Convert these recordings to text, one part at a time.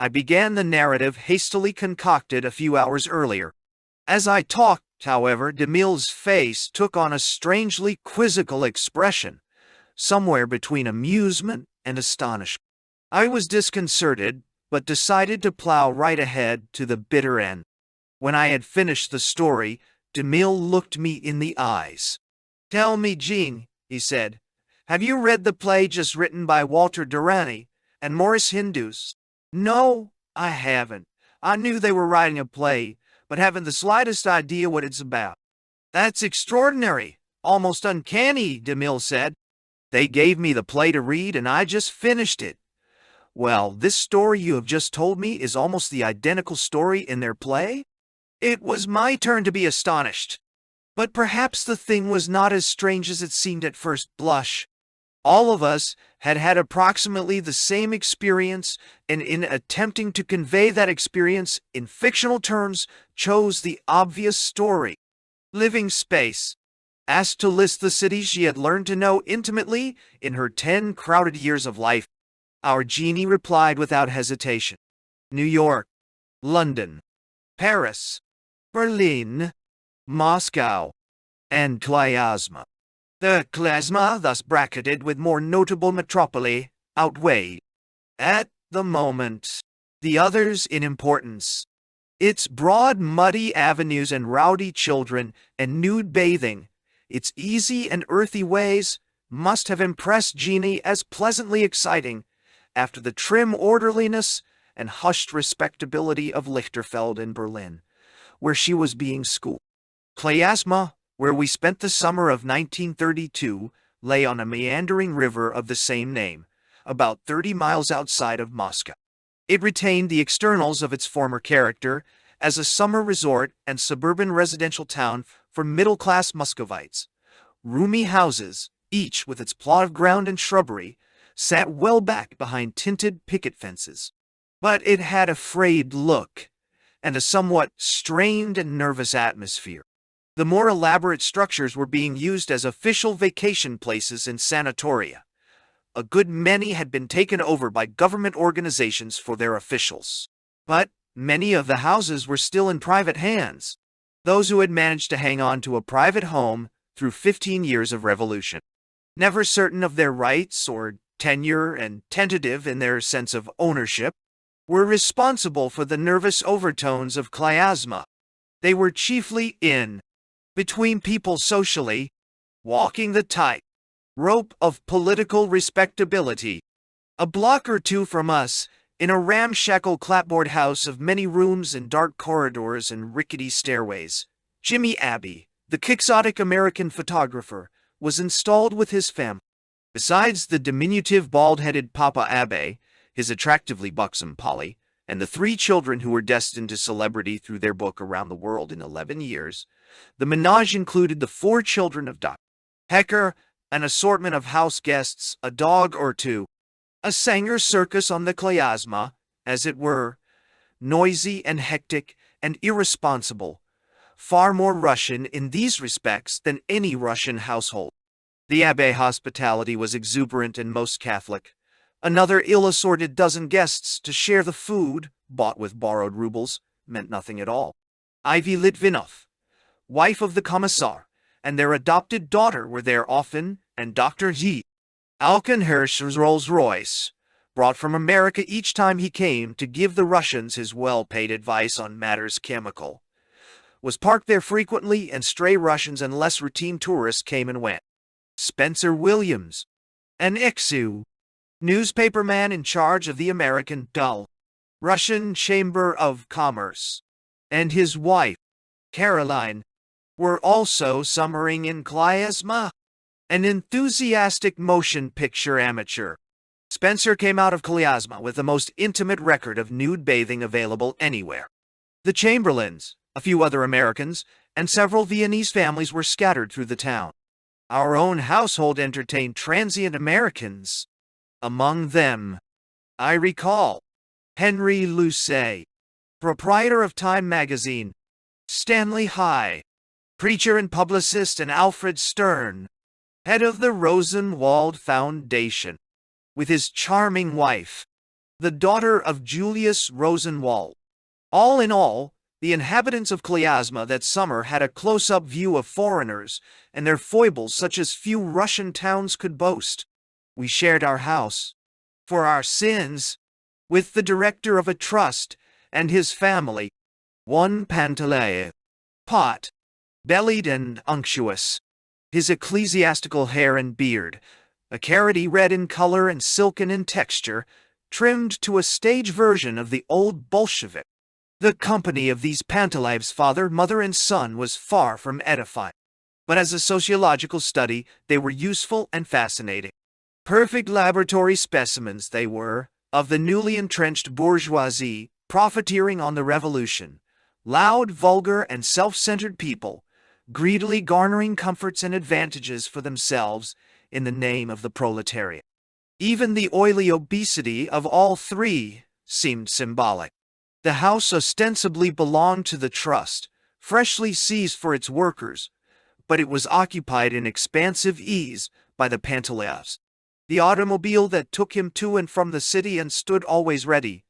I began the narrative hastily concocted a few hours earlier. As I talked, however, DeMille's face took on a strangely quizzical expression, somewhere between amusement and astonishment. I was disconcerted, but decided to plow right ahead to the bitter end. When I had finished the story, DeMille looked me in the eyes. "Tell me, Gene," he said, "have you read the play just written by Walter Durrani and Morris Hindus?" "No, I haven't. I knew they were writing a play, but haven't the slightest idea what it's about." "That's extraordinary, almost uncanny," DeMille said. "They gave me the play to read and I just finished it. Well, this story you have just told me is almost the identical story in their play?" It was my turn to be astonished. But perhaps the thing was not as strange as it seemed at first blush. All of us had had approximately the same experience, and in attempting to convey that experience in fictional terms, chose the obvious story. Living Space. Asked to list the cities she had learned to know intimately in her 10 crowded years of life, our genie replied without hesitation. New York, London, Paris, Berlin, Moscow, and Klyazma. The Klyazma, thus bracketed with more notable metropoli, outweighed, at the moment, the others in importance. Its broad, muddy avenues and rowdy children and nude bathing, its easy and earthy ways, must have impressed Jeannie as pleasantly exciting after the trim orderliness and hushed respectability of Lichterfeld in Berlin, where she was being schooled. Klyazma, where we spent the summer of 1932, lay on a meandering river of the same name, about 30 miles outside of Moscow. It retained the externals of its former character as a summer resort and suburban residential town for middle-class Muscovites. Roomy houses, each with its plot of ground and shrubbery, sat well back behind tinted picket fences. But it had a frayed look and a somewhat strained and nervous atmosphere. The more elaborate structures were being used as official vacation places and sanatoria. A good many had been taken over by government organizations for their officials. But many of the houses were still in private hands, those who had managed to hang on to a private home through 15 years of revolution. Never certain of their rights or tenure and tentative in their sense of ownership, were responsible for the nervous overtones of Klyazma. They were chiefly in, between people socially, walking the tight rope of political respectability. A block or two from us, in a ramshackle clapboard house of many rooms and dark corridors and rickety stairways, Jimmy Abbey, the quixotic American photographer, was installed with his family. Besides the diminutive bald-headed Papa Abbe, his attractively buxom Polly, and the 3 children who were destined to celebrity through their book Around the World in 11 years, the menage included the 4 children of Dr. Hecker, an assortment of house guests, a dog or two, a Sanger circus on the Klyazma, as it were, noisy and hectic and irresponsible, far more Russian in these respects than any Russian household. The Abbe hospitality was exuberant and most Catholic. Another ill-assorted dozen guests to share the food, bought with borrowed rubles, meant nothing at all. Ivy Litvinov, wife of the Commissar, and their adopted daughter were there often, and Dr. G. Alkenhirsch's Rolls-Royce, brought from America each time he came to give the Russians his well-paid advice on matters chemical, was parked there frequently, and stray Russians and less routine tourists came and went. Spencer Williams, an Iksu, newspaperman in charge of the American Russian Chamber of Commerce, and his wife, Caroline, were also summering in Klyazma, an enthusiastic motion picture amateur. Spencer came out of Klyazma with the most intimate record of nude bathing available anywhere. The Chamberlains, a few other Americans, and several Viennese families were scattered through the town. Our own household entertained transient Americans. Among them, I recall, Henry Lucet, proprietor of Time magazine, Stanley High, preacher and publicist, and Alfred Stern, head of the Rosenwald Foundation, with his charming wife, the daughter of Julius Rosenwald. All in all, the inhabitants of Klyazma that summer had a close-up view of foreigners and their foibles such as few Russian towns could boast. We shared our house, for our sins, with the director of a trust and his family, one Pantaleiev, pot-bellied and unctuous, his ecclesiastical hair and beard, a carroty red in color and silken in texture, trimmed to a stage version of the old Bolshevik. The company of these Pantalaev's father, mother, and son was far from edifying, but as a sociological study they were useful and fascinating. Perfect laboratory specimens they were, of the newly entrenched bourgeoisie, profiteering on the revolution, loud, vulgar, and self-centered people, greedily garnering comforts and advantages for themselves in the name of the proletariat. Even the oily obesity of all three seemed symbolic. The house ostensibly belonged to the trust, freshly seized for its workers, but it was occupied in expansive ease by the Pantalaevs. The automobile that took him to and from the city and stood always ready,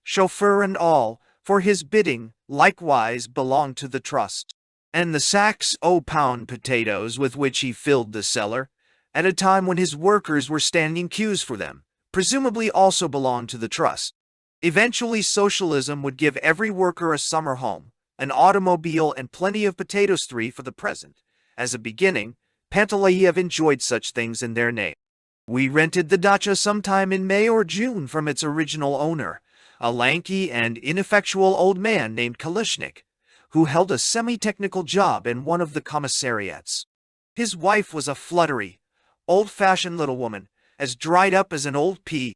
chauffeur and all, for his bidding, likewise belonged to the trust. And the sacks o' pound potatoes with which he filled the cellar, at a time when his workers were standing queues for them, presumably also belonged to the trust. Eventually socialism would give every worker a summer home, an automobile, and plenty of potatoes. For the present. As a beginning, Pantalaiev enjoyed such things in their name. We rented the dacha sometime in May or June from its original owner, a lanky and ineffectual old man named Kalishnik, who held a semi-technical job in one of the commissariats. His wife was a fluttery, old-fashioned little woman, as dried up as an old pea.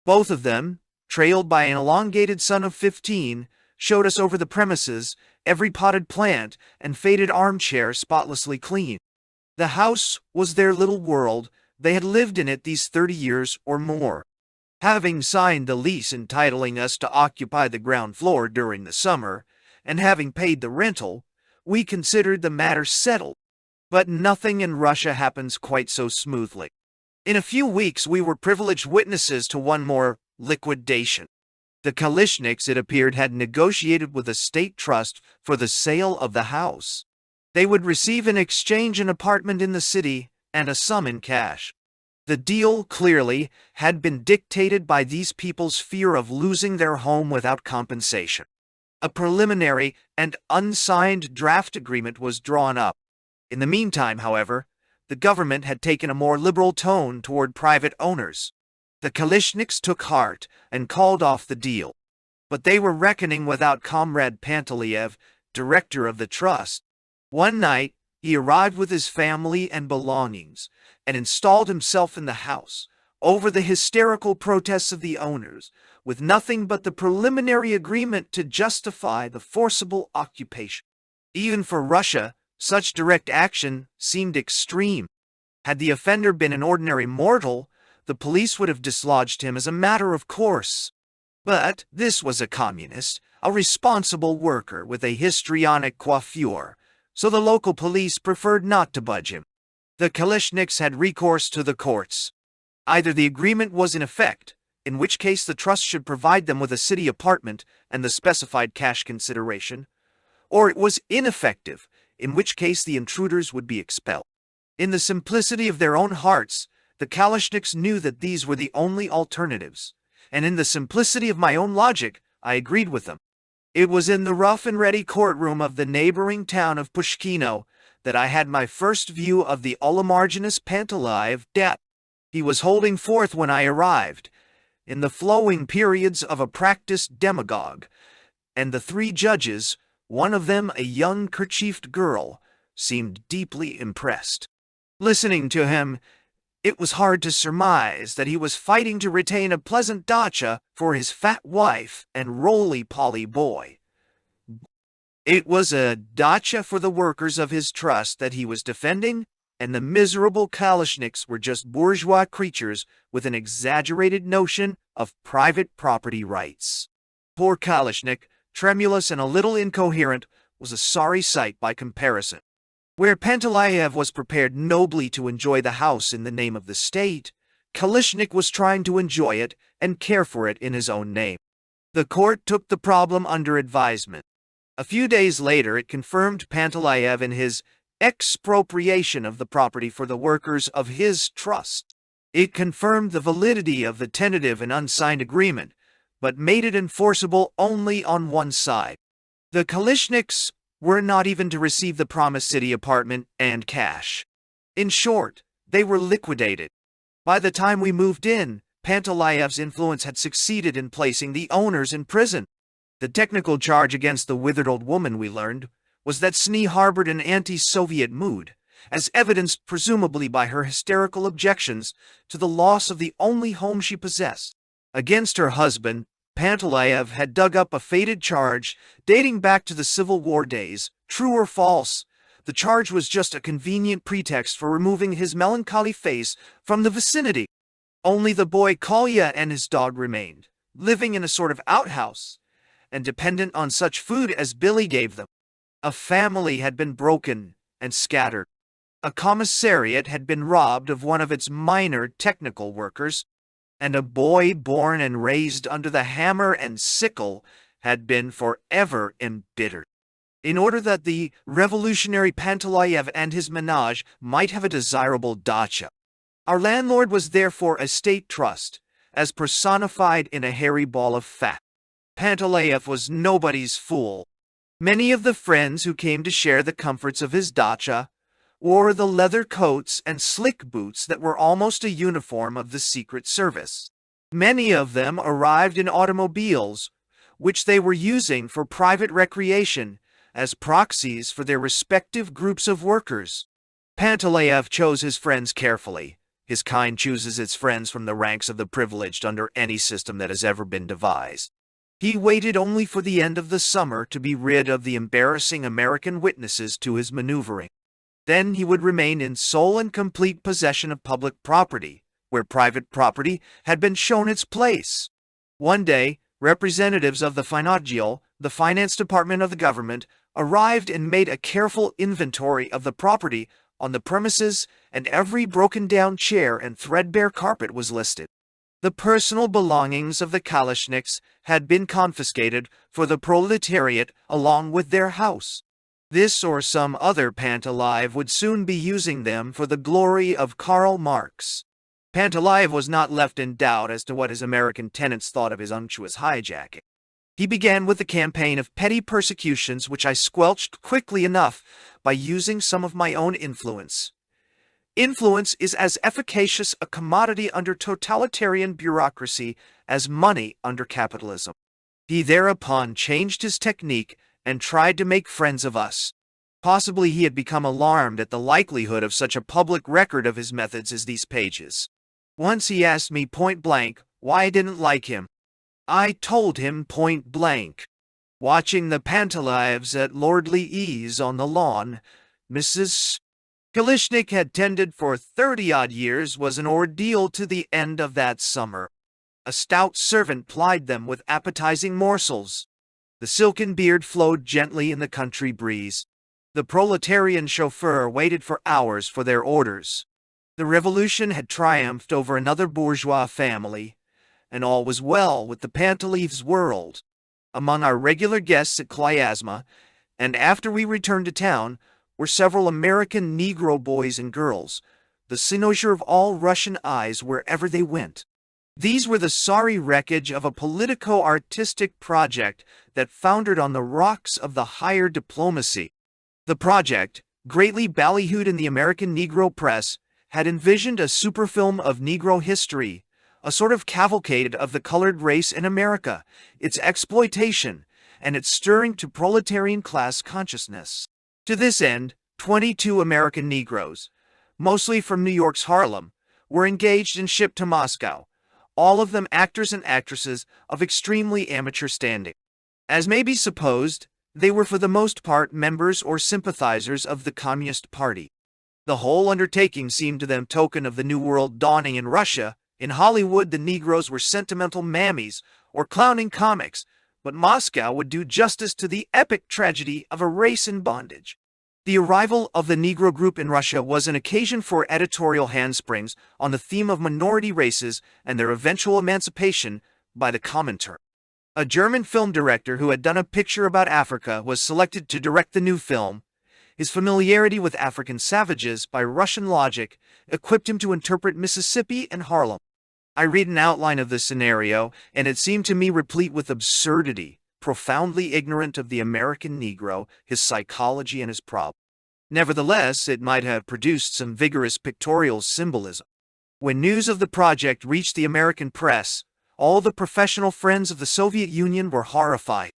Both of them, trailed by an elongated son of 15, showed us over the premises, every potted plant and faded armchair spotlessly clean. The house was their little world. They had lived in it these 30 years or more. Having signed the lease entitling us to occupy the ground floor during the summer, and having paid the rental, we considered the matter settled. But nothing in Russia happens quite so smoothly. In a few weeks we were privileged witnesses to one more liquidation. The Kalishniks, it appeared, had negotiated with a state trust for the sale of the house. They would receive in exchange an apartment in the city and a sum in cash. The deal, clearly, had been dictated by these people's fear of losing their home without compensation. A preliminary and unsigned draft agreement was drawn up. In the meantime, however, the government had taken a more liberal tone toward private owners. The Kalishniks took heart and called off the deal. But they were reckoning without Comrade Pantalaiev, director of the trust. One night, he arrived with his family and belongings and installed himself in the house, over the hysterical protests of the owners, with nothing but the preliminary agreement to justify the forcible occupation. Even for Russia, such direct action seemed extreme. Had the offender been an ordinary mortal, the police would have dislodged him as a matter of course. But this was a communist, a responsible worker with a histrionic coiffure, so the local police preferred not to budge him. The Kalishniks had recourse to the courts. Either the agreement was in effect, in which case the trust should provide them with a city apartment and the specified cash consideration, or it was ineffective, in which case the intruders would be expelled. In the simplicity of their own hearts, the Kalishniks knew that these were the only alternatives, and in the simplicity of my own logic, I agreed with them. It was in the rough-and-ready courtroom of the neighboring town of Pushkino that I had my first view of the oligarchinous Pantalaiev debt. He was holding forth when I arrived, in the flowing periods of a practiced demagogue, and the three judges, one of them a young kerchiefed girl, seemed deeply impressed. Listening to him, it was hard to surmise that he was fighting to retain a pleasant dacha for his fat wife and roly-poly boy. It was a dacha for the workers of his trust that he was defending, and the miserable Kalishniks were just bourgeois creatures with an exaggerated notion of private property rights. Poor Kalishnik, tremulous and a little incoherent, was a sorry sight by comparison. Where Pantalaiev was prepared nobly to enjoy the house in the name of the state, Kalishnik was trying to enjoy it and care for it in his own name. The court took the problem under advisement. A few days later, it confirmed Pantalayev in his expropriation of the property for the workers of his trust. It confirmed the validity of the tentative and unsigned agreement, but made it enforceable only on one side. The Kalishniks were not even to receive the promised city apartment and cash. In short, they were liquidated. By the time we moved in, Pantalayev's influence had succeeded in placing the owners in prison. The technical charge against the withered old woman, we learned, was that Snee harbored an anti-Soviet mood, as evidenced presumably by her hysterical objections to the loss of the only home she possessed. Against her husband, Pantalayev had dug up a faded charge dating back to the Civil War days. True or false, the charge was just a convenient pretext for removing his melancholy face from the vicinity. Only the boy Kolya and his dog remained, living in a sort of outhouse, and dependent on such food as Billy gave them. A family had been broken and scattered. A commissariat had been robbed of one of its minor technical workers, and a boy born and raised under the hammer and sickle had been forever embittered. In order that the revolutionary Pantalayev and his menage might have a desirable dacha, our landlord was therefore a state trust, as personified in a hairy ball of fat. Pantalayev was nobody's fool. Many of the friends who came to share the comforts of his dacha wore the leather coats and slick boots that were almost a uniform of the Secret Service. Many of them arrived in automobiles, which they were using for private recreation as proxies for their respective groups of workers. Pantalayev chose his friends carefully. His kind chooses its friends from the ranks of the privileged under any system that has ever been devised. He waited only for the end of the summer to be rid of the embarrassing American witnesses to his maneuvering. Then he would remain in sole and complete possession of public property, where private property had been shown its place. One day, representatives of the Financial, the finance department of the government, arrived and made a careful inventory of the property on the premises, and every broken-down chair and threadbare carpet was listed. The personal belongings of the Kalishniks had been confiscated for the proletariat along with their house. This or some other Pantalayev would soon be using them for the glory of Karl Marx. Pantalayev was not left in doubt as to what his American tenants thought of his unctuous hijacking. He began with a campaign of petty persecutions which I squelched quickly enough by using some of my own influence. Influence is as efficacious a commodity under totalitarian bureaucracy as money under capitalism. He thereupon changed his technique and tried to make friends of us. Possibly he had become alarmed at the likelihood of such a public record of his methods as these pages. Once he asked me point blank why I didn't like him. I told him point blank. Watching the Pantalayevs at lordly ease on the lawn, Mrs. Kalishnik had tended for 30-odd years was an ordeal to the end of that summer. A stout servant plied them with appetizing morsels. The silken beard flowed gently in the country breeze. The proletarian chauffeur waited for hours for their orders. The revolution had triumphed over another bourgeois family, and all was well with the Pantalayevs' world. Among our regular guests at Klyazma, and after we returned to town, were several American Negro boys and girls, the cynosure of all Russian eyes wherever they went. These were the sorry wreckage of a politico-artistic project that foundered on the rocks of the higher diplomacy. The project, greatly ballyhooed in the American Negro press, had envisioned a superfilm of Negro history, a sort of cavalcade of the colored race in America, its exploitation, and its stirring to proletarian class consciousness. To this end, 22 American Negroes, mostly from New York's Harlem, were engaged and shipped to Moscow, all of them actors and actresses of extremely amateur standing. As may be supposed, they were for the most part members or sympathizers of the Communist Party. The whole undertaking seemed to them token of the New World dawning in Russia. In Hollywood, the Negroes were sentimental mammies or clowning comics, but Moscow would do justice to the epic tragedy of a race in bondage. The arrival of the Negro group in Russia was an occasion for editorial handsprings on the theme of minority races and their eventual emancipation by the Comintern. A German film director who had done a picture about Africa was selected to direct the new film. His familiarity with African savages by Russian logic equipped him to interpret Mississippi and Harlem. I read an outline of the scenario, and it seemed to me replete with absurdity, profoundly ignorant of the American Negro, his psychology, and his problem. Nevertheless, it might have produced some vigorous pictorial symbolism. When news of the project reached the American press, all the professional friends of the Soviet Union were horrified.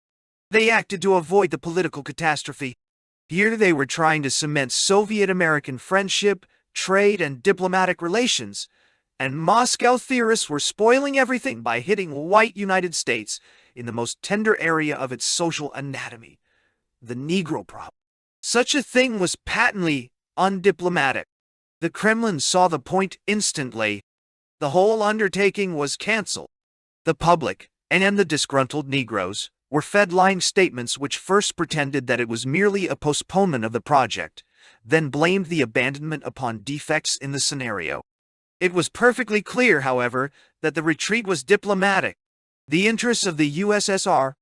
They acted to avoid the political catastrophe. Here they were trying to cement Soviet-American friendship, trade, and diplomatic relations, and Moscow theorists were spoiling everything by hitting white United States in the most tender area of its social anatomy, the Negro problem. Such a thing was patently undiplomatic. The Kremlin saw the point instantly. The whole undertaking was canceled. The public, and the disgruntled Negroes, were fed lying statements which first pretended that it was merely a postponement of the project, then blamed the abandonment upon defects in the scenario. It was perfectly clear, however, that the retreat was diplomatic. The interests of the USSR,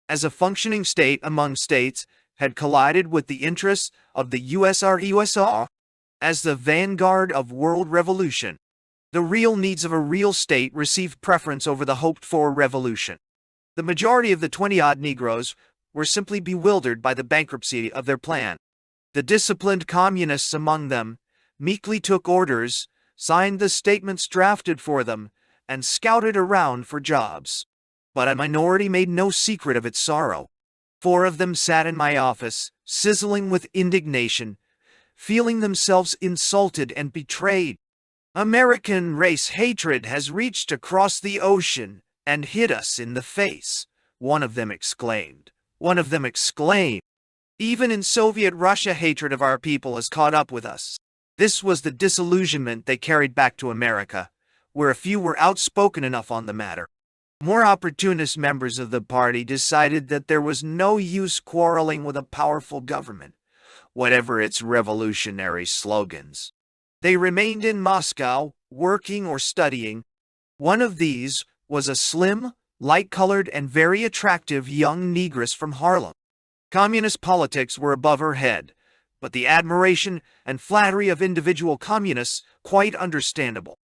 as a functioning state among states, had collided with the interests of the USSR as the vanguard of world revolution. The real needs of a real state received preference over the hoped-for revolution. The majority of the 20-odd Negroes were simply bewildered by the bankruptcy of their plan. The disciplined communists among them meekly took orders, signed the statements drafted for them, and scouted around for jobs. But a minority made no secret of its sorrow. 4 of them sat in my office, sizzling with indignation, feeling themselves insulted and betrayed. American race hatred has reached across the ocean and hit us in the face, one of them exclaimed. Even in Soviet Russia, hatred of our people has caught up with us. This was the disillusionment they carried back to America, where a few were outspoken enough on the matter. More opportunist members of the party decided that there was no use quarreling with a powerful government, whatever its revolutionary slogans. They remained in Moscow, working or studying. One of these was a slim, light-colored, and very attractive young negress from Harlem. Communist politics were above her head, but the admiration and flattery of individual communists quite understandable.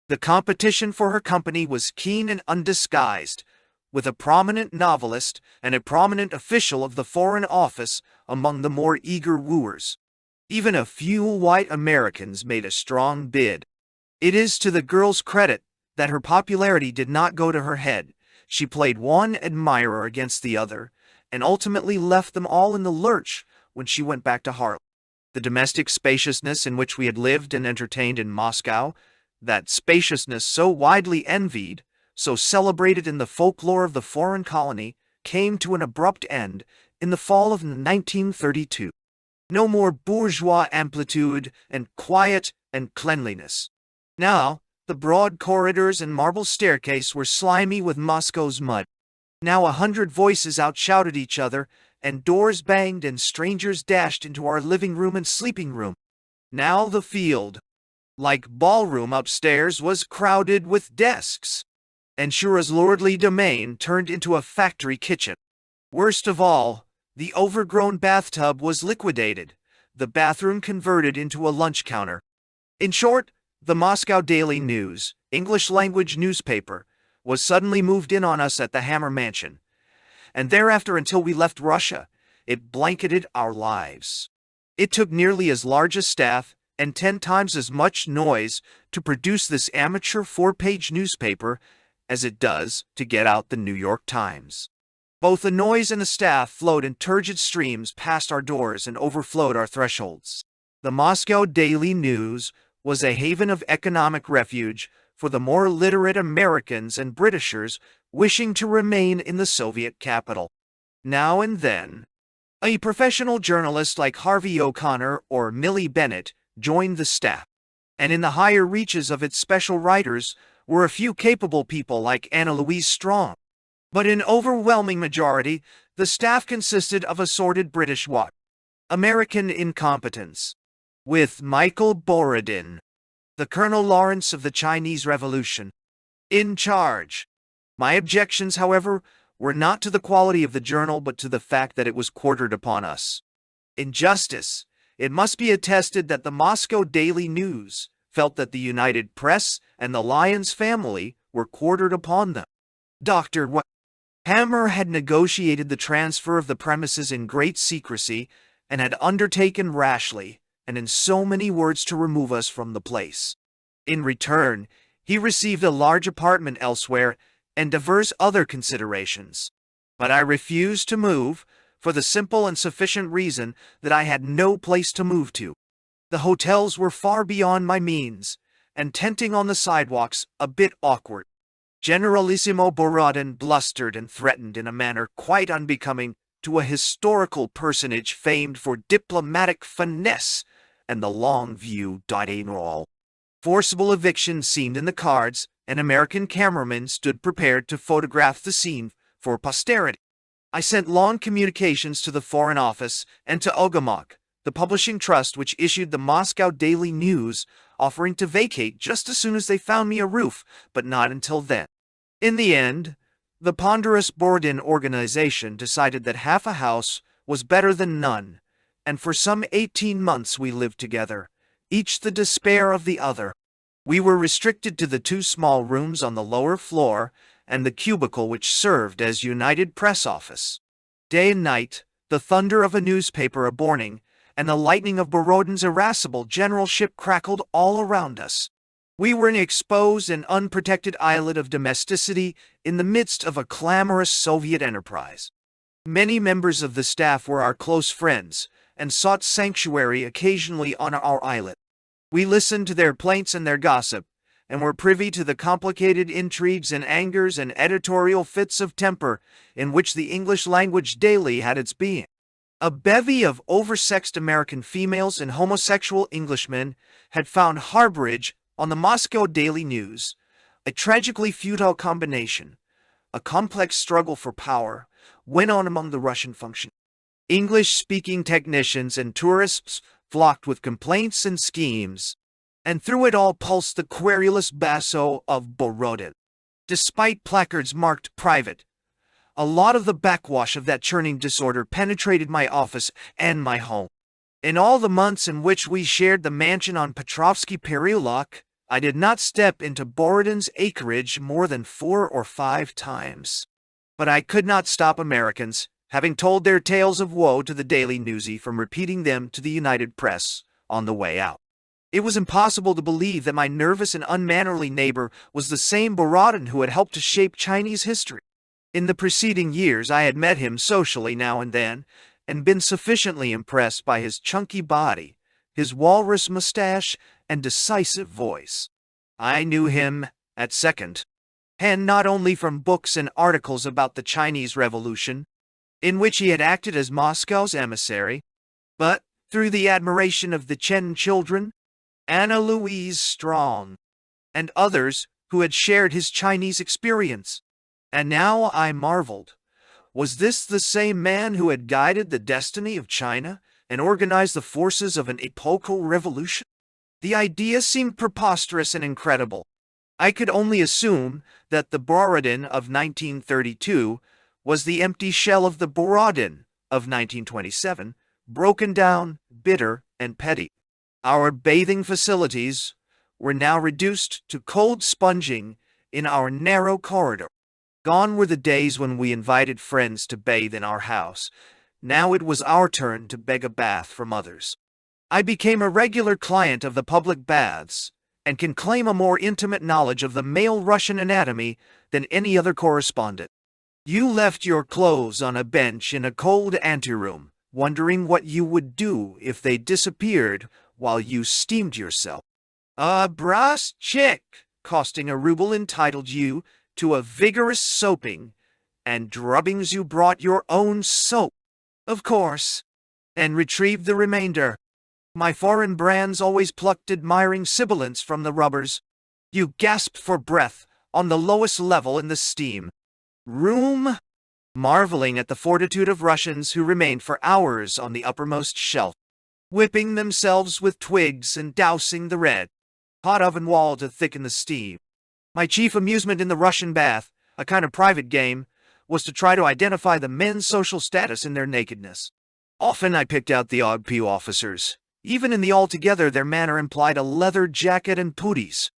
The competition for her company was keen and undisguised, with a prominent novelist and a prominent official of the Foreign Office among the more eager wooers. Even a few white Americans made a strong bid. It is to the girl's credit that her popularity did not go to her head. She played one admirer against the other, and ultimately left them all in the lurch when she went back to Harlem. The domestic spaciousness in which we had lived and entertained in Moscow, that spaciousness so widely envied, so celebrated in the folklore of the foreign colony, came to an abrupt end in the fall of 1932. No more bourgeois amplitude and quiet and cleanliness. Now, the broad corridors and marble staircase were slimy with Moscow's mud. Now 100 voices outshouted each other, and doors banged and strangers dashed into our living room and sleeping room. Now the field, like ballroom upstairs, was crowded with desks, and Shura's lordly domain turned into a factory kitchen. Worst of all, the overgrown bathtub was liquidated, the bathroom converted into a lunch counter. In short, the Moscow Daily News, English-language newspaper, was suddenly moved in on us at the Hammer Mansion, and thereafter until we left Russia, it blanketed our lives. It took nearly as large a staff and 10 times as much noise to produce this amateur 4-page newspaper as it does to get out the New York Times. Both the noise and the staff flowed in turgid streams past our doors and overflowed our thresholds. The Moscow Daily News was a haven of economic refuge for the more literate Americans and Britishers wishing to remain in the Soviet capital. Now and then, a professional journalist like Harvey O'Connor or Millie Bennett joined the staff, and in the higher reaches of its special writers were a few capable people like Anna Louise Strong. But in overwhelming majority, the staff consisted of assorted British what? American Incompetence, with Michael Borodin, the Colonel Lawrence of the Chinese Revolution, in charge. My objections, however, were not to the quality of the journal but to the fact that it was quartered upon us. In justice, it must be attested that the Moscow Daily News felt that the United Press and the Lyons family were quartered upon them. Dr. Hammer had negotiated the transfer of the premises in great secrecy and had undertaken rashly and in so many words to remove us from the place. In return, he received a large apartment elsewhere and divers other considerations. But I refused to move for the simple and sufficient reason that I had no place to move to. The hotels were far beyond my means, and tenting on the sidewalks a bit awkward. Generalissimo Borodin blustered and threatened in a manner quite unbecoming to a historical personage famed for diplomatic finesse and the long view. All. Forcible eviction seemed in the cards, and American cameramen stood prepared to photograph the scene for posterity. I sent long communications to the Foreign Office and to Ogamak, the publishing trust which issued the Moscow Daily News, offering to vacate just as soon as they found me a roof, but not until then. In the end, the ponderous Borodin organization decided that half a house was better than none, and for some 18 months we lived together, each the despair of the other. We were restricted to the 2 small rooms on the lower floor and the cubicle which served as United Press office. Day and night, the thunder of a newspaper a-borning and the lightning of Borodin's irascible generalship crackled all around us. We were an exposed and unprotected islet of domesticity in the midst of a clamorous Soviet enterprise. Many members of the staff were our close friends and sought sanctuary occasionally on our islet. We listened to their plaints and their gossip, and were privy to the complicated intrigues and angers and editorial fits of temper in which the English language daily had its being. A bevy of oversexed American females and homosexual Englishmen had found harborage on the Moscow Daily News, a tragically futile combination. A complex struggle for power went on among the Russian functionaries. English-speaking technicians and tourists flocked with complaints and schemes, and through it all pulsed the querulous basso of Borodin. Despite placards marked private, a lot of the backwash of that churning disorder penetrated my office and my home. In all the months in which we shared the mansion on Petrovsky Pereulok, I did not step into Borodin's acreage more than 4 or 5 times. But I could not stop Americans, having told their tales of woe to the Daily Newsy, from repeating them to the United Press on the way out. It was impossible to believe that my nervous and unmannerly neighbor was the same Borodin who had helped to shape Chinese history. In the preceding years I had met him socially now and then, and been sufficiently impressed by his chunky body, his walrus mustache, and decisive voice. I knew him at second hand not only from books and articles about the Chinese Revolution, in which he had acted as Moscow's emissary, but through the admiration of the Chen children, Anna Louise Strong, and others who had shared his Chinese experience. And now I marveled. Was this the same man who had guided the destiny of China and organized the forces of an epochal revolution? The idea seemed preposterous and incredible. I could only assume that the Borodin of 1932 was the empty shell of the Borodin of 1927, broken down, bitter, and petty. Our bathing facilities were now reduced to cold sponging in our narrow corridor. Gone were the days when we invited friends to bathe in our house. Now it was our turn to beg a bath from others. I became a regular client of the public baths, and can claim a more intimate knowledge of the male Russian anatomy than any other correspondent. You left your clothes on a bench in a cold anteroom, wondering what you would do if they disappeared while you steamed yourself. A brass check costing a ruble entitled you to a vigorous soaping, and drubbings you brought your own soap, of course, and retrieved the remainder. My foreign brands always plucked admiring sibilants from the rubbers. You gasped for breath on the lowest level in the steam room, marveling at the fortitude of Russians who remained for hours on the uppermost shelf, whipping themselves with twigs and dousing the red hot oven wall to thicken the steam. My chief amusement in the Russian bath, a kind of private game, was to try to identify the men's social status in their nakedness. Often I picked out the OGPU officers. Even in the altogether, their manner implied a leather jacket and pooties.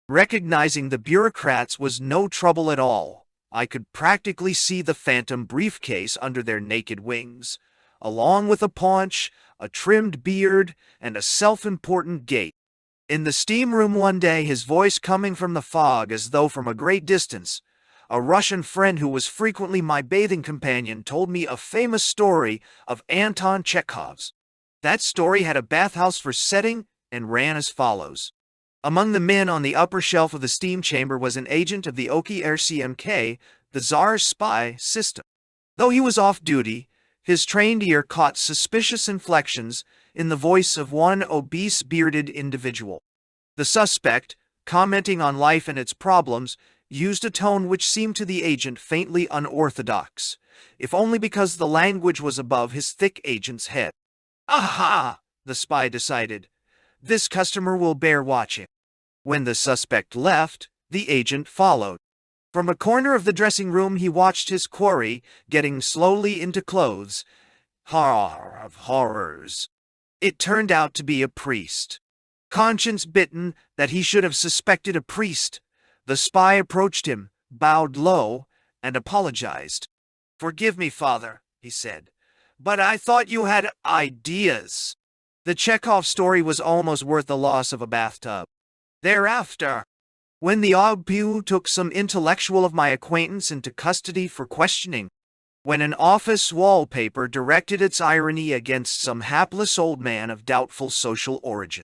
Recognizing the bureaucrats was no trouble at all. I could practically see the phantom briefcase under their naked wings, along with a paunch, a trimmed beard, and a self-important gait. In the steam room one day, his voice coming from the fog as though from a great distance, a Russian friend who was frequently my bathing companion told me a famous story of Anton Chekhov's. That story had a bathhouse for setting and ran as follows. Among the men on the upper shelf of the steam chamber was an agent of the OKRCMK, the Tsar's spy system. Though he was off duty, his trained ear caught suspicious inflections in the voice of one obese, bearded individual. The suspect, commenting on life and its problems, used a tone which seemed to the agent faintly unorthodox, if only because the language was above his thick agent's head. Aha! The spy decided. This customer will bear watching. When the suspect left, the agent followed. From a corner of the dressing room he watched his quarry getting slowly into clothes. Horror of horrors. It turned out to be a priest. Conscience bitten that he should have suspected a priest, the spy approached him, bowed low, and apologized. "Forgive me, Father," he said, "but I thought you had ideas." The Chekhov story was almost worth the loss of a bathtub. Thereafter, when the OGPU took some intellectual of my acquaintance into custody for questioning, when an office wallpaper directed its irony against some hapless old man of doubtful social origin,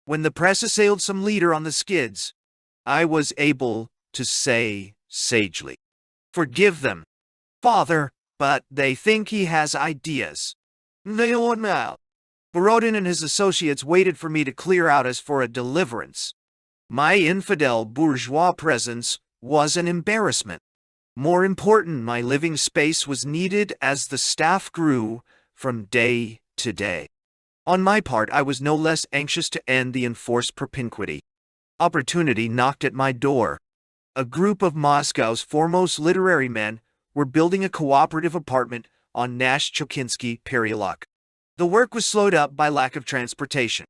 when the press assailed some leader on the skids, I was able to say sagely, "Forgive them, Father, but they think he has ideas." Now, Borodin and his associates waited for me to clear out as for a deliverance. My infidel bourgeois presence was an embarrassment. More important, my living space was needed as the staff grew from day to day. On my part, I was no less anxious to end the enforced propinquity. Opportunity knocked at my door. A group of Moscow's foremost literary men were building a cooperative apartment on Nash Chokinsky Pereolok. The work was slowed up by lack of transportation.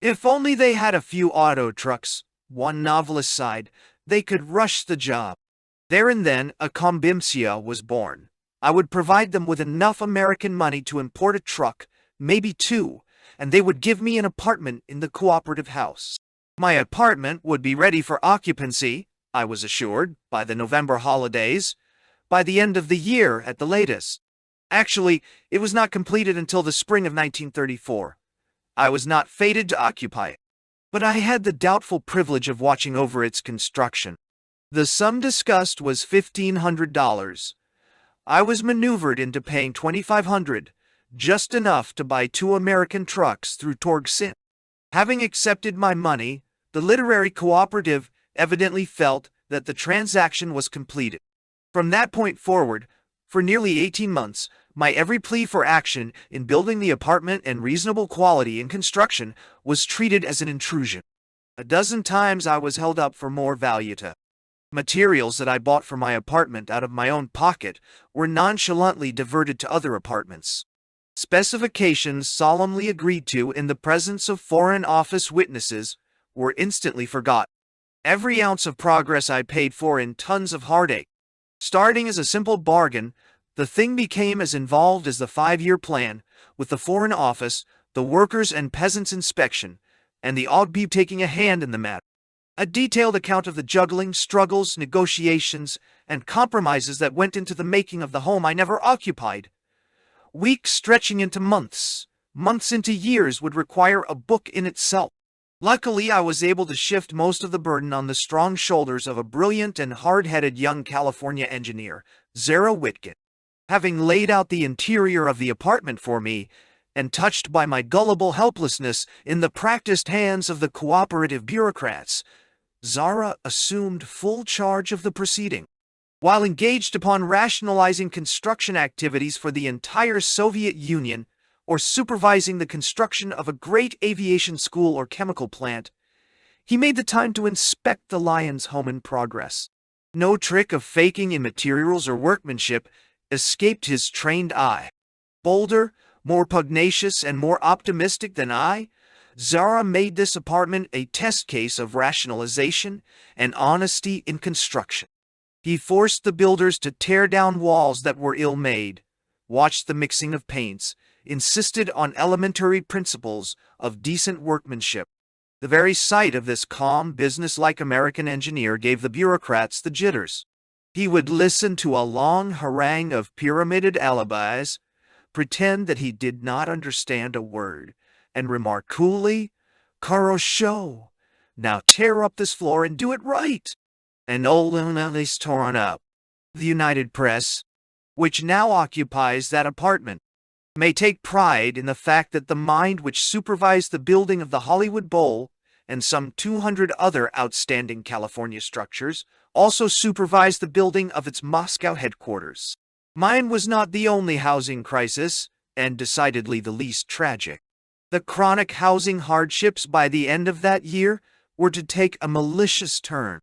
If only they had a few auto trucks, one novelist sighed, they could rush the job. There and then, a kombimsia was born. I would provide them with enough American money to import a truck, maybe two, and they would give me an apartment in the cooperative house. My apartment would be ready for occupancy, I was assured, by the November holidays, by the end of the year at the latest. Actually, it was not completed until the spring of 1934. I was not fated to occupy it, but I had the doubtful privilege of watching over its construction. The sum discussed was $1,500. I was maneuvered into paying $2,500, just enough to buy 2 American trucks through Torgsin. Having accepted my money, the literary cooperative evidently felt that the transaction was completed. From that point forward, for nearly 18 months, my every plea for action in building the apartment and reasonable quality in construction was treated as an intrusion. A dozen times I was held up for more valuta. Materials that I bought for my apartment out of my own pocket were nonchalantly diverted to other apartments. Specifications solemnly agreed to in the presence of Foreign Office witnesses were instantly forgotten. Every ounce of progress I paid for in tons of heartache. Starting as a simple bargain, the thing became as involved as the 5-year plan, with the Foreign Office, the Workers' and Peasants' Inspection, and the OGPU taking a hand in the matter. A detailed account of the juggling, struggles, negotiations, and compromises that went into the making of the home I never occupied. Weeks stretching into months, months into years would require a book in itself. Luckily, I was able to shift most of the burden on the strong shoulders of a brilliant and hard-headed young California engineer, Zara Witkin. Having laid out the interior of the apartment for me, and touched by my gullible helplessness in the practiced hands of the cooperative bureaucrats, Zara assumed full charge of the proceeding. While engaged upon rationalizing construction activities for the entire Soviet Union or supervising the construction of a great aviation school or chemical plant, he made the time to inspect the Lyons home in progress. No trick of faking in materials or workmanship escaped his trained eye. Bolder, more pugnacious, and more optimistic than I, Zara made this apartment a test case of rationalization and honesty in construction. He forced the builders to tear down walls that were ill-made, watched the mixing of paints, insisted on elementary principles of decent workmanship. The very sight of this calm, business-like American engineer gave the bureaucrats the jitters. He would listen to a long harangue of pyramided alibis, pretend that he did not understand a word, and remark coolly, "Хорошо, now tear up this floor and do it right." And old is torn up. The United Press, which now occupies that apartment, may take pride in the fact that the mind which supervised the building of the Hollywood Bowl and some 200 other outstanding California structures also supervised the building of its Moscow headquarters. Mine was not the only housing crisis, and decidedly the least tragic. The chronic housing hardships by the end of that year were to take a malicious turn.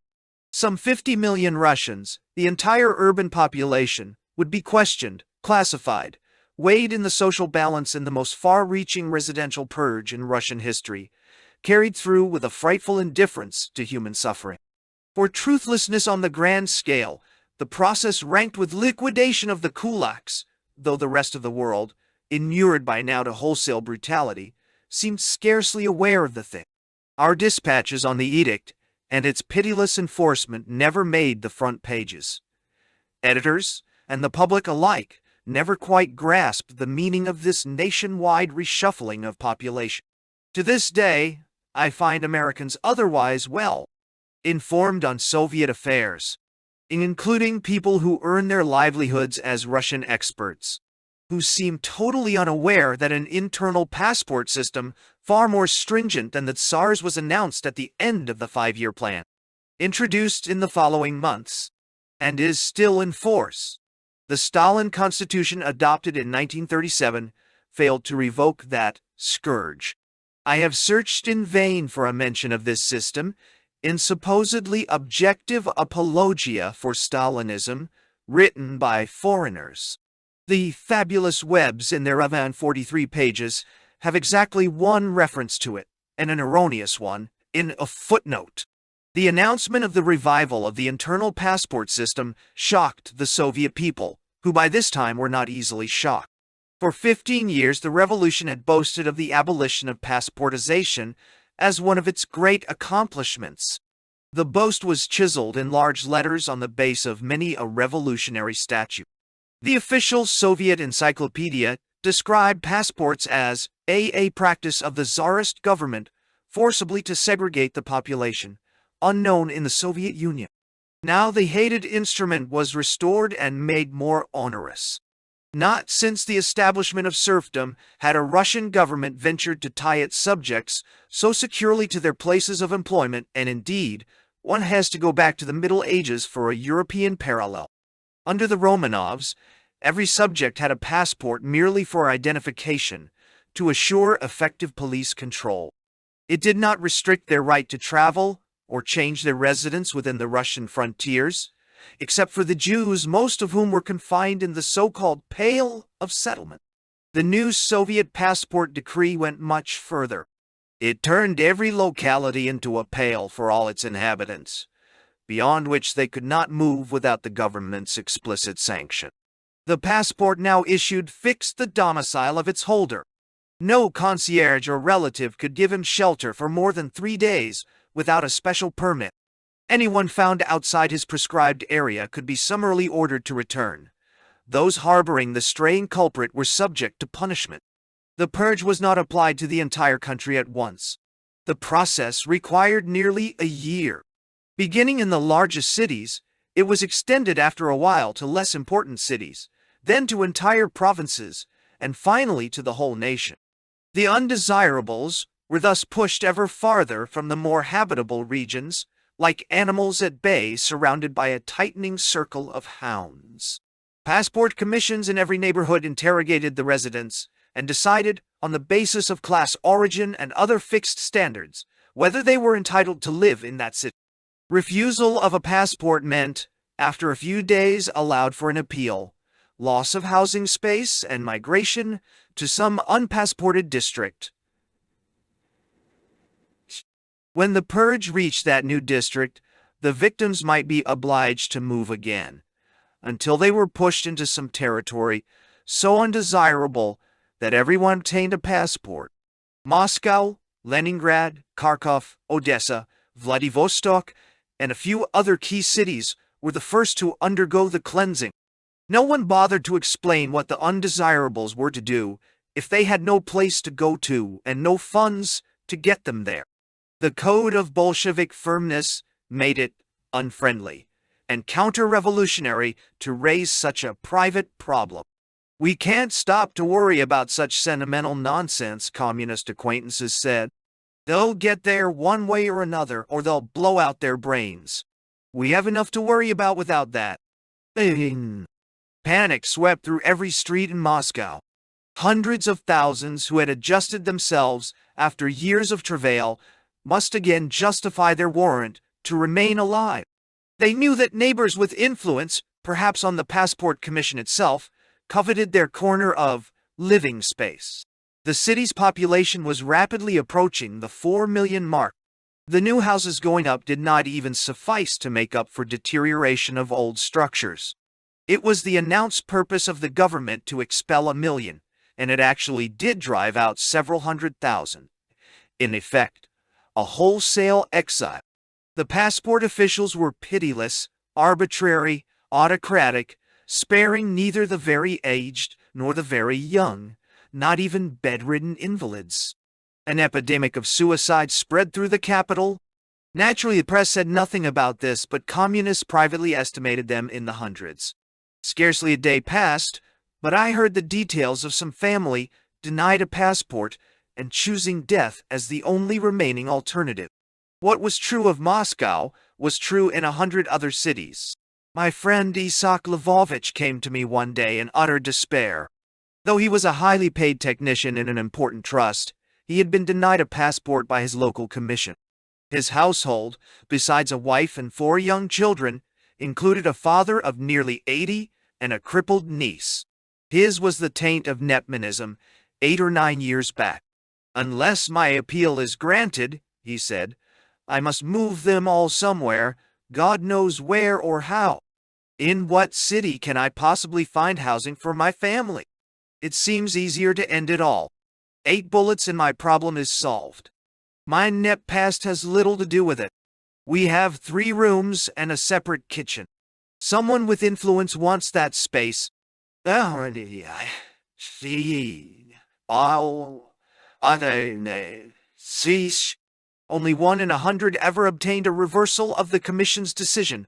Some 50 million Russians, the entire urban population, would be questioned, classified, weighed in the social balance in the most far-reaching residential purge in Russian history, carried through with a frightful indifference to human suffering. For truthlessness on the grand scale, the process ranked with liquidation of the kulaks, though the rest of the world, inured by now to wholesale brutality, seemed scarcely aware of the thing. Our dispatches on the edict and its pitiless enforcement never made the front pages. Editors and the public alike never quite grasped the meaning of this nationwide reshuffling of population. To this day, I find Americans otherwise well informed on Soviet affairs, including people who earn their livelihoods as Russian experts, who seem totally unaware that an internal passport system far more stringent than the Tsar's was announced at the end of the 5-year plan, introduced in the following months, and is still in force. The Stalin Constitution adopted in 1937 failed to revoke that scourge. I have searched in vain for a mention of this system in supposedly objective apologia for Stalinism written by foreigners. The fabulous webs in their 43 pages have exactly one reference to it, and an erroneous one, in a footnote. The announcement of the revival of the internal passport system shocked the Soviet people, who by this time were not easily shocked. For 15 years, the revolution had boasted of the abolition of passportization as one of its great accomplishments. The boast was chiseled in large letters on the base of many a revolutionary statue. The official Soviet encyclopedia described passports as a practice of the Tsarist government forcibly to segregate the population, unknown in the Soviet Union. Now the hated instrument was restored and made more onerous. Not since the establishment of serfdom had a Russian government ventured to tie its subjects so securely to their places of employment, and indeed, one has to go back to the Middle Ages for a European parallel. Under the Romanovs, every subject had a passport merely for identification, to assure effective police control. It did not restrict their right to travel or change their residence within the Russian frontiers, except for the Jews, most of whom were confined in the so-called Pale of Settlement. The new Soviet passport decree went much further. It turned every locality into a pale for all its inhabitants, beyond which they could not move without the government's explicit sanction. The passport now issued fixed the domicile of its holder. No concierge or relative could give him shelter for more than 3 days without a special permit. Anyone found outside his prescribed area could be summarily ordered to return. Those harboring the straying culprit were subject to punishment. The purge was not applied to the entire country at once. The process required nearly a year. Beginning in the largest cities, it was extended after a while to less important cities, then to entire provinces, and finally to the whole nation. The undesirables were thus pushed ever farther from the more habitable regions, like animals at bay surrounded by a tightening circle of hounds. Passport commissions in every neighborhood interrogated the residents and decided, on the basis of class origin and other fixed standards, whether they were entitled to live in that city. Refusal of a passport meant, after a few days, allowed for an appeal, loss of housing space, and migration to some unpassported district. When the purge reached that new district, the victims might be obliged to move again, until they were pushed into some territory so undesirable that everyone obtained a passport. Moscow, Leningrad, Kharkov, Odessa, Vladivostok, and a few other key cities were the first to undergo the cleansing. No one bothered to explain what the undesirables were to do if they had no place to go to and no funds to get them there. The code of Bolshevik firmness made it unfriendly and counter-revolutionary to raise such a private problem. "We can't stop to worry about such sentimental nonsense," communist acquaintances said. "They'll get there one way or another, or they'll blow out their brains. We have enough to worry about without that." Panic swept through every street in Moscow. Hundreds of thousands who had adjusted themselves after years of travail must again justify their warrant to remain alive. They knew that neighbors with influence, perhaps on the Passport Commission itself, coveted their corner of living space. The city's population was rapidly approaching the 4 million mark. The new houses going up did not even suffice to make up for deterioration of old structures. It was the announced purpose of the government to expel 1 million, and it actually did drive out several 100,000. In effect, a wholesale exile. The passport officials were pitiless, arbitrary, autocratic, sparing neither the very aged nor the very young, not even bedridden invalids. An epidemic of suicide spread through the capital. Naturally, the press said nothing about this, but communists privately estimated them in the hundreds. Scarcely a day passed, but I heard the details of some family denied a passport and choosing death as the only remaining alternative. What was true of Moscow was true in 100 other cities. My friend Isak Lvovich came to me one day in utter despair. Though he was a highly paid technician in an important trust, he had been denied a passport by his local commission. His household, besides a wife and 4 young children, included a father of nearly 80 and a crippled niece. His was the taint of Nepmanism 8 or 9 years back. "Unless my appeal is granted," he said, "I must move them all somewhere, God knows where or how. In what city can I possibly find housing for my family? It seems easier to end it all. 8 bullets and my problem is solved. My Nep past has little to do with it. We have 3 rooms and a separate kitchen. Someone with influence wants that space. Only 1 in 100 ever obtained a reversal of the commission's decision.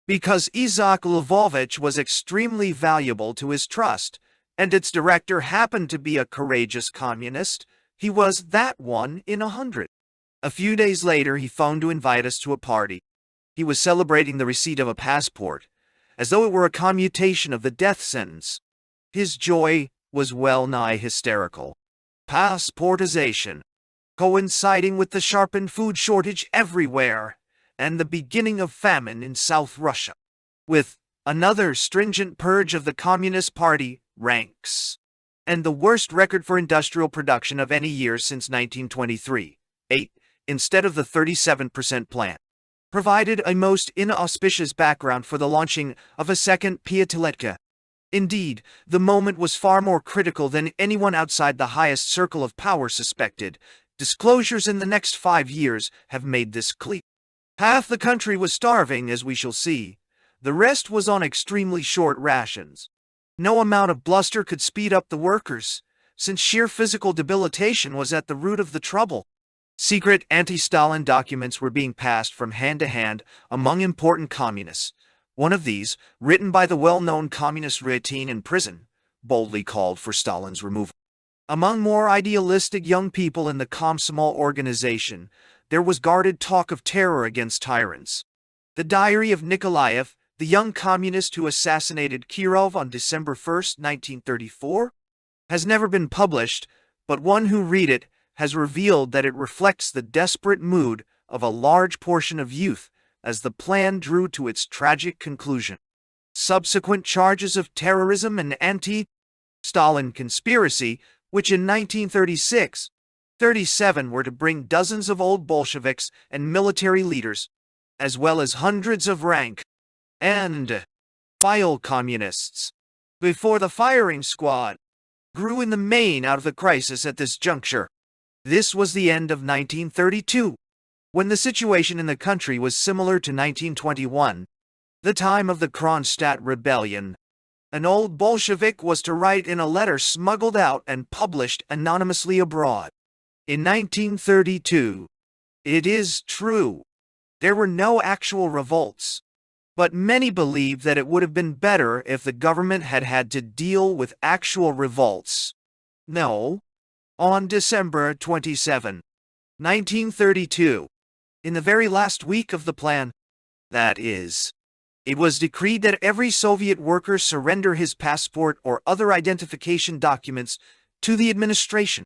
Because Isak Lvovich was extremely valuable to his trust, and its director happened to be a courageous communist, he was that 1 in 100. A few days later, he phoned to invite us to a party. He was celebrating the receipt of a passport, as though it were a commutation of the death sentence. His joy was well nigh hysterical. Passportization, coinciding with the sharpened food shortage everywhere, and the beginning of famine in South Russia, with another stringent purge of the Communist Party ranks, and the worst record for industrial production of any year since 1923, 8, instead of the 37% plan, provided a most inauspicious background for the launching of a second Piatiletka. Indeed, the moment was far more critical than anyone outside the highest circle of power suspected. Disclosures in the next 5 years have made this clear. Half the country was starving, as we shall see. The rest was on extremely short rations. No amount of bluster could speed up the workers, since sheer physical debilitation was at the root of the trouble. Secret anti-Stalin documents were being passed from hand to hand among important communists. One of these, written by the well-known communist Retin in prison, boldly called for Stalin's removal. Among more idealistic young people in the Komsomol organization, there was guarded talk of terror against tyrants. The diary of Nikolaev, the young communist who assassinated Kirov on December 1st, 1934, has never been published, but one who read it has revealed that it reflects the desperate mood of a large portion of youth as the plan drew to its tragic conclusion. Subsequent charges of terrorism and anti-Stalin conspiracy, which in 1936-37 were to bring dozens of old Bolsheviks and military leaders, as well as hundreds of rank and file communists, before the firing squad, grew in the main out of the crisis at this juncture. This was the end of 1932, when the situation in the country was similar to 1921, the time of the Kronstadt Rebellion. An old Bolshevik was to write in a letter smuggled out and published anonymously abroad. In 1932, it is true, there were no actual revolts, but many believe that it would have been better if the government had had to deal with actual revolts. No. On December 27, 1932, in the very last week of the plan, that is, it was decreed that every Soviet worker surrender his passport or other identification documents to the administration,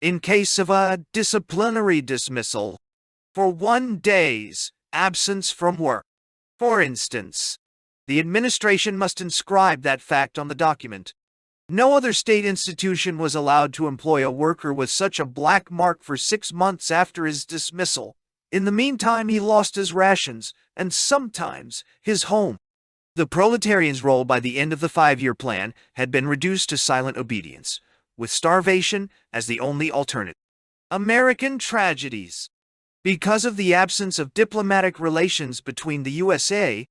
in case of a disciplinary dismissal, for 1 day's absence from work. For instance, the administration must inscribe that fact on the document. No other state institution was allowed to employ a worker with such a black mark for 6 months after his dismissal. In the meantime, he lost his rations and sometimes his home. The proletarians' role by the end of the 5-year plan had been reduced to silent obedience, with starvation as the only alternative. American tragedies. Because of the absence of diplomatic relations between the USA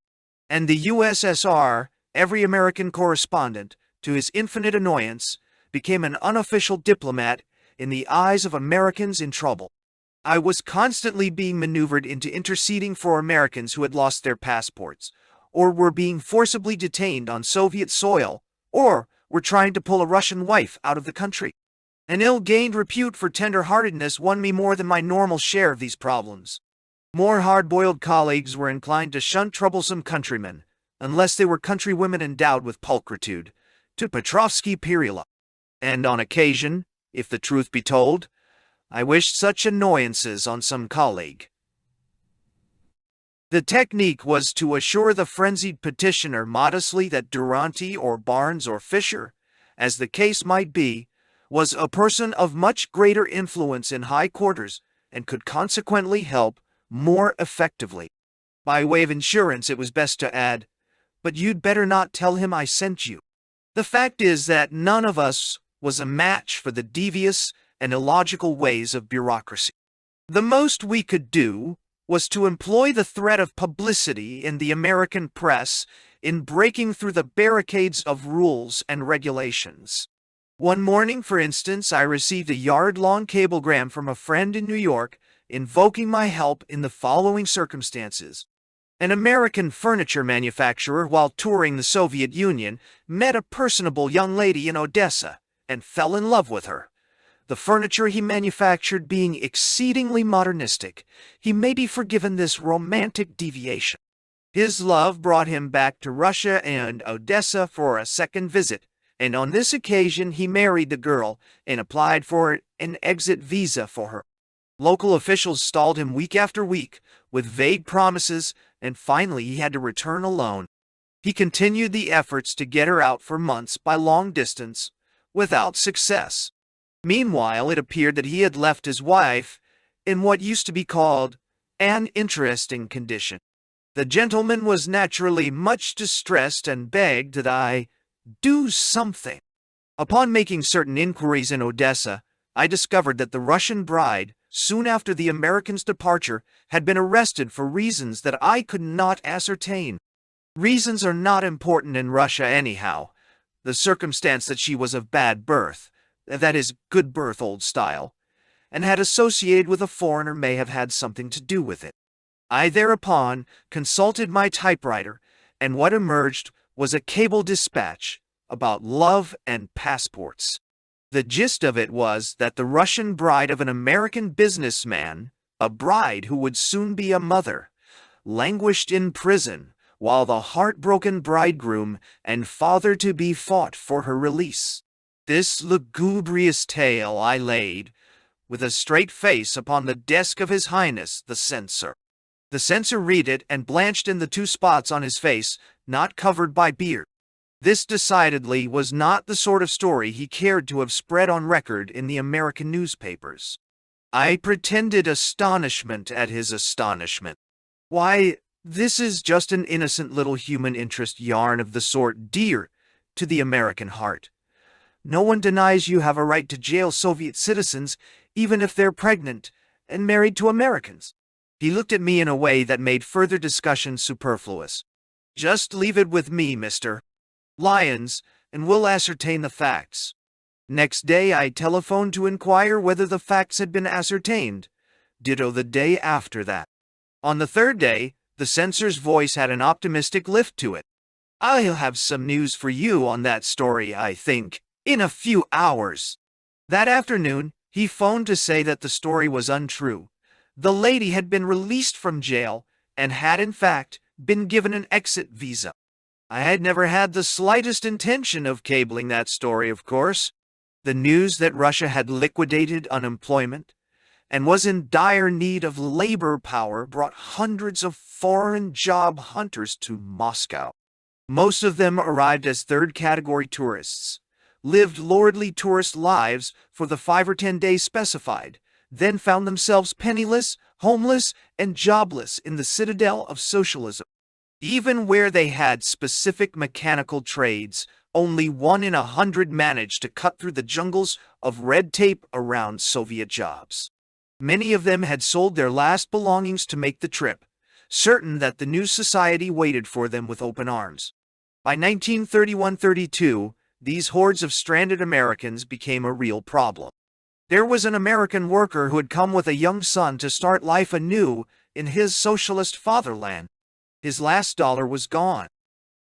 and the USSR, every American correspondent, to his infinite annoyance, became an unofficial diplomat in the eyes of Americans in trouble. I was constantly being maneuvered into interceding for Americans who had lost their passports, or were being forcibly detained on Soviet soil, or were trying to pull a Russian wife out of the country. An ill-gained repute for tender-heartedness won me more than my normal share of these problems. More hard-boiled colleagues were inclined to shun troublesome countrymen, unless they were countrywomen endowed with pulchritude, to Petrovsky Perila. And on occasion, if the truth be told, I wished such annoyances on some colleague. The technique was to assure the frenzied petitioner modestly that Durante or Barnes or Fisher, as the case might be, was a person of much greater influence in high quarters and could consequently help more effectively. By way of insurance, it was best to add, "But you'd better not tell him I sent you." The fact is that none of us was a match for the devious and illogical ways of bureaucracy. The most we could do was to employ the threat of publicity in the American press in breaking through the barricades of rules and regulations. One morning, for instance, I received a yard-long cablegram from a friend in New York invoking my help in the following circumstances. An American furniture manufacturer, while touring the Soviet Union, met a personable young lady in Odessa and fell in love with her. The furniture he manufactured being exceedingly modernistic, he may be forgiven this romantic deviation. His love brought him back to Russia and Odessa for a second visit, and on this occasion he married the girl and applied for an exit visa for her. Local officials stalled him week after week with vague promises, and finally he had to return alone. He continued the efforts to get her out for months by long distance, without success. Meanwhile, it appeared that he had left his wife in what used to be called an interesting condition. The gentleman was naturally much distressed and begged that I do something. Upon making certain inquiries in Odessa, I discovered that the Russian bride, soon after the American's departure, had been arrested for reasons that I could not ascertain. Reasons are not important in Russia anyhow. The circumstance that she was of bad birth, that is, good birth old style, and had associated with a foreigner may have had something to do with it. I thereupon consulted my typewriter, and what emerged was a cable dispatch about love and passports. The gist of it was that the Russian bride of an American businessman, a bride who would soon be a mother, languished in prison, while the heartbroken bridegroom and father-to-be fought for her release. This lugubrious tale I laid, with a straight face, upon the desk of His Highness the Censor. The censor read it and blanched in the 2 spots on his face, not covered by beard. This decidedly was not the sort of story he cared to have spread on record in the American newspapers. I pretended astonishment at his astonishment. "Why, this is just an innocent little human interest yarn of the sort dear to the American heart. No one denies you have a right to jail Soviet citizens, even if they're pregnant and married to Americans." He looked at me in a way that made further discussion superfluous. "Just leave it with me, Mr. Lyons, and we'll ascertain the facts." Next day I telephoned to inquire whether the facts had been ascertained. Ditto the day after that. On the 3rd day, the censor's voice had an optimistic lift to it. "I'll have some news for you on that story, I think, in a few hours." That afternoon, he phoned to say that the story was untrue. The lady had been released from jail and had, in fact, been given an exit visa. I had never had the slightest intention of cabling that story, of course. The news that Russia had liquidated unemployment and was in dire need of labor power brought hundreds of foreign job hunters to Moscow. Most of them arrived as third-category tourists, lived lordly tourist lives for the 5 or 10 days specified, then found themselves penniless, homeless, and jobless in the citadel of socialism. Even where they had specific mechanical trades, only 1 in 100 managed to cut through the jungles of red tape around Soviet jobs. Many of them had sold their last belongings to make the trip, certain that the new society waited for them with open arms. By 1931-32, these hordes of stranded Americans became a real problem. There was an American worker who had come with a young son to start life anew in his socialist fatherland. His last dollar was gone.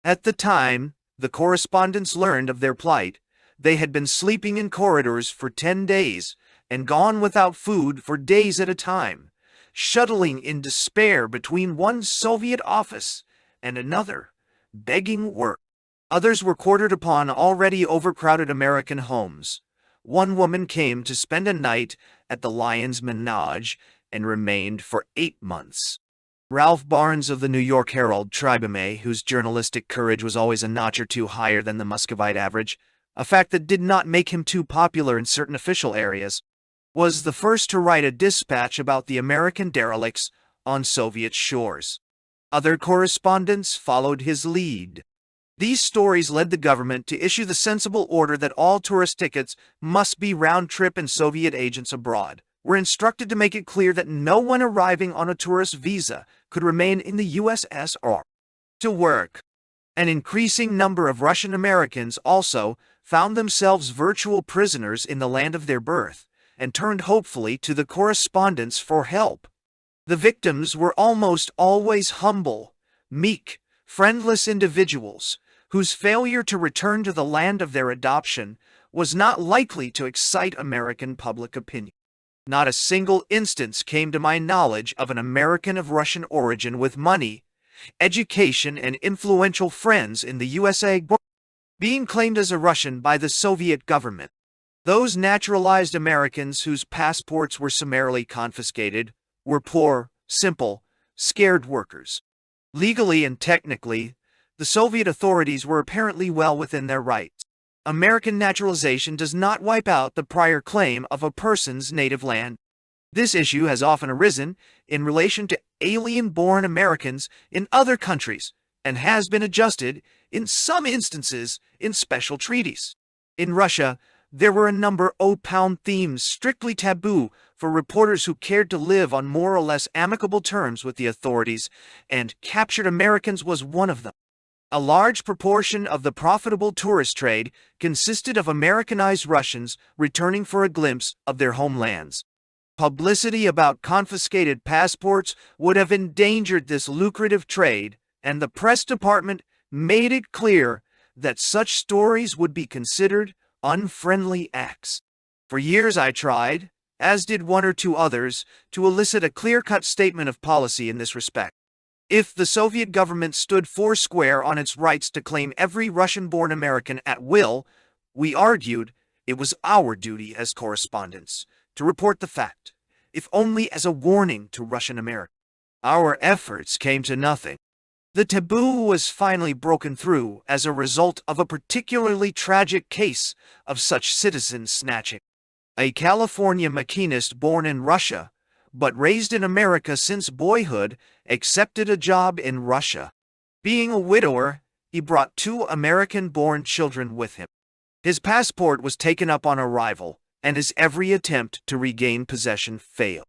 At the time the correspondents learned of their plight, they had been sleeping in corridors for 10 days and gone without food for days at a time, shuttling in despair between one Soviet office and another, begging work. Others were quartered upon already overcrowded American homes. One woman came to spend a night at the Lyons Menage and remained for 8 months. Ralph Barnes of the New York Herald Tribune, whose journalistic courage was always a notch or 2 higher than the Muscovite average, a fact that did not make him too popular in certain official areas, was the first to write a dispatch about the American derelicts on Soviet shores. Other correspondents followed his lead. These stories led the government to issue the sensible order that all tourist tickets must be round-trip, and Soviet agents abroad were instructed to make it clear that no one arriving on a tourist visa could remain in the USSR to work. An increasing number of Russian Americans also found themselves virtual prisoners in the land of their birth and turned hopefully to the correspondents for help. The victims were almost always humble, meek, friendless individuals whose failure to return to the land of their adoption was not likely to excite American public opinion. Not a single instance came to my knowledge of an American of Russian origin with money, education, and influential friends in the USA being claimed as a Russian by the Soviet government. Those naturalized Americans whose passports were summarily confiscated were poor, simple, scared workers. Legally and technically, the Soviet authorities were apparently well within their rights. American naturalization does not wipe out the prior claim of a person's native land. This issue has often arisen in relation to alien-born Americans in other countries and has been adjusted, in some instances, in special treaties. In Russia, there were a number of pound themes strictly taboo for reporters who cared to live on more or less amicable terms with the authorities, and captured Americans was one of them. A large proportion of the profitable tourist trade consisted of Americanized Russians returning for a glimpse of their homelands. Publicity about confiscated passports would have endangered this lucrative trade, and the press department made it clear that such stories would be considered unfriendly acts. For years I tried, as did one or two others, to elicit a clear-cut statement of policy in this respect. If the Soviet government stood foursquare on its rights to claim every Russian-born American at will, we argued it was our duty as correspondents to report the fact, if only as a warning to Russian Americans. Our efforts came to nothing. The taboo was finally broken through as a result of a particularly tragic case of such citizen snatching. A California machinist born in Russia, but raised in America since boyhood, accepted a job in Russia. Being a widower, he brought two American-born children with him. His passport was taken up on arrival, and his every attempt to regain possession failed.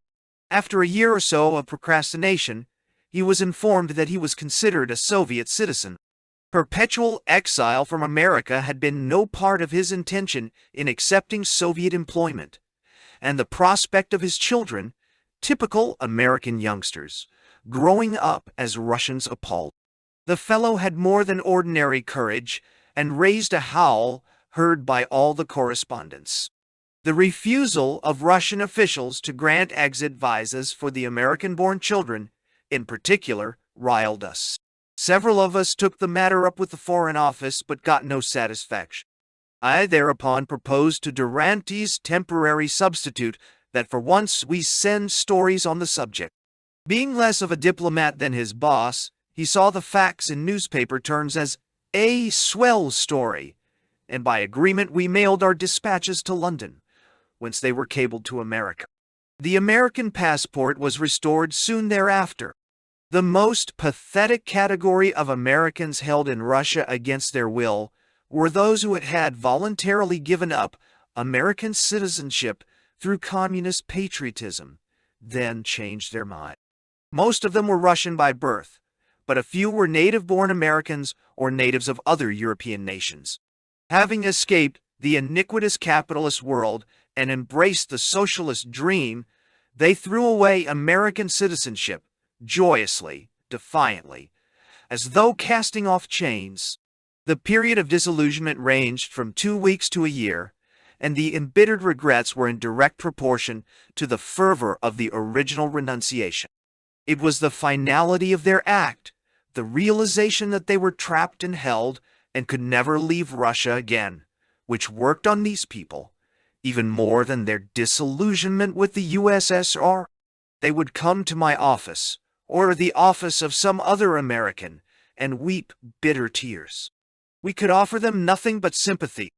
After a year or so of procrastination, he was informed that he was considered a Soviet citizen. Perpetual exile from America had been no part of his intention in accepting Soviet employment, and the prospect of his children, typical American youngsters, growing up as Russians appalled. The fellow had more than ordinary courage and raised a howl heard by all the correspondents. The refusal of Russian officials to grant exit visas for the American-born children, in particular, riled us. Several of us took the matter up with the Foreign Office but got no satisfaction. I thereupon proposed to Duranty's temporary substitute that for once we send stories on the subject. Being less of a diplomat than his boss, he saw the facts in newspaper terms as a swell story, and by agreement we mailed our dispatches to London, whence they were cabled to America. The American passport was restored soon thereafter. The most pathetic category of Americans held in Russia against their will were those who had voluntarily given up American citizenship through communist patriotism, then changed their mind. Most of them were Russian by birth, but a few were native-born Americans or natives of other European nations. Having escaped the iniquitous capitalist world and embraced the socialist dream, they threw away American citizenship, joyously, defiantly, as though casting off chains. The period of disillusionment ranged from 2 weeks to a year, and the embittered regrets were in direct proportion to the fervor of the original renunciation. It was the finality of their act, the realization that they were trapped and held and could never leave Russia again, which worked on these people, even more than their disillusionment with the USSR. They would come to my office, or the office of some other American, and weep bitter tears. We could offer them nothing but sympathy.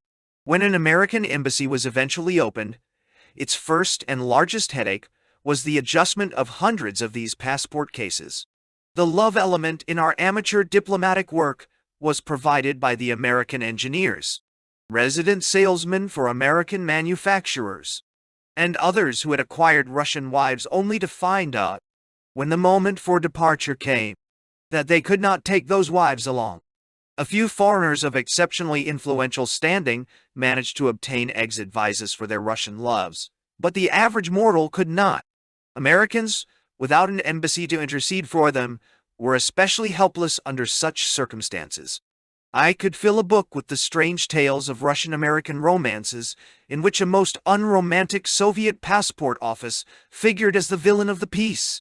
When an American embassy was eventually opened, its first and largest headache was the adjustment of hundreds of these passport cases. The love element in our amateur diplomatic work was provided by the American engineers, resident salesmen for American manufacturers, and others who had acquired Russian wives only to find out, when the moment for departure came, that they could not take those wives along. A few foreigners of exceptionally influential standing managed to obtain exit visas for their Russian loves, but the average mortal could not. Americans, without an embassy to intercede for them, were especially helpless under such circumstances. I could fill a book with the strange tales of Russian-American romances in which a most unromantic Soviet passport office figured as the villain of the piece.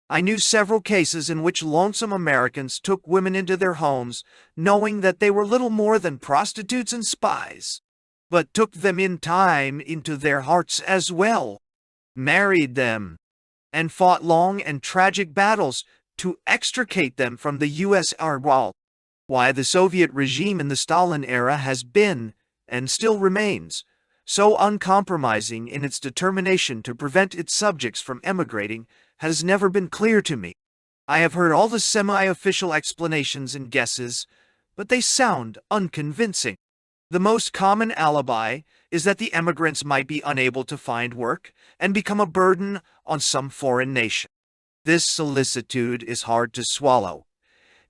I knew several cases in which lonesome Americans took women into their homes, knowing that they were little more than prostitutes and spies, but took them in time into their hearts as well, married them, and fought long and tragic battles to extricate them from the USSR. Why the Soviet regime in the Stalin era has been, and still remains, so uncompromising in its determination to prevent its subjects from emigrating has never been clear to me. I have heard all the semi-official explanations and guesses, but they sound unconvincing. The most common alibi is that the emigrants might be unable to find work and become a burden on some foreign nation. This solicitude is hard to swallow.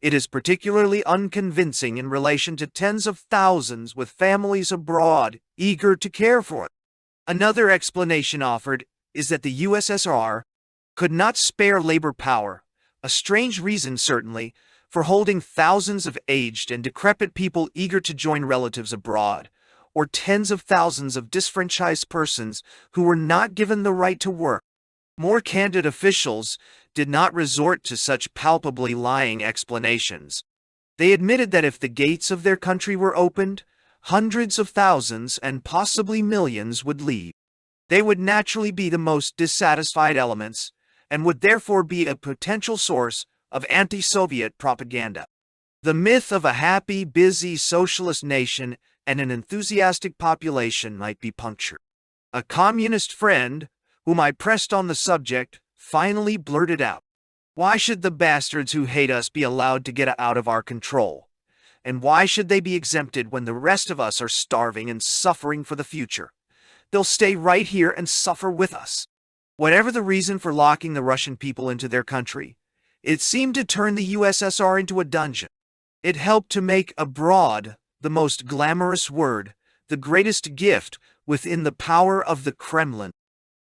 It is particularly unconvincing in relation to tens of thousands with families abroad eager to care for them. Another explanation offered is that the USSR could not spare labor power, a strange reason certainly, for holding thousands of aged and decrepit people eager to join relatives abroad, or tens of thousands of disfranchised persons who were not given the right to work. More candid officials did not resort to such palpably lying explanations. They admitted that if the gates of their country were opened, hundreds of thousands and possibly millions would leave. They would naturally be the most dissatisfied elements, and would therefore be a potential source of anti-Soviet propaganda. The myth of a happy, busy socialist nation and an enthusiastic population might be punctured. A communist friend, whom I pressed on the subject, finally blurted out, "Why should the bastards who hate us be allowed to get out of our control? And why should they be exempted when the rest of us are starving and suffering for the future? They'll stay right here and suffer with us." Whatever the reason for locking the Russian people into their country, it seemed to turn the USSR into a dungeon. It helped to make abroad the most glamorous word, the greatest gift within the power of the Kremlin.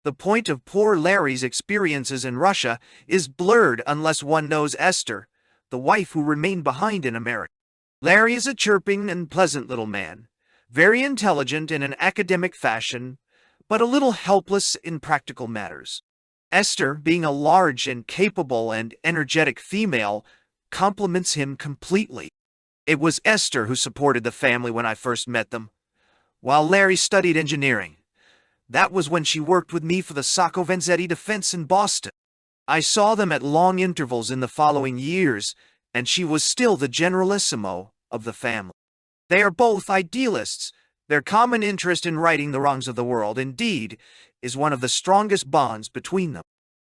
The point of poor Larry's experiences in Russia is blurred unless one knows Esther, the wife who remained behind in America. Larry is a chirping and pleasant little man, very intelligent in an academic fashion, but a little helpless in practical matters. Esther, being a large and capable and energetic female, complements him completely. It was Esther who supported the family when I first met them, while Larry studied engineering. That was when she worked with me for the Sacco Vanzetti defense in Boston. I saw them at long intervals in the following years, and she was still the generalissimo of the family. They are both idealists. Their common interest in righting the wrongs of the world, indeed, is one of the strongest bonds between them.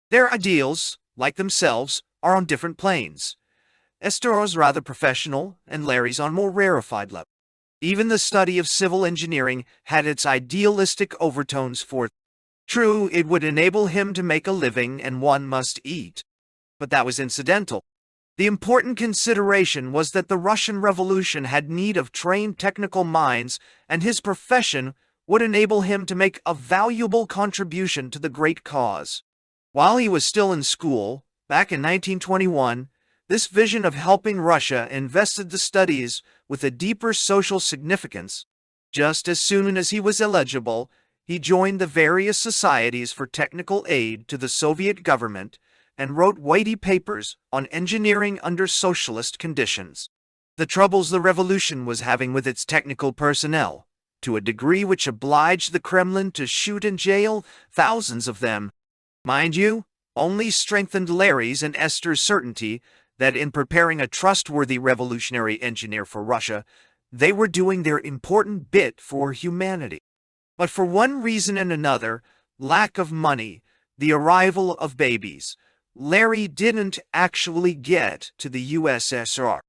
Their ideals, like themselves, are on different planes. Esther is rather professional, and Larry's on more rarefied level. Even the study of civil engineering had its idealistic overtones for it. True, it would enable him to make a living, and one must eat. But that was incidental. The important consideration was that the Russian Revolution had need of trained technical minds, and his profession would enable him to make a valuable contribution to the great cause. While he was still in school, back in 1921, this vision of helping Russia invested the studies with a deeper social significance. Just as soon as he was eligible, he joined the various societies for technical aid to the Soviet government and wrote weighty papers on engineering under socialist conditions. The troubles the revolution was having with its technical personnel, to a degree which obliged the Kremlin to shoot and jail thousands of them, mind you, only strengthened Larry's and Esther's certainty that in preparing a trustworthy revolutionary engineer for Russia, they were doing their important bit for humanity. But for one reason and another, lack of money, the arrival of babies, Larry didn't actually get to the USSR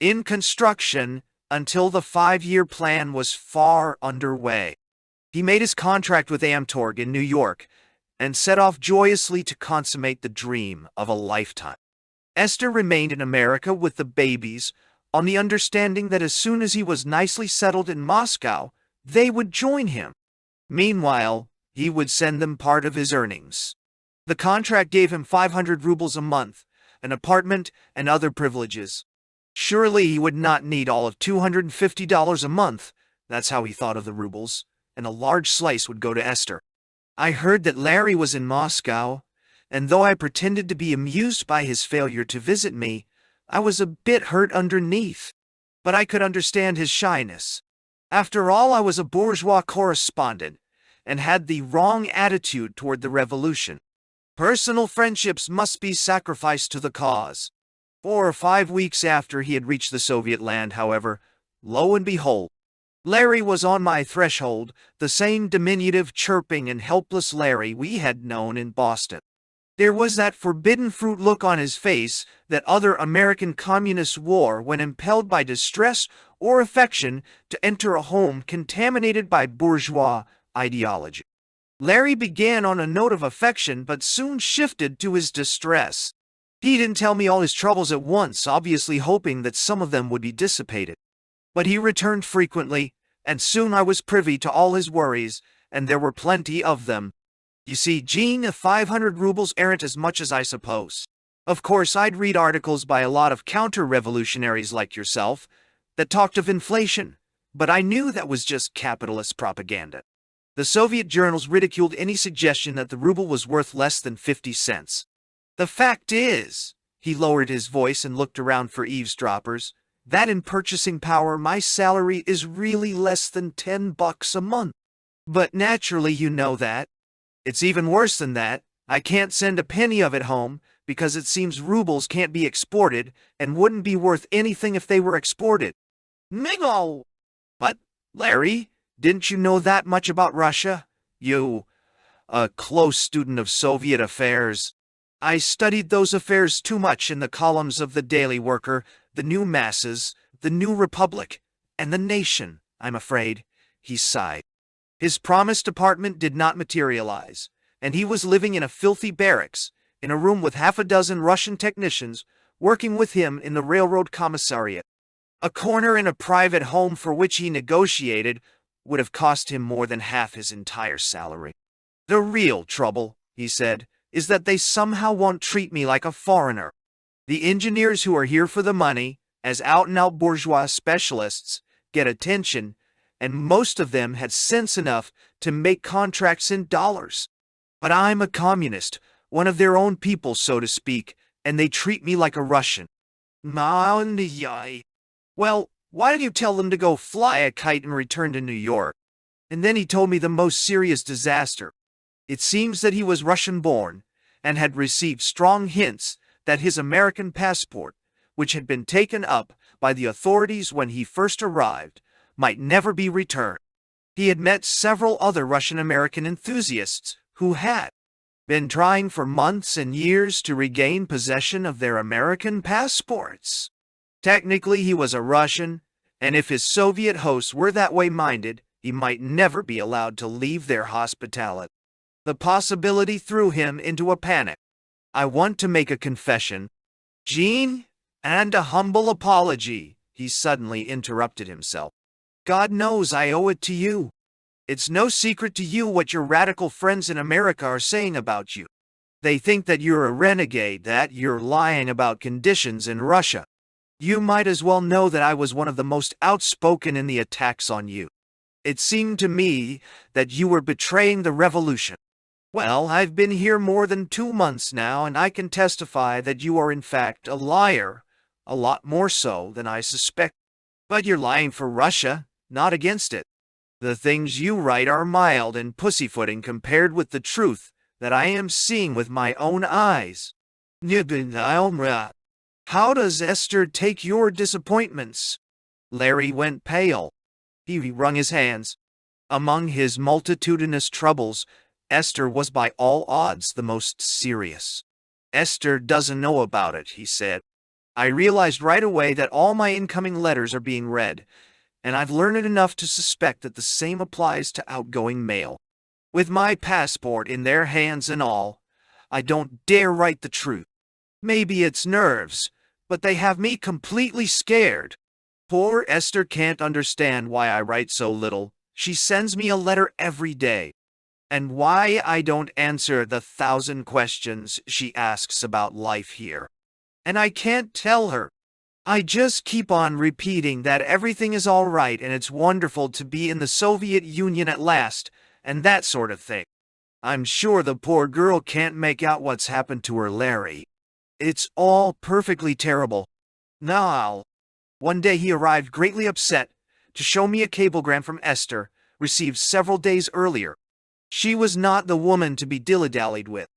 in construction until the 5-year plan was far underway. He made his contract with Amtorg in New York and set off joyously to consummate the dream of a lifetime. Esther remained in America with the babies, on the understanding that as soon as he was nicely settled in Moscow, they would join him. Meanwhile, he would send them part of his earnings. The contract gave him 500 rubles a month, an apartment, and other privileges. Surely he would not need all of $250 a month, that's how he thought of the rubles, and a large slice would go to Esther. I heard that Larry was in Moscow, and though I pretended to be amused by his failure to visit me, I was a bit hurt underneath. But I could understand his shyness. After all, I was a bourgeois correspondent, and had the wrong attitude toward the revolution. Personal friendships must be sacrificed to the cause. 4 or 5 weeks after he had reached the Soviet land, however, lo and behold, Larry was on my threshold, the same diminutive, chirping, and helpless Larry we had known in Boston. There was that forbidden fruit look on his face that other American communists wore when impelled by distress or affection to enter a home contaminated by bourgeois ideology. Larry began on a note of affection but soon shifted to his distress. He didn't tell me all his troubles at once, obviously hoping that some of them would be dissipated. But he returned frequently, and soon I was privy to all his worries, and there were plenty of them. You see, Gene, 500 rubles aren't as much as I suppose. Of course, I'd read articles by a lot of counter-revolutionaries like yourself that talked of inflation, But I knew that was just capitalist propaganda. The Soviet journals ridiculed any suggestion that the ruble was worth less than 50 cents. The fact is, he lowered his voice and looked around for eavesdroppers, that in purchasing power my salary is really less than $10 a month. But naturally you know that. It's even worse than that. I can't send a penny of it home because it seems rubles can't be exported and wouldn't be worth anything if they were exported. Mingo! But, Larry, didn't you know that much about Russia? You, a close student of Soviet affairs. I studied those affairs too much in the columns of the Daily Worker, the New Masses, the New Republic, and the Nation, I'm afraid, he sighed. His promised apartment did not materialize, and he was living in a filthy barracks, in a room with half a dozen Russian technicians working with him in the railroad commissariat. A corner in a private home for which he negotiated would have cost him more than half his entire salary. The real trouble, he said, is that they somehow won't treat me like a foreigner. The engineers who are here for the money, as out-and-out bourgeois specialists, get attention, and most of them had sense enough to make contracts in dollars. But I'm a communist, one of their own people, so to speak, and they treat me like a Russian. Well, why don't you tell them to go fly a kite and return to New York? And then he told me the most serious disaster. It seems that he was Russian-born and had received strong hints that his American passport, which had been taken up by the authorities when he first arrived, might never be returned. He had met several other Russian-American enthusiasts who had been trying for months and years to regain possession of their American passports. Technically, he was a Russian, and if his Soviet hosts were that way minded, he might never be allowed to leave their hospitality. The possibility threw him into a panic. I want to make a confession, Gene, and a humble apology, he suddenly interrupted himself. God knows I owe it to you. It's no secret to you what your radical friends in America are saying about you. They think that you're a renegade, that you're lying about conditions in Russia. You might as well know that I was one of the most outspoken in the attacks on you. It seemed to me that you were betraying the revolution. Well, I've been here more than 2 months now, and I can testify that you are in fact a liar, a lot more so than I suspect. But you're lying for Russia, not against it. The things you write are mild and pussyfooting compared with the truth that I am seeing with my own eyes. How does Esther take your disappointments? Larry went pale. He wrung his hands. Among his multitudinous troubles, Esther was by all odds the most serious. Esther doesn't know about it, he said. I realized right away that all my incoming letters are being read, and I've learned enough to suspect that the same applies to outgoing mail. With my passport in their hands and all, I don't dare write the truth. Maybe it's nerves, but they have me completely scared. Poor Esther can't understand why I write so little. She sends me a letter every day. And why I don't answer the 1,000 questions she asks about life here. And I can't tell her. I just keep on repeating that everything is all right and it's wonderful to be in the Soviet Union at last, and that sort of thing. I'm sure the poor girl can't make out what's happened to her Larry. It's all perfectly terrible. Now, one day he arrived greatly upset to show me a cablegram from Esther, received several days earlier. She was not the woman to be dilly-dallied with.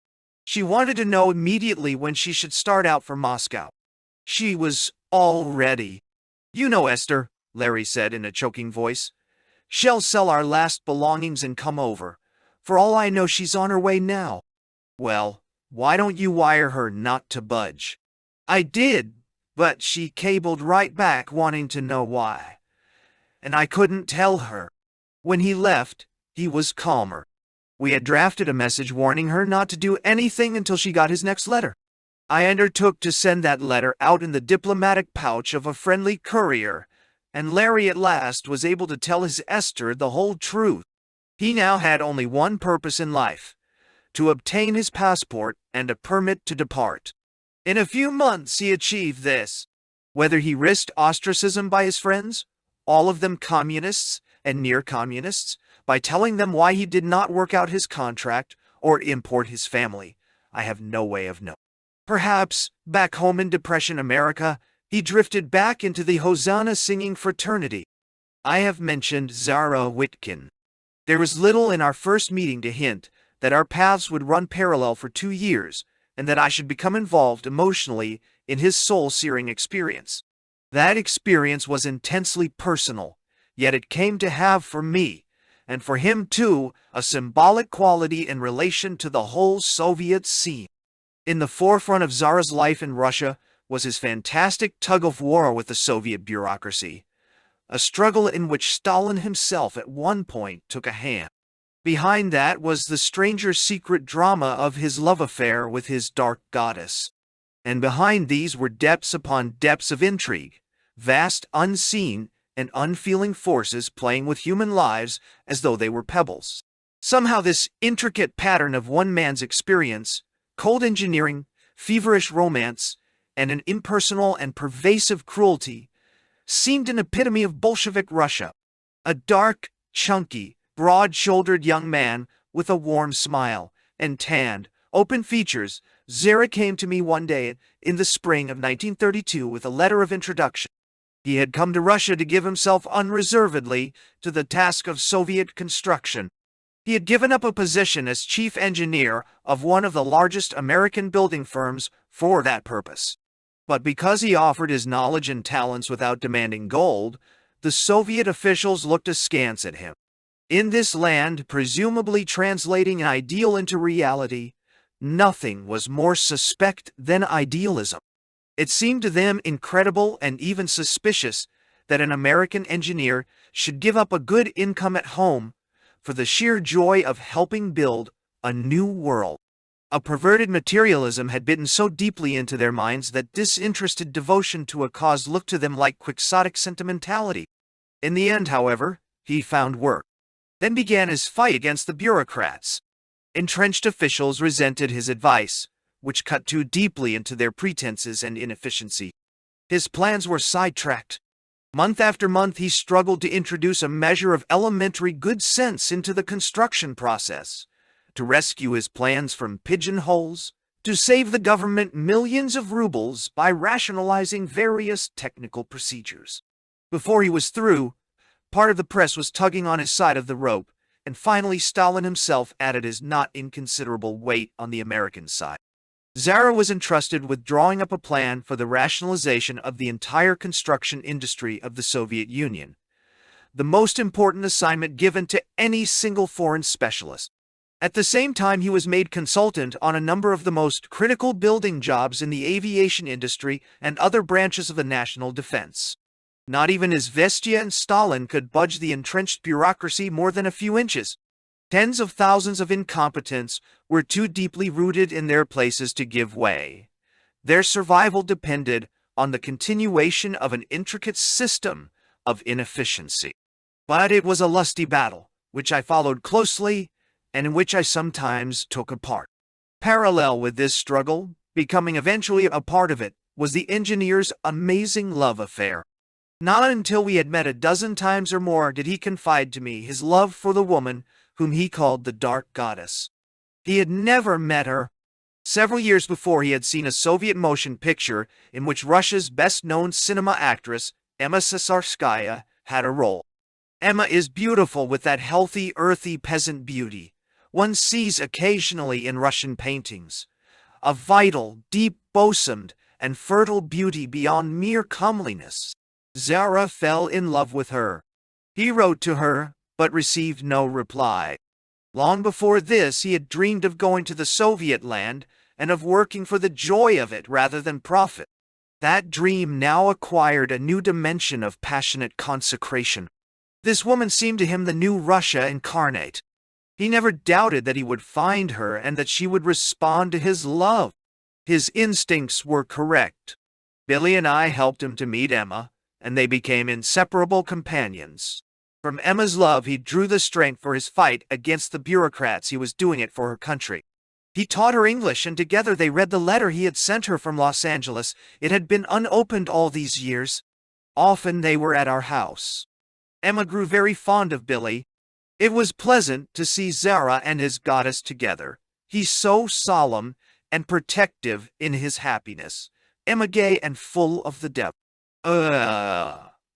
She wanted to know immediately when she should start out for Moscow. She was all ready. You know Esther, Larry said in a choking voice. She'll sell our last belongings and come over. For all I know, she's on her way now. Well, why don't you wire her not to budge? I did, but she cabled right back wanting to know why. And I couldn't tell her. When he left, he was calmer. We had drafted a message warning her not to do anything until she got his next letter. I undertook to send that letter out in the diplomatic pouch of a friendly courier, and Larry at last was able to tell his Esther the whole truth. He now had only one purpose in life, to obtain his passport and a permit to depart. In a few months he achieved this. Whether he risked ostracism by his friends, all of them communists and near-communists, by telling them why he did not work out his contract or import his family. I have no way of knowing. Perhaps, back home in Depression America, he drifted back into the Hosanna-singing fraternity. I have mentioned Zara Witkin. There was little in our first meeting to hint that our paths would run parallel for 2 years, and that I should become involved emotionally in his soul-searing experience. That experience was intensely personal, yet it came to have for me, and for him too, a symbolic quality in relation to the whole Soviet scene. In the forefront of Zara's life in Russia was his fantastic tug-of-war with the Soviet bureaucracy, a struggle in which Stalin himself at one point took a hand. Behind that was the stranger secret drama of his love affair with his dark goddess. And behind these were depths upon depths of intrigue, vast, unseen, and unfeeling forces playing with human lives as though they were pebbles. Somehow this intricate pattern of one man's experience, cold engineering, feverish romance, and an impersonal and pervasive cruelty, seemed an epitome of Bolshevik Russia. A dark, chunky, broad-shouldered young man with a warm smile and tanned, open features, Zara came to me one day in the spring of 1932 with a letter of introduction. He had come to Russia to give himself unreservedly to the task of Soviet construction. He had given up a position as chief engineer of one of the largest American building firms for that purpose. But because he offered his knowledge and talents without demanding gold, the Soviet officials looked askance at him. In this land, presumably translating an ideal into reality, nothing was more suspect than idealism. It seemed to them incredible and even suspicious that an American engineer should give up a good income at home for the sheer joy of helping build a new world. A perverted materialism had bitten so deeply into their minds that disinterested devotion to a cause looked to them like quixotic sentimentality. In the end, however, he found work. Then began his fight against the bureaucrats. Entrenched officials resented his advice, which cut too deeply into their pretenses and inefficiency. His plans were sidetracked. Month after month he struggled to introduce a measure of elementary good sense into the construction process, to rescue his plans from pigeonholes, to save the government millions of rubles by rationalizing various technical procedures. Before he was through, part of the press was tugging on his side of the rope, and finally Stalin himself added his not inconsiderable weight on the American side. Zara was entrusted with drawing up a plan for the rationalization of the entire construction industry of the Soviet Union, the most important assignment given to any single foreign specialist. At the same time, he was made consultant on a number of the most critical building jobs in the aviation industry and other branches of the national defense. Not even Izvestia and Stalin could budge the entrenched bureaucracy more than a few inches. Tens of thousands of incompetents were too deeply rooted in their places to give way. Their survival depended on the continuation of an intricate system of inefficiency. But it was a lusty battle, which I followed closely and in which I sometimes took a part. Parallel with this struggle, becoming eventually a part of it, was the engineer's amazing love affair. Not until we had met a dozen times or more did he confide to me his love for the woman whom he called the Dark Goddess. He had never met her. Several years before, he had seen a Soviet motion picture in which Russia's best-known cinema actress, Emma Cesarskaya, had a role. Emma is beautiful with that healthy, earthy peasant beauty one sees occasionally in Russian paintings. A vital, deep, bosomed, and fertile beauty beyond mere comeliness. Zara fell in love with her. He wrote to her, but received no reply. Long before this, he had dreamed of going to the Soviet land and of working for the joy of it rather than profit. That dream now acquired a new dimension of passionate consecration. This woman seemed to him the new Russia incarnate. He never doubted that he would find her and that she would respond to his love. His instincts were correct. Billy and I helped him to meet Emma, and they became inseparable companions. From Emma's love he drew the strength for his fight against the bureaucrats. He was doing it for her country. He taught her English, and together they read the letter he had sent her from Los Angeles. It had been unopened all these years. Often they were at our house. Emma grew very fond of Billy. It was pleasant to see Zara and his goddess together. He's so solemn and protective in his happiness. Emma gay and full of the depth.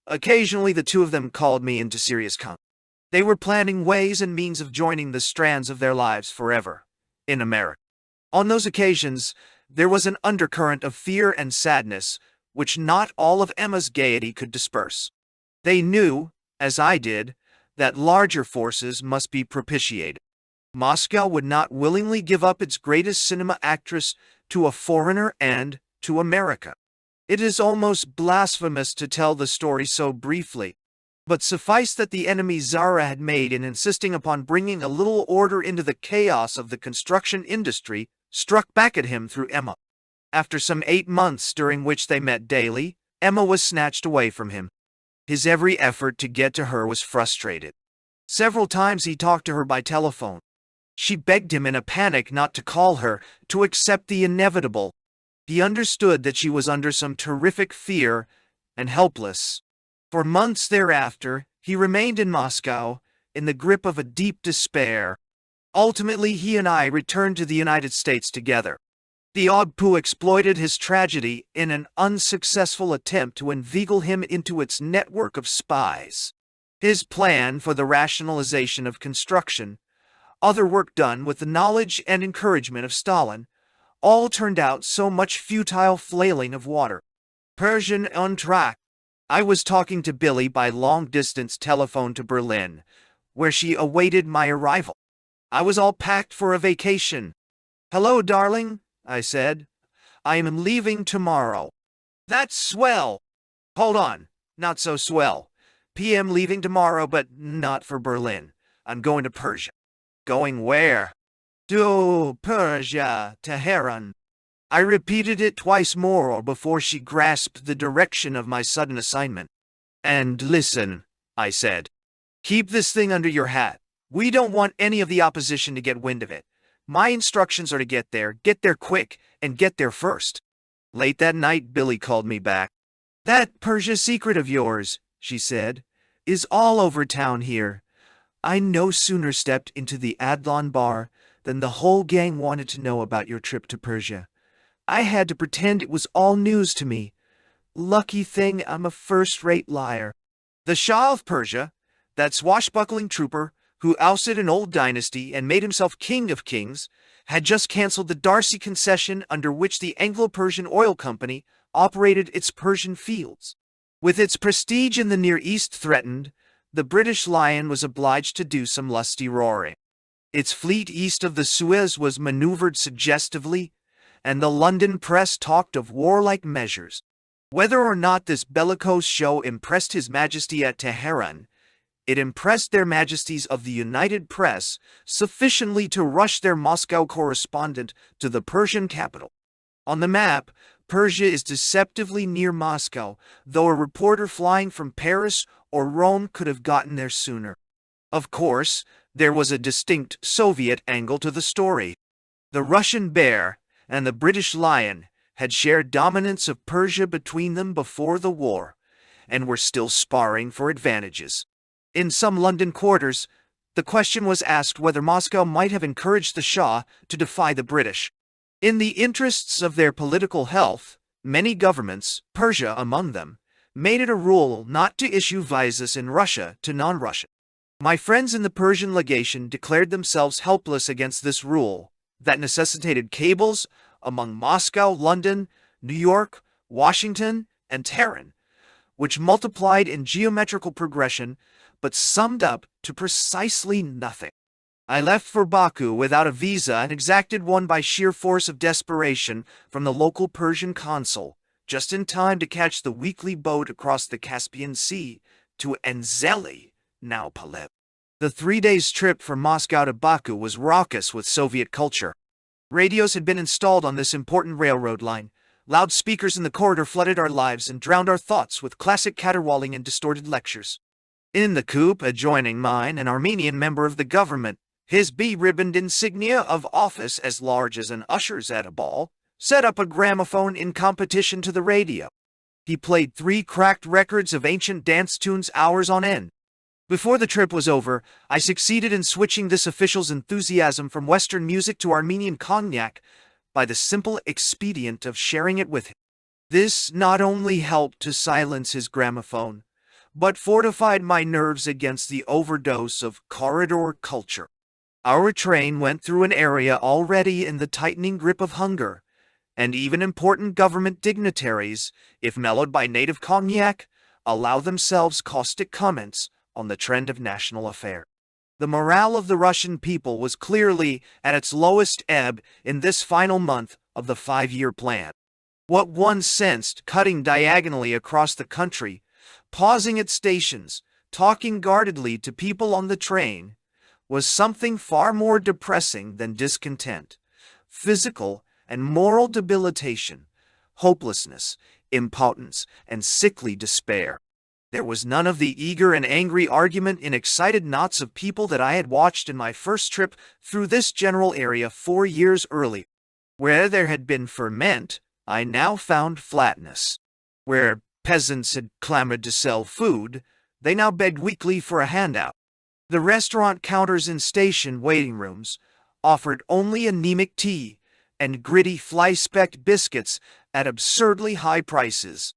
Occasionally the two of them called me into serious conversation. They were planning ways and means of joining the strands of their lives forever in America. On those occasions, there was an undercurrent of fear and sadness, which not all of Emma's gaiety could disperse. They knew, as I did, that larger forces must be propitiated. Moscow would not willingly give up its greatest cinema actress to a foreigner and to America. It is almost blasphemous to tell the story so briefly, but suffice that the enemy Zara had made in insisting upon bringing a little order into the chaos of the construction industry struck back at him through Emma. After some 8 months during which they met daily, Emma was snatched away from him. His every effort to get to her was frustrated. Several times he talked to her by telephone. She begged him in a panic not to call her, to accept the inevitable. He understood that she was under some terrific fear and helpless. For months thereafter, he remained in Moscow, in the grip of a deep despair. Ultimately, he and I returned to the United States together. The Ogpu exploited his tragedy in an unsuccessful attempt to inveigle him into its network of spies. His plan for the rationalization of construction, other work done with the knowledge and encouragement of Stalin, all turned out so much futile flailing of water. Persian on track. I was talking to Billy by long-distance telephone to Berlin, where she awaited my arrival. I was all packed for a vacation. "Hello, darling," I said. "I am leaving tomorrow." "That's swell." "Hold on, not so swell. PM leaving tomorrow, but not for Berlin. I'm going to Persia." "Going where?" "To Persia, Tehran." I repeated it twice more before she grasped the direction of my sudden assignment. "And listen," I said. "Keep this thing under your hat. We don't want any of the opposition to get wind of it. My instructions are to get there quick, and get there first." Late that night, Billy called me back. "That Persia secret of yours," she said, "is all over town here. I no sooner stepped into the Adlon bar than the whole gang wanted to know about your trip to Persia. I had to pretend it was all news to me. Lucky thing I'm a first-rate liar." The Shah of Persia, that swashbuckling trooper who ousted an old dynasty and made himself king of kings, had just cancelled the Darcy concession under which the Anglo-Persian Oil Company operated its Persian fields. With its prestige in the Near East threatened, the British Lion was obliged to do some lusty roaring. Its fleet east of the Suez was maneuvered suggestively, and the London press talked of warlike measures. Whether or not this bellicose show impressed His Majesty at Tehran, it impressed their Majesties of the United Press sufficiently to rush their Moscow correspondent to the Persian capital. On the map, Persia is deceptively near Moscow, though a reporter flying from Paris or Rome could have gotten there sooner. Of course, there was a distinct Soviet angle to the story. The Russian Bear and the British Lion had shared dominance of Persia between them before the war, and were still sparring for advantages. In some London quarters, the question was asked whether Moscow might have encouraged the Shah to defy the British. In the interests of their political health, many governments, Persia among them, made it a rule not to issue visas in Russia to non-Russian. My friends in the Persian legation declared themselves helpless against this rule that necessitated cables among Moscow, London, New York, Washington, and Tehran, which multiplied in geometrical progression but summed up to precisely nothing. I left for Baku without a visa and exacted one by sheer force of desperation from the local Persian consul, just in time to catch the weekly boat across the Caspian Sea to Enzeli, now Paleb. The 3 days' trip from Moscow to Baku was raucous with Soviet culture. Radios had been installed on this important railroad line. Loudspeakers in the corridor flooded our lives and drowned our thoughts with classic caterwauling and distorted lectures. In the coupe adjoining mine, an Armenian member of the government, his bee-ribboned insignia of office as large as an usher's at a ball, set up a gramophone in competition to the radio. He played 3 cracked records of ancient dance tunes hours on end. Before the trip was over, I succeeded in switching this official's enthusiasm from Western music to Armenian cognac by the simple expedient of sharing it with him. This not only helped to silence his gramophone, but fortified my nerves against the overdose of corridor culture. Our train went through an area already in the tightening grip of hunger, and even important government dignitaries, if mellowed by native cognac, allow themselves caustic comments on the trend of national affairs. The morale of the Russian people was clearly at its lowest ebb in this final month of the 5-year plan. What one sensed cutting diagonally across the country, pausing at stations, talking guardedly to people on the train, was something far more depressing than discontent, physical and moral debilitation, hopelessness, impotence, and sickly despair. There was none of the eager and angry argument in excited knots of people that I had watched in my first trip through this general area 4 years earlier. Where there had been ferment, I now found flatness. Where peasants had clamored to sell food, they now begged weakly for a handout. The restaurant counters in station waiting rooms offered only anemic tea and gritty fly-specked biscuits at absurdly high prices.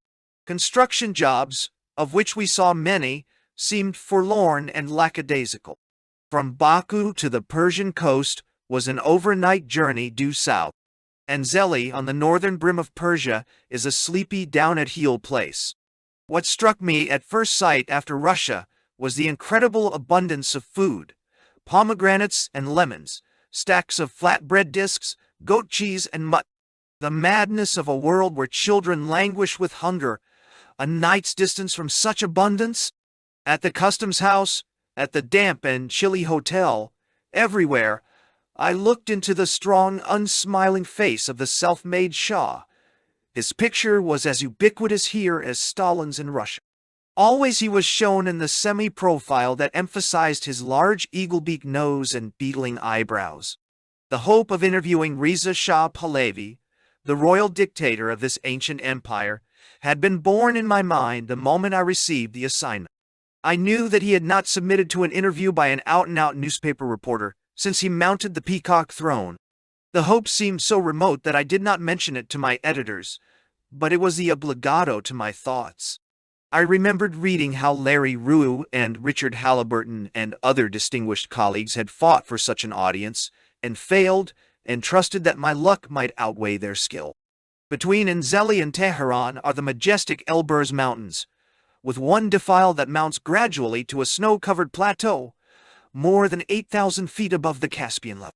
Construction jobs, of which we saw many, seemed forlorn and lackadaisical. From Baku to the Persian coast was an overnight journey due south. Anzeli, on the northern brim of Persia, is a sleepy, down-at-heel place. What struck me at first sight after Russia was the incredible abundance of food: pomegranates and lemons, stacks of flatbread discs, goat cheese and mutton. The madness of a world where children languish with hunger, a night's distance from such abundance. At the customs house, at the damp and chilly hotel, everywhere, I looked into the strong, unsmiling face of the self-made Shah. His picture was as ubiquitous here as Stalin's in Russia. Always he was shown in the semi-profile that emphasized his large eagle-beak nose and beetling eyebrows. The hope of interviewing Reza Shah Pahlavi, the royal dictator of this ancient empire, had been born in my mind the moment I received the assignment. I knew that he had not submitted to an interview by an out-and-out newspaper reporter since he mounted the peacock throne. The hope seemed so remote that I did not mention it to my editors, but it was the obbligato to my thoughts. I remembered reading how Larry Roux and Richard Halliburton and other distinguished colleagues had fought for such an audience and failed, and trusted that my luck might outweigh their skill. Between Anzeli and Tehran are the majestic Elburz Mountains, with one defile that mounts gradually to a snow-covered plateau, more than 8,000 feet above the Caspian level.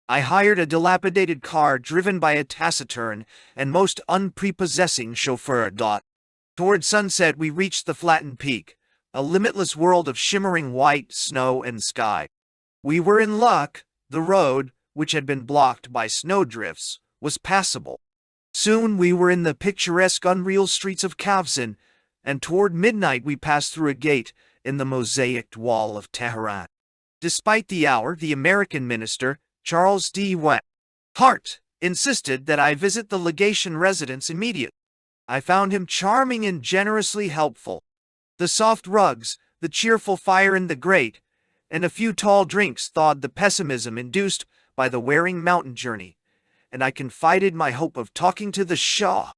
I hired a dilapidated car driven by a taciturn and most unprepossessing chauffeur. Toward sunset we reached the flattened peak, a limitless world of shimmering white snow and sky. We were in luck. The road, which had been blocked by snowdrifts, was passable. Soon we were in the picturesque, unreal streets of Kavzin, and toward midnight we passed through a gate in the mosaicked wall of Tehran. Despite the hour, the American minister, Charles D. Hart, insisted that I visit the legation residence immediately. I found him charming and generously helpful. The soft rugs, the cheerful fire in the grate, and a few tall drinks thawed the pessimism induced by the wearing mountain journey, and I confided my hope of talking to the Shah,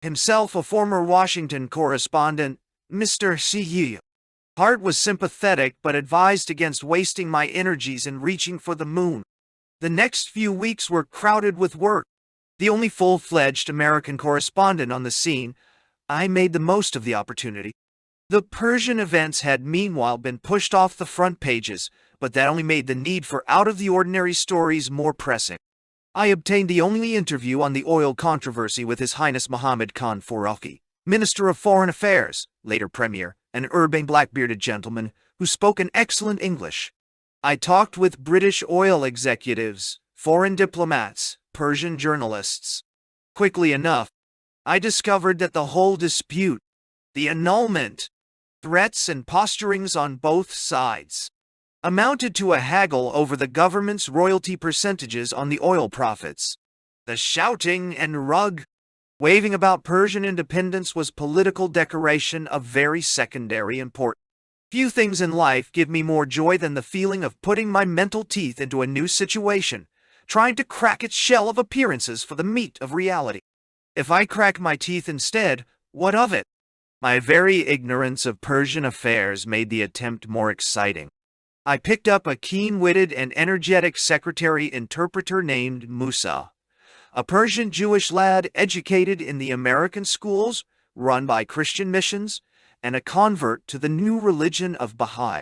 himself a former Washington correspondent, Mr. C. Hart was sympathetic but advised against wasting my energies in reaching for the moon. The next few weeks were crowded with work. The only full-fledged American correspondent on the scene, I made the most of the opportunity. The Persian events had meanwhile been pushed off the front pages, but that only made the need for out-of-the-ordinary stories more pressing. I obtained the only interview on the oil controversy with His Highness Mohammed Khan Foraki, Minister of Foreign Affairs, later Premier, an urbane black-bearded gentleman who spoke an excellent English. I talked with British oil executives, foreign diplomats, Persian journalists. Quickly enough, I discovered that the whole dispute, the annulment, threats and posturings on both sides, amounted to a haggle over the government's royalty percentages on the oil profits. The shouting and waving about Persian independence was political decoration of very secondary importance. Few things in life give me more joy than the feeling of putting my mental teeth into a new situation, trying to crack its shell of appearances for the meat of reality. If I crack my teeth instead, what of it? My very ignorance of Persian affairs made the attempt more exciting. I picked up a keen-witted and energetic secretary-interpreter named Musa, a Persian Jewish lad educated in the American schools run by Christian missions, and a convert to the new religion of Baha'i.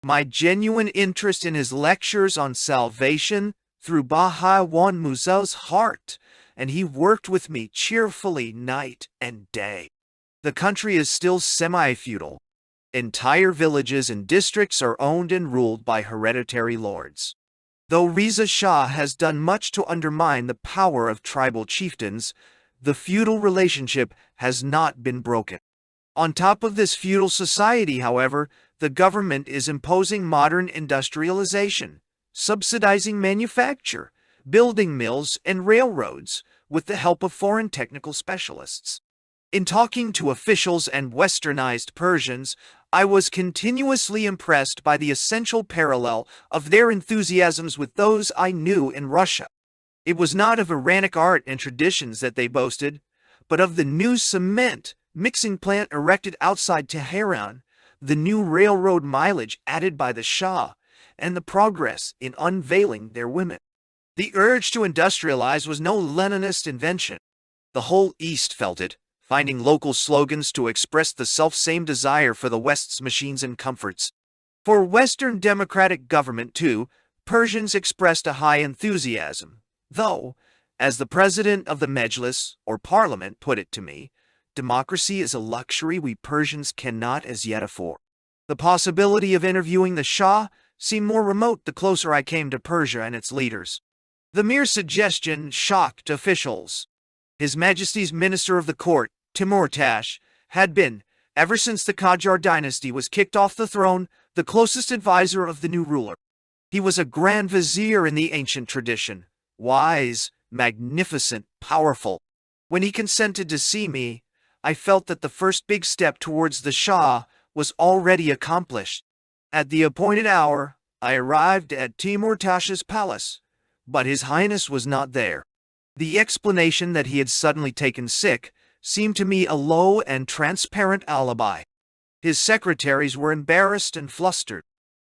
My genuine interest in his lectures on salvation through Baha'i won Musa's heart, and he worked with me cheerfully night and day. The country is still semi-feudal. Entire villages and districts are owned and ruled by hereditary lords. Though Reza Shah has done much to undermine the power of tribal chieftains, the feudal relationship has not been broken. On top of this feudal society, however, the government is imposing modern industrialization, subsidizing manufacture, building mills and railroads with the help of foreign technical specialists. In talking to officials and westernized Persians, I was continuously impressed by the essential parallel of their enthusiasms with those I knew in Russia. It was not of Iranic art and traditions that they boasted, but of the new cement mixing plant erected outside Tehran, the new railroad mileage added by the Shah, and the progress in unveiling their women. The urge to industrialize was no Leninist invention. The whole East felt it, finding local slogans to express the self-same desire for the West's machines and comforts. For Western democratic government, too, Persians expressed a high enthusiasm, though, as the president of the Mejlis, or parliament, put it to me, democracy is a luxury we Persians cannot as yet afford. The possibility of interviewing the Shah seemed more remote the closer I came to Persia and its leaders. The mere suggestion shocked officials. His Majesty's Minister of the Court, Timurtash, had been, ever since the Qajar dynasty was kicked off the throne, the closest advisor of the new ruler. He was a Grand Vizier in the ancient tradition, wise, magnificent, powerful. When he consented to see me, I felt that the first big step towards the Shah was already accomplished. At the appointed hour, I arrived at Timurtash's palace, but His Highness was not there. The explanation that he had suddenly taken sick seemed to me a low and transparent alibi. His secretaries were embarrassed and flustered.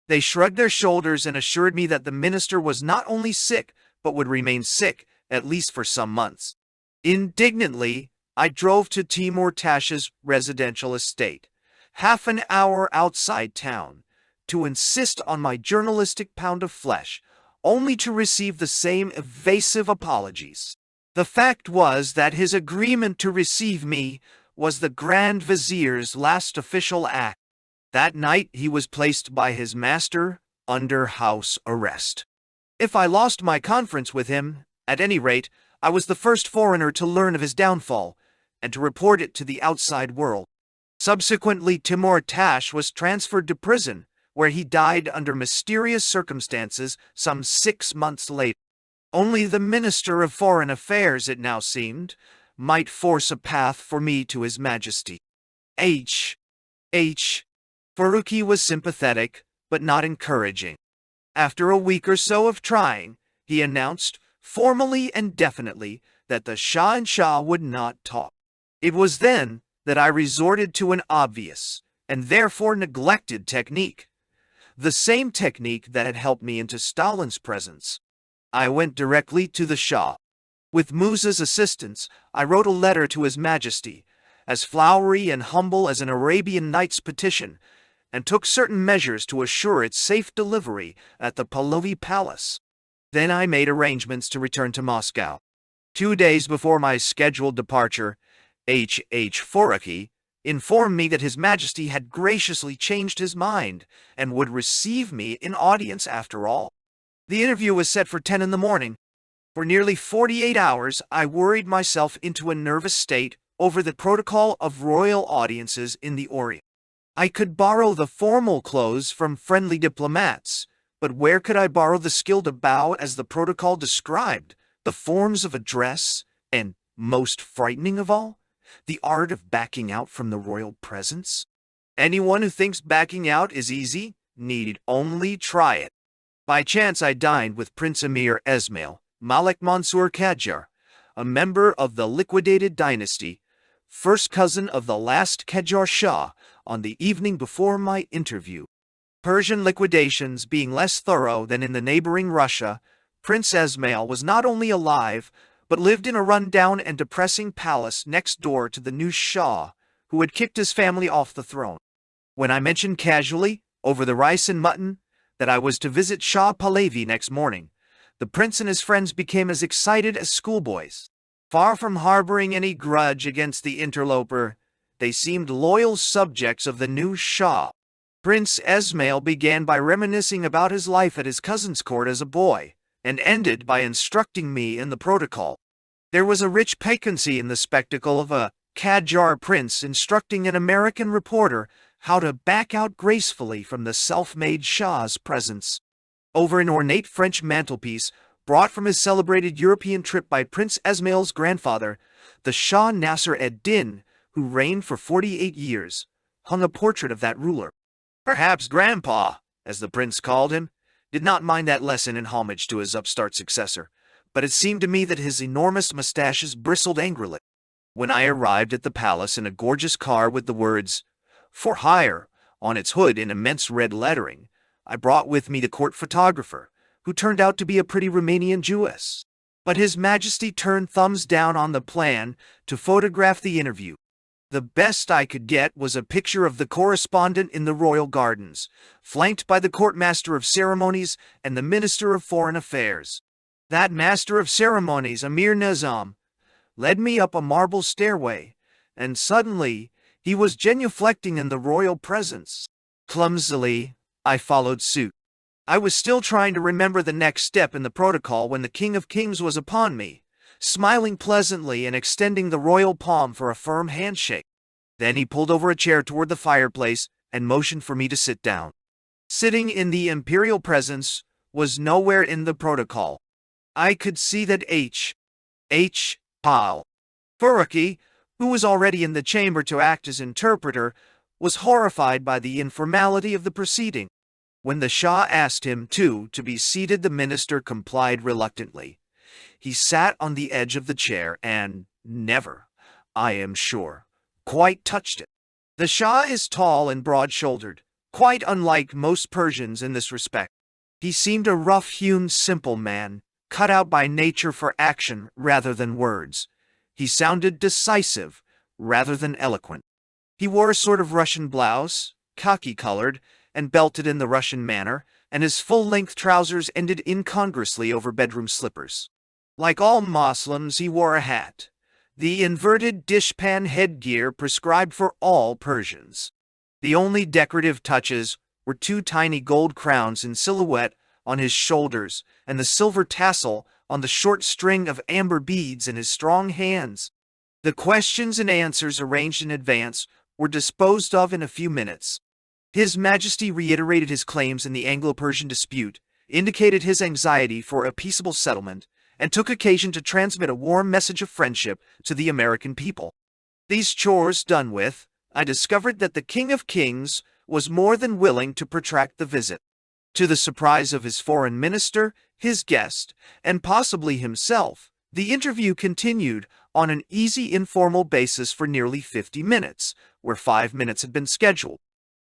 They shrugged their shoulders and assured me that the minister was not only sick, but would remain sick, at least for some months. Indignantly, I drove to Timurtash's residential estate, half an hour outside town, to insist on my journalistic pound of flesh, only to receive the same evasive apologies. The fact was that his agreement to receive me was the Grand Vizier's last official act. That night he was placed by his master under house arrest. If I lost my conference with him, at any rate, I was the first foreigner to learn of his downfall, and to report it to the outside world. Subsequently, Timurtash was transferred to prison, where he died under mysterious circumstances some 6 months later. Only the Minister of Foreign Affairs, it now seemed, might force a path for me to His Majesty. Faruqi was sympathetic, but not encouraging. After a week or so of trying, he announced, formally and definitely, that the Shah and Shah would not talk. It was then that I resorted to an obvious, and therefore neglected technique. The same technique that had helped me into Stalin's presence. I went directly to the Shah. With Musa's assistance, I wrote a letter to His Majesty, as flowery and humble as an Arabian Nights petition, and took certain measures to assure its safe delivery at the Pahlavi Palace. Then I made arrangements to return to Moscow. 2 days before my scheduled departure, Faruqi informed me that His Majesty had graciously changed his mind and would receive me in audience after all. The interview was set for 10 in the morning. For nearly 48 hours, I worried myself into a nervous state over the protocol of royal audiences in the Orient. I could borrow the formal clothes from friendly diplomats, but where could I borrow the skill to bow as the protocol described, the forms of address, and, most frightening of all, the art of backing out from the royal presence? Anyone who thinks backing out is easy need only try it. By chance I dined with Prince Emir Esmail, Malik Mansour Qajar, a member of the liquidated dynasty, first cousin of the last Qajar Shah, on the evening before my interview. Persian liquidations being less thorough than in the neighboring Russia, Prince Esmail was not only alive, but lived in a run-down and depressing palace next door to the new Shah, who had kicked his family off the throne. When I mentioned casually, over the rice and mutton, that I was to visit Shah Pahlavi next morning, the prince and his friends became as excited as schoolboys. Far from harboring any grudge against the interloper, they seemed loyal subjects of the new Shah. Prince Esmail began by reminiscing about his life at his cousin's court as a boy, and ended by instructing me in the protocol. There was a rich piquancy in the spectacle of a Qajar prince instructing an American reporter how to back out gracefully from the self-made Shah's presence. Over an ornate French mantelpiece, brought from his celebrated European trip by Prince Esmail's grandfather, the Shah Nasser ed-Din, who reigned for 48 years, hung a portrait of that ruler. Perhaps Grandpa, as the prince called him, did not mind that lesson in homage to his upstart successor, but it seemed to me that his enormous mustaches bristled angrily. When I arrived at the palace in a gorgeous car with the words, "For hire," on its hood in immense red lettering, I brought with me the court photographer, who turned out to be a pretty Romanian Jewess. But His Majesty turned thumbs down on the plan to photograph the interview. The best I could get was a picture of the correspondent in the royal gardens, flanked by the court master of ceremonies and the minister of foreign affairs. That master of ceremonies, Amir Nizam, led me up a marble stairway, and suddenly he was genuflecting in the royal presence. Clumsily, I followed suit. I was still trying to remember the next step in the protocol when the King of Kings was upon me, smiling pleasantly and extending the royal palm for a firm handshake. Then he pulled over a chair toward the fireplace and motioned for me to sit down. Sitting in the imperial presence was nowhere in the protocol. I could see that H. Pal Furuki, who was already in the chamber to act as interpreter, was horrified by the informality of the proceeding. When the Shah asked him, to be seated, the minister complied reluctantly. He sat on the edge of the chair and never, I am sure, quite touched it. The Shah is tall and broad-shouldered, quite unlike most Persians in this respect. He seemed a rough-hewn, simple man, cut out by nature for action rather than words. He sounded decisive rather than eloquent. He wore a sort of Russian blouse, khaki-colored, and belted in the Russian manner, and his full-length trousers ended incongruously over bedroom slippers. Like all Moslems, he wore a hat, the inverted dishpan headgear prescribed for all Persians. The only decorative touches were two tiny gold crowns in silhouette on his shoulders and the silver tassel on the short string of amber beads in his strong hands. The questions and answers arranged in advance were disposed of in a few minutes. His Majesty reiterated his claims in the Anglo-Persian dispute, indicated his anxiety for a peaceable settlement, and took occasion to transmit a warm message of friendship to the American people. These chores done with, I discovered that the King of Kings was more than willing to protract the visit. To the surprise of his foreign minister, his guest, and possibly himself, the interview continued on an easy informal basis for nearly 50 minutes, where 5 minutes had been scheduled.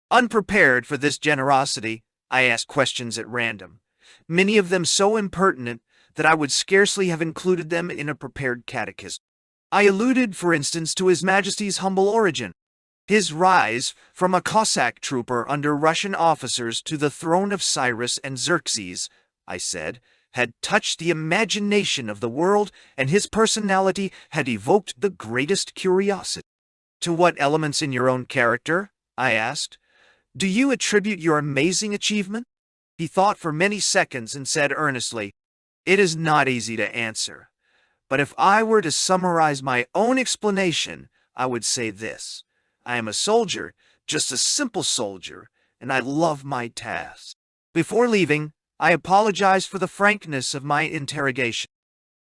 Unprepared for this generosity, I asked questions at random, many of them so impertinent that I would scarcely have included them in a prepared catechism. I alluded, for instance, to His Majesty's humble origin. His rise from a Cossack trooper under Russian officers to the throne of Cyrus and Xerxes, I said, had touched the imagination of the world, and his personality had evoked the greatest curiosity. To what elements in your own character, I asked, do you attribute your amazing achievement? He thought for many seconds and said earnestly, "It is not easy to answer, but if I were to summarize my own explanation, I would say this. I am a soldier, just a simple soldier, and I love my task." Before leaving, I apologized for the frankness of my interrogation.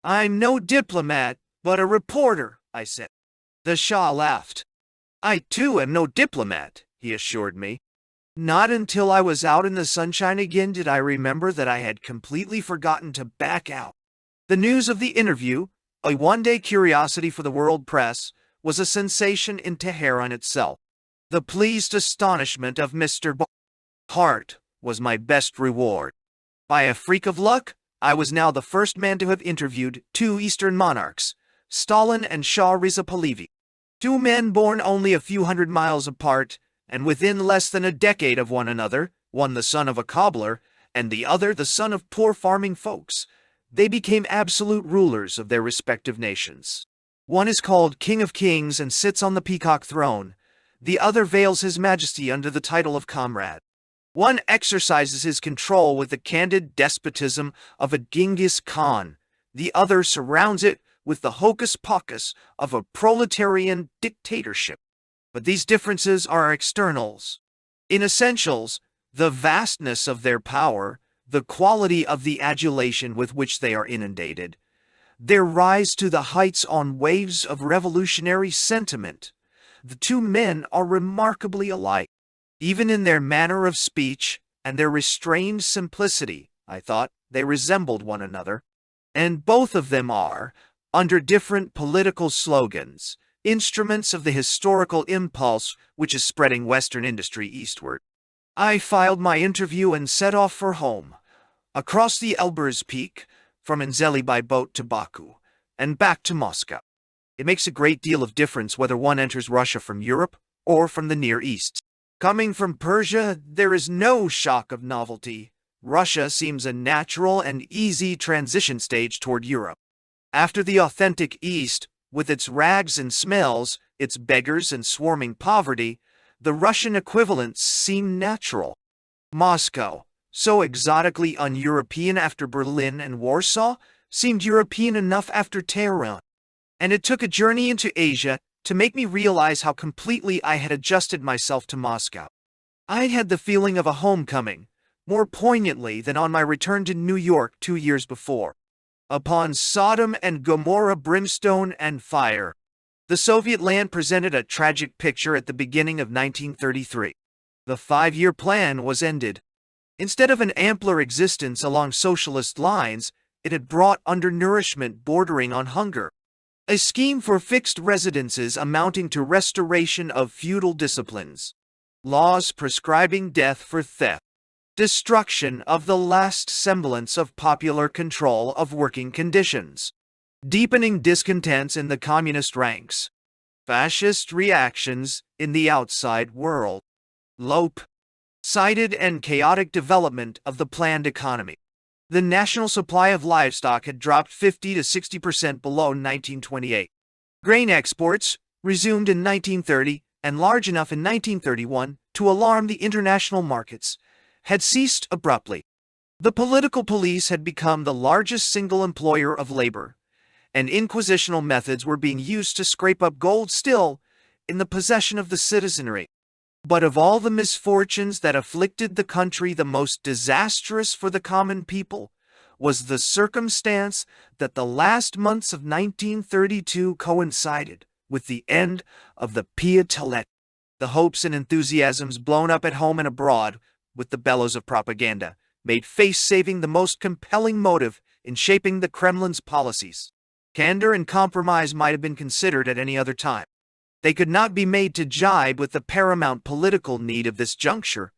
"I'm no diplomat, but a reporter," I said. The Shah laughed. "I too am no diplomat," he assured me. Not until I was out in the sunshine again did I remember that I had completely forgotten to back out. The news of the interview, a one-day curiosity for the world press, was a sensation in Tehran itself. The pleased astonishment of Mr. Hart was my best reward. By a freak of luck, I was now the first man to have interviewed two Eastern monarchs, Stalin and Shah Reza Pahlavi. Two men born only a few hundred miles apart, and within less than a decade of one another, one the son of a cobbler, and the other the son of poor farming folks. They became absolute rulers of their respective nations. One is called King of Kings and sits on the peacock throne. The other veils his majesty under the title of comrade. One exercises his control with the candid despotism of a Genghis Khan. The other surrounds it with the hocus-pocus of a proletarian dictatorship. But these differences are externals. In essentials, the vastness of their power, the quality of the adulation with which they are inundated, their rise to the heights on waves of revolutionary sentiment. The two men are remarkably alike. Even in their manner of speech and their restrained simplicity, I thought, they resembled one another. And both of them are, under different political slogans, instruments of the historical impulse which is spreading Western industry eastward. I filed my interview and set off for home, across the Elburz Peak, from Enzeli by boat to Baku, and back to Moscow. It makes a great deal of difference whether one enters Russia from Europe or from the Near East. Coming from Persia, there is no shock of novelty. Russia seems a natural and easy transition stage toward Europe. After the authentic East, with its rags and smells, its beggars and swarming poverty, the Russian equivalents seem natural. Moscow, so exotically un-European after Berlin and Warsaw, seemed European enough after Tehran. And it took a journey into Asia to make me realize how completely I had adjusted myself to Moscow. I had the feeling of a homecoming, more poignantly than on my return to New York 2 years before. Upon Sodom and Gomorrah, brimstone and fire, the Soviet land presented a tragic picture at the beginning of 1933. The 5-year plan was ended. Instead of an ampler existence along socialist lines, it had brought undernourishment bordering on hunger. A scheme for fixed residences amounting to restoration of feudal disciplines. Laws prescribing death for theft. Destruction of the last semblance of popular control of working conditions. Deepening discontents in the communist ranks. Fascist reactions in the outside world. Lopsided and chaotic development of the planned economy. The national supply of livestock had dropped 50 to 60% below 1928. Grain exports, resumed in 1930 and large enough in 1931 to alarm the international markets, had ceased abruptly. The political police had become the largest single employer of labor, and inquisitional methods were being used to scrape up gold still in the possession of the citizenry. But of all the misfortunes that afflicted the country, the most disastrous for the common people was the circumstance that the last months of 1932 coincided with the end of the Piatolet. The hopes and enthusiasms blown up at home and abroad with the bellows of propaganda made face-saving the most compelling motive in shaping the Kremlin's policies. Candor and compromise might have been considered at any other time. They could not be made to jibe with the paramount political need of this juncture,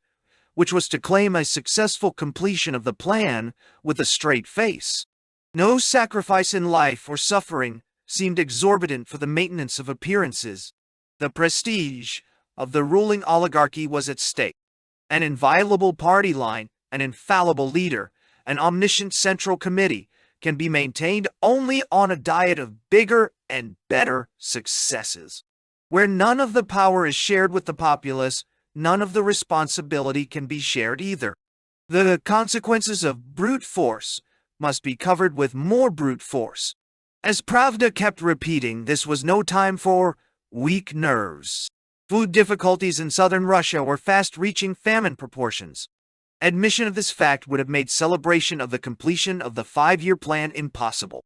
which was to claim a successful completion of the plan with a straight face. No sacrifice in life or suffering seemed exorbitant for the maintenance of appearances. The prestige of the ruling oligarchy was at stake. An inviolable party line, an infallible leader, an omniscient central committee can be maintained only on a diet of bigger and better successes. Where none of the power is shared with the populace, none of the responsibility can be shared either. The consequences of brute force must be covered with more brute force. As Pravda kept repeating, this was no time for weak nerves. Food difficulties in southern Russia were fast reaching famine proportions. Admission of this fact would have made celebration of the completion of the 5-year plan impossible.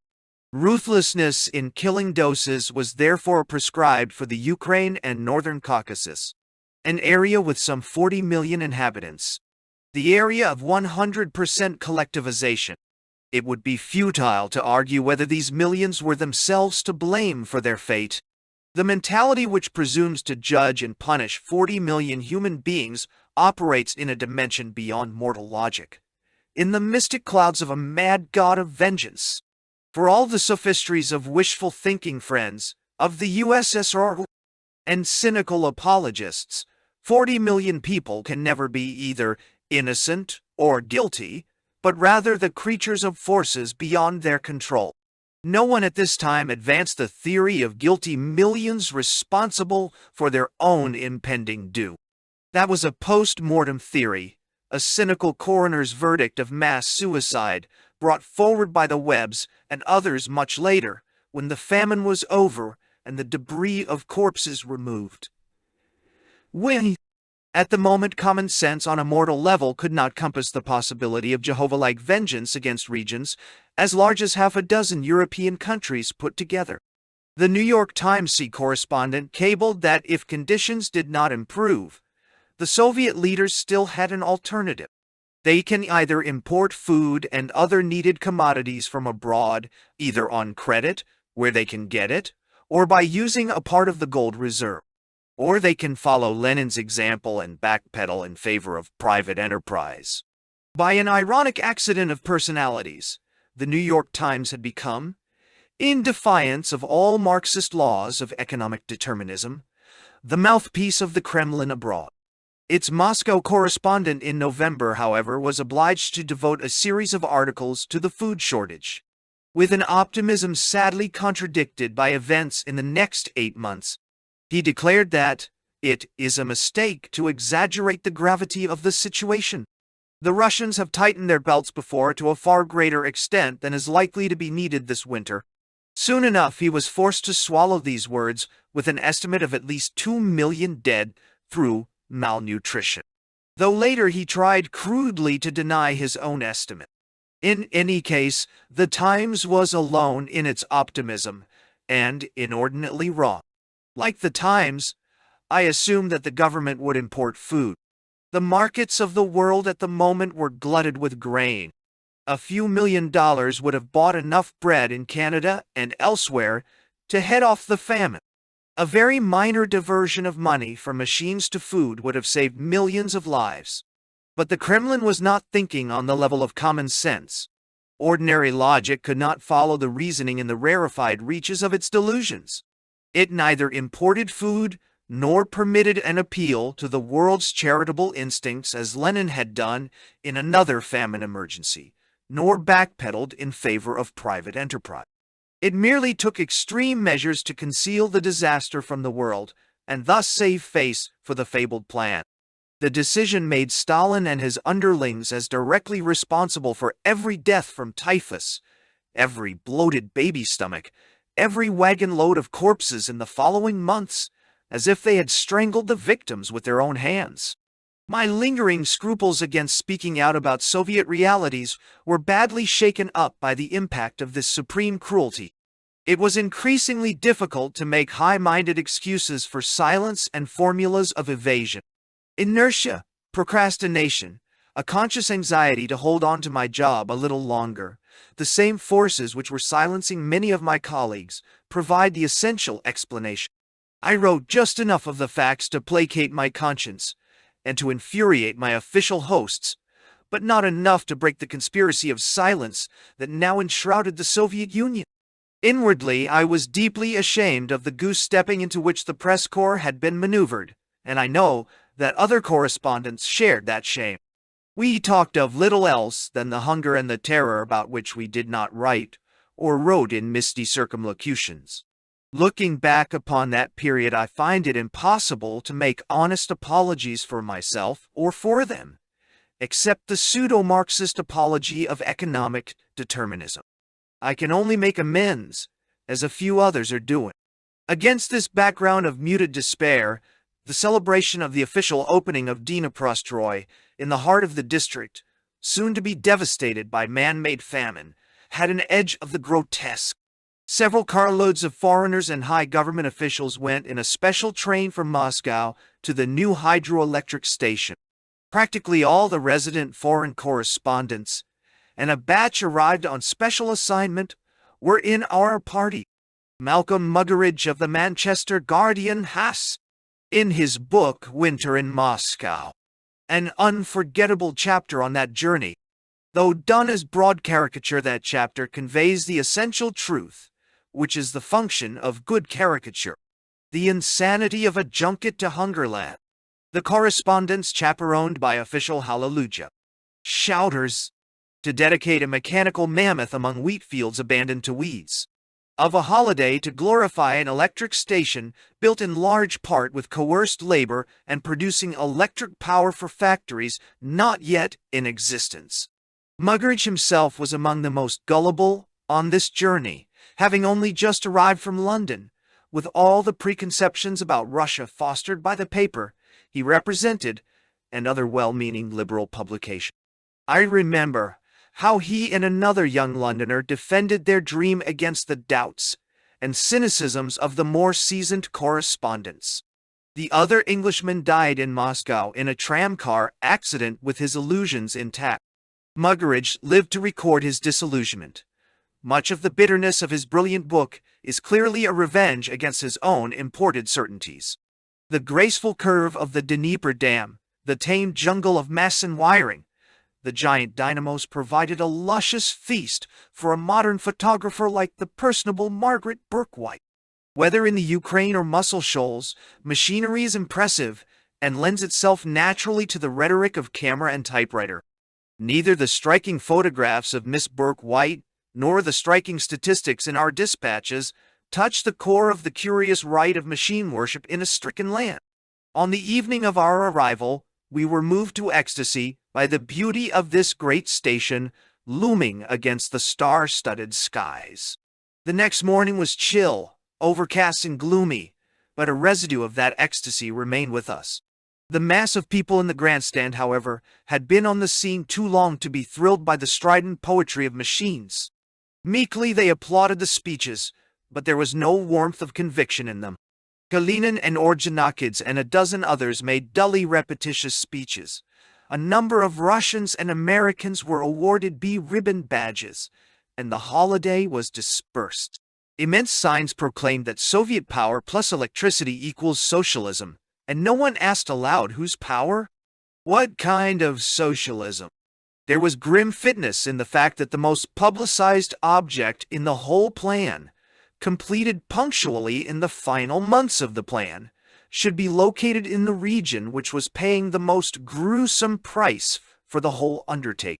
Ruthlessness in killing doses was therefore prescribed for the Ukraine and Northern Caucasus. an area with some 40 million inhabitants. The area of 100% collectivization. It would be futile to argue whether these millions were themselves to blame for their fate. The mentality which presumes to judge and punish 40 million human beings operates in a dimension beyond mortal logic, in the mystic clouds of a mad god of vengeance. For all the sophistries of wishful thinking friends, of the USSR, and cynical apologists, 40 million people can never be either innocent or guilty, but rather the creatures of forces beyond their control. No one at this time advanced the theory of guilty millions responsible for their own impending doom. That was a post-mortem theory, a cynical coroner's verdict of mass suicide, brought forward by the Webbs and others much later, when the famine was over and the debris of corpses removed. At the moment, common sense on a mortal level could not compass the possibility of Jehovah-like vengeance against regions as large as half a dozen European countries put together. The New York Times correspondent cabled that if conditions did not improve, the Soviet leaders still had an alternative. They can either import food and other needed commodities from abroad, either on credit, where they can get it, or by using a part of the gold reserve. Or they can follow Lenin's example and backpedal in favor of private enterprise. By an ironic accident of personalities, the New York Times had become, in defiance of all Marxist laws of economic determinism, the mouthpiece of the Kremlin abroad. Its Moscow correspondent in November, however, was obliged to devote a series of articles to the food shortage, with an optimism sadly contradicted by events in the next 8 months. He declared that it is a mistake to exaggerate the gravity of the situation. The Russians have tightened their belts before to a far greater extent than is likely to be needed this winter. Soon enough, he was forced to swallow these words with an estimate of at least 2 million dead through malnutrition, though later he tried crudely to deny his own estimate. In any case, the Times was alone in its optimism, and inordinately wrong. Like the Times, I assumed that the government would import food. The markets of the world at the moment were glutted with grain. A few $1,000,000 would have bought enough bread in Canada and elsewhere to head off the famine. A very minor diversion of money from machines to food would have saved millions of lives. But the Kremlin was not thinking on the level of common sense. Ordinary logic could not follow the reasoning in the rarefied reaches of its delusions. It neither imported food nor permitted an appeal to the world's charitable instincts as Lenin had done in another famine emergency, nor backpedaled in favor of private enterprise. It merely took extreme measures to conceal the disaster from the world and thus save face for the fabled plan. The decision made Stalin and his underlings as directly responsible for every death from typhus, every bloated baby stomach, every wagon load of corpses in the following months, as if they had strangled the victims with their own hands. My lingering scruples against speaking out about Soviet realities were badly shaken up by the impact of this supreme cruelty. It was increasingly difficult to make high-minded excuses for silence and formulas of evasion. Inertia, procrastination, a conscious anxiety to hold on to my job a little longer, the same forces which were silencing many of my colleagues, provide the essential explanation. I wrote just enough of the facts to placate my conscience and to infuriate my official hosts, but not enough to break the conspiracy of silence that now enshrouded the Soviet Union. Inwardly, I was deeply ashamed of the goose-stepping into which the press corps had been maneuvered, and I know that other correspondents shared that shame. We talked of little else than the hunger and the terror about which we did not write, or wrote in misty circumlocutions. Looking back upon that period, I find it impossible to make honest apologies for myself or for them, except the pseudo-Marxist apology of economic determinism. I can only make amends, as a few others are doing. Against this background of muted despair, the celebration of the official opening of Dnipro in the heart of the district, soon to be devastated by man-made famine, had an edge of the grotesque. Several carloads of foreigners and high government officials went in a special train from Moscow to the new hydroelectric station. Practically all the resident foreign correspondents, and a batch arrived on special assignment, were in our party. Malcolm Muggeridge of the Manchester Guardian has, in his book Winter in Moscow, an unforgettable chapter on that journey. Though done as broad caricature, that chapter conveys the essential truth, which is the function of good caricature: the insanity of a junket to Hungerland. The correspondents, chaperoned by official hallelujah shouters, to dedicate a mechanical mammoth among wheat fields abandoned to weeds. Of a holiday to glorify an electric station built in large part with coerced labor and producing electric power for factories not yet in existence. Muggeridge himself was among the most gullible on this journey, having only just arrived from London, with all the preconceptions about Russia fostered by the paper he represented and other well-meaning liberal publications. I remember how he and another young Londoner defended their dream against the doubts and cynicisms of the more seasoned correspondents. The other Englishman died in Moscow in a tramcar accident with his illusions intact. Muggeridge lived to record his disillusionment. Much of the bitterness of his brilliant book is clearly a revenge against his own imported certainties. The graceful curve of the Dnieper Dam, the tamed jungle of Masson wiring, the giant dynamos provided a luscious feast for a modern photographer like the personable Margaret Bourke-White. Whether in the Ukraine or Muscle Shoals, machinery is impressive and lends itself naturally to the rhetoric of camera and typewriter. Neither the striking photographs of Miss Bourke-White nor the striking statistics in our dispatches touch the core of the curious rite of machine worship in a stricken land. On the evening of our arrival, we were moved to ecstasy by the beauty of this great station looming against the star-studded skies. The next morning was chill, overcast and gloomy, but a residue of that ecstasy remained with us. The mass of people in the grandstand, however, had been on the scene too long to be thrilled by the strident poetry of machines. Meekly they applauded the speeches, but there was no warmth of conviction in them. Kalinin and Ordzhonikidze and a dozen others made dully repetitious speeches. A number of Russians and Americans were awarded B-ribbon badges, and the holiday was dispersed. Immense signs proclaimed that Soviet power plus electricity equals socialism, and no one asked aloud whose power? What kind of socialism? There was grim fitness in the fact that the most publicized object in the whole plan, completed punctually in the final months of the plan, should be located in the region which was paying the most gruesome price for the whole undertaking.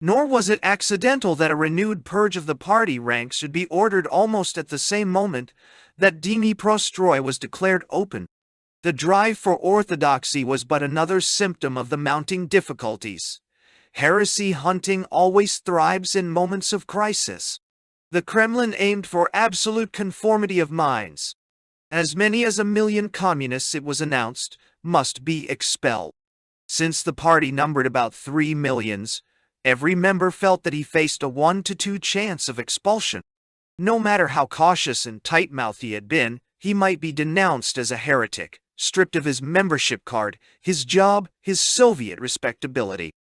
Nor was it accidental that a renewed purge of the party ranks should be ordered almost at the same moment that Dnipro was declared open. The drive for orthodoxy was but another symptom of the mounting difficulties. Heresy hunting always thrives in moments of crisis. The Kremlin aimed for absolute conformity of minds. As many as 1 million communists, it was announced, must be expelled. Since the party numbered about 3 millions, every member felt that he faced a 1 to 2 chance of expulsion. No matter how cautious and tight-mouthed he had been, he might be denounced as a heretic, stripped of his membership card, his job, his Soviet respectability.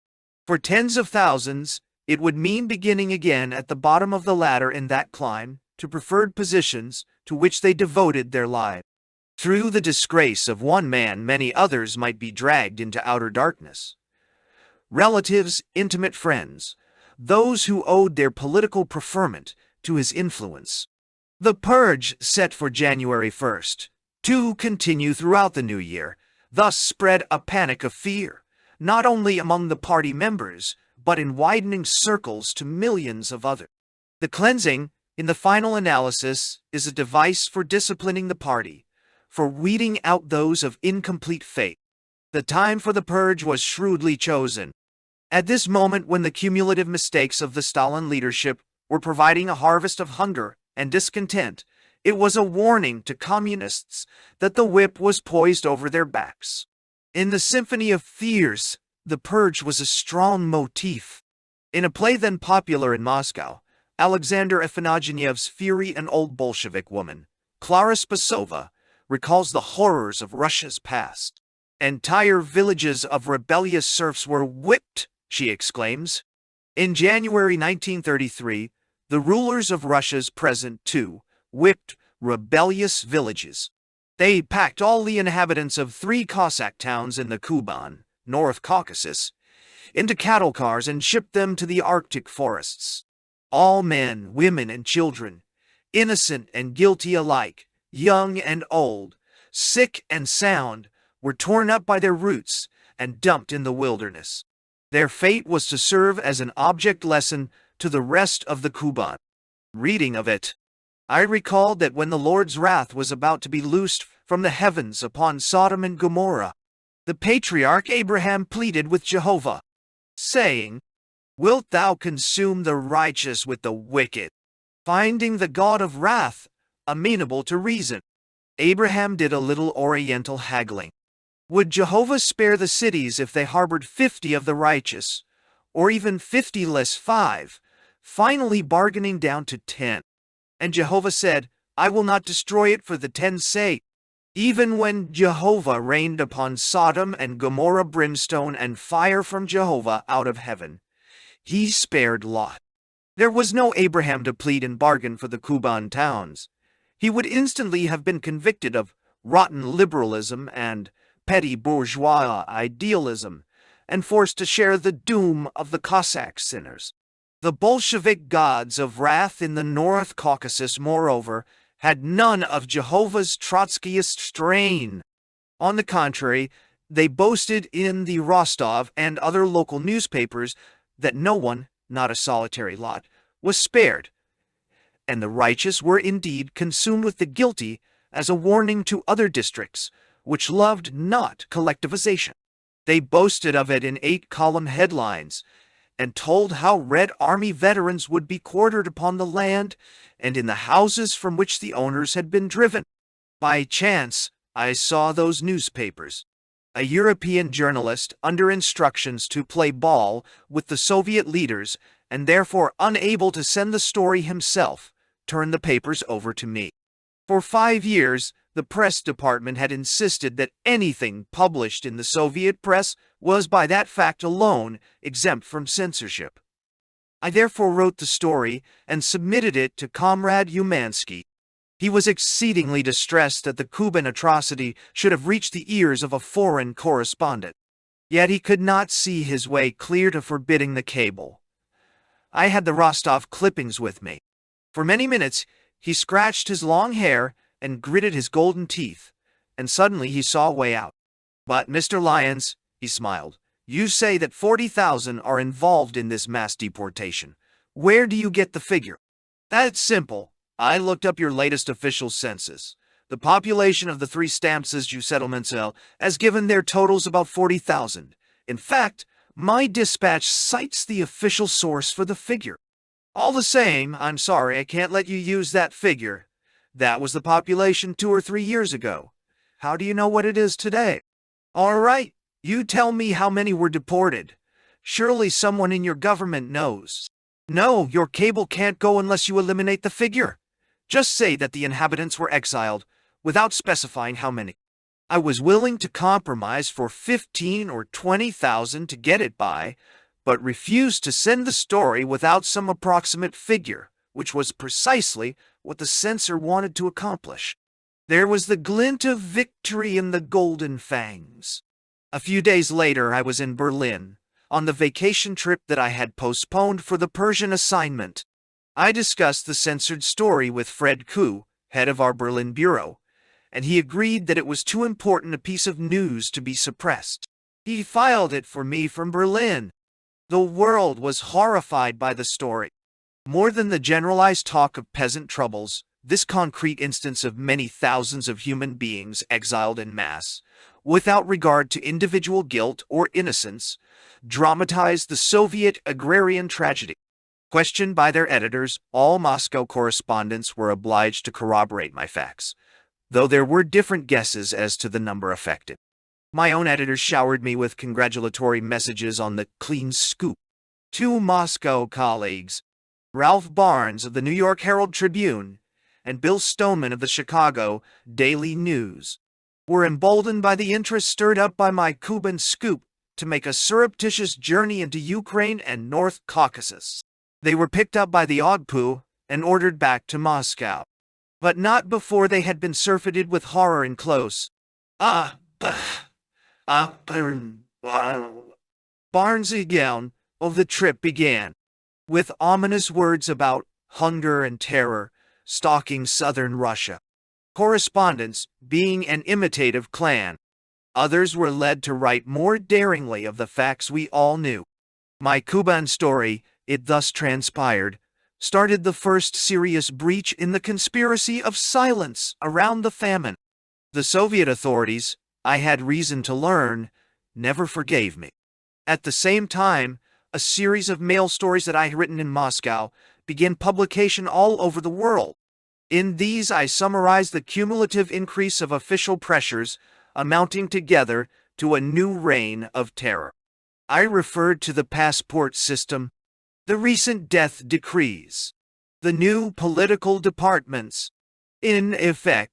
For tens of thousands, it would mean beginning again at the bottom of the ladder in that climb to preferred positions to which they devoted their lives. Through the disgrace of one man, many others might be dragged into outer darkness. Relatives, intimate friends, those who owed their political preferment to his influence. The purge, set for January 1st, to continue throughout the new year, thus spread a panic of fear, not only among the party members, but in widening circles to millions of others. The cleansing, in the final analysis, is a device for disciplining the party, for weeding out those of incomplete faith. The time for the purge was shrewdly chosen. At this moment, when the cumulative mistakes of the Stalin leadership were providing a harvest of hunger and discontent, it was a warning to communists that the whip was poised over their backs. In the Symphony of Fears, the purge was a strong motif. In a play then popular in Moscow, Alexander Afanagiev's fury, an old Bolshevik woman, Klara Spasova, recalls the horrors of Russia's past. Entire villages of rebellious serfs were whipped, she exclaims. In January 1933, the rulers of Russia's present, too, whipped rebellious villages. They packed all the inhabitants of 3 Cossack towns in the Kuban, North Caucasus, into cattle cars and shipped them to the Arctic forests. All men, women, and children, innocent and guilty alike, young and old, sick and sound, were torn up by their roots and dumped in the wilderness. Their fate was to serve as an object lesson to the rest of the Kuban. Reading of it, I recalled that when the Lord's wrath was about to be loosed from the heavens upon Sodom and Gomorrah, the patriarch Abraham pleaded with Jehovah, saying, "Wilt thou consume the righteous with the wicked?" Finding the God of wrath amenable to reason, Abraham did a little oriental haggling. Would Jehovah spare the cities if they harbored 50 of the righteous, or even 50 less 5, finally bargaining down to 10? And Jehovah said, "I will not destroy it for the 10's sake." Even when Jehovah rained upon Sodom and Gomorrah brimstone and fire from Jehovah out of heaven, he spared Lot. There was no Abraham to plead and bargain for the Kuban towns. He would instantly have been convicted of rotten liberalism and petty bourgeois idealism, and forced to share the doom of the Cossack sinners. The Bolshevik gods of wrath in the North Caucasus, moreover, had none of Jehovah's Trotskyist strain. On the contrary, they boasted in the Rostov and other local newspapers that no one, not a solitary lot, was spared, and the righteous were indeed consumed with the guilty as a warning to other districts, which loved not collectivization. They boasted of it in 8-column headlines, and told how Red Army veterans would be quartered upon the land and in the houses from which the owners had been driven. By chance, I saw those newspapers. A European journalist, under instructions to play ball with the Soviet leaders and therefore unable to send the story himself, turned the papers over to me. For 5 years, the press department had insisted that anything published in the Soviet press was by that fact alone exempt from censorship. I therefore wrote the story and submitted it to Comrade Umansky. He was exceedingly distressed that the Kuban atrocity should have reached the ears of a foreign correspondent. Yet he could not see his way clear to forbidding the cable. I had the Rostov clippings with me. For many minutes he scratched his long hair and gritted his golden teeth, and suddenly he saw a way out. "But, Mr. Lyons," he smiled, "you say that 40,000 are involved in this mass deportation. Where do you get the figure?" "That's simple. I looked up your latest official census. The population of the 3 Stamtses settlements has given their totals about 40,000. In fact, my dispatch cites the official source for the figure. All the same, I'm sorry I can't let you use that figure. That was the population 2 or 3 years ago. How do you know what it is today?" "All right, you tell me how many were deported. Surely someone in your government knows." "No, your cable can't go unless you eliminate the figure. Just say that the inhabitants were exiled, without specifying how many." I was willing to compromise for 15 or 20,000 to get it by, but refused to send the story without some approximate figure, which was precisely what the censor wanted to accomplish. There was the glint of victory in the golden fangs. A few days later I was in Berlin, on the vacation trip that I had postponed for the Persian assignment. I discussed the censored story with Fred Kuh, head of our Berlin bureau, and he agreed that it was too important a piece of news to be suppressed. He filed it for me from Berlin. The world was horrified by the story. More than the generalized talk of peasant troubles, this concrete instance of many thousands of human beings exiled en masse, without regard to individual guilt or innocence, dramatized the Soviet agrarian tragedy. Questioned by their editors, all Moscow correspondents were obliged to corroborate my facts, though there were different guesses as to the number affected. My own editors showered me with congratulatory messages on the clean scoop. 2 Moscow colleagues Ralph Barnes of the New York Herald Tribune, and Bill Stoneman of the Chicago Daily News were emboldened by the interest stirred up by my Cuban scoop to make a surreptitious journey into Ukraine and North Caucasus. They were picked up by the OGPU and ordered back to Moscow, but not before they had been surfeited with horror and close. Barnes' account of the trip began with ominous words about hunger and terror stalking southern Russia. Correspondents being an imitative clan. Others were led to write more daringly of the facts we all knew. My Cuban story, it thus transpired, started the first serious breach in the conspiracy of silence around the famine. The Soviet authorities, I had reason to learn, never forgave me. At the same time, a series of mail stories that I had written in Moscow began publication all over the world. In these I summarized the cumulative increase of official pressures amounting together to a new reign of terror. I referred to the passport system, the recent death decrees, the new political departments, in effect,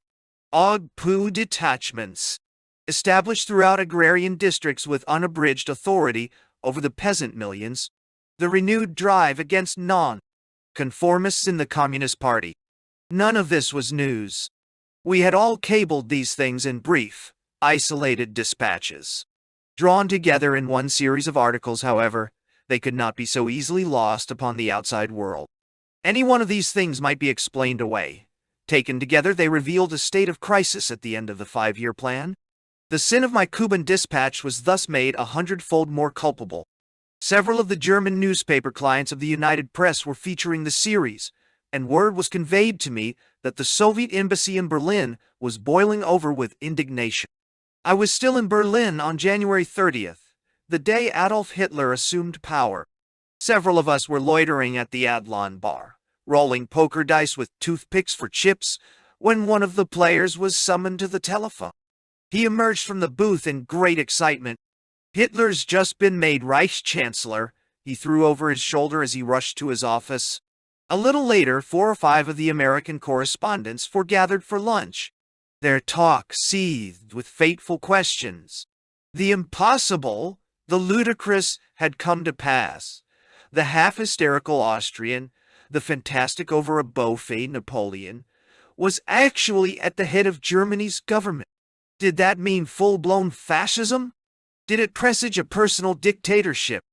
OGPU detachments, established throughout agrarian districts with unabridged authority over the peasant millions, the renewed drive against non-conformists in the Communist Party. None of this was news. We had all cabled these things in brief, isolated dispatches. Drawn together in one series of articles, however, they could not be so easily lost upon the outside world. Any one of these things might be explained away. Taken together, they revealed a state of crisis at the end of the 5-year plan. The sin of my Cuban dispatch was thus made 100-fold more culpable. Several of the German newspaper clients of the United Press were featuring the series, and word was conveyed to me that the Soviet embassy in Berlin was boiling over with indignation. I was still in Berlin on January 30th, the day Adolf Hitler assumed power. Several of us were loitering at the Adlon bar, rolling poker dice with toothpicks for chips, when one of the players was summoned to the telephone. He emerged from the booth in great excitement. "Hitler's just been made Reichschancellor," he threw over his shoulder as he rushed to his office. A little later, 4 or 5 of the American correspondents gathered for lunch. Their talk seethed with fateful questions. The impossible, the ludicrous had come to pass. The half-hysterical Austrian, the fantastic over a beau-fait Napoleon, was actually at the head of Germany's government. Did that mean full-blown fascism? Did it presage a personal dictatorship?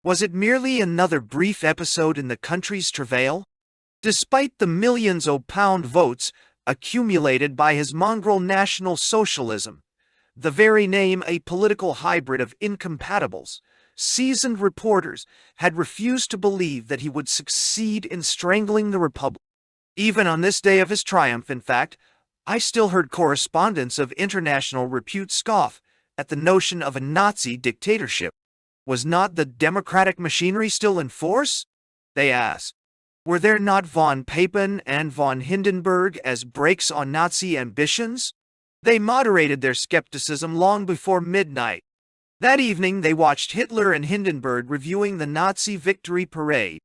Was it merely another brief episode in the country's travail? Despite the millions of pound votes accumulated by his mongrel National Socialism, the very name a political hybrid of incompatibles, seasoned reporters had refused to believe that he would succeed in strangling the Republic. Even on this day of his triumph, in fact, I still heard correspondents of international repute scoff at the notion of a Nazi dictatorship. Was not the democratic machinery still in force? They asked. Were there not von Papen and von Hindenburg as brakes on Nazi ambitions? They moderated their skepticism long before midnight. That evening they watched Hitler and Hindenburg reviewing the Nazi victory parade.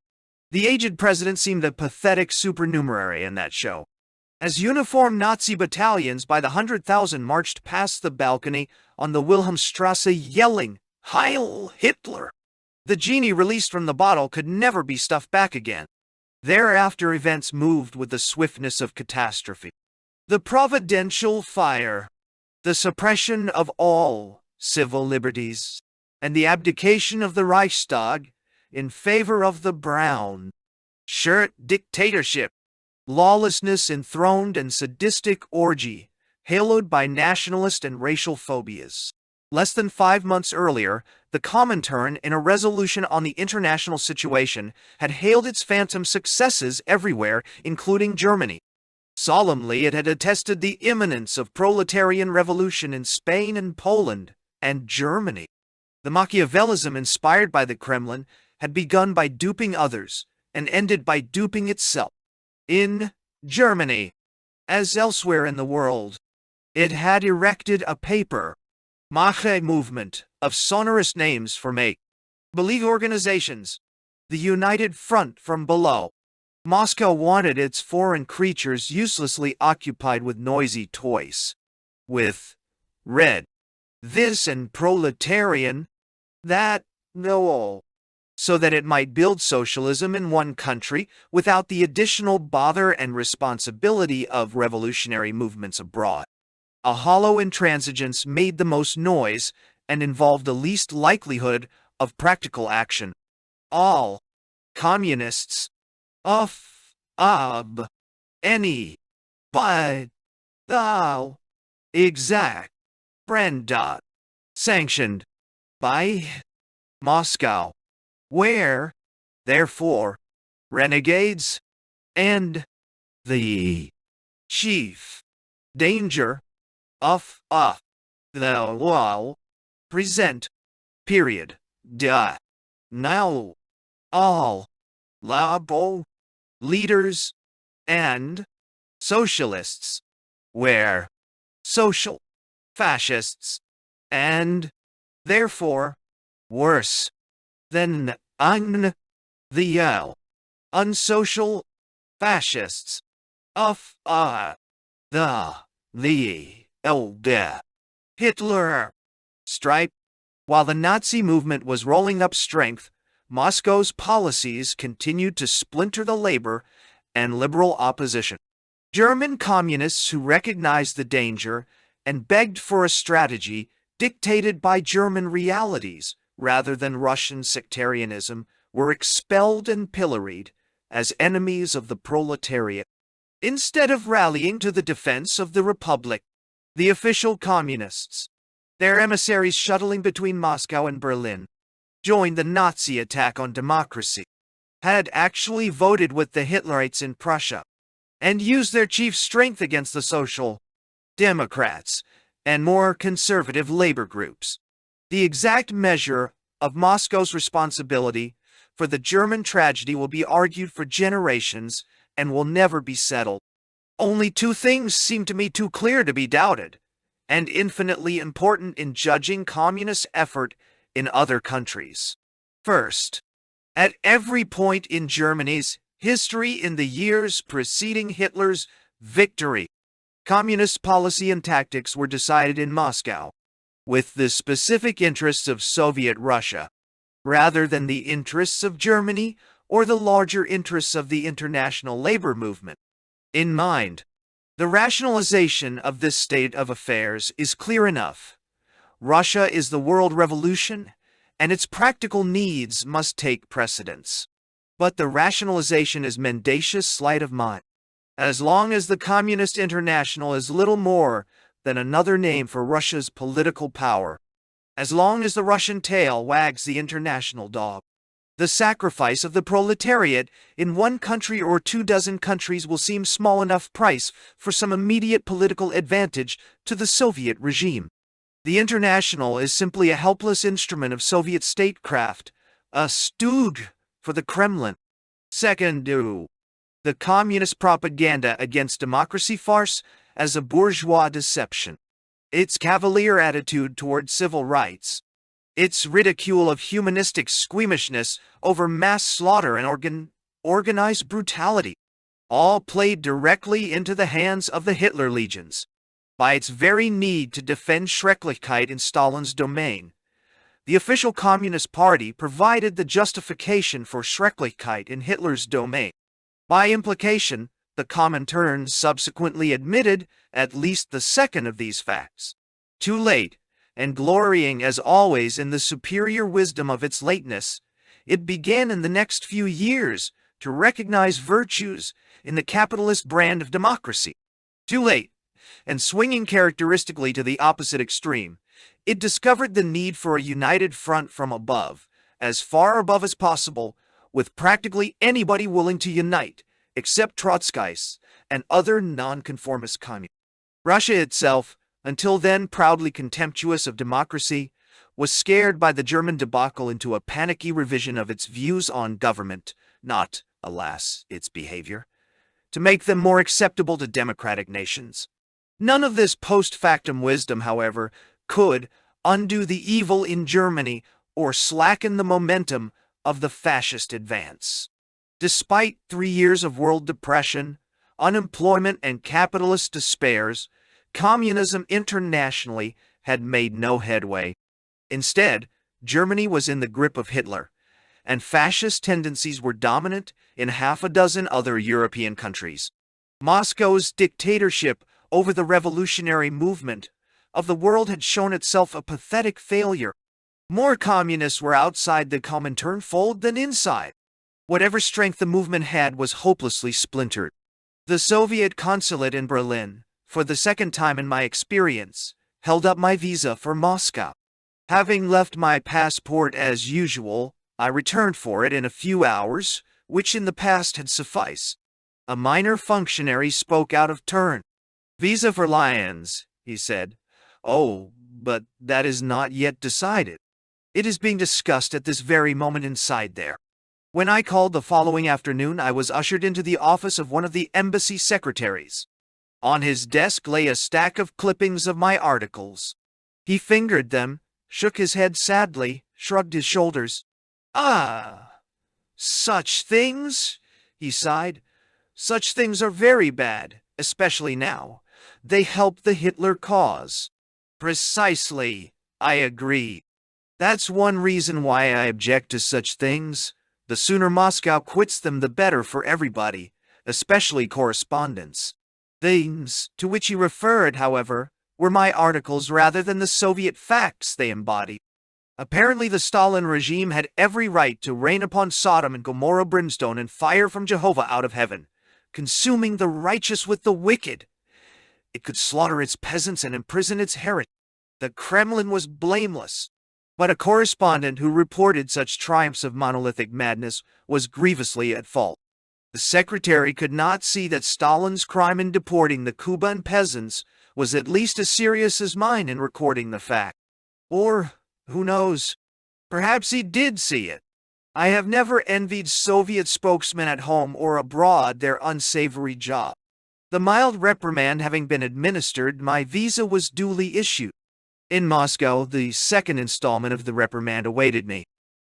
The aged president seemed a pathetic supernumerary in that show. As uniformed Nazi battalions by the 100,000 marched past the balcony on the Wilhelmstrasse yelling, "Heil Hitler!" The genie released from the bottle could never be stuffed back again. Thereafter events moved with the swiftness of catastrophe. The providential fire, the suppression of all civil liberties, and the abdication of the Reichstag in favor of the brown shirt dictatorship, lawlessness enthroned and sadistic orgy, haloed by nationalist and racial phobias. Less than 5 months earlier, the Comintern, in a resolution on the international situation, had hailed its phantom successes everywhere, including Germany. Solemnly, it had attested the imminence of proletarian revolution in Spain and Poland, and Germany. The Machiavellism inspired by the Kremlin had begun by duping others, and ended by duping itself. In Germany, as elsewhere in the world, it had erected a paper Mache movement of sonorous names for make-believe organizations, the United Front from below, Moscow wanted its foreign creatures uselessly occupied with noisy toys. With red, this and proletarian, that, no, so that it might build socialism in one country without the additional bother and responsibility of revolutionary movements abroad. A hollow intransigence made the most noise and involved the least likelihood of practical action. All communists any but thou exact brenda sanctioned by Moscow, where, therefore, renegades and the chief danger of the wall present period now all labo leaders and socialists were social fascists and therefore worse than the unsocial fascists of the old Hitler stripe. While the Nazi movement was rolling up strength, Moscow's policies continued to splinter the labor and liberal opposition. German communists who recognized the danger and begged for a strategy dictated by German realities rather than Russian sectarianism were expelled and pilloried as enemies of the proletariat. Instead of rallying to the defense of the Republic, the official communists, their emissaries shuttling between Moscow and Berlin, joined the Nazi attack on democracy, had actually voted with the Hitlerites in Prussia, and used their chief strength against the Social Democrats and more conservative labor groups. The exact measure of Moscow's responsibility for the German tragedy will be argued for generations and will never be settled. Only two things seem to me too clear to be doubted, and infinitely important in judging communist effort in other countries. First, at every point in Germany's history in the years preceding Hitler's victory, communist policy and tactics were decided in Moscow, with the specific interests of Soviet Russia, rather than the interests of Germany or the larger interests of the international labor movement in mind. The rationalization of this state of affairs is clear enough. Russia is the world revolution, and its practical needs must take precedence. But the rationalization is mendacious sleight of mind. As long as the Communist International is little more than another name for Russia's political power, as long as the Russian tail wags the international dog, the sacrifice of the proletariat in one country or 24 countries will seem small enough price for some immediate political advantage to the Soviet regime. The International is simply a helpless instrument of Soviet statecraft, a stooge for the Kremlin. Second, the communist propaganda against democracy farce as a bourgeois deception. Its cavalier attitude toward civil rights, its ridicule of humanistic squeamishness over mass slaughter and organized brutality, all played directly into the hands of the Hitler legions. By its very need to defend Schrecklichkeit in Stalin's domain, the official Communist Party provided the justification for Schrecklichkeit in Hitler's domain. By implication, the Comintern subsequently admitted at least the second of these facts. Too late, and glorying as always in the superior wisdom of its lateness, it began in the next few years to recognize virtues in the capitalist brand of democracy. Too late, and swinging characteristically to the opposite extreme, it discovered the need for a united front from above, as far above as possible, with practically anybody willing to unite, except Trotskyists and other nonconformist communists. Russia itself, until then proudly contemptuous of democracy, was scared by the German debacle into a panicky revision of its views on government, not, alas, its behavior, to make them more acceptable to democratic nations. None of this post-factum wisdom, however, could undo the evil in Germany or slacken the momentum of the fascist advance. Despite 3 years of world depression, unemployment, and capitalist despairs, communism internationally had made no headway. Instead, Germany was in the grip of Hitler, and fascist tendencies were dominant in half a dozen other European countries. Moscow's dictatorship over the revolutionary movement of the world had shown itself a pathetic failure. More communists were outside the Comintern fold than inside. Whatever strength the movement had was hopelessly splintered. The Soviet consulate in Berlin, for the second time in my experience, held up my visa for Moscow. Having left my passport as usual, I returned for it in a few hours, which in the past had sufficed. A minor functionary spoke out of turn. "Visa for Lyons," he said. "Oh, but that is not yet decided. It is being discussed at this very moment inside there." When I called the following afternoon, I was ushered into the office of one of the embassy secretaries. On his desk lay a stack of clippings of my articles. He fingered them, shook his head sadly, shrugged his shoulders. "Ah, such things?" he sighed. "Such things are very bad, especially now. They help the Hitler cause." "Precisely, I agree. That's one reason why I object to such things. The sooner Moscow quits them, the better for everybody, especially correspondents." Things to which he referred, however, were my articles rather than the Soviet facts they embodied. Apparently the Stalin regime had every right to rain upon Sodom and Gomorrah brimstone and fire from Jehovah out of heaven, consuming the righteous with the wicked. It could slaughter its peasants and imprison its heretics. The Kremlin was blameless. But a correspondent who reported such triumphs of monolithic madness was grievously at fault. The secretary could not see that Stalin's crime in deporting the Kuban peasants was at least as serious as mine in recording the fact. Or, who knows, perhaps he did see it. I have never envied Soviet spokesmen at home or abroad their unsavory job. The mild reprimand having been administered, my visa was duly issued. In Moscow, the second installment of the reprimand awaited me.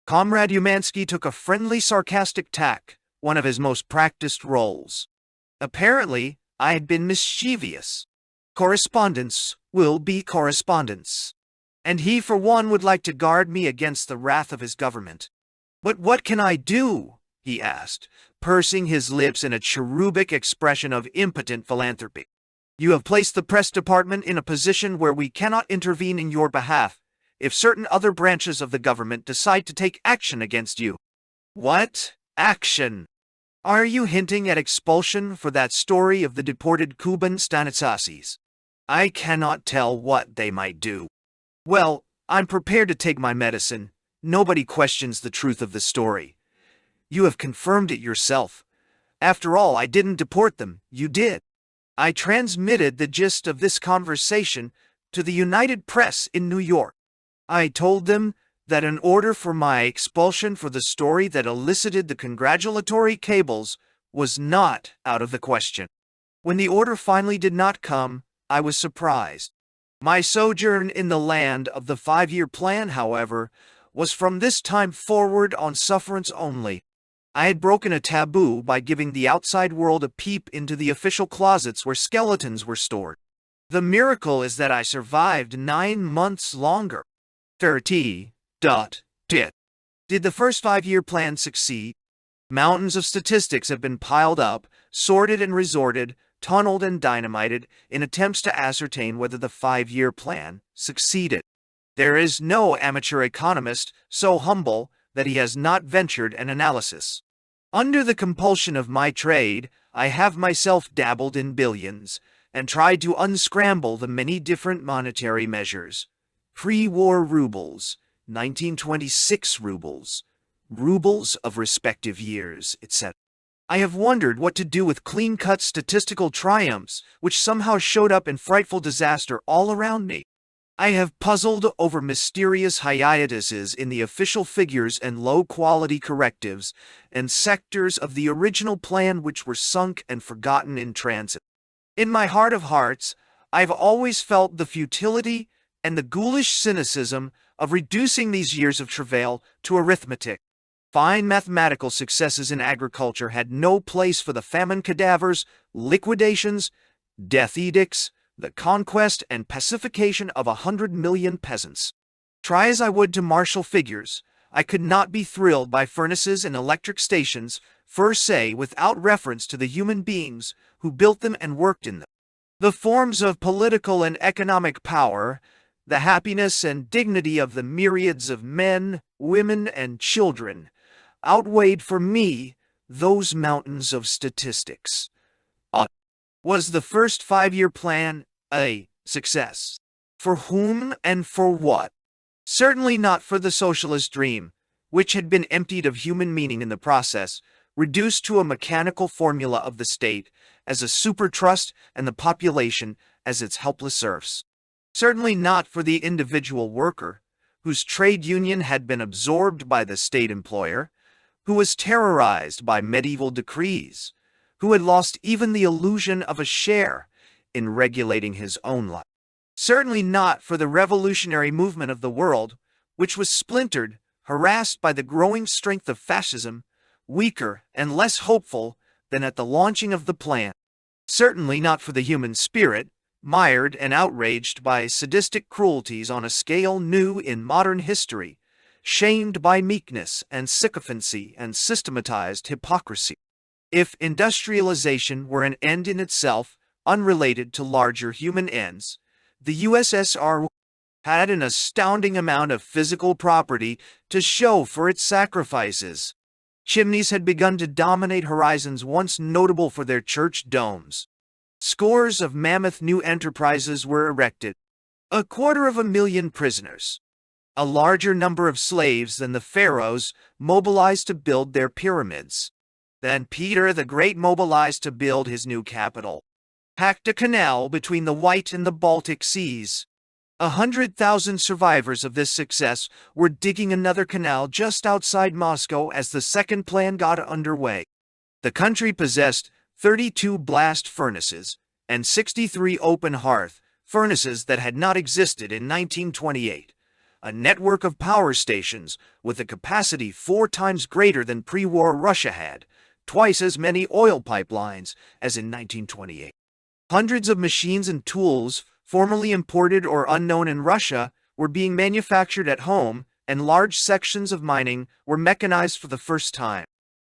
Comrade Umansky took a friendly, sarcastic tack, one of his most practiced roles. Apparently, I had been mischievous. Correspondents will be correspondents. And he, for one, would like to guard me against the wrath of his government. "But what can I do?" he asked, pursing his lips in a cherubic expression of impotent philanthropy. "You have placed the press department in a position where we cannot intervene in your behalf if certain other branches of the government decide to take action against you." "What action? Are you hinting at expulsion for that story of the deported Kuban Stanislavskis?" "I cannot tell what they might do." "Well, I'm prepared to take my medicine. Nobody questions the truth of the story. You have confirmed it yourself. After all, I didn't deport them, you did." I transmitted the gist of this conversation to the United Press in New York. I told them that an order for my expulsion for the story that elicited the congratulatory cables was not out of the question. When the order finally did not come, I was surprised. My sojourn in the land of the 5-year plan, however, was from this time forward on sufferance only. I had broken a taboo by giving the outside world a peep into the official closets where skeletons were stored. The miracle is that I survived 9 months longer. 30. Did the first 5-year plan succeed? Mountains of statistics have been piled up, sorted and resorted, tunneled and dynamited in attempts to ascertain whether the 5-year plan succeeded. There is no amateur economist so humble that he has not ventured an analysis. Under the compulsion of my trade, I have myself dabbled in billions, and tried to unscramble the many different monetary measures. Pre-war rubles, 1926 rubles, rubles of respective years, etc. I have wondered what to do with clean-cut statistical triumphs which somehow showed up in frightful disaster all around me. I have puzzled over mysterious hiatuses in the official figures and low-quality correctives and sectors of the original plan which were sunk and forgotten in transit. In my heart of hearts, I have always felt the futility and the ghoulish cynicism of reducing these years of travail to arithmetic. Fine mathematical successes in agriculture had no place for the famine cadavers, liquidations, death edicts, the conquest and pacification of 100 million peasants. Try as I would to marshal figures, I could not be thrilled by furnaces and electric stations, per se, without reference to the human beings who built them and worked in them. The forms of political and economic power, the happiness and dignity of the myriads of men, women, and children outweighed for me those mountains of statistics. Was the first 5-year plan a success? For whom and for what? Certainly not for the socialist dream, which had been emptied of human meaning in the process, reduced to a mechanical formula of the state as a super trust and the population as its helpless serfs. Certainly not for the individual worker, whose trade union had been absorbed by the state employer, who was terrorized by medieval decrees, who had lost even the illusion of a share in regulating his own life. Certainly not for the revolutionary movement of the world, which was splintered, harassed by the growing strength of fascism, weaker and less hopeful than at the launching of the plan. Certainly not for the human spirit, mired and outraged by sadistic cruelties on a scale new in modern history, shamed by meekness and sycophancy and systematized hypocrisy. If industrialization were an end in itself, unrelated to larger human ends, the USSR had an astounding amount of physical property to show for its sacrifices. Chimneys had begun to dominate horizons once notable for their church domes. Scores of mammoth new enterprises were erected. 250,000 prisoners. A larger number of slaves than the pharaohs mobilized to build their pyramids. Then Peter the Great mobilized to build his new capital. Hacked a canal between the White and the Baltic Seas. 100,000 survivors of this success were digging another canal just outside Moscow as the second plan got underway. The country possessed 32 blast furnaces and 63 open hearth furnaces that had not existed in 1928. A network of power stations with a capacity 4 times greater than pre-war Russia had, twice as many oil pipelines as in 1928. Hundreds of machines and tools, formerly imported or unknown in Russia, were being manufactured at home, and large sections of mining were mechanized for the first time.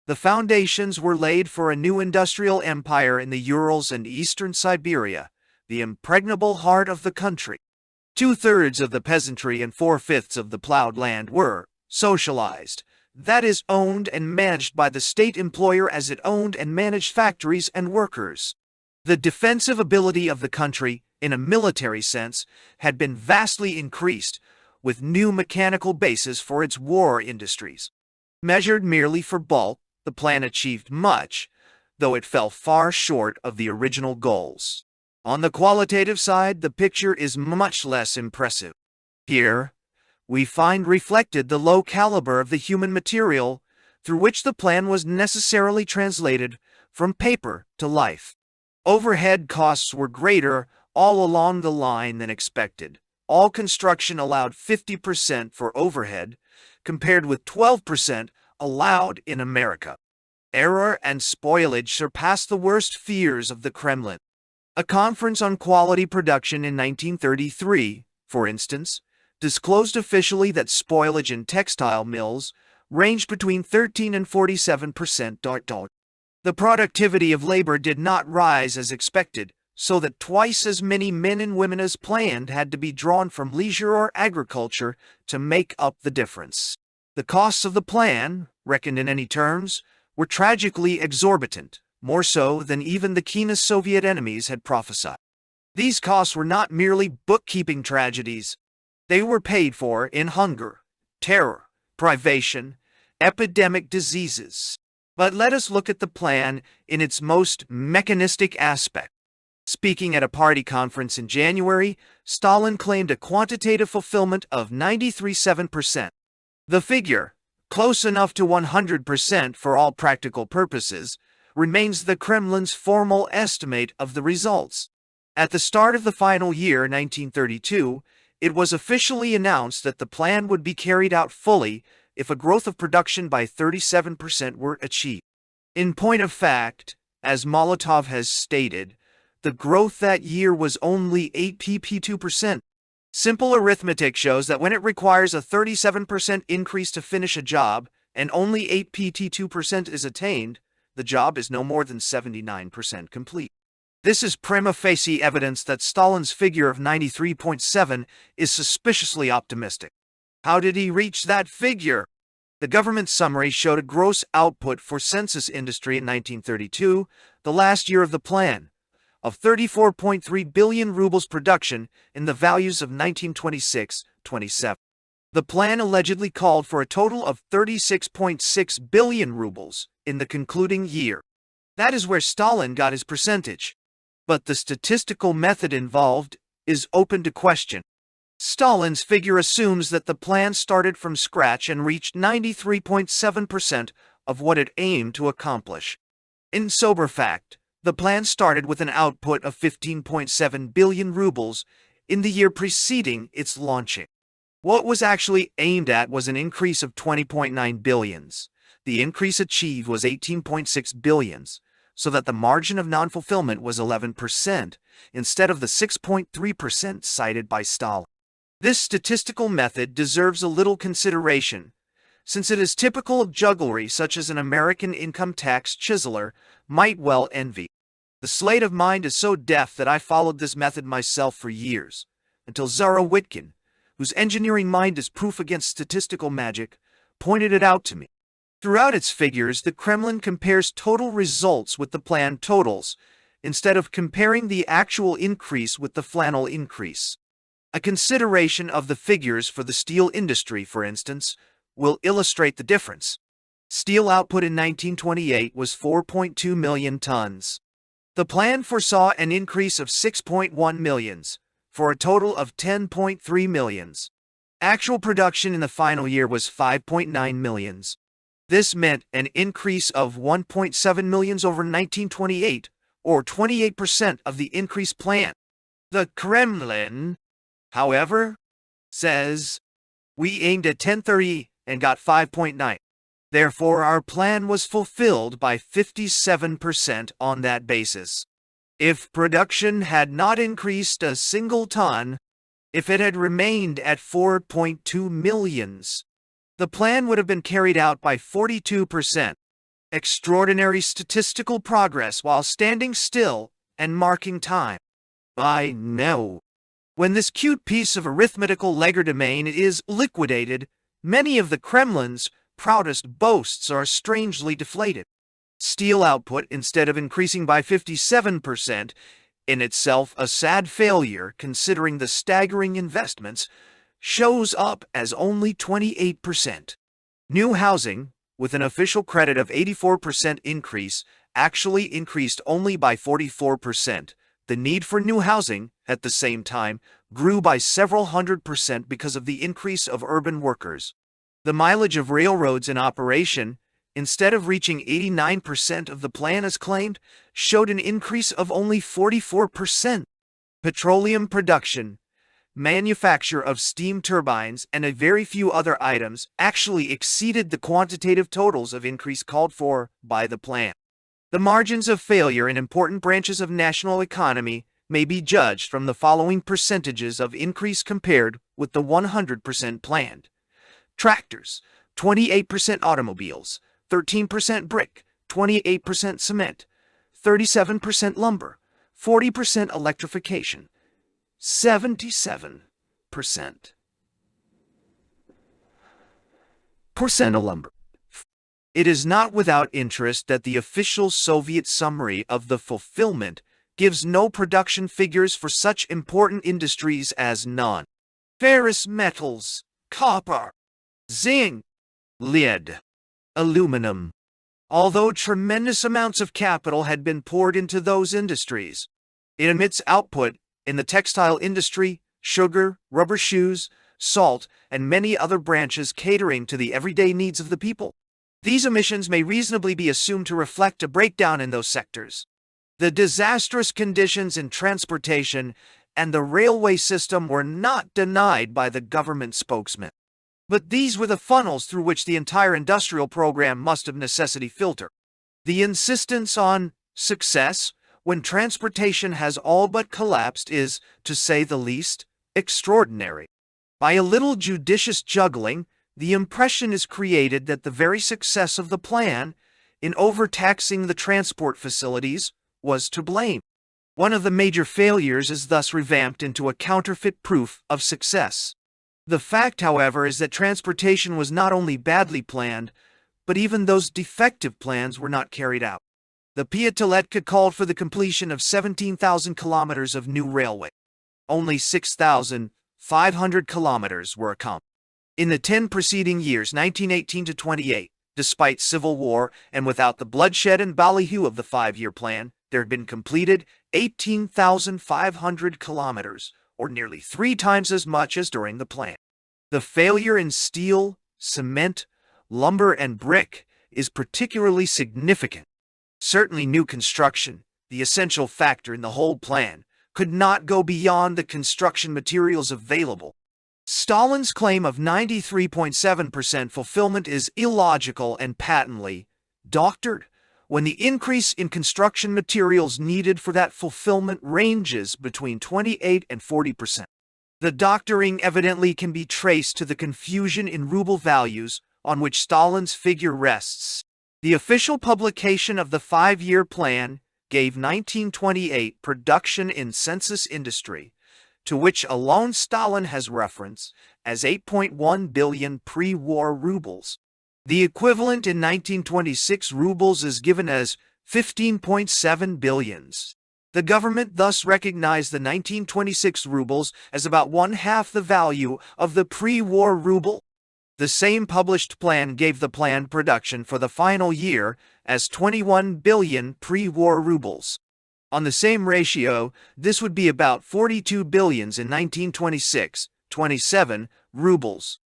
The foundations were laid for a new industrial empire in the Urals and eastern Siberia, the impregnable heart of the country. 2/3 of the peasantry and 4/5 of the plowed land were socialized, that is, owned and managed by the state employer as it owned and managed factories and workers. The defensive ability of the country, in a military sense, had been vastly increased, with new mechanical bases for its war industries. Measured merely for bulk, the plan achieved much, though it fell far short of the original goals. On the qualitative side, the picture is much less impressive. Here, we find reflected the low caliber of the human material through which the plan was necessarily translated from paper to life. Overhead costs were greater all along the line than expected. All construction allowed 50% for overhead, compared with 12% allowed in America. Error and spoilage surpassed the worst fears of the Kremlin. A conference on quality production in 1933, for instance, disclosed officially that spoilage in textile mills ranged between 13 and 47%. The productivity of labor did not rise as expected, so that twice as many men and women as planned had to be drawn from leisure or agriculture to make up the difference. The costs of the plan, reckoned in any terms, were tragically exorbitant, more so than even the keenest Soviet enemies had prophesied. These costs were not merely bookkeeping tragedies. They were paid for in hunger, terror, privation, epidemic diseases. But let us look at the plan in its most mechanistic aspect. Speaking at a party conference in January, Stalin claimed a quantitative fulfillment of 93.7%. The figure, close enough to 100% for all practical purposes, remains the Kremlin's formal estimate of the results. At the start of the final year, 1932, it was officially announced that the plan would be carried out fully if a growth of production by 37% were achieved. In point of fact, as Molotov has stated, the growth that year was only 8.2%. Simple arithmetic shows that when it requires a 37% increase to finish a job, and only 8.2% is attained, the job is no more than 79% complete. This is prima facie evidence that Stalin's figure of 93.7 is suspiciously optimistic. How did he reach that figure? The government summary showed a gross output for census industry in 1932, the last year of the plan, of 34.3 billion rubles production in the values of 1926-27. The plan allegedly called for a total of 36.6 billion rubles in the concluding year. That is where Stalin got his percentage. But the statistical method involved is open to question. Stalin's figure assumes that the plan started from scratch and reached 93.7% of what it aimed to accomplish. In sober fact, the plan started with an output of 15.7 billion rubles in the year preceding its launching. What was actually aimed at was an increase of 20.9 billions. The increase achieved was 18.6 billions, so that the margin of non-fulfillment was 11%, instead of the 6.3% cited by Stalin. This statistical method deserves a little consideration, since it is typical of jugglery such as an American income tax chiseler might well envy. The sleight of mind is so deft that I followed this method myself for years, until Zara Witkin, whose engineering mind is proof against statistical magic, pointed it out to me. Throughout its figures, the Kremlin compares total results with the planned totals, instead of comparing the actual increase with the flannel increase. A consideration of the figures for the steel industry, for instance, will illustrate the difference. Steel output in 1928 was 4.2 million tons. The plan foresaw an increase of 6.1 millions, for a total of 10.3 millions. Actual production in the final year was 5.9 millions. This meant an increase of 1.7 millions over 1928, or 28% of the increase plan. The Kremlin, however, says, we aimed at 10.30 and got 5.9. Therefore, our plan was fulfilled by 57% on that basis. If production had not increased a single ton, if it had remained at 4.2 millions, the plan would have been carried out by 42%. Extraordinary statistical progress while standing still and marking time. I know. When this cute piece of arithmetical legerdemain is liquidated, many of the Kremlin's proudest boasts are strangely deflated. Steel output, instead of increasing by 57%, in itself a sad failure considering the staggering investments, shows up as only 28%. New housing, with an official credit of 84% increase, actually increased only by 44%. The need for new housing, at the same time, grew by several 100% because of the increase of urban workers. The mileage of railroads in operation, instead of reaching 89% of the plan as claimed, showed an increase of only 44%. Petroleum production, manufacture of steam turbines, and a very few other items actually exceeded the quantitative totals of increase called for by the plan. The margins of failure in important branches of national economy may be judged from the following percentages of increase compared with the 100% planned. Tractors, 28% automobiles, 13% brick, 28% cement, 37% lumber, 40% electrification, 77% of lumber. It is not without interest that the official Soviet summary of the fulfillment gives no production figures for such important industries as non-ferrous metals, copper, zinc, lead, aluminum. Although tremendous amounts of capital had been poured into those industries, it emits output in the textile industry, sugar, rubber shoes, salt, and many other branches catering to the everyday needs of the people. These emissions may reasonably be assumed to reflect a breakdown in those sectors. The disastrous conditions in transportation and the railway system were not denied by the government spokesman. But these were the funnels through which the entire industrial program must of necessity filter. The insistence on success when transportation has all but collapsed is, to say the least, extraordinary. By a little judicious juggling, the impression is created that the very success of the plan, in overtaxing the transport facilities, was to blame. One of the major failures is thus revamped into a counterfeit proof of success. The fact, however, is that transportation was not only badly planned, but even those defective plans were not carried out. The Piatoletka called for the completion of 17,000 kilometers of new railway. Only 6,500 kilometers were accomplished. In the 10 preceding years, 1918 to 28, despite civil war and without the bloodshed and ballyhoo of the 5-year plan, there had been completed 18,500 kilometers, or nearly 3 times as much as during the plan. The failure in steel, cement, lumber, and brick is particularly significant. Certainly new construction, the essential factor in the whole plan, could not go beyond the construction materials available. Stalin's claim of 93.7% fulfillment is illogical and patently doctored when the increase in construction materials needed for that fulfillment ranges between 28 and 40%. The doctoring evidently can be traced to the confusion in ruble values on which Stalin's figure rests. The official publication of the 5-year plan gave 1928 production in census industry, to which alone Stalin has reference, as 8.1 billion pre-war rubles. The equivalent in 1926 rubles is given as 15.7 billions. The government thus recognized the 1926 rubles as about 1/2 the value of the pre-war ruble. The same published plan gave the planned production for the final year as 21 billion pre-war rubles. On the same ratio, this would be about 42 billions in 1926-27 rubles.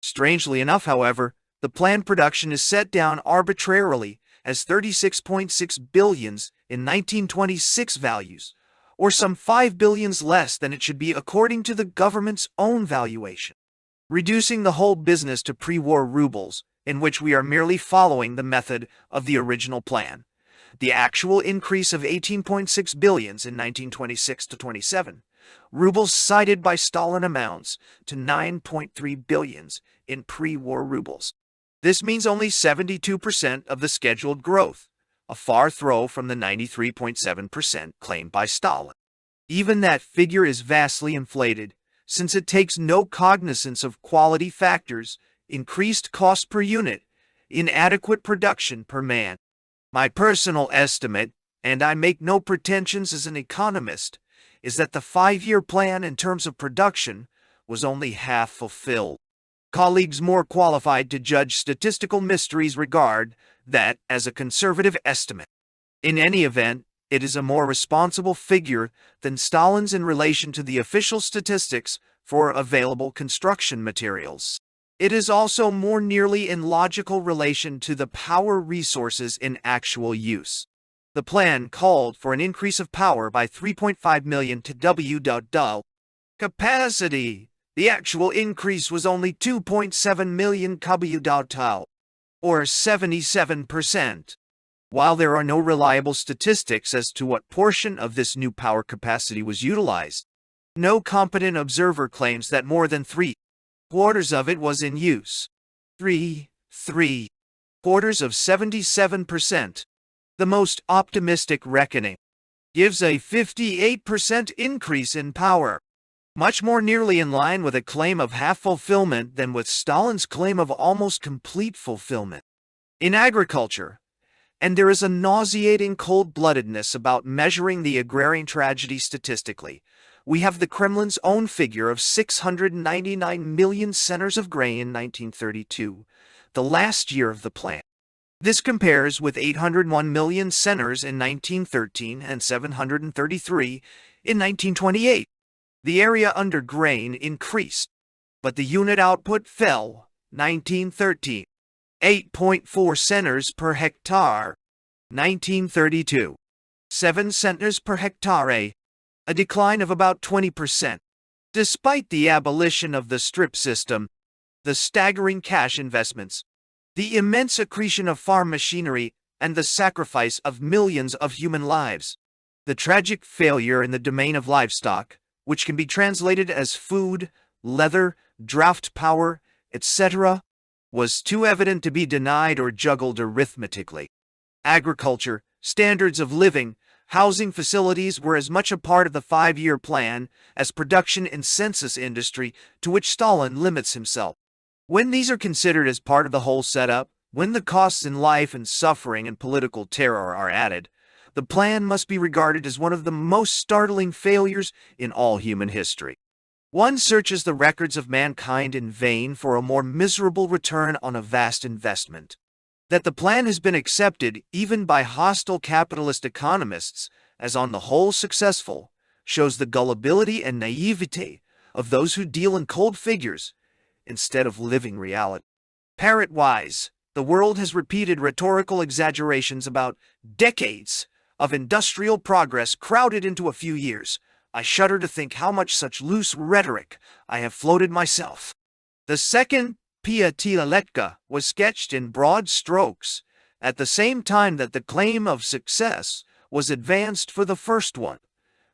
Strangely enough, however, the planned production is set down arbitrarily as 36.6 billions in 1926 values, or some 5 billions less than it should be according to the government's own valuation. Reducing the whole business to pre-war rubles, in which we are merely following the method of the original plan, the actual increase of 18.6 billions in 1926-27 rubles cited by Stalin amounts to 9.3 billions in pre-war rubles. This means only 72% of the scheduled growth, a far throw from the 93.7% claimed by Stalin. Even that figure is vastly inflated, since it takes no cognizance of quality factors, increased cost per unit, inadequate production per man. My personal estimate, and I make no pretensions as an economist, is that the 5-year plan in terms of production was only half fulfilled. Colleagues more qualified to judge statistical mysteries regard that as a conservative estimate. In any event, it is a more responsible figure than Stalin's in relation to the official statistics for available construction materials. It is also more nearly in logical relation to the power resources in actual use. The plan called for an increase of power by 3.5 million to W.Dl capacity. The actual increase was only 2.7 million W.Dl, or 77%. While there are no reliable statistics as to what portion of this new power capacity was utilized, no competent observer claims that more than 3/4 of it was in use. 3/4 of 77%. The most optimistic reckoning gives a 58% increase in power, much more nearly in line with a claim of half fulfillment than with Stalin's claim of almost complete fulfillment. In agriculture, and there is a nauseating cold-bloodedness about measuring the agrarian tragedy statistically, we have the Kremlin's own figure of 699 million centers of grain in 1932, the last year of the plan. This compares with 801 million centers in 1913 and 733 in 1928. The area under grain increased, but the unit output fell. 1913, 8.4 centers per hectare. 1932, 7 centers per hectare, a decline of about 20%. Despite the abolition of the strip system, The staggering cash investments, the immense accretion of farm machinery, and the sacrifice of millions of human lives. The tragic failure in the domain of livestock, which can be translated as food, leather, draft power, etc., was too evident to be denied or juggled arithmetically. Agriculture, standards of living, housing facilities were as much a part of the 5-year plan as production and census industry, to which Stalin limits himself. When these are considered as part of the whole setup, when the costs in life and suffering and political terror are added, the plan must be regarded as one of the most startling failures in all human history. One searches the records of mankind in vain for a more miserable return on a vast investment. That the plan has been accepted even by hostile capitalist economists as on the whole successful shows the gullibility and naivete of those who deal in cold figures instead of living reality. Parrot-wise, the world has repeated rhetorical exaggerations about decades of industrial progress crowded into a few years. I shudder to think how much such loose rhetoric I have floated myself. The second Piatiletka was sketched in broad strokes at the same time that the claim of success was advanced for the first one.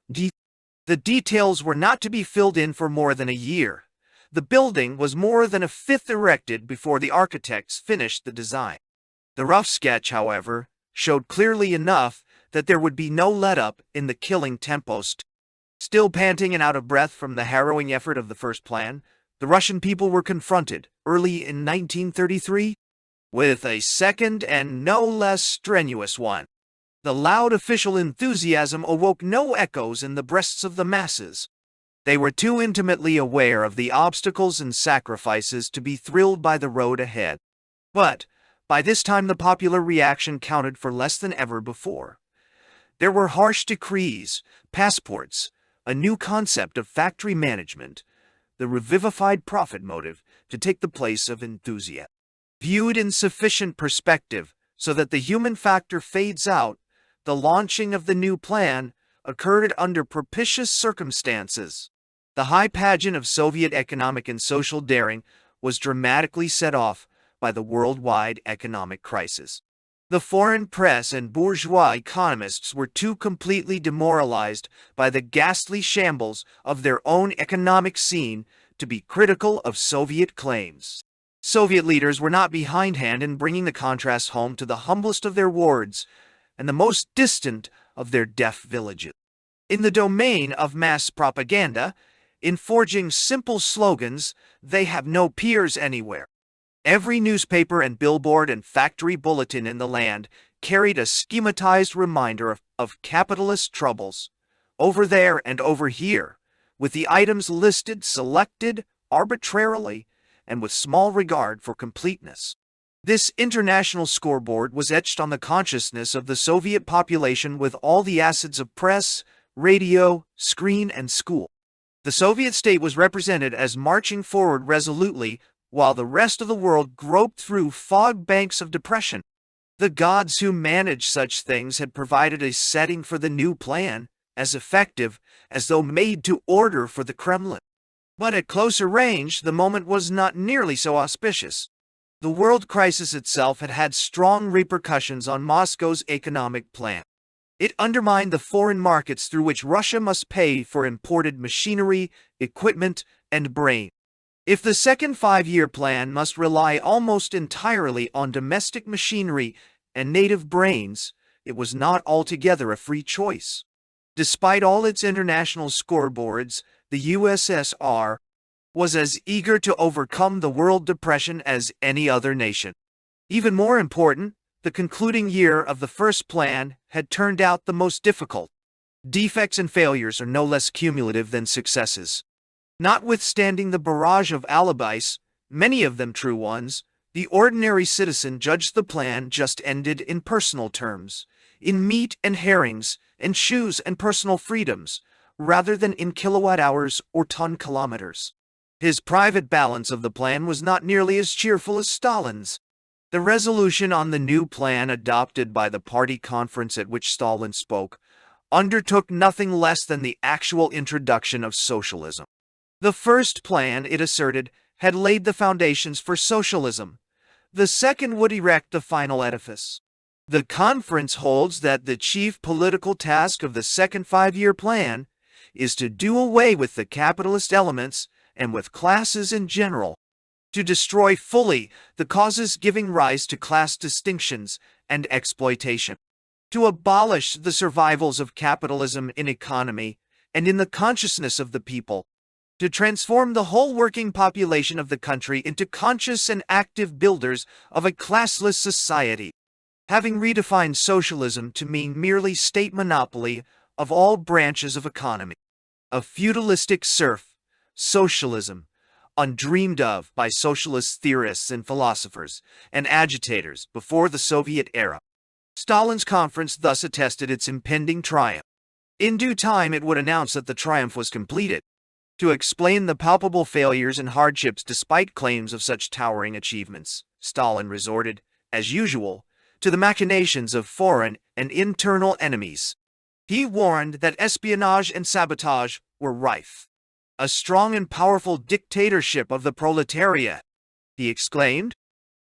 The details were not to be filled in for more than a year. The building was more than a fifth erected before the architects finished the design. The rough sketch, however, showed clearly enough that there would be no let-up in the killing tempos. Still panting and out of breath from the harrowing effort of the first plan, the Russian people were confronted, early in 1933, with a second and no less strenuous one. The loud official enthusiasm awoke no echoes in the breasts of the masses. They were too intimately aware of the obstacles and sacrifices to be thrilled by the road ahead. But by this time the popular reaction counted for less than ever before. There were harsh decrees, passports, a new concept of factory management, the revivified profit motive to take the place of enthusiasm. Viewed in sufficient perspective so that the human factor fades out, the launching of the new plan occurred under propitious circumstances. The high pageant of Soviet economic and social daring was dramatically set off by the worldwide economic crisis. The foreign press and bourgeois economists were too completely demoralized by the ghastly shambles of their own economic scene to be critical of Soviet claims. Soviet leaders were not behindhand in bringing the contrast home to the humblest of their wards and the most distant of their deaf villages. In the domain of mass propaganda, in forging simple slogans, they have no peers anywhere. Every newspaper and billboard and factory bulletin in the land carried a schematized reminder of capitalist troubles, over there and over here, with the items listed, selected arbitrarily, and with small regard for completeness. This international scoreboard was etched on the consciousness of the Soviet population with all the acids of press, radio, screen, and school. The Soviet state was represented as marching forward resolutely, while the rest of the world groped through fog banks of depression. The gods who managed such things had provided a setting for the new plan, as effective as though made to order for the Kremlin. But at closer range, the moment was not nearly so auspicious. The world crisis itself had had strong repercussions on Moscow's economic plan. It undermined the foreign markets through which Russia must pay for imported machinery, equipment, and brain. If the second 5-year plan must rely almost entirely on domestic machinery and native brains, it was not altogether a free choice. Despite all its international scoreboards, the USSR was as eager to overcome the world depression as any other nation. Even more important, the concluding year of the first plan had turned out the most difficult. Defects and failures are no less cumulative than successes. Notwithstanding the barrage of alibis, many of them true ones, the ordinary citizen judged the plan just ended in personal terms, in meat and herrings, and shoes and personal freedoms, rather than in kilowatt-hours or ton-kilometers. His private balance of the plan was not nearly as cheerful as Stalin's. The resolution on the new plan adopted by the party conference at which Stalin spoke undertook nothing less than the actual introduction of socialism. The first plan, it asserted, had laid the foundations for socialism. The second would erect the final edifice. The conference holds that the chief political task of the second five-year plan is to do away with the capitalist elements and with classes in general, to destroy fully the causes giving rise to class distinctions and exploitation, to abolish the survivals of capitalism in economy and in the consciousness of the people, to transform the whole working population of the country into conscious and active builders of a classless society, having redefined socialism to mean merely state monopoly of all branches of economy. A feudalistic serf, socialism, undreamed of by socialist theorists and philosophers and agitators before the Soviet era. Stalin's conference thus attested its impending triumph. In due time it would announce that the triumph was completed. To explain the palpable failures and hardships despite claims of such towering achievements, Stalin resorted, as usual, to the machinations of foreign and internal enemies. He warned that espionage and sabotage were rife. A strong and powerful dictatorship of the proletariat, he exclaimed.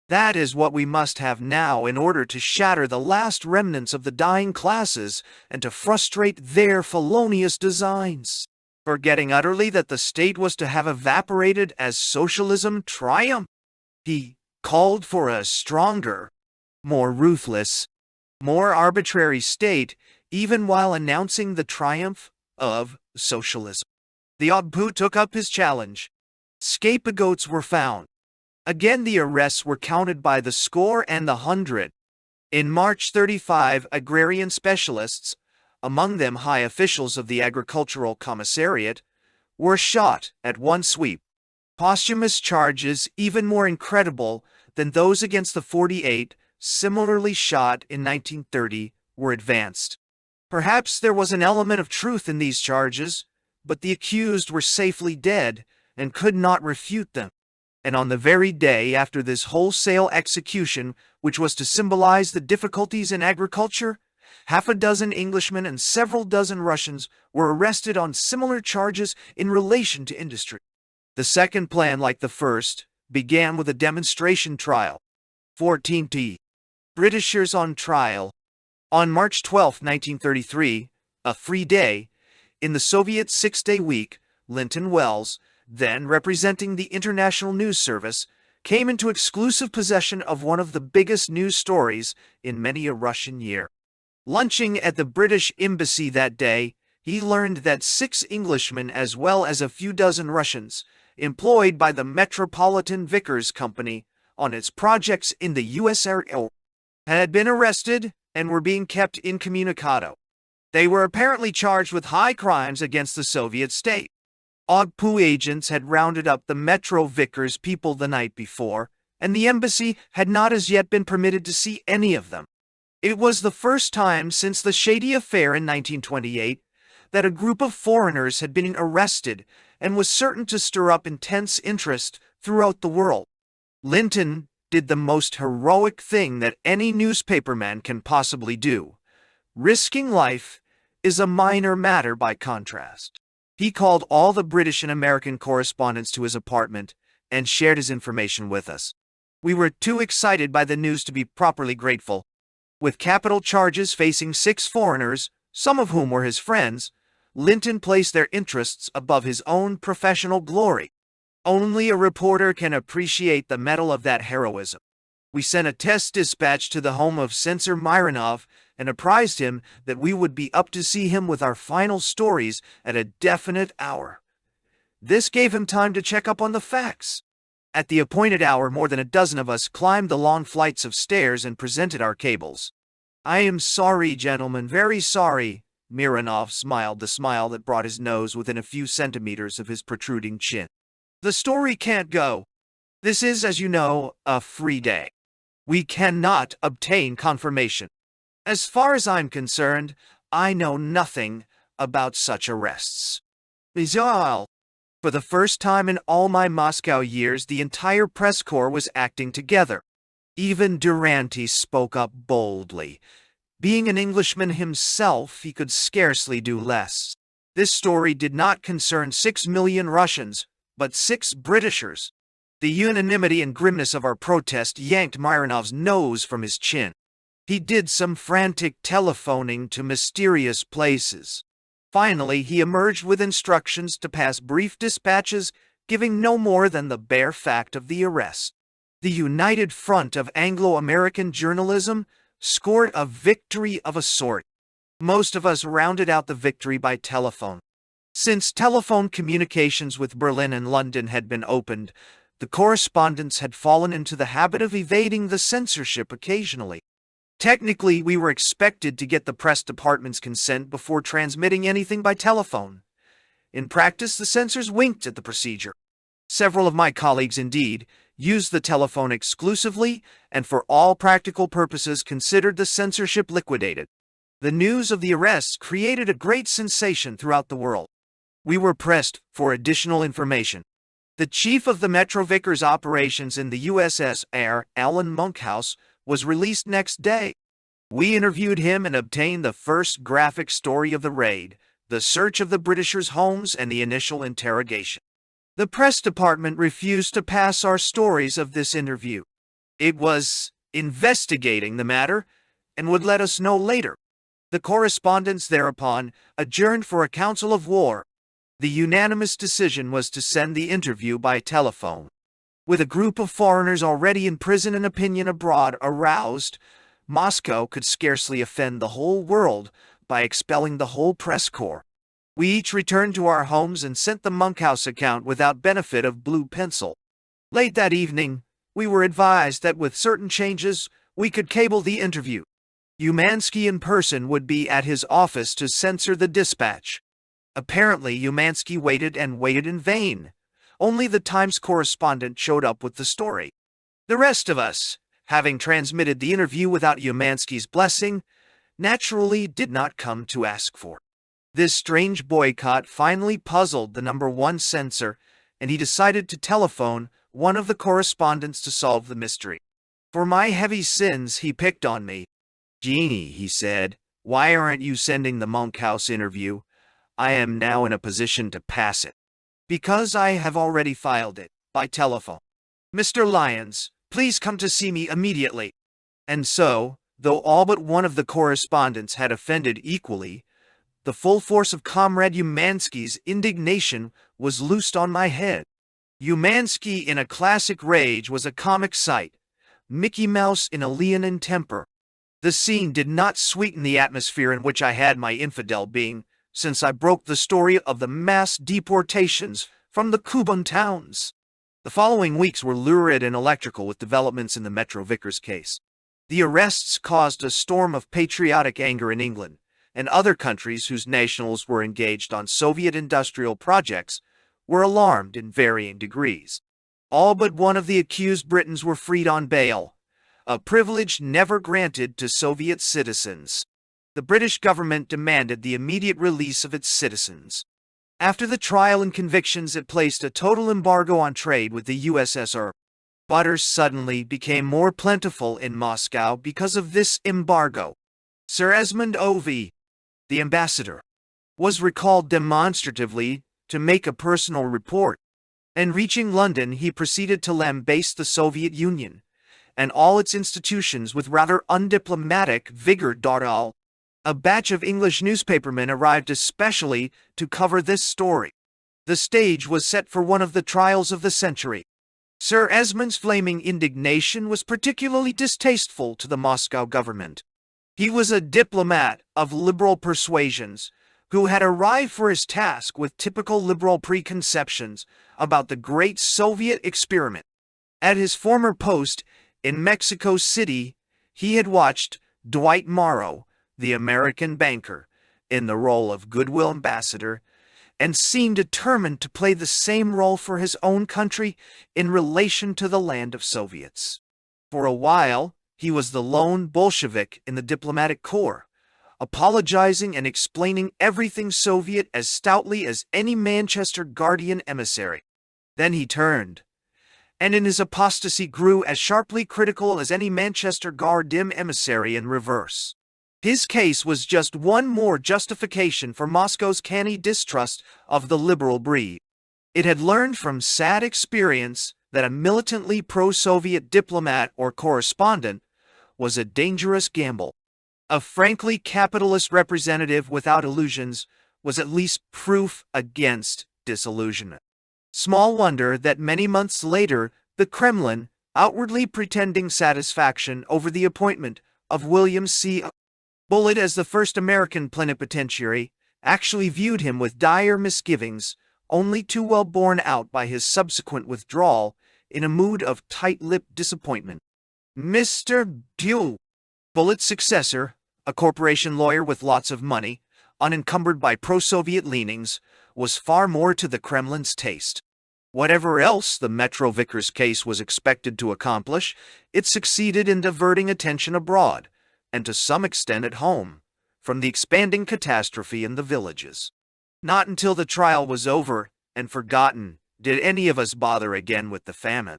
That is what we must have now in order to shatter the last remnants of the dying classes and to frustrate their felonious designs. Forgetting utterly that the state was to have evaporated as socialism triumphed, he called for a stronger, more ruthless, more arbitrary state, even while announcing the triumph of socialism. The Obpu took up his challenge. Scapegoats were found. Again the arrests were counted by the score and the hundred. In March 35 agrarian specialists, among them high officials of the Agricultural Commissariat, were shot at one sweep. Posthumous charges, even more incredible than those against the 48 similarly shot in 1930, were advanced. Perhaps there was an element of truth in these charges, but the accused were safely dead and could not refute them. And on the very day after this wholesale execution, which was to symbolize the difficulties in agriculture, half a dozen Englishmen and several dozen Russians were arrested on similar charges in relation to industry. The second plan, like the first, began with a demonstration trial. 14 Britishers on trial. On March 12, 1933, a free day, in the Soviet six-day week, Linton Wells, then representing the International News Service, came into exclusive possession of one of the biggest news stories in many a Russian year. Lunching at the British Embassy that day, he learned that 6 Englishmen as well as a few dozen Russians, employed by the Metropolitan Vickers Company on its projects in the USSR, had been arrested and were being kept incommunicado. They were apparently charged with high crimes against the Soviet state. Ogpu agents had rounded up the Metro Vickers people the night before, and the embassy had not as yet been permitted to see any of them. It was the first time since the shady affair in 1928 that a group of foreigners had been arrested and was certain to stir up intense interest throughout the world. Linton did the most heroic thing that any newspaperman can possibly do. Risking life is a minor matter by contrast. He called all the British and American correspondents to his apartment and shared his information with us. We were too excited by the news to be properly grateful. With capital charges facing 6 foreigners, some of whom were his friends, Linton placed their interests above his own professional glory. Only a reporter can appreciate the mettle of that heroism. We sent a test dispatch to the home of censor Mironov and apprised him that we would be up to see him with our final stories at a definite hour. This gave him time to check up on the facts. At the appointed hour, more than a dozen of us climbed the long flights of stairs and presented our cables. "I am sorry, gentlemen, very sorry." Mironov smiled the smile that brought his nose within a few centimeters of his protruding chin. "The story can't go. This is, as you know, a free day. We cannot obtain confirmation. As far as I'm concerned, I know nothing about such arrests." Bizarre. For the first time in all my Moscow years, the entire press corps was acting together. Even Duranty spoke up boldly. Being an Englishman himself, he could scarcely do less. This story did not concern 6 million Russians, but 6 Britishers. The unanimity and grimness of our protest yanked Myronov's nose from his chin. He did some frantic telephoning to mysterious places. Finally, he emerged with instructions to pass brief dispatches giving no more than the bare fact of the arrest. The united front of Anglo-American journalism scored a victory of a sort. Most of us rounded out the victory by telephone. Since telephone communications with Berlin and London had been opened, the correspondents had fallen into the habit of evading the censorship occasionally. Technically, we were expected to get the press department's consent before transmitting anything by telephone. In practice, the censors winked at the procedure. Several of my colleagues, indeed, used the telephone exclusively and for all practical purposes considered the censorship liquidated. The news of the arrests created a great sensation throughout the world. We were pressed for additional information. The chief of the Metro Vickers operations in the USSR, Alan Monkhouse, was released next day. We interviewed him and obtained the first graphic story of the raid, the search of the Britishers' homes and the initial interrogation. The press department refused to pass our stories of this interview. It was investigating the matter and would let us know later. The correspondents thereupon adjourned for a council of war. The unanimous decision was to send the interview by telephone. With a group of foreigners already in prison and opinion abroad aroused, Moscow could scarcely offend the whole world by expelling the whole press corps. We each returned to our homes and sent the Monkhouse account without benefit of blue pencil. Late that evening, we were advised that with certain changes, we could cable the interview. Umansky in person would be at his office to censor the dispatch. Apparently, Umansky waited and waited in vain. Only the Times correspondent showed up with the story. The rest of us, having transmitted the interview without Umansky's blessing, naturally did not come to ask for. This strange boycott finally puzzled the #1 censor, and he decided to telephone one of the correspondents to solve the mystery. For my heavy sins, he picked on me. "Jeannie," he said, "why aren't you sending the Monkhouse interview? I am now in a position to pass it." "Because I have already filed it, by telephone. Mr. Lyons, please come to see me immediately." And so, though all but one of the correspondents had offended equally, the full force of Comrade Umansky's indignation was loosed on my head. Umansky in a classic rage was a comic sight, Mickey Mouse in a leonine temper. The scene did not sweeten the atmosphere in which I had my infidel being, since I broke the story of the mass deportations from the Cuban towns. The following weeks were lurid and electrical with developments in the Metro Vickers case. The arrests caused a storm of patriotic anger in England, and other countries whose nationals were engaged on Soviet industrial projects were alarmed in varying degrees. All but one of the accused Britons were freed on bail, a privilege never granted to Soviet citizens. The British government demanded the immediate release of its citizens. After the trial and convictions, it placed a total embargo on trade with the USSR. Butter suddenly became more plentiful in Moscow because of this embargo. Sir Esmond Ovie, the ambassador, was recalled demonstratively to make a personal report, and reaching London he proceeded to lambaste the Soviet Union and all its institutions with rather undiplomatic vigor. A batch of English newspapermen arrived especially to cover this story. The stage was set for one of the trials of the century. Sir Esmond's flaming indignation was particularly distasteful to the Moscow government. He was a diplomat of liberal persuasions who had arrived for his task with typical liberal preconceptions about the great Soviet experiment. At his former post in Mexico City, he had watched Dwight Morrow, the American banker, in the role of goodwill ambassador, and seemed determined to play the same role for his own country in relation to the land of Soviets. For a while, he was the lone Bolshevik in the diplomatic corps, apologizing and explaining everything Soviet as stoutly as any Manchester Guardian emissary. Then he turned, and in his apostasy grew as sharply critical as any Manchester Guardian emissary in reverse. His case was just one more justification for Moscow's canny distrust of the liberal breed. It had learned from sad experience that a militantly pro-Soviet diplomat or correspondent was a dangerous gamble. A frankly capitalist representative without illusions was at least proof against disillusionment. Small wonder that many months later, the Kremlin, outwardly pretending satisfaction over the appointment of William C. Bullitt as the first American plenipotentiary, actually viewed him with dire misgivings, only too well borne out by his subsequent withdrawal in a mood of tight-lipped disappointment. Mr. Dew, Bullitt's successor, a corporation lawyer with lots of money, unencumbered by pro-Soviet leanings, was far more to the Kremlin's taste. Whatever else the Metro Vickers case was expected to accomplish, it succeeded in diverting attention abroad, and to some extent at home, from the expanding catastrophe in the villages. Not until the trial was over and forgotten did any of us bother again with the famine.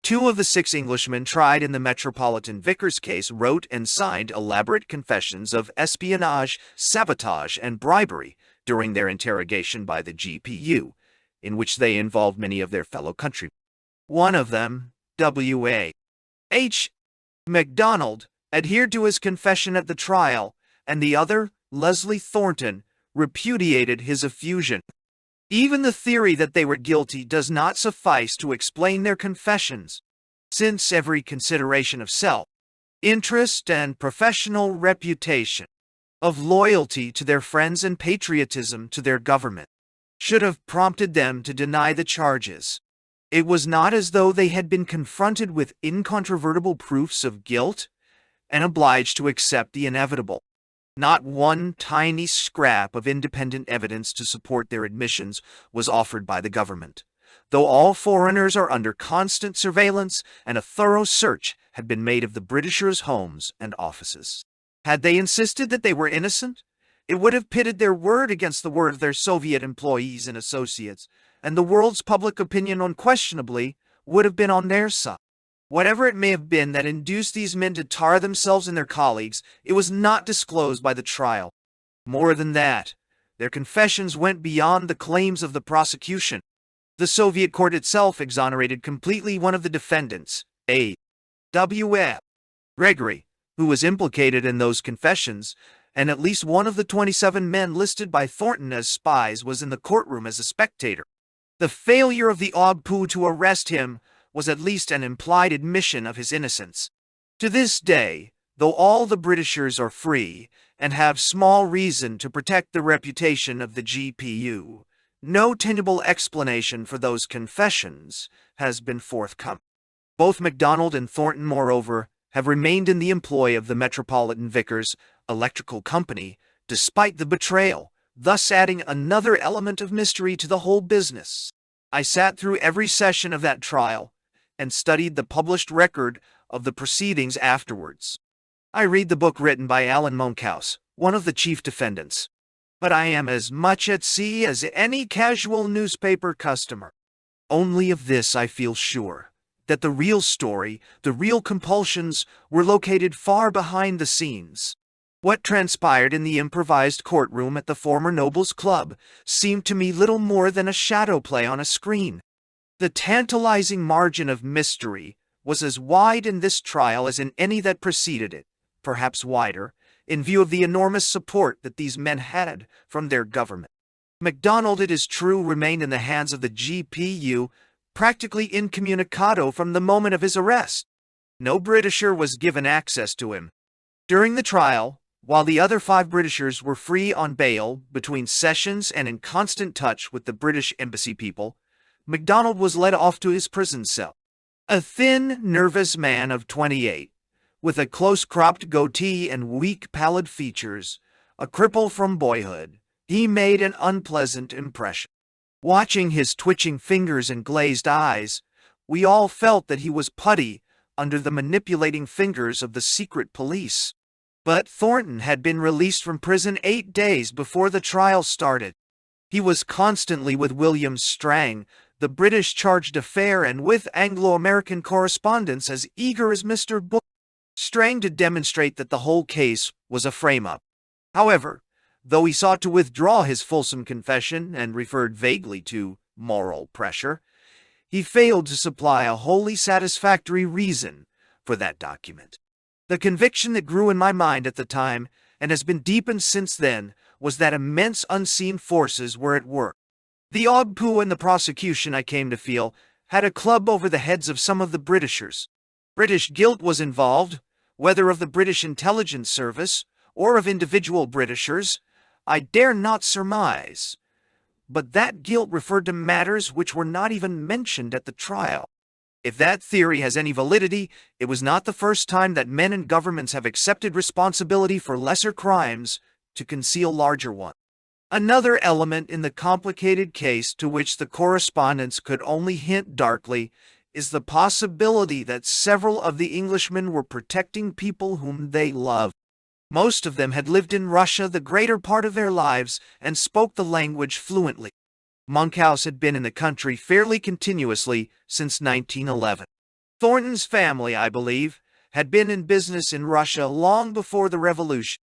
2 of the 6 Englishmen tried in the Metropolitan Vickers case wrote and signed elaborate confessions of espionage, sabotage, and bribery during their interrogation by the GPU, in which they involved many of their fellow countrymen. One of them, W.A.H. MacDonald, adhered to his confession at the trial, and the other, Leslie Thornton, repudiated his effusion. Even the theory that they were guilty does not suffice to explain their confessions, since every consideration of self, interest, and professional reputation, of loyalty to their friends and patriotism to their government, should have prompted them to deny the charges. It was not as though they had been confronted with incontrovertible proofs of guilt and obliged to accept the inevitable. Not one tiny scrap of independent evidence to support their admissions was offered by the government, though all foreigners are under constant surveillance and a thorough search had been made of the Britishers' homes and offices. Had they insisted that they were innocent, it would have pitted their word against the word of their Soviet employees and associates, and the world's public opinion unquestionably would have been on their side. Whatever it may have been that induced these men to tar themselves and their colleagues, it was not disclosed by the trial. More than that, their confessions went beyond the claims of the prosecution. The Soviet court itself exonerated completely one of the defendants, A. W.F. Gregory, who was implicated in those confessions, and at least one of the 27 men listed by Thornton as spies was in the courtroom as a spectator. The failure of the OGPU to arrest him was at least an implied admission of his innocence. To this day, though all the Britishers are free and have small reason to protect the reputation of the GPU, no tenable explanation for those confessions has been forthcoming. Both MacDonald and Thornton, moreover, have remained in the employ of the Metropolitan Vickers Electrical Company, despite the betrayal, thus adding another element of mystery to the whole business. I sat through every session of that trial, and studied the published record of the proceedings afterwards. I read the book written by Alan Monkhouse, one of the chief defendants, but I am as much at sea as any casual newspaper customer. Only of this I feel sure, that the real story, the real compulsions, were located far behind the scenes. What transpired in the improvised courtroom at the former Nobles Club seemed to me little more than a shadow play on a screen. The tantalizing margin of mystery was as wide in this trial as in any that preceded it, perhaps wider, in view of the enormous support that these men had from their government. MacDonald, it is true, remained in the hands of the GPU, practically incommunicado from the moment of his arrest. No Britisher was given access to him. During the trial, while the other 5 Britishers were free on bail between sessions and in constant touch with the British embassy people, MacDonald was led off to his prison cell. A thin, nervous man of 28, with a close-cropped goatee and weak, pallid features, a cripple from boyhood, he made an unpleasant impression. Watching his twitching fingers and glazed eyes, we all felt that he was putty under the manipulating fingers of the secret police. But Thornton had been released from prison 8 days before the trial started. He was constantly with William Strang, the British charge d'affaires, and with Anglo-American correspondents as eager as Mr. Book. Strang to demonstrate that the whole case was a frame-up. However, though he sought to withdraw his fulsome confession and referred vaguely to moral pressure, he failed to supply a wholly satisfactory reason for that document. The conviction that grew in my mind at the time, and has been deepened since then, was that immense unseen forces were at work. The Ogpu and the prosecution, I came to feel, had a club over the heads of some of the Britishers. British guilt was involved, whether of the British intelligence service or of individual Britishers, I dare not surmise. But that guilt referred to matters which were not even mentioned at the trial. If that theory has any validity, it was not the first time that men and governments have accepted responsibility for lesser crimes to conceal larger ones. Another element in the complicated case, to which the correspondents could only hint darkly, is the possibility that several of the Englishmen were protecting people whom they loved. Most of them had lived in Russia the greater part of their lives and spoke the language fluently. Monkhouse had been in the country fairly continuously since 1911. Thornton's family, I believe, had been in business in Russia long before the revolution.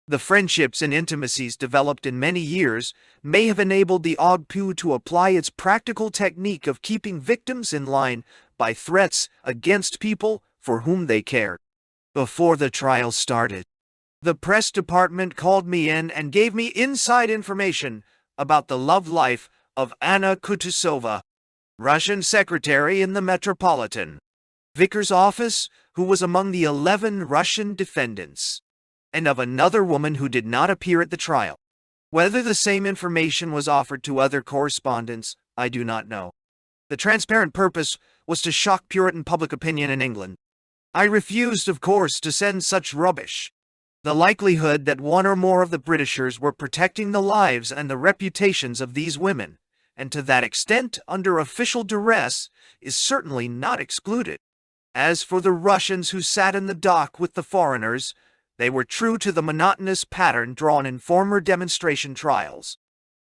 The friendships and intimacies developed in many years may have enabled the Ogpu to apply its practical technique of keeping victims in line by threats against people for whom they cared. Before the trial started, the press department called me in and gave me inside information about the love life of Anna Kutuzova, Russian secretary in the Metropolitan Vicar's office, who was among the 11 Russian defendants, and of another woman who did not appear at the trial. Whether the same information was offered to other correspondents, I do not know. The transparent purpose was to shock Puritan public opinion in England. I refused, of course, to send such rubbish. The likelihood that one or more of the Britishers were protecting the lives and the reputations of these women, and to that extent under official duress, is certainly not excluded. As for the Russians who sat in the dock with the foreigners, they were true to the monotonous pattern drawn in former demonstration trials.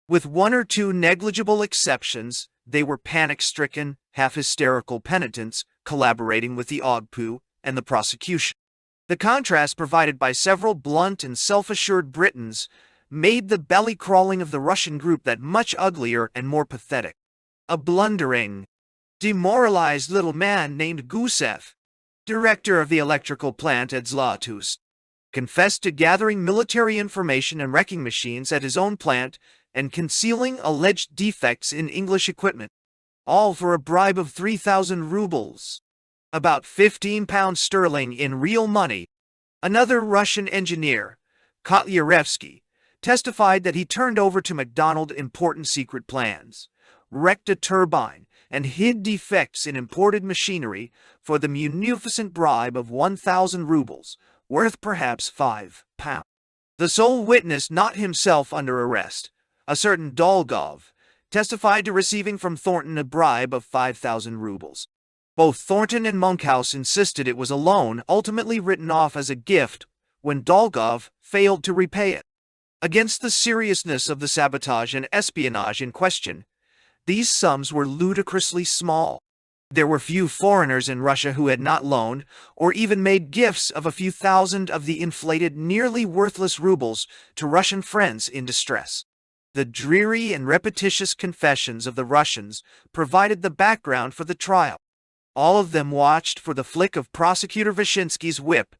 With one or two negligible exceptions, they were panic-stricken, half-hysterical penitents collaborating with the Ogpu and the prosecution. The contrast provided by several blunt and self-assured Britons made the belly-crawling of the Russian group that much uglier and more pathetic. A blundering, demoralized little man named Gusev, director of the electrical plant at Zlatoust, confessed to gathering military information and wrecking machines at his own plant and concealing alleged defects in English equipment, all for a bribe of 3,000 rubles, about 15 pounds sterling in real money. Another Russian engineer, Kotlяревsky, testified that he turned over to MacDonald important secret plans, wrecked a turbine, and hid defects in imported machinery for the munificent bribe of 1,000 rubles, worth perhaps 5 pounds. The sole witness not himself under arrest, a certain Dolgov, testified to receiving from Thornton a bribe of 5,000 rubles. Both Thornton and Monkhouse insisted it was a loan, ultimately written off as a gift when Dolgov failed to repay it. Against the seriousness of the sabotage and espionage in question, these sums were ludicrously small. There were few foreigners in Russia who had not loaned or even made gifts of a few thousand of the inflated, nearly worthless rubles to Russian friends in distress. The dreary and repetitious confessions of the Russians provided the background for the trial. All of them watched for the flick of Prosecutor Vyshinsky's whip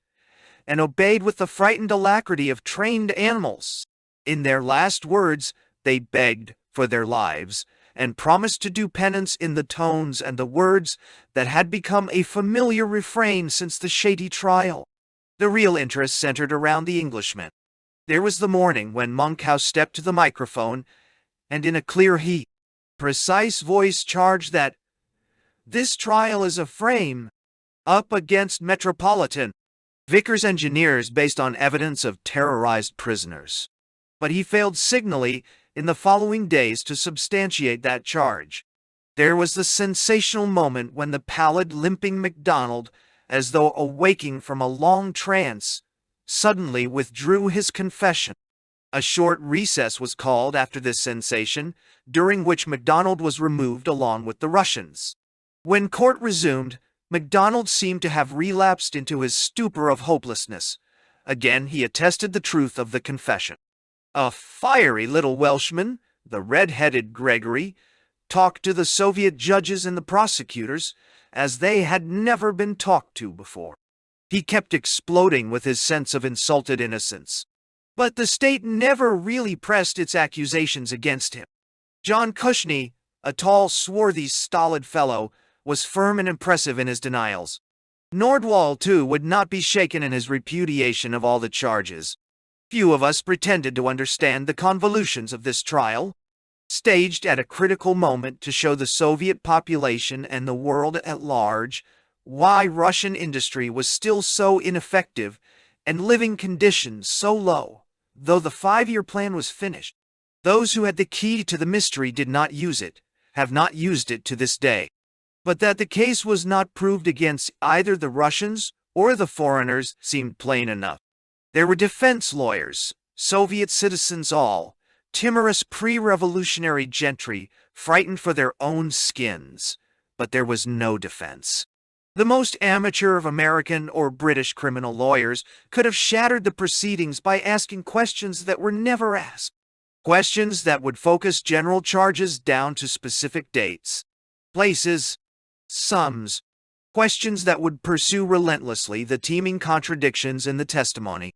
and obeyed with the frightened alacrity of trained animals. In their last words, they begged for their lives and promised to do penance in the tones and the words that had become a familiar refrain since the shady trial. The real interest centered around the Englishmen. There was the morning when Monkhouse stepped to the microphone and in a clear, precise voice charged that this trial is a frame up against Metropolitan Vickers engineers based on evidence of terrorized prisoners. But he failed signally in the following days to substantiate that charge. There was the sensational moment when the pallid, limping MacDonald, as though awaking from a long trance, suddenly withdrew his confession. A short recess was called after this sensation, during which MacDonald was removed along with the Russians. When court resumed, MacDonald seemed to have relapsed into his stupor of hopelessness. Again he attested the truth of the confession. A fiery little Welshman, the red-headed Gregory, talked to the Soviet judges and the prosecutors as they had never been talked to before. He kept exploding with his sense of insulted innocence. But the state never really pressed its accusations against him. John Cushnie, a tall, swarthy, stolid fellow, was firm and impressive in his denials. Nordwall, too, would not be shaken in his repudiation of all the charges. Few of us pretended to understand the convolutions of this trial, staged at a critical moment to show the Soviet population and the world at large why Russian industry was still so ineffective and living conditions so low, though the 5-year plan was finished. Those who had the key to the mystery did not use it, have not used it to this day. But that the case was not proved against either the Russians or the foreigners seemed plain enough. There were defense lawyers, Soviet citizens all, timorous pre-revolutionary gentry frightened for their own skins, but there was no defense. The most amateur of American or British criminal lawyers could have shattered the proceedings by asking questions that were never asked. Questions that would focus general charges down to specific dates, places, sums. Questions that would pursue relentlessly the teeming contradictions in the testimony.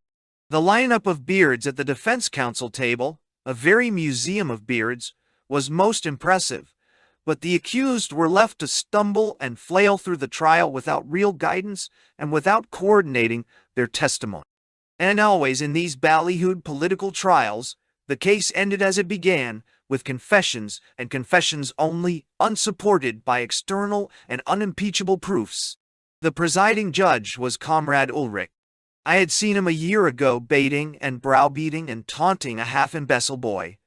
The lineup of beards at the defense counsel table, a very museum of beards, was most impressive, but the accused were left to stumble and flail through the trial without real guidance and without coordinating their testimony. And always in these ballyhooed political trials, the case ended as it began, with confessions and confessions only, unsupported by external and unimpeachable proofs. The presiding judge was Comrade Ulrich. I had seen him a year ago baiting and browbeating and taunting a half-imbecile boy,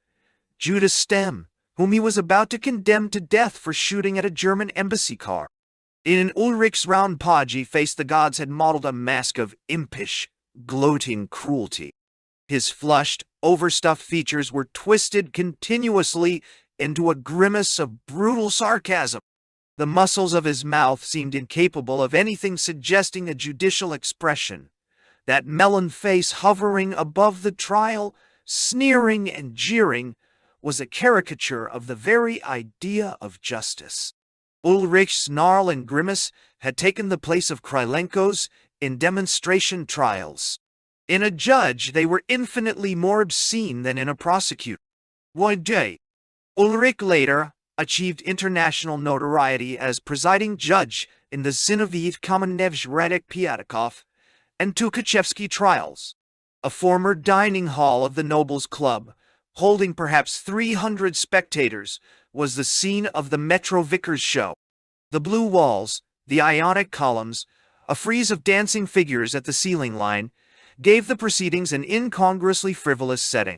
Judas Stem, whom he was about to condemn to death for shooting at a German embassy car. In Ulrich's round podgy face the gods had modeled a mask of impish, gloating cruelty. His flushed, overstuffed features were twisted continuously into a grimace of brutal sarcasm. The muscles of his mouth seemed incapable of anything suggesting a judicial expression. That melon face hovering above the trial, sneering and jeering, was a caricature of the very idea of justice. Ulrich's snarl and grimace had taken the place of Krylenko's in demonstration trials. In a judge, they were infinitely more obscene than in a prosecutor. One day, Ulrich later achieved international notoriety as presiding judge in the Zinoviev Kamenev Radek Piatakov and Tukhachevsky trials, a former dining hall of the Nobles Club, holding perhaps 300 spectators, was the scene of the Metro Vickers show. The blue walls, the Ionic columns, a frieze of dancing figures at the ceiling line, gave the proceedings an incongruously frivolous setting.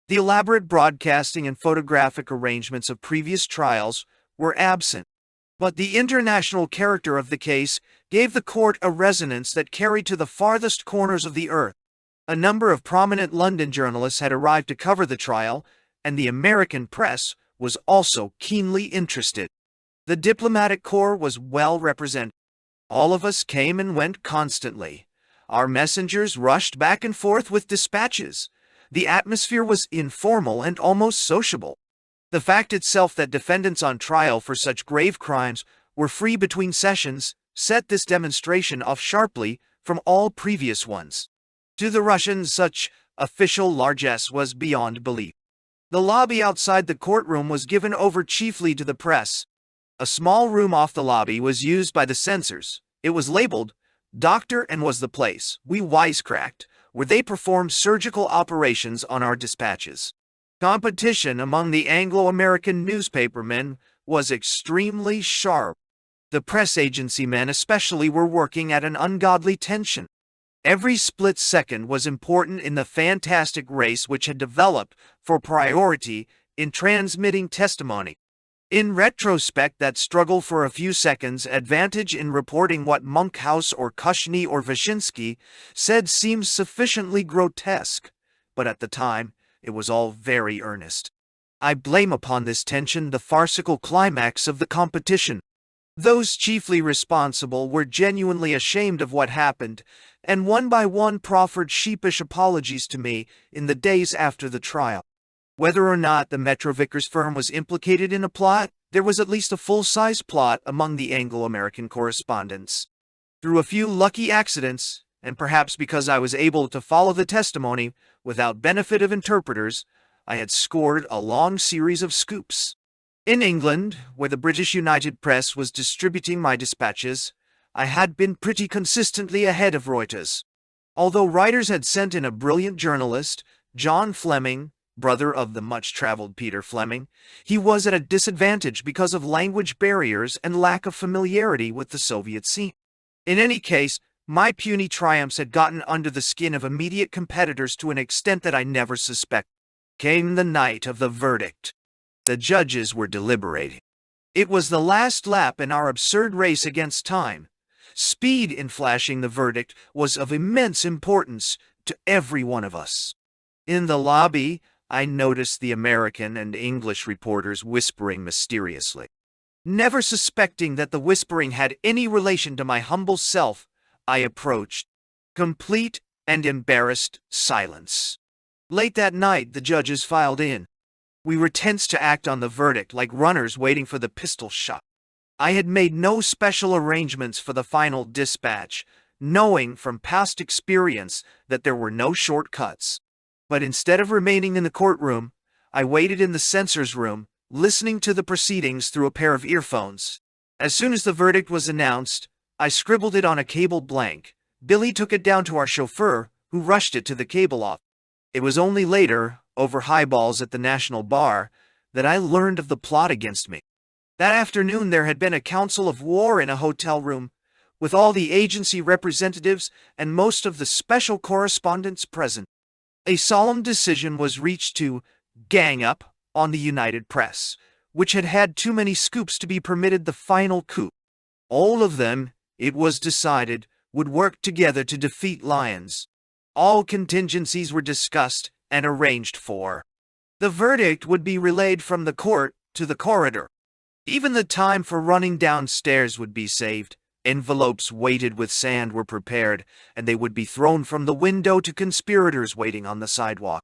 The elaborate broadcasting and photographic arrangements of previous trials were absent, but the international character of the case gave the court a resonance that carried to the farthest corners of the earth. A number of prominent London journalists had arrived to cover the trial, and the American press was also keenly interested. The diplomatic corps was well represented. All of us came and went constantly. Our messengers rushed back and forth with dispatches. The atmosphere was informal and almost sociable. The fact itself that defendants on trial for such grave crimes were free between sessions set this demonstration off sharply from all previous ones. To the Russians, such official largesse was beyond belief. The lobby outside the courtroom was given over chiefly to the press. A small room off the lobby was used by the censors. It was labeled Doctor and was the place, we wisecracked, where they performed surgical operations on our dispatches. Competition among the Anglo-American newspapermen was extremely sharp. The press agency men especially were working at an ungodly tension. Every split second was important in the fantastic race which had developed for priority in transmitting testimony. In retrospect, that struggle for a few seconds' advantage in reporting what Monkhouse or Cushnie or Wyszynski said seems sufficiently grotesque, but at the time, it was all very earnest. I blame upon this tension the farcical climax of the competition. Those chiefly responsible were genuinely ashamed of what happened, and one by one proffered sheepish apologies to me in the days after the trial. Whether or not the Metro Vickers firm was implicated in a plot, there was at least a full-size plot among the Anglo-American correspondents. Through a few lucky accidents, and perhaps because I was able to follow the testimony without benefit of interpreters, I had scored a long series of scoops. In England, where the British United Press was distributing my dispatches, I had been pretty consistently ahead of Reuters. Although writers had sent in a brilliant journalist, John Fleming, brother of the much-traveled Peter Fleming, he was at a disadvantage because of language barriers and lack of familiarity with the Soviet scene. In any case, my puny triumphs had gotten under the skin of immediate competitors to an extent that I never suspected. Came the night of the verdict. The judges were deliberating. It was the last lap in our absurd race against time. Speed in flashing the verdict was of immense importance to every one of us. In the lobby, I noticed the American and English reporters whispering mysteriously. Never suspecting that the whispering had any relation to my humble self, I approached. Complete and embarrassed silence. Late that night, the judges filed in. We were tense to act on the verdict like runners waiting for the pistol shot. I had made no special arrangements for the final dispatch, knowing from past experience that there were no shortcuts. But instead of remaining in the courtroom, I waited in the censor's room, listening to the proceedings through a pair of earphones. As soon as the verdict was announced, I scribbled it on a cable blank. Billy took it down to our chauffeur, who rushed it to the cable office. It was only later, over highballs at the National Bar, that I learned of the plot against me. That afternoon there had been a council of war in a hotel room, with all the agency representatives and most of the special correspondents present. A solemn decision was reached to gang up on the United Press, which had had too many scoops to be permitted the final coup. All of them, it was decided, would work together to defeat Lyons. All contingencies were discussed and arranged for. The verdict would be relayed from the court to the corridor. Even the time for running downstairs would be saved. Envelopes weighted with sand were prepared, and they would be thrown from the window to conspirators waiting on the sidewalk.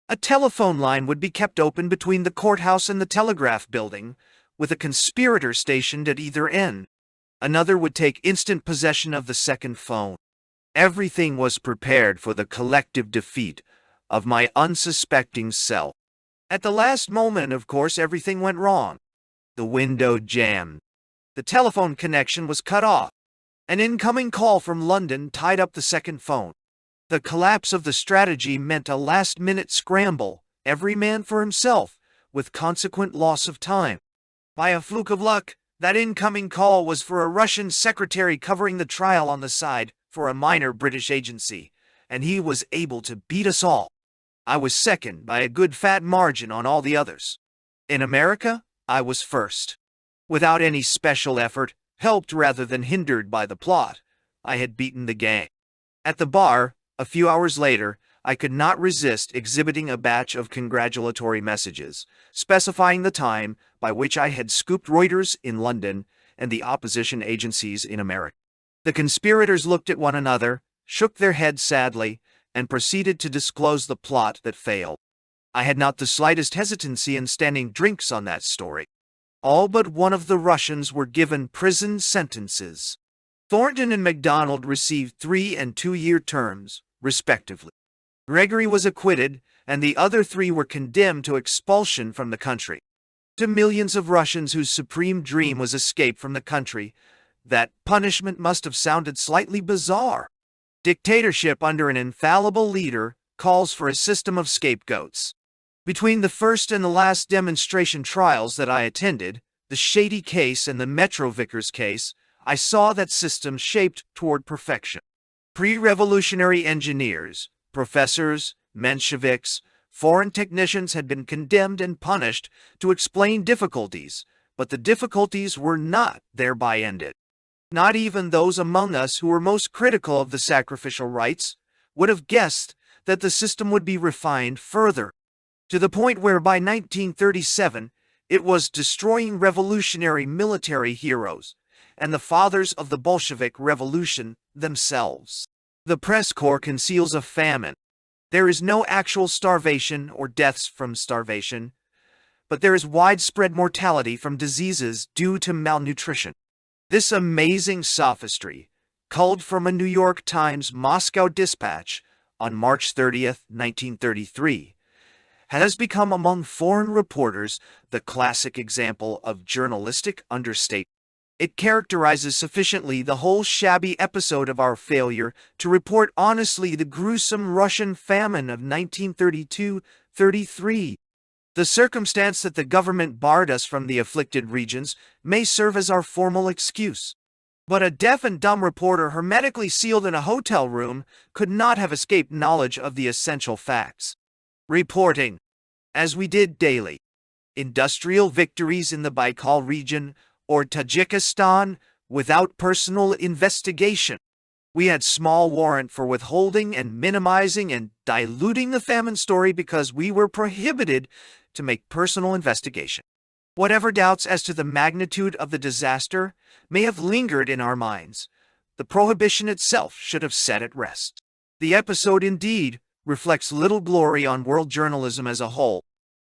A telephone line would be kept open between the courthouse and the telegraph building, with a conspirator stationed at either end. Another would take instant possession of the second phone. Everything was prepared for the collective defeat of my unsuspecting self. At the last moment, of course, everything went wrong. The window jammed. The telephone connection was cut off. An incoming call from London tied up the second phone. The collapse of the strategy meant a last-minute scramble, every man for himself, with consequent loss of time. By a fluke of luck, that incoming call was for a Russian secretary covering the trial on the side for a minor British agency, and he was able to beat us all. I was second by a good fat margin on all the others. In America, I was first. Without any special effort, helped rather than hindered by the plot, I had beaten the gang. At the bar, a few hours later, I could not resist exhibiting a batch of congratulatory messages, specifying the time by which I had scooped Reuters in London and the opposition agencies in America. The conspirators looked at one another, shook their heads sadly, and proceeded to disclose the plot that failed. I had not the slightest hesitancy in standing drinks on that story. All but one of the Russians were given prison sentences. Thornton and MacDonald received 3- and 2-year terms, respectively. Gregory was acquitted, and the other 3 were condemned to expulsion from the country. To millions of Russians whose supreme dream was escape from the country, that punishment must have sounded slightly bizarre. Dictatorship under an infallible leader calls for a system of scapegoats. Between the first and the last demonstration trials that I attended, the Shady case and the Metro Vickers case, I saw that system shaped toward perfection. Pre-revolutionary engineers, professors, Mensheviks, foreign technicians had been condemned and punished to explain difficulties, but the difficulties were not thereby ended. Not even those among us who were most critical of the sacrificial rites would have guessed that the system would be refined further, to the point where by 1937 it was destroying revolutionary military heroes and the fathers of the Bolshevik Revolution themselves. The press corps conceals a famine. There is no actual starvation or deaths from starvation, but there is widespread mortality from diseases due to malnutrition. This amazing sophistry culled from a New York Times Moscow dispatch on March 30th, 1933, has become among foreign reporters the classic example of journalistic understatement. It characterizes sufficiently the whole shabby episode of our failure to report honestly the gruesome Russian famine of 1932-33. The circumstance that the government barred us from the afflicted regions may serve as our formal excuse. But a deaf and dumb reporter hermetically sealed in a hotel room could not have escaped knowledge of the essential facts. Reporting, as we did daily, industrial victories in the Baikal region or Tajikistan without personal investigation. We had small warrant for withholding and minimizing and diluting the famine story because we were prohibited to make personal investigation. Whatever doubts as to the magnitude of the disaster may have lingered in our minds, the prohibition itself should have set at rest. The episode indeed reflects little glory on world journalism as a whole.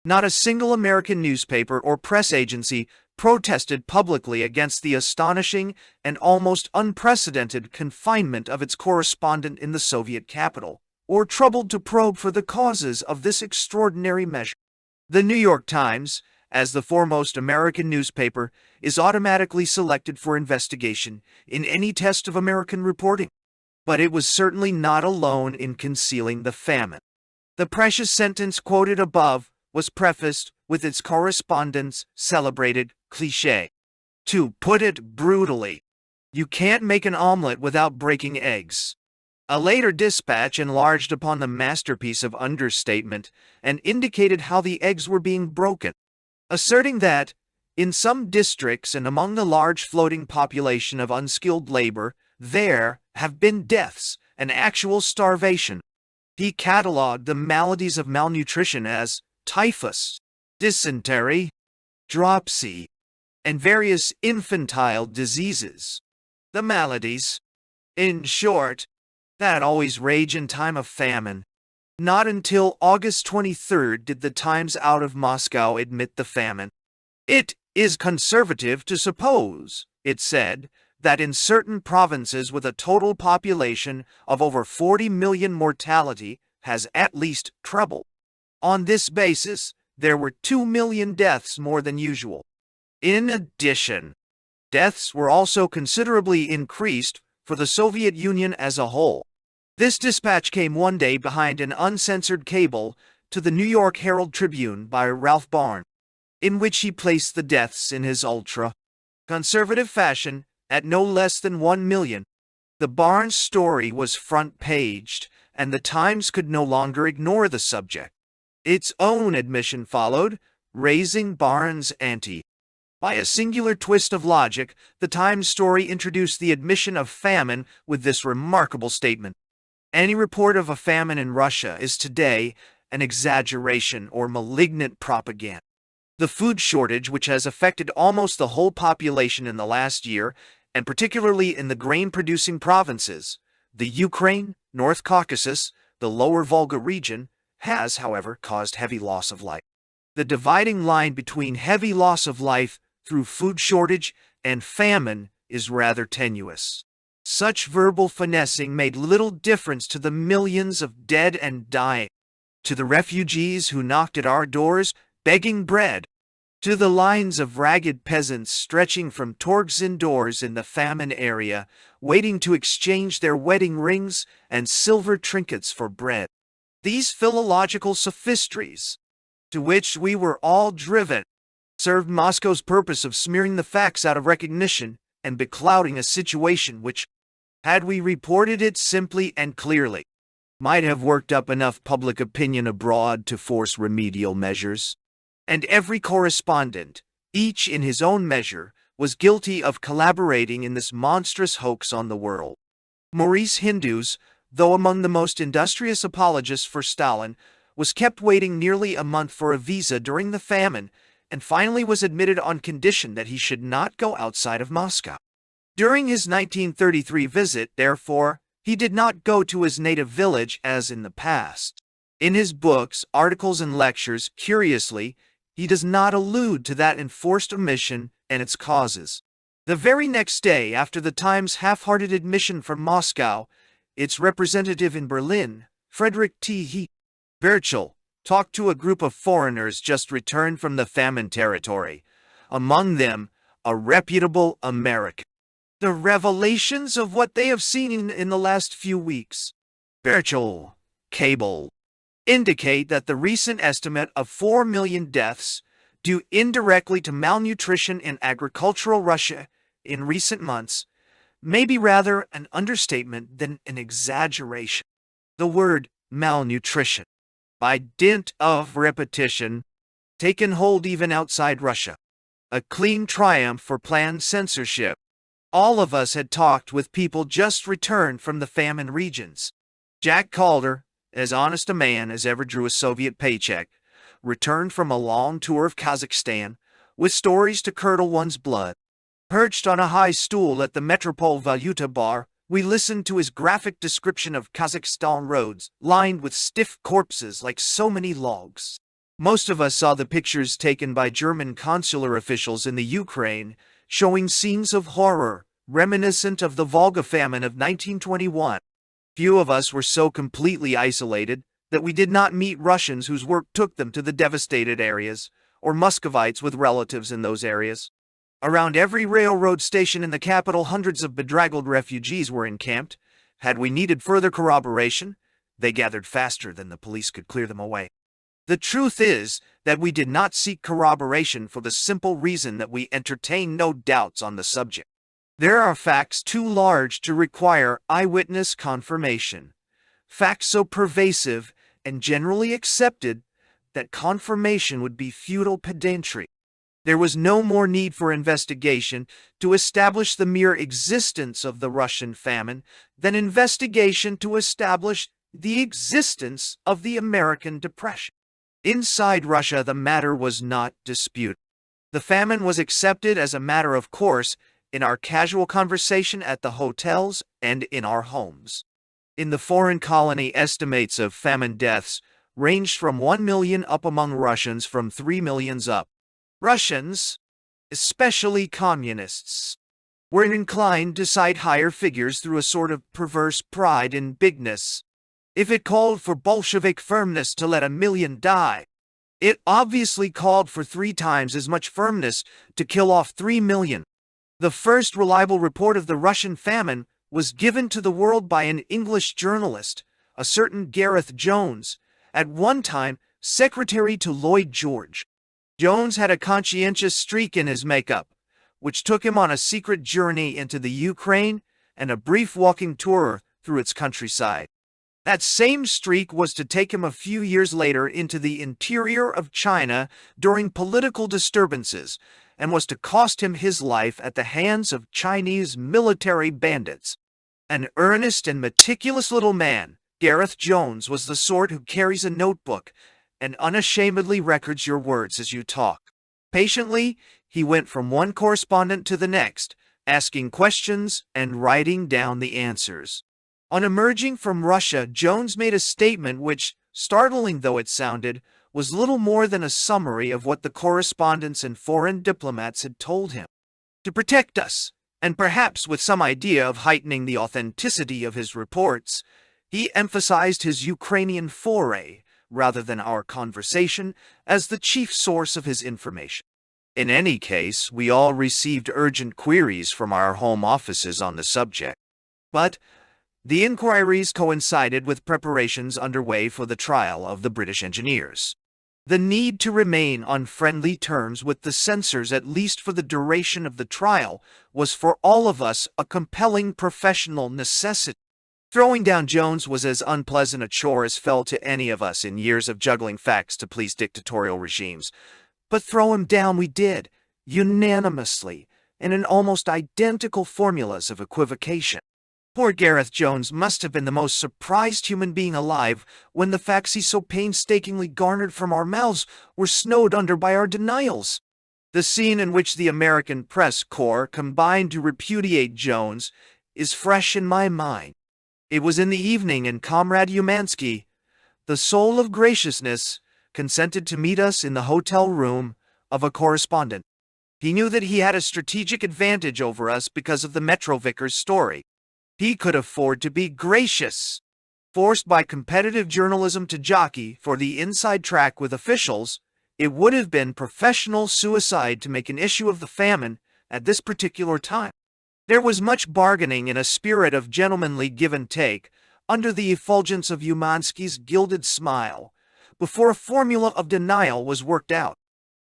Not a single American newspaper or press agency protested publicly against the astonishing and almost unprecedented confinement of its correspondent in the Soviet capital, or troubled to probe for the causes of this extraordinary measure. The New York Times, as the foremost American newspaper, is automatically selected for investigation in any test of American reporting. But it was certainly not alone in concealing the famine. The precious sentence quoted above was prefaced with its correspondent's celebrated cliché. To put it brutally, you can't make an omelet without breaking eggs. A later dispatch enlarged upon the masterpiece of understatement and indicated how the eggs were being broken, asserting that, in some districts and among the large floating population of unskilled labor, there have been deaths and actual starvation. He catalogued the maladies of malnutrition as typhus, dysentery, dropsy, and various infantile diseases. The maladies, in short, that always rage in time of famine. Not until August 23rd did the Times out of Moscow admit the famine. It is conservative to suppose, it said, that in certain provinces with a total population of over 40 million mortality has at least trebled. On this basis, there were 2 million deaths more than usual. In addition, deaths were also considerably increased for the Soviet Union as a whole. This dispatch came one day behind an uncensored cable to the New York Herald Tribune by Ralph Barnes, in which he placed the deaths in his ultra-conservative fashion at no less than 1 million. The Barnes story was front-paged, and the Times could no longer ignore the subject. Its own admission followed, raising Barnes' ante. By a singular twist of logic, the Times story introduced the admission of famine with this remarkable statement. Any report of a famine in Russia is today an exaggeration or malignant propaganda. The food shortage, which has affected almost the whole population in the last year, and particularly in the grain-producing provinces, the Ukraine, North Caucasus, the Lower Volga region, has, however, caused heavy loss of life. The dividing line between heavy loss of life through food shortage and famine is rather tenuous. Such verbal finessing made little difference to the millions of dead and dying, to the refugees who knocked at our doors begging bread, to the lines of ragged peasants stretching from Torgsin doors in the famine area, waiting to exchange their wedding rings and silver trinkets for bread. These philological sophistries, to which we were all driven, served Moscow's purpose of smearing the facts out of recognition and beclouding a situation which, had we reported it simply and clearly, might have worked up enough public opinion abroad to force remedial measures. And every correspondent, each in his own measure, was guilty of collaborating in this monstrous hoax on the world. Maurice Hindus, though among the most industrious apologists for Stalin, was kept waiting nearly a month for a visa during the famine, and finally was admitted on condition that he should not go outside of Moscow. During his 1933 visit, therefore, he did not go to his native village as in the past. In his books, articles, and lectures, curiously, he does not allude to that enforced omission and its causes. The very next day, after the Times' half-hearted admission from Moscow, its representative in Berlin, Frederick T. Birchall, talked to a group of foreigners just returned from the famine territory, among them a reputable American. The revelations of what they have seen in the last few weeks, Birchall cable, indicate that the recent estimate of 4 million deaths due indirectly to malnutrition in agricultural Russia in recent months may be rather an understatement than an exaggeration. The word malnutrition, by dint of repetition, taken hold even outside Russia. A clean triumph for planned censorship. All of us had talked with people just returned from the famine regions. Jack Calder, as honest a man as ever drew a Soviet paycheck, returned from a long tour of Kazakhstan with stories to curdle one's blood. Perched on a high stool at the Metropole Valuta bar, we listened to his graphic description of Kazakhstan roads, lined with stiff corpses like so many logs. Most of us saw the pictures taken by German consular officials in the Ukraine, showing scenes of horror, reminiscent of the Volga famine of 1921. Few of us were so completely isolated that we did not meet Russians whose work took them to the devastated areas, or Muscovites with relatives in those areas. Around every railroad station in the capital, hundreds of bedraggled refugees were encamped. Had we needed further corroboration, they gathered faster than the police could clear them away. The truth is that we did not seek corroboration for the simple reason that we entertain no doubts on the subject. There are facts too large to require eyewitness confirmation, facts so pervasive and generally accepted that confirmation would be futile pedantry. There was no more need for investigation to establish the mere existence of the Russian famine than investigation to establish the existence of the American Depression. Inside Russia, the matter was not disputed. The famine was accepted as a matter of course in our casual conversation at the hotels and in our homes. In the foreign colony, estimates of famine deaths ranged from 1 million up among Russians from 3 million up. Russians, especially communists, were inclined to cite higher figures through a sort of perverse pride in bigness. If it called for Bolshevik firmness to let 1 million die, it obviously called for 3 times as much firmness to kill off 3 million. The first reliable report of the Russian famine was given to the world by an English journalist, a certain Gareth Jones, at one time secretary to Lloyd George. Jones had a conscientious streak in his makeup, which took him on a secret journey into the Ukraine and a brief walking tour through its countryside. That same streak was to take him a few years later into the interior of China during political disturbances, and was to cost him his life at the hands of Chinese military bandits. An earnest and meticulous little man, Gareth Jones was the sort who carries a notebook and unashamedly records your words as you talk. Patiently, he went from one correspondent to the next, asking questions and writing down the answers. On emerging from Russia, Jones made a statement which, startling though it sounded, was little more than a summary of what the correspondents and foreign diplomats had told him. To protect us, and perhaps with some idea of heightening the authenticity of his reports, he emphasized his Ukrainian foray, rather than our conversation, as the chief source of his information. In any case, we all received urgent queries from our home offices on the subject. But the inquiries coincided with preparations underway for the trial of the British engineers. The need to remain on friendly terms with the censors, at least for the duration of the trial, was for all of us a compelling professional necessity. Throwing down Jones was as unpleasant a chore as fell to any of us in years of juggling facts to please dictatorial regimes. But throw him down we did, unanimously, and in almost identical formulas of equivocation. Poor Gareth Jones must have been the most surprised human being alive when the facts he so painstakingly garnered from our mouths were snowed under by our denials. The scene in which the American press corps combined to repudiate Jones is fresh in my mind. It was in the evening, and Comrade Umansky, the soul of graciousness, consented to meet us in the hotel room of a correspondent. He knew that he had a strategic advantage over us because of the Metro Vickers story. He could afford to be gracious. Forced by competitive journalism to jockey for the inside track with officials, it would have been professional suicide to make an issue of the famine at this particular time. There was much bargaining in a spirit of gentlemanly give and take, under the effulgence of Umansky's gilded smile, before a formula of denial was worked out.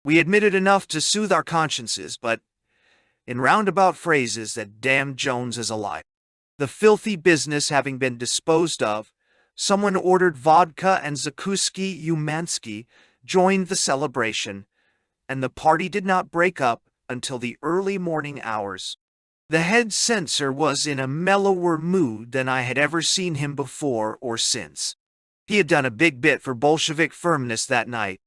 We admitted enough to soothe our consciences, but in roundabout phrases that damned Jones as a lie. The filthy business having been disposed of, someone ordered vodka and Zakuski Umansky joined the celebration, and the party did not break up until the early morning hours. The head censor was in a mellower mood than I had ever seen him before or since. He had done a big bit for Bolshevik firmness that night.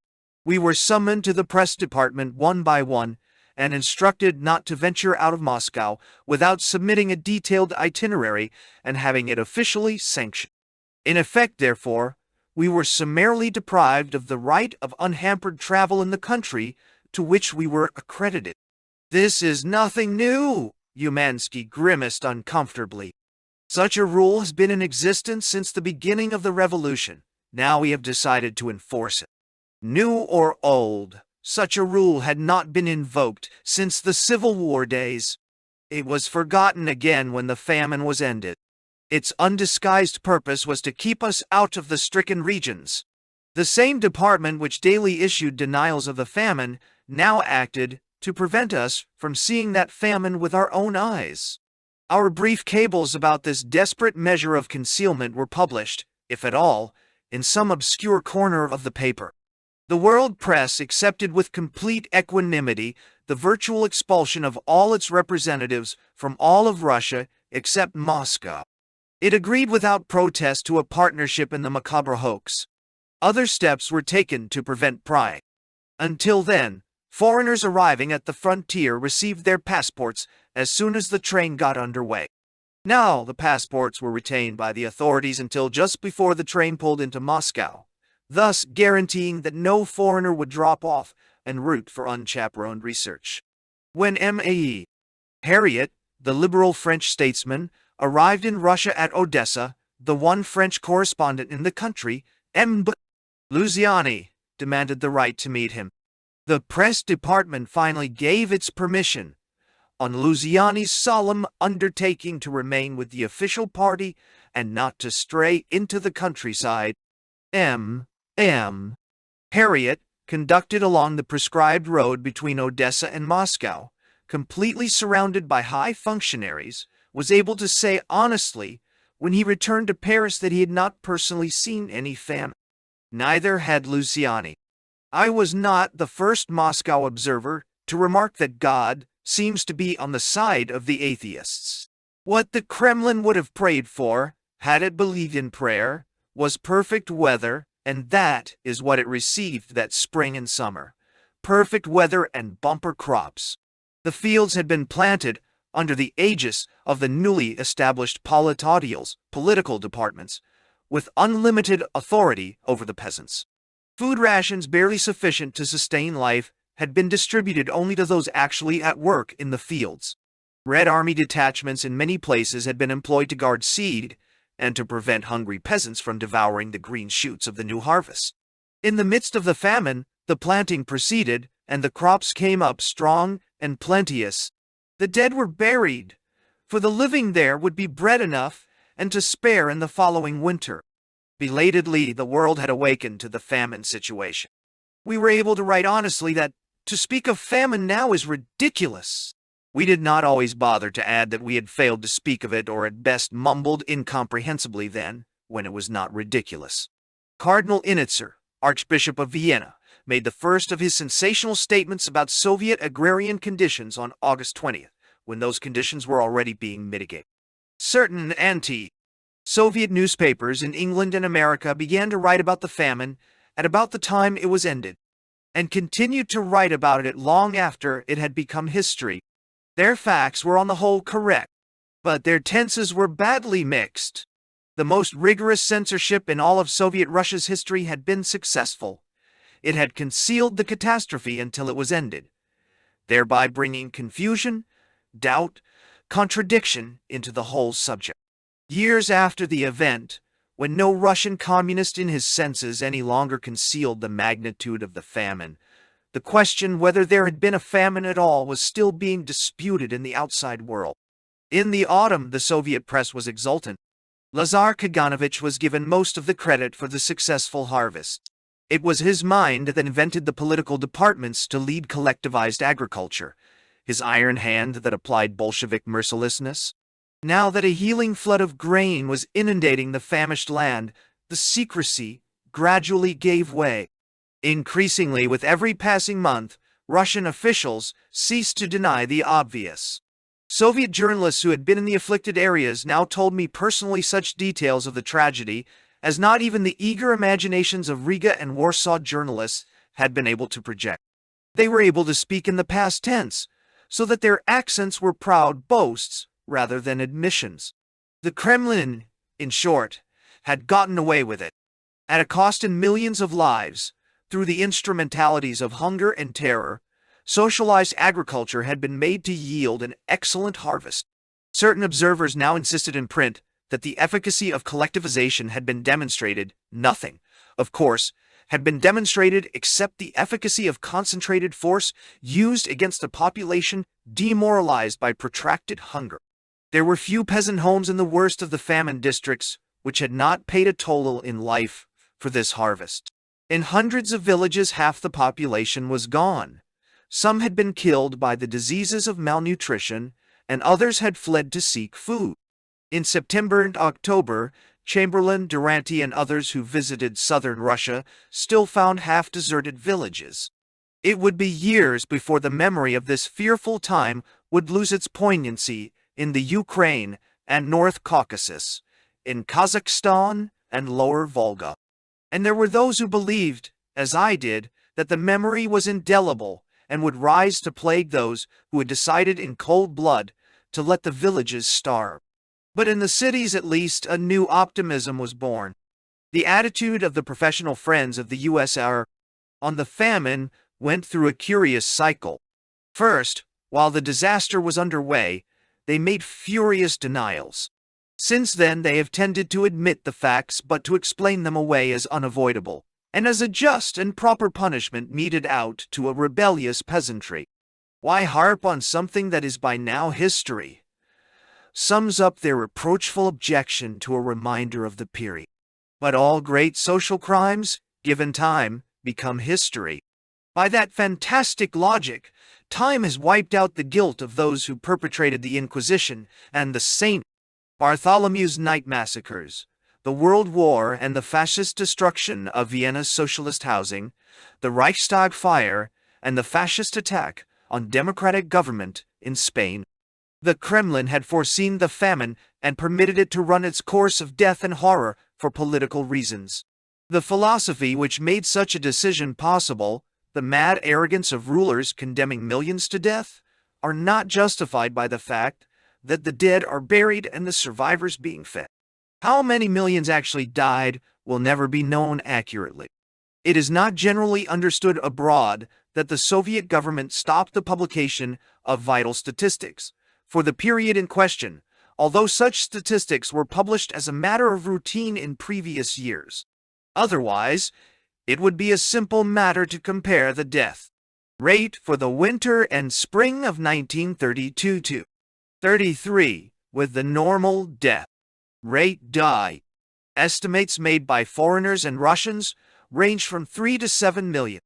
We were summoned to the press department one by one and instructed not to venture out of Moscow without submitting a detailed itinerary and having it officially sanctioned. In effect, therefore, we were summarily deprived of the right of unhampered travel in the country to which we were accredited. "This is nothing new," Umansky grimaced uncomfortably. "Such a rule has been in existence since the beginning of the revolution. Now we have decided to enforce it." New or old, such a rule had not been invoked since the Civil War days. It was forgotten again when the famine was ended. Its undisguised purpose was to keep us out of the stricken regions. The same department which daily issued denials of the famine now acted to prevent us from seeing that famine with our own eyes. Our brief cables about this desperate measure of concealment were published, if at all, in some obscure corner of the paper. The world press accepted with complete equanimity the virtual expulsion of all its representatives from all of Russia except Moscow. It agreed without protest to a partnership in the macabre hoax. Other steps were taken to prevent prying. Until then, foreigners arriving at the frontier received their passports as soon as the train got underway. Now the passports were retained by the authorities until just before the train pulled into Moscow, thus guaranteeing that no foreigner would drop off en route for unchaperoned research. When M.A.E. Harriet, the liberal French statesman, arrived in Russia at Odessa, the one French correspondent in the country, M. Luciani, demanded the right to meet him. The press department finally gave its permission, on Luciani's solemn undertaking to remain with the official party and not to stray into the countryside. M. Harriet, conducted along the prescribed road between Odessa and Moscow, completely surrounded by high functionaries, was able to say honestly when he returned to Paris that he had not personally seen any famine. Neither had Luciani. I was not the first Moscow observer to remark that God seems to be on the side of the atheists. What the Kremlin would have prayed for, had it believed in prayer, was perfect weather, and that is what it received that spring and summer. Perfect weather and bumper crops. The fields had been planted under the aegis of the newly established politaudials, political departments, with unlimited authority over the peasants. Food rations barely sufficient to sustain life had been distributed only to those actually at work in the fields. Red Army detachments in many places had been employed to guard seed and to prevent hungry peasants from devouring the green shoots of the new harvest. In the midst of the famine, the planting proceeded, and the crops came up strong and plenteous. The dead were buried, for the living there would be bread enough and to spare in the following winter. Belatedly, the world had awakened to the famine situation. We were able to write honestly that to speak of famine now is ridiculous. We did not always bother to add that we had failed to speak of it, or at best mumbled incomprehensibly then, when it was not ridiculous. Cardinal Initzer, Archbishop of Vienna, made the first of his sensational statements about Soviet agrarian conditions on August 20th, when those conditions were already being mitigated. Certain anti-Soviet newspapers in England and America began to write about the famine at about the time it was ended, and continued to write about it long after it had become history. Their facts were on the whole correct, but their tenses were badly mixed. The most rigorous censorship in all of Soviet Russia's history had been successful. it had concealed the catastrophe until it was ended, thereby bringing confusion, doubt, contradiction into the whole subject. Years after the event, when no Russian communist in his senses any longer concealed the magnitude of the famine, the question whether there had been a famine at all was still being disputed in the outside world. In the autumn, the Soviet press was exultant. Lazar Kaganovich was given most of the credit for the successful harvest. It was his mind that invented the political departments to lead collectivized agriculture, his iron hand that applied Bolshevik mercilessness. Now that a healing flood of grain was inundating the famished land, the secrecy gradually gave way. Increasingly, with every passing month, Russian officials ceased to deny the obvious. Soviet journalists who had been in the afflicted areas now told me personally such details of the tragedy as not even the eager imaginations of Riga and Warsaw journalists had been able to project. They were able to speak in the past tense, so that their accents were proud boasts rather than admissions. The Kremlin, in short, had gotten away with it. At a cost in millions of lives, through the instrumentalities of hunger and terror, socialized agriculture had been made to yield an excellent harvest. Certain observers now insisted in print that the efficacy of collectivization had been demonstrated. Nothing, of course, had been demonstrated except the efficacy of concentrated force used against a population demoralized by protracted hunger. There were few peasant homes in the worst of the famine districts which had not paid a toll in life for this harvest. In hundreds of villages, half the population was gone. Some had been killed by the diseases of malnutrition, and others had fled to seek food. In September and October, Chamberlain, Durante, and others who visited southern Russia still found half-deserted villages. It would be years before the memory of this fearful time would lose its poignancy in the Ukraine and North Caucasus, in Kazakhstan and Lower Volga. And there were those who believed, as I did, that the memory was indelible and would rise to plague those who had decided in cold blood to let the villages starve. But in the cities, at least, a new optimism was born. The attitude of the professional friends of the USSR on the famine went through a curious cycle. First, while the disaster was underway, they made furious denials. Since then, they have tended to admit the facts but to explain them away as unavoidable, and as a just and proper punishment meted out to a rebellious peasantry. Why harp on something that is by now history? Sums up their reproachful objection to a reminder of the period. But all great social crimes, given time, become history. By that fantastic logic, time has wiped out the guilt of those who perpetrated the Inquisition and the St. Bartholomew's Night massacres, the World War and the fascist destruction of Vienna's socialist housing, the Reichstag fire, and the fascist attack on democratic government in Spain. The Kremlin had foreseen the famine and permitted it to run its course of death and horror for political reasons. The philosophy which made such a decision possible, the mad arrogance of rulers condemning millions to death, are not justified by the fact that the dead are buried and the survivors being fed. How many millions actually died will never be known accurately. It is not generally understood abroad that the Soviet government stopped the publication of vital statistics for the period in question, although such statistics were published as a matter of routine in previous years. Otherwise, it would be a simple matter to compare the death rate for the winter and spring of 1932-33 with the normal death rate. Estimates made by foreigners and Russians range from 3 to 7 million.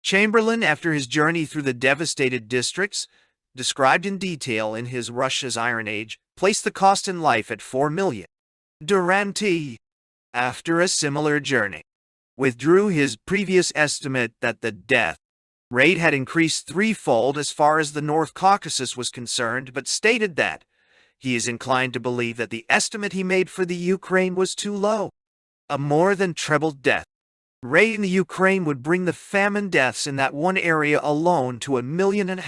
Chamberlain, after his journey through the devastated districts, described in detail in his Russia's Iron Age, placed the cost in life at 4 million. Durante, after a similar journey, withdrew his previous estimate that the death rate had increased threefold as far as the North Caucasus was concerned, but stated that he is inclined to believe that the estimate he made for the Ukraine was too low. A more than trebled death rate in the Ukraine would bring the famine deaths in that one area alone to 1.5 million.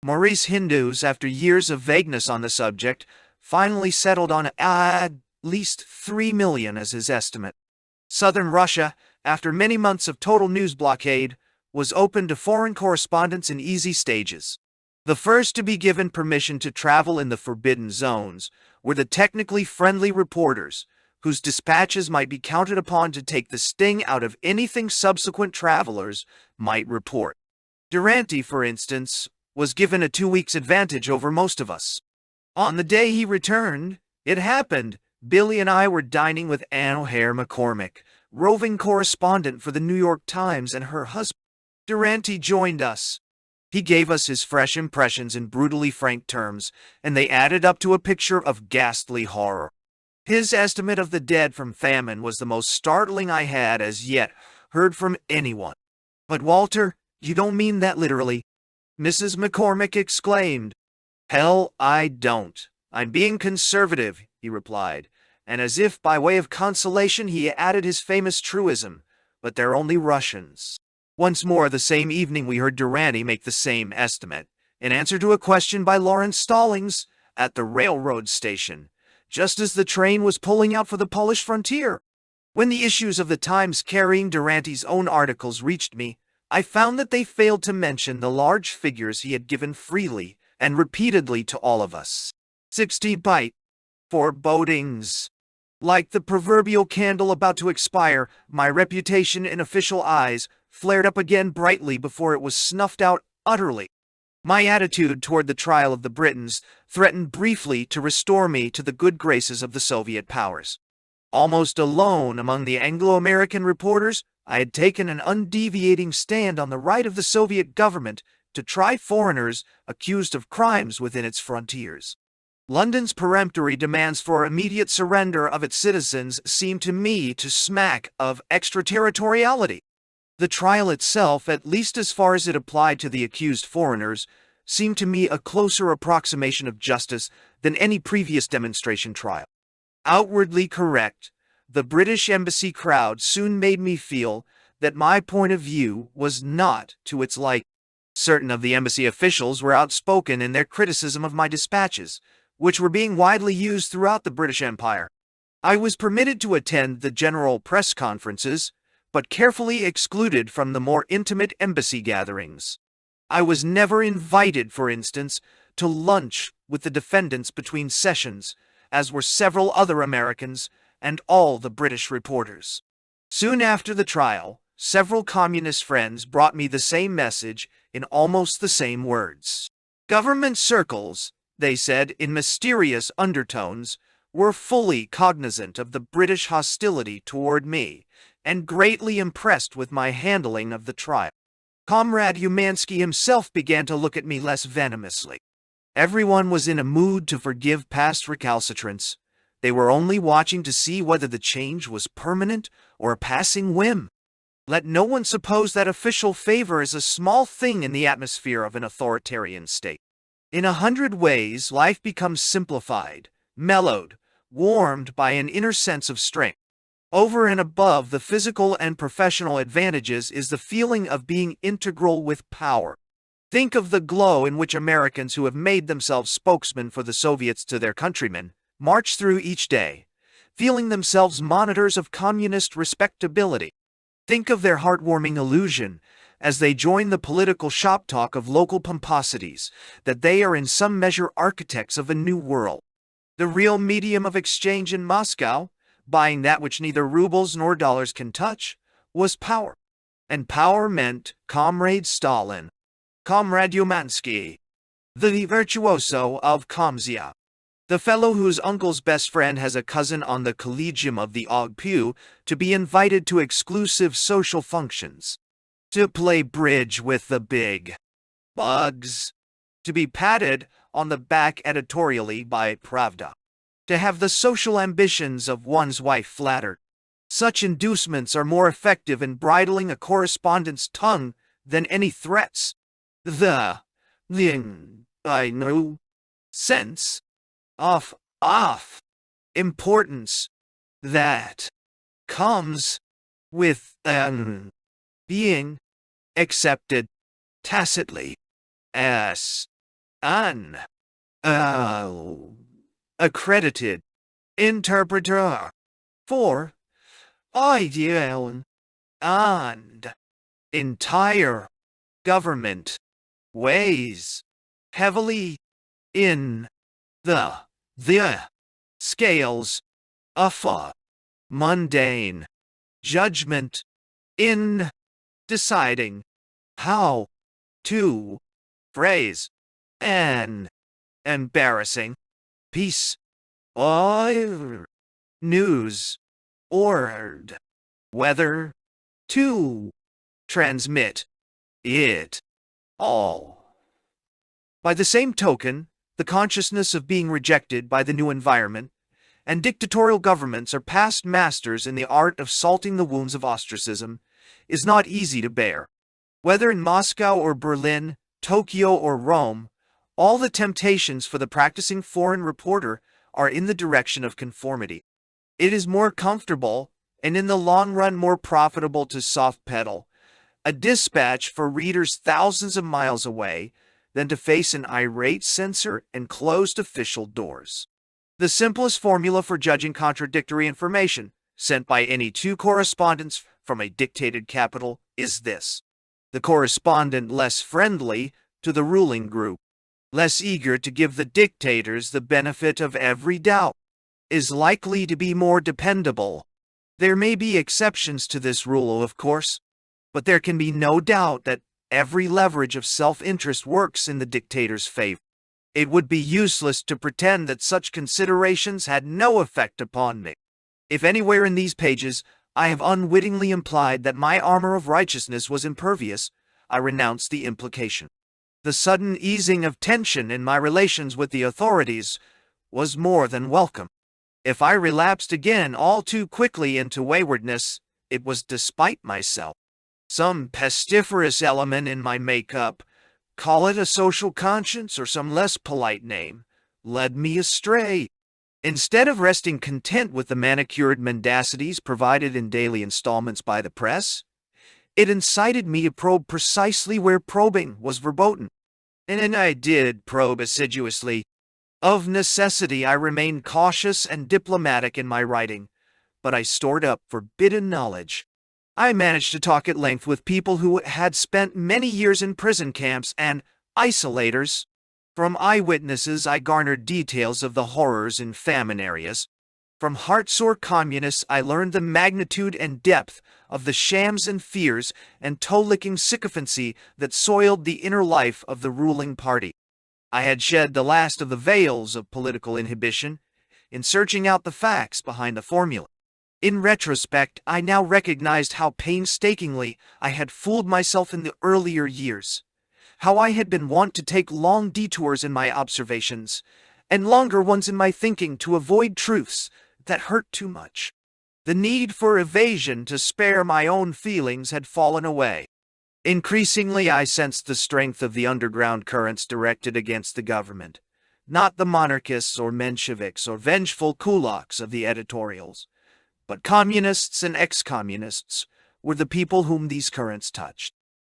Maurice Hindus, after years of vagueness on the subject, finally settled on at least 3 million as his estimate. Southern Russia, after many months of total news blockade, was open to foreign correspondents in easy stages. The first to be given permission to travel in the forbidden zones were the technically friendly reporters, whose dispatches might be counted upon to take the sting out of anything subsequent travelers might report. Durante, for instance, was given a 2 weeks advantage over most of us. On the day he returned, it happened, Billy and I were dining with Ann O'Hare McCormick, roving correspondent for the New York Times, and her husband. Durante joined us. He gave us his fresh impressions in brutally frank terms, and they added up to a picture of ghastly horror. His estimate of the dead from famine was the most startling I had as yet heard from anyone. "But Walter, you don't mean that literally," Mrs. McCormick exclaimed. "Hell, I don't. I'm being conservative," he replied, and as if by way of consolation he added his famous truism, "But they're only Russians." Once more the same evening we heard Durante make the same estimate, in answer to a question by Lawrence Stallings at the railroad station, just as the train was pulling out for the Polish frontier. When the issues of the Times carrying Durante's own articles reached me, I found that they failed to mention the large figures he had given freely and repeatedly to all of us. 60 byte forebodings. Like the proverbial candle about to expire, my reputation in official eyes flared up again brightly before it was snuffed out utterly. My attitude toward the trial of the Britons threatened briefly to restore me to the good graces of the Soviet powers. Almost alone among the Anglo-American reporters, I had taken an undeviating stand on the right of the Soviet government to try foreigners accused of crimes within its frontiers. London's peremptory demands for immediate surrender of its citizens seemed to me to smack of extraterritoriality. The trial itself, at least as far as it applied to the accused foreigners, seemed to me a closer approximation of justice than any previous demonstration trial. Outwardly correct, the British embassy crowd soon made me feel that my point of view was not to its liking. Certain of the embassy officials were outspoken in their criticism of my dispatches, which were being widely used throughout the British Empire. I was permitted to attend the general press conferences, but carefully excluded from the more intimate embassy gatherings. I was never invited, for instance, to lunch with the defendants between sessions, as were several other Americans and all the British reporters. Soon after the trial, several communist friends brought me the same message in almost the same words. Government circles, they said in mysterious undertones, were fully cognizant of the British hostility toward me, and greatly impressed with my handling of the trial. Comrade Umansky himself began to look at me less venomously. Everyone was in a mood to forgive past recalcitrants. They were only watching to see whether the change was permanent or a passing whim. Let no one suppose that official favor is a small thing in the atmosphere of an authoritarian state. In 100 ways, life becomes simplified, mellowed, warmed by an inner sense of strength. Over and above the physical and professional advantages is the feeling of being integral with power. Think of the glow in which Americans who have made themselves spokesmen for the Soviets to their countrymen march through each day, feeling themselves monitors of communist respectability. Think of their heartwarming illusion as they join the political shop talk of local pomposities that they are in some measure architects of a new world. The real medium of exchange in Moscow, buying that which neither rubles nor dollars can touch, was power. And power meant Comrade Stalin, Comrade Umansky, the virtuoso of Kamsia, the fellow whose uncle's best friend has a cousin on the Collegium of the Ogpu to be invited to exclusive social functions, to play bridge with the big bugs, to be patted on the back editorially by Pravda, to have the social ambitions of one's wife flattered. Such inducements are more effective in bridling a correspondent's tongue than any threats. I know, sense of importance that comes with being accepted tacitly as an accredited interpreter for ideal and entire government weighs heavily in the scales of mundane judgment in deciding how to phrase an embarrassing piece of news or whether to transmit it all. By the same token, the consciousness of being rejected by the new environment and dictatorial governments are past masters in the art of salting the wounds of ostracism is not easy to bear. Whether in Moscow or Berlin, Tokyo or Rome, all the temptations for the practicing foreign reporter are in the direction of conformity. It is more comfortable, and in the long run more profitable to soft pedal a dispatch for readers thousands of miles away than to face an irate censor and closed official doors. The simplest formula for judging contradictory information sent by any two correspondents from a dictated capital is this: the correspondent less friendly to the ruling group, less eager to give the dictators the benefit of every doubt, is likely to be more dependable. There may be exceptions to this rule, of course, but there can be no doubt that every leverage of self-interest works in the dictator's favor. It would be useless to pretend that such considerations had no effect upon me. If anywhere in these pages I have unwittingly implied that my armor of righteousness was impervious, I renounce the implication. The sudden easing of tension in my relations with the authorities was more than welcome. If I relapsed again all too quickly into waywardness, it was despite myself. Some pestiferous element in my makeup, call it a social conscience or some less polite name, led me astray. Instead of resting content with the manicured mendacities provided in daily installments by the press, it incited me to probe precisely where probing was verboten. And I did probe assiduously. Of necessity, I remained cautious and diplomatic in my writing, but I stored up forbidden knowledge. I managed to talk at length with people who had spent many years in prison camps and isolators. From eyewitnesses, I garnered details of the horrors in famine areas. From heart-sore communists, I learned the magnitude and depth of the shams and fears and toe-licking sycophancy that soiled the inner life of the ruling party. I had shed the last of the veils of political inhibition in searching out the facts behind the formula. In retrospect, I now recognized how painstakingly I had fooled myself in the earlier years, how I had been wont to take long detours in my observations, and longer ones in my thinking to avoid truths that hurt too much. The need for evasion to spare my own feelings had fallen away. Increasingly, I sensed the strength of the underground currents directed against the government, not the monarchists or Mensheviks or vengeful kulaks of the editorials. But communists and ex-communists were the people whom these currents touched.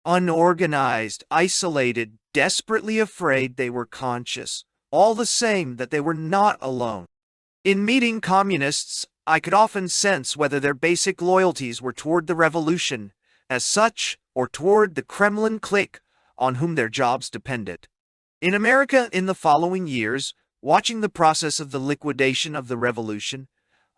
Unorganized, isolated, desperately afraid they were conscious, all the same that they were not alone. In meeting communists, I could often sense whether their basic loyalties were toward the revolution as such or toward the Kremlin clique on whom their jobs depended. In America in the following years, watching the process of the liquidation of the revolution,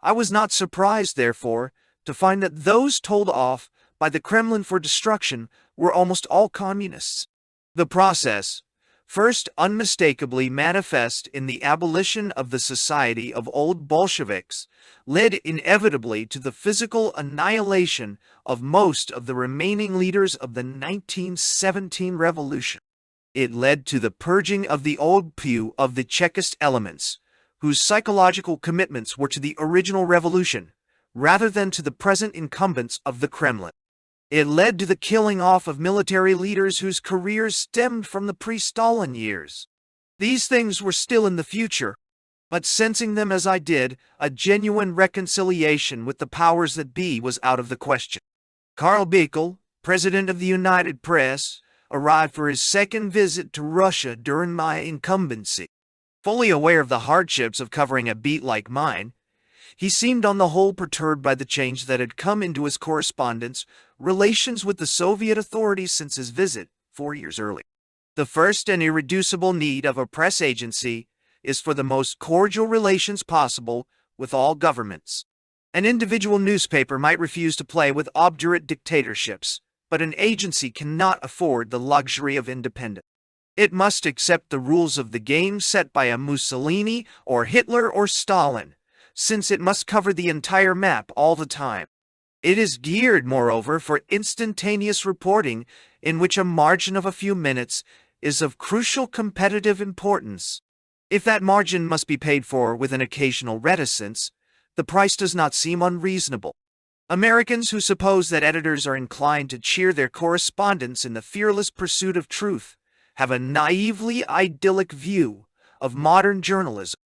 I was not surprised, therefore, to find that those told off by the Kremlin for destruction were almost all communists. The process, first unmistakably manifest in the abolition of the Society of Old Bolsheviks, led inevitably to the physical annihilation of most of the remaining leaders of the 1917 revolution. It led to the purging of the old pew of the Chekist elements, whose psychological commitments were to the original revolution, rather than to the present incumbents of the Kremlin. It led to the killing off of military leaders whose careers stemmed from the pre-Stalin years. These things were still in the future, but sensing them as I did, a genuine reconciliation with the powers that be was out of the question. Karl Bickel, president of the United Press, arrived for his second visit to Russia during my incumbency. Fully aware of the hardships of covering a beat like mine, He seemed on the whole perturbed by the change that had come into his correspondence relations with the Soviet authorities since his visit 4 years earlier. The first and irreducible need of a press agency is for the most cordial relations possible with all governments. An individual newspaper might refuse to play with obdurate dictatorships, but an agency cannot afford the luxury of independence. It must accept the rules of the game set by a Mussolini or Hitler or Stalin, since it must cover the entire map all the time. It is geared, moreover, for instantaneous reporting in which a margin of a few minutes is of crucial competitive importance. If that margin must be paid for with an occasional reticence, the price does not seem unreasonable. Americans who suppose that editors are inclined to cheer their correspondents in the fearless pursuit of truth have a naively idyllic view of modern journalism.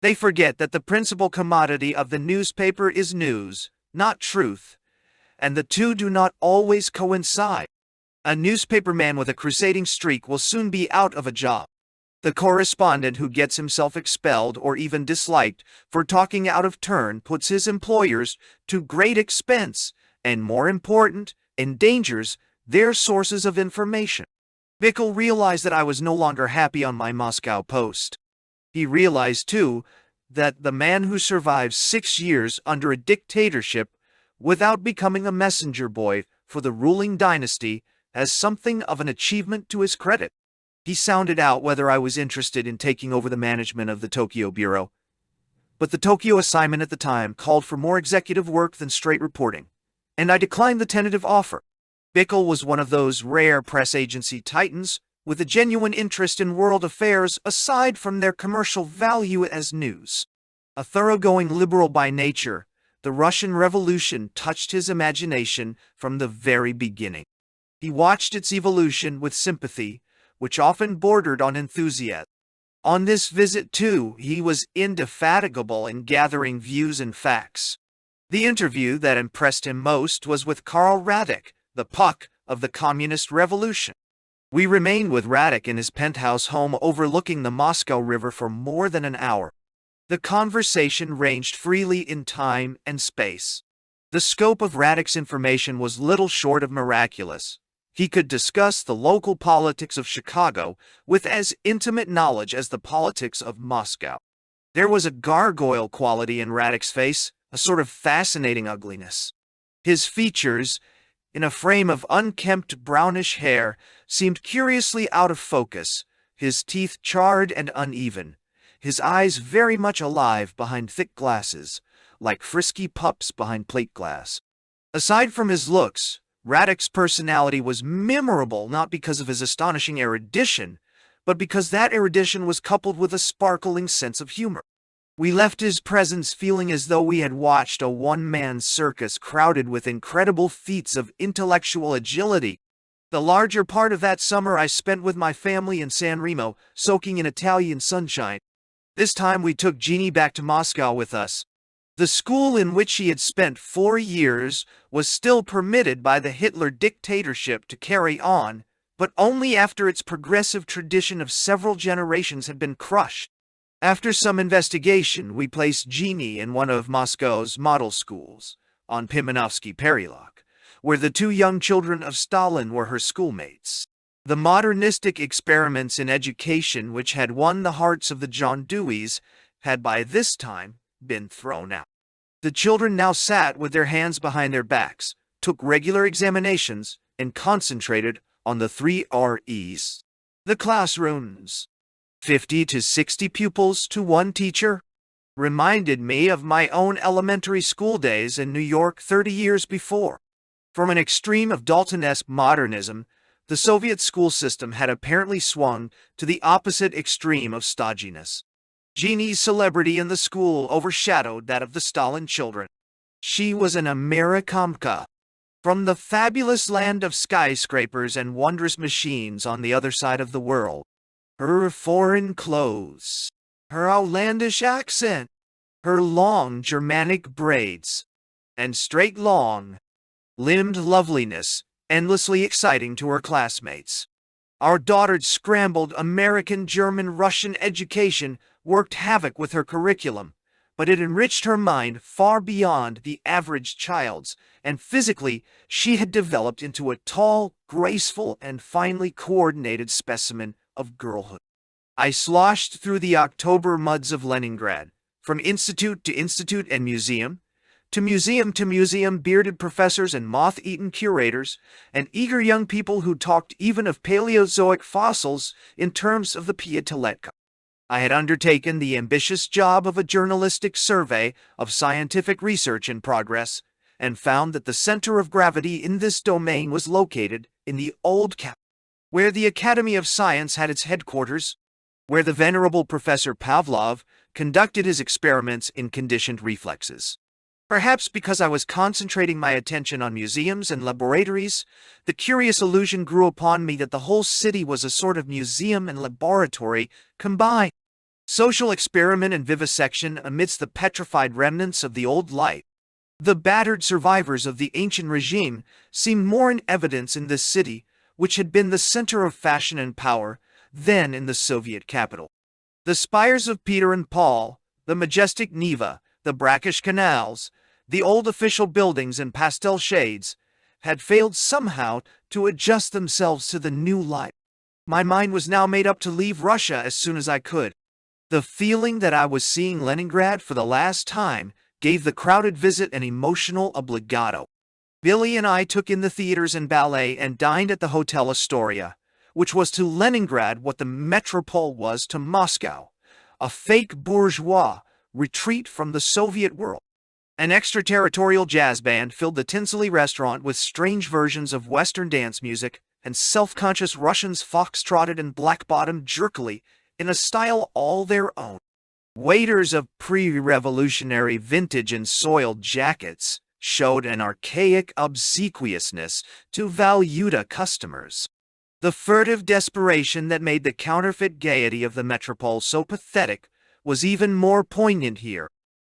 They forget that the principal commodity of the newspaper is news, not truth, and the two do not always coincide. A newspaperman with a crusading streak will soon be out of a job. The correspondent who gets himself expelled or even disliked for talking out of turn puts his employers to great expense and, more important, endangers their sources of information. Bickel realized that I was no longer happy on my Moscow post. He realized, too, that the man who survives 6 years under a dictatorship without becoming a messenger boy for the ruling dynasty has something of an achievement to his credit. He sounded out whether I was interested in taking over the management of the Tokyo bureau. But the Tokyo assignment at the time called for more executive work than straight reporting, and I declined the tentative offer. Bickel was one of those rare press agency titans with a genuine interest in world affairs aside from their commercial value as news. A thoroughgoing liberal by nature, the Russian Revolution touched his imagination from the very beginning. He watched its evolution with sympathy, which often bordered on enthusiasm. On this visit, too, he was indefatigable in gathering views and facts. The interview that impressed him most was with Karl Radek, the puck of the Communist Revolution. We remained with Radek in his penthouse home overlooking the Moscow River for more than an hour. The conversation ranged freely in time and space. The scope of Radek's information was little short of miraculous. He could discuss the local politics of Chicago with as intimate knowledge as the politics of Moscow. There was a gargoyle quality in Radek's face, a sort of fascinating ugliness. His features, in a frame of unkempt brownish hair, seemed curiously out of focus, his teeth charred and uneven, his eyes very much alive behind thick glasses, like frisky pups behind plate glass. Aside from his looks, Radek's personality was memorable not because of his astonishing erudition, but because that erudition was coupled with a sparkling sense of humor. We left his presence feeling as though we had watched a one-man circus crowded with incredible feats of intellectual agility. The larger part of that summer I spent with my family in San Remo, soaking in Italian sunshine. This time we took Jeannie back to Moscow with us. The school in which she had spent 4 years was still permitted by the Hitler dictatorship to carry on, but only after its progressive tradition of several generations had been crushed. After some investigation, we placed Jeannie in one of Moscow's model schools, on Pimenovsky Perilak, where the 2 young children of Stalin were her schoolmates. The modernistic experiments in education which had won the hearts of the John Deweys had by this time been thrown out. The children now sat with their hands behind their backs, took regular examinations, and concentrated on the 3 R's. The classrooms, 50 to 60 pupils to one teacher, reminded me of my own elementary school days in New York 30 years before. From an extreme of Daltonesque modernism, the Soviet school system had apparently swung to the opposite extreme of stodginess. Jeannie's celebrity in the school overshadowed that of the Stalin children. She was an Amerikanka, from the fabulous land of skyscrapers and wondrous machines on the other side of the world. Her foreign clothes, her outlandish accent, her long Germanic braids, and straight long-limbed loveliness, endlessly exciting to her classmates. Our daughter's scrambled American-German-Russian education worked havoc with her curriculum, but it enriched her mind far beyond the average child's, and physically she had developed into a tall, graceful, and finely coordinated specimen of girlhood. I sloshed through the October muds of Leningrad, from institute to institute and museum to museum, bearded professors and moth-eaten curators, and eager young people who talked even of Paleozoic fossils in terms of the Piataletka. I had undertaken the ambitious job of a journalistic survey of scientific research in progress, and found that the center of gravity in this domain was located in the old capital, where the Academy of Science had its headquarters, where the venerable Professor Pavlov conducted his experiments in conditioned reflexes. Perhaps because I was concentrating my attention on museums and laboratories, the curious illusion grew upon me that the whole city was a sort of museum and laboratory combined. Social experiment and vivisection amidst the petrified remnants of the old life. The battered survivors of the ancient regime seemed more in evidence in this city, which had been the center of fashion and power, than in the Soviet capital. The spires of Peter and Paul, the majestic Neva, the brackish canals, the old official buildings in pastel shades, had failed somehow to adjust themselves to the new life. My mind was now made up to leave Russia as soon as I could. The feeling that I was seeing Leningrad for the last time gave the crowded visit an emotional obligato. Billy and I took in the theaters and ballet and dined at the Hotel Astoria, which was to Leningrad what the metropole was to Moscow, a fake bourgeois retreat from the Soviet world. An extraterritorial jazz band filled the tinsely restaurant with strange versions of Western dance music, and self-conscious Russians foxtrotted and black-bottomed jerkily in a style all their own. Waiters of pre-revolutionary vintage and soiled jackets showed an archaic obsequiousness to valuta customers. The furtive desperation that made the counterfeit gaiety of the metropole so pathetic was even more poignant here.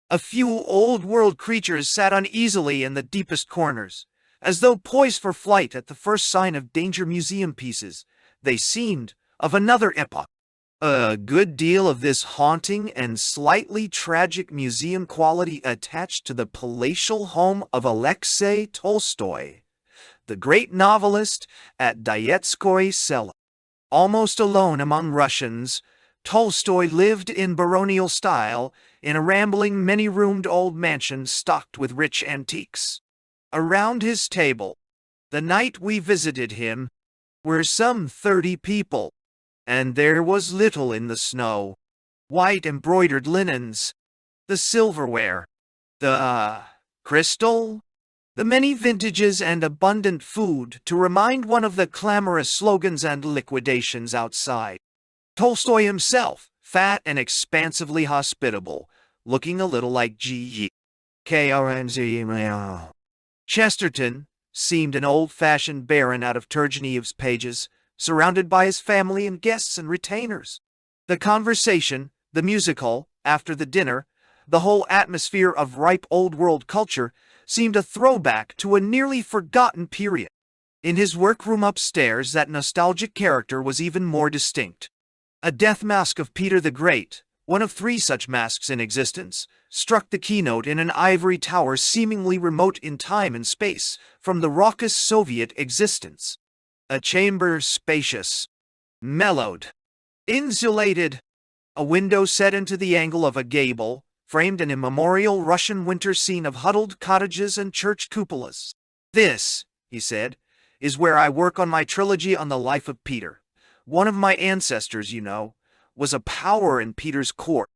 A few old-world creatures sat uneasily in the deepest corners, as though poised for flight at the first sign of danger. Museum pieces, they seemed, of another epoch. A good deal of this haunting and slightly tragic museum quality attached to the palatial home of Alexei Tolstoy, the great novelist, at Dayetskoye Selo. Almost alone among Russians, Tolstoy lived in baronial style in a rambling, many-roomed old mansion stocked with rich antiques. Around his table, the night we visited him, were some 30 people, and there was little in the snow. White embroidered linens, the silverware, the crystal, the many vintages and abundant food to remind one of the clamorous slogans and liquidations outside. Tolstoy himself, fat and expansively hospitable, looking a little like G.E. Chesterton seemed an old-fashioned baron out of Turgenev's pages, surrounded by his family and guests and retainers. The conversation, the musical, after the dinner, the whole atmosphere of ripe old-world culture seemed a throwback to a nearly forgotten period. In his workroom upstairs, that nostalgic character was even more distinct. A death mask of Peter the Great, one of 3 such masks in existence, struck the keynote in an ivory tower seemingly remote in time and space from the raucous Soviet existence. A chamber spacious, mellowed, insulated, a window set into the angle of a gable, framed an immemorial Russian winter scene of huddled cottages and church cupolas. "This," he said, "is where I work on my trilogy on the life of Peter. One of my ancestors, you know, was a power in Peter's court."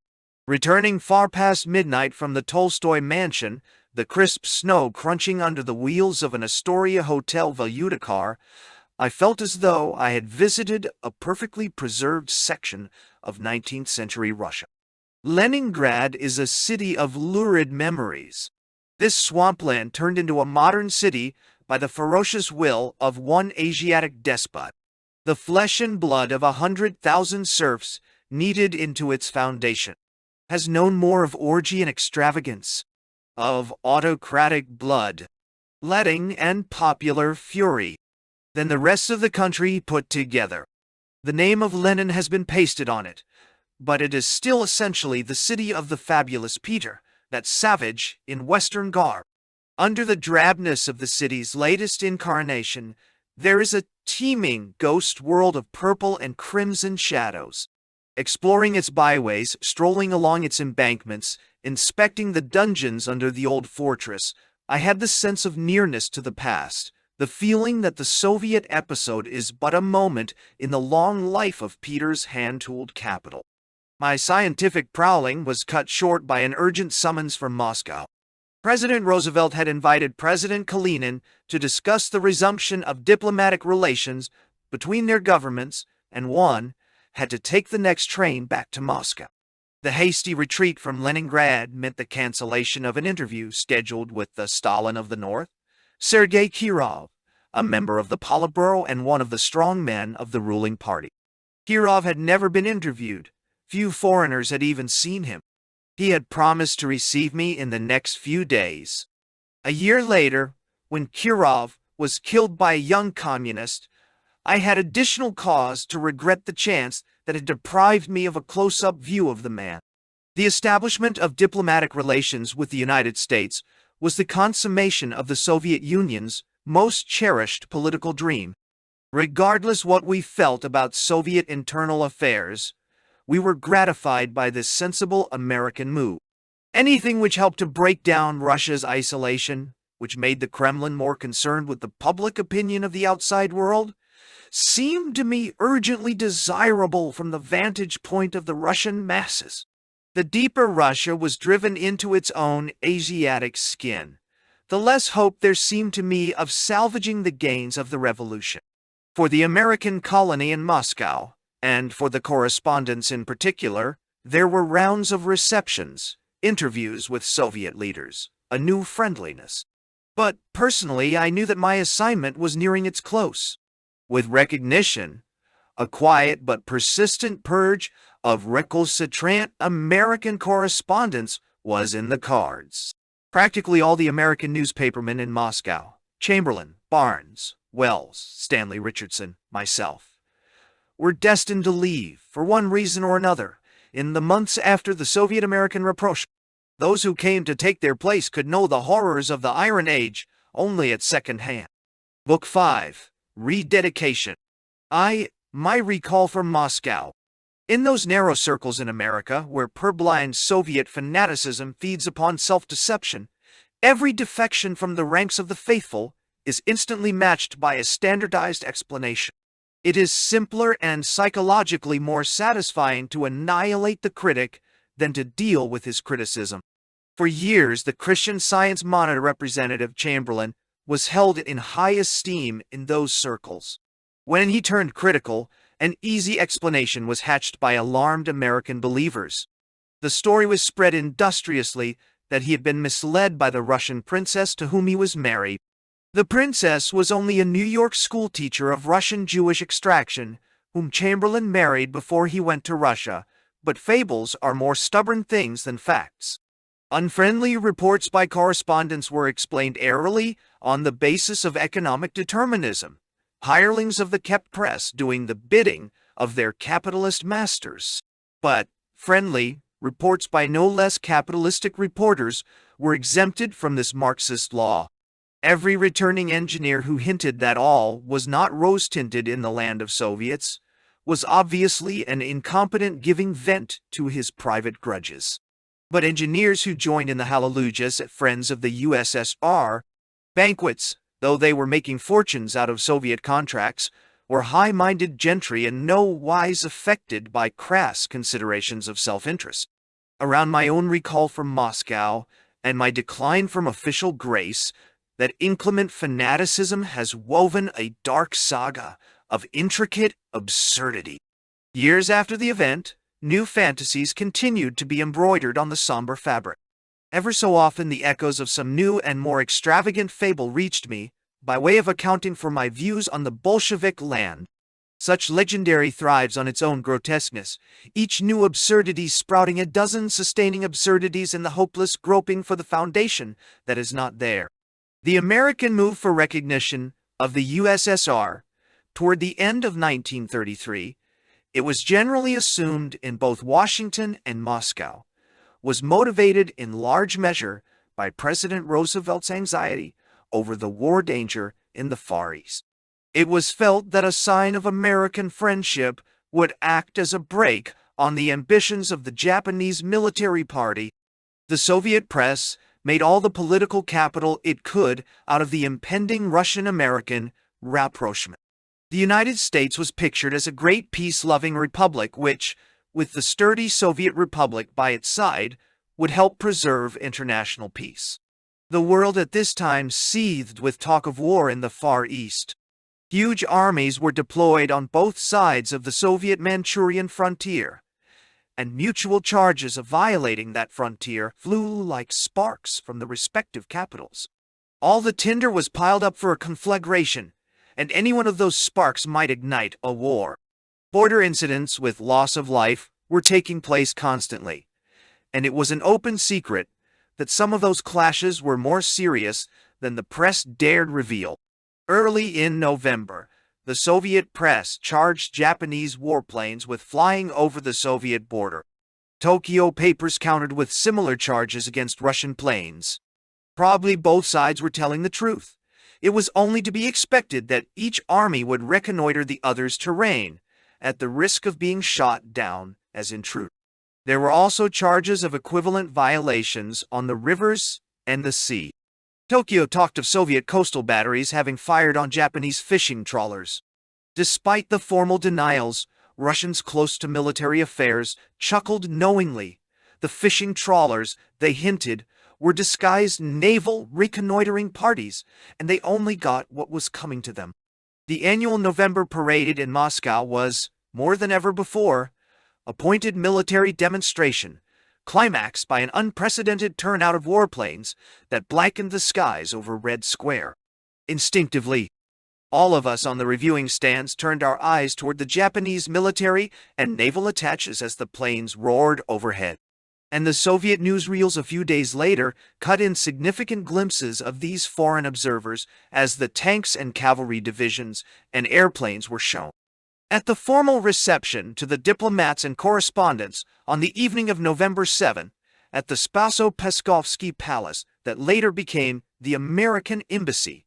Returning far past midnight from the Tolstoy mansion, the crisp snow crunching under the wheels of an Astoria Hotel Valuta car, I felt as though I had visited a perfectly preserved section of 19th century Russia. Leningrad is a city of lurid memories. This swampland turned into a modern city by the ferocious will of one Asiatic despot. The flesh and blood of 100,000 serfs kneaded into its foundation has known more of orgy and extravagance, of autocratic blood, letting and popular fury, than the rest of the country put together. The name of Lenin has been pasted on it, but it is still essentially the city of the fabulous Peter, that savage in Western garb. Under the drabness of the city's latest incarnation, there is a teeming ghost world of purple and crimson shadows. Exploring its byways, strolling along its embankments, inspecting the dungeons under the old fortress, I had the sense of nearness to the past, the feeling that the Soviet episode is but a moment in the long life of Peter's hand-tooled capital. My scientific prowling was cut short by an urgent summons from Moscow. President Roosevelt had invited President Kalinin to discuss the resumption of diplomatic relations between their governments, and one had to take the next train back to Moscow. The hasty retreat from Leningrad meant the cancellation of an interview scheduled with the Stalin of the North, Sergei Kirov, a member of the Politburo and one of the strong men of the ruling party. Kirov had never been interviewed. Few foreigners had even seen him. He had promised to receive me in the next few days. A year later, when Kirov was killed by a young communist, I had additional cause to regret the chance that had deprived me of a close-up view of the man. The establishment of diplomatic relations with the United States was the consummation of the Soviet Union's most cherished political dream. Regardless what we felt about Soviet internal affairs, we were gratified by this sensible American move. Anything which helped to break down Russia's isolation, which made the Kremlin more concerned with the public opinion of the outside world, seemed to me urgently desirable from the vantage point of the Russian masses. The deeper Russia was driven into its own Asiatic skin, the less hope there seemed to me of salvaging the gains of the revolution. For the American colony in Moscow, and for the correspondents in particular, there were rounds of receptions, interviews with Soviet leaders, a new friendliness. But personally, I knew that my assignment was nearing its close. With recognition, a quiet but persistent purge of recalcitrant American correspondence was in the cards. Practically all the American newspapermen in Moscow, Chamberlain, Barnes, Wells, Stanley Richardson, myself, were destined to leave, for one reason or another, in the months after the Soviet-American Repression. Those who came to take their place could know the horrors of the Iron Age only at second hand. Book 5. Rededication. My recall from Moscow. In those narrow circles in America, where purblind Soviet fanaticism feeds upon self-deception, every defection from the ranks of the faithful is instantly matched by a standardized explanation. It is simpler and psychologically more satisfying to annihilate the critic than to deal with his criticism. For years, the Christian Science Monitor representative Chamberlain was held in high esteem in those circles. When he turned critical, an easy explanation was hatched by alarmed American believers. The story was spread industriously that he had been misled by the Russian princess to whom he was married. The princess was only a New York schoolteacher of Russian Jewish extraction, whom Chamberlain married before he went to Russia, but fables are more stubborn things than facts. Unfriendly reports by correspondents were explained airily on the basis of economic determinism, hirelings of the kept press doing the bidding of their capitalist masters. But friendly reports by no less capitalistic reporters were exempted from this Marxist law. Every returning engineer who hinted that all was not rose-tinted in the land of Soviets was obviously an incompetent giving vent to his private grudges. But engineers who joined in the hallelujahs at Friends of the USSR banquets, though they were making fortunes out of Soviet contracts, were high-minded gentry in no wise affected by crass considerations of self-interest. Around my own recall from Moscow and my decline from official grace, that inclement fanaticism has woven a dark saga of intricate absurdity. Years after the event, new fantasies continued to be embroidered on the somber fabric. Ever so often the echoes of some new and more extravagant fable reached me, by way of accounting for my views on the Bolshevik land. Such legendary thrives on its own grotesqueness, each new absurdity sprouting a dozen sustaining absurdities in the hopeless groping for the foundation that is not there. The American move for recognition of the USSR toward the end of 1933 It was generally assumed in both Washington and Moscow, was motivated in large measure by President Roosevelt's anxiety over the war danger in the Far East. It was felt that a sign of American friendship would act as a brake on the ambitions of the Japanese military party. The Soviet press made all the political capital it could out of the impending Russian-American rapprochement. The United States was pictured as a great peace-loving republic which, with the sturdy Soviet Republic by its side, would help preserve international peace. The world at this time seethed with talk of war in the Far East. Huge armies were deployed on both sides of the Soviet-Manchurian frontier, and mutual charges of violating that frontier flew like sparks from the respective capitals. All the tinder was piled up for a conflagration, and any one of those sparks might ignite a war. Border incidents with loss of life were taking place constantly, and it was an open secret that some of those clashes were more serious than the press dared reveal. Early in November, the Soviet press charged Japanese warplanes with flying over the Soviet border. Tokyo papers countered with similar charges against Russian planes. Probably both sides were telling the truth. It was only to be expected that each army would reconnoiter the other's terrain, at the risk of being shot down as intruders. There were also charges of equivalent violations on the rivers and the sea. Tokyo talked of Soviet coastal batteries having fired on Japanese fishing trawlers. Despite the formal denials, Russians close to military affairs chuckled knowingly. The fishing trawlers, they hinted, were disguised naval reconnoitering parties, and they only got what was coming to them. The annual November parade in Moscow was, more than ever before, a pointed military demonstration, climaxed by an unprecedented turnout of warplanes that blackened the skies over Red Square. Instinctively, all of us on the reviewing stands turned our eyes toward the Japanese military and naval attaches as the planes roared overhead. And the Soviet newsreels a few days later cut in significant glimpses of these foreign observers as the tanks and cavalry divisions and airplanes were shown. At the formal reception to the diplomats and correspondents on the evening of November 7, at the Spaso-Peskovsky Palace that later became the American Embassy,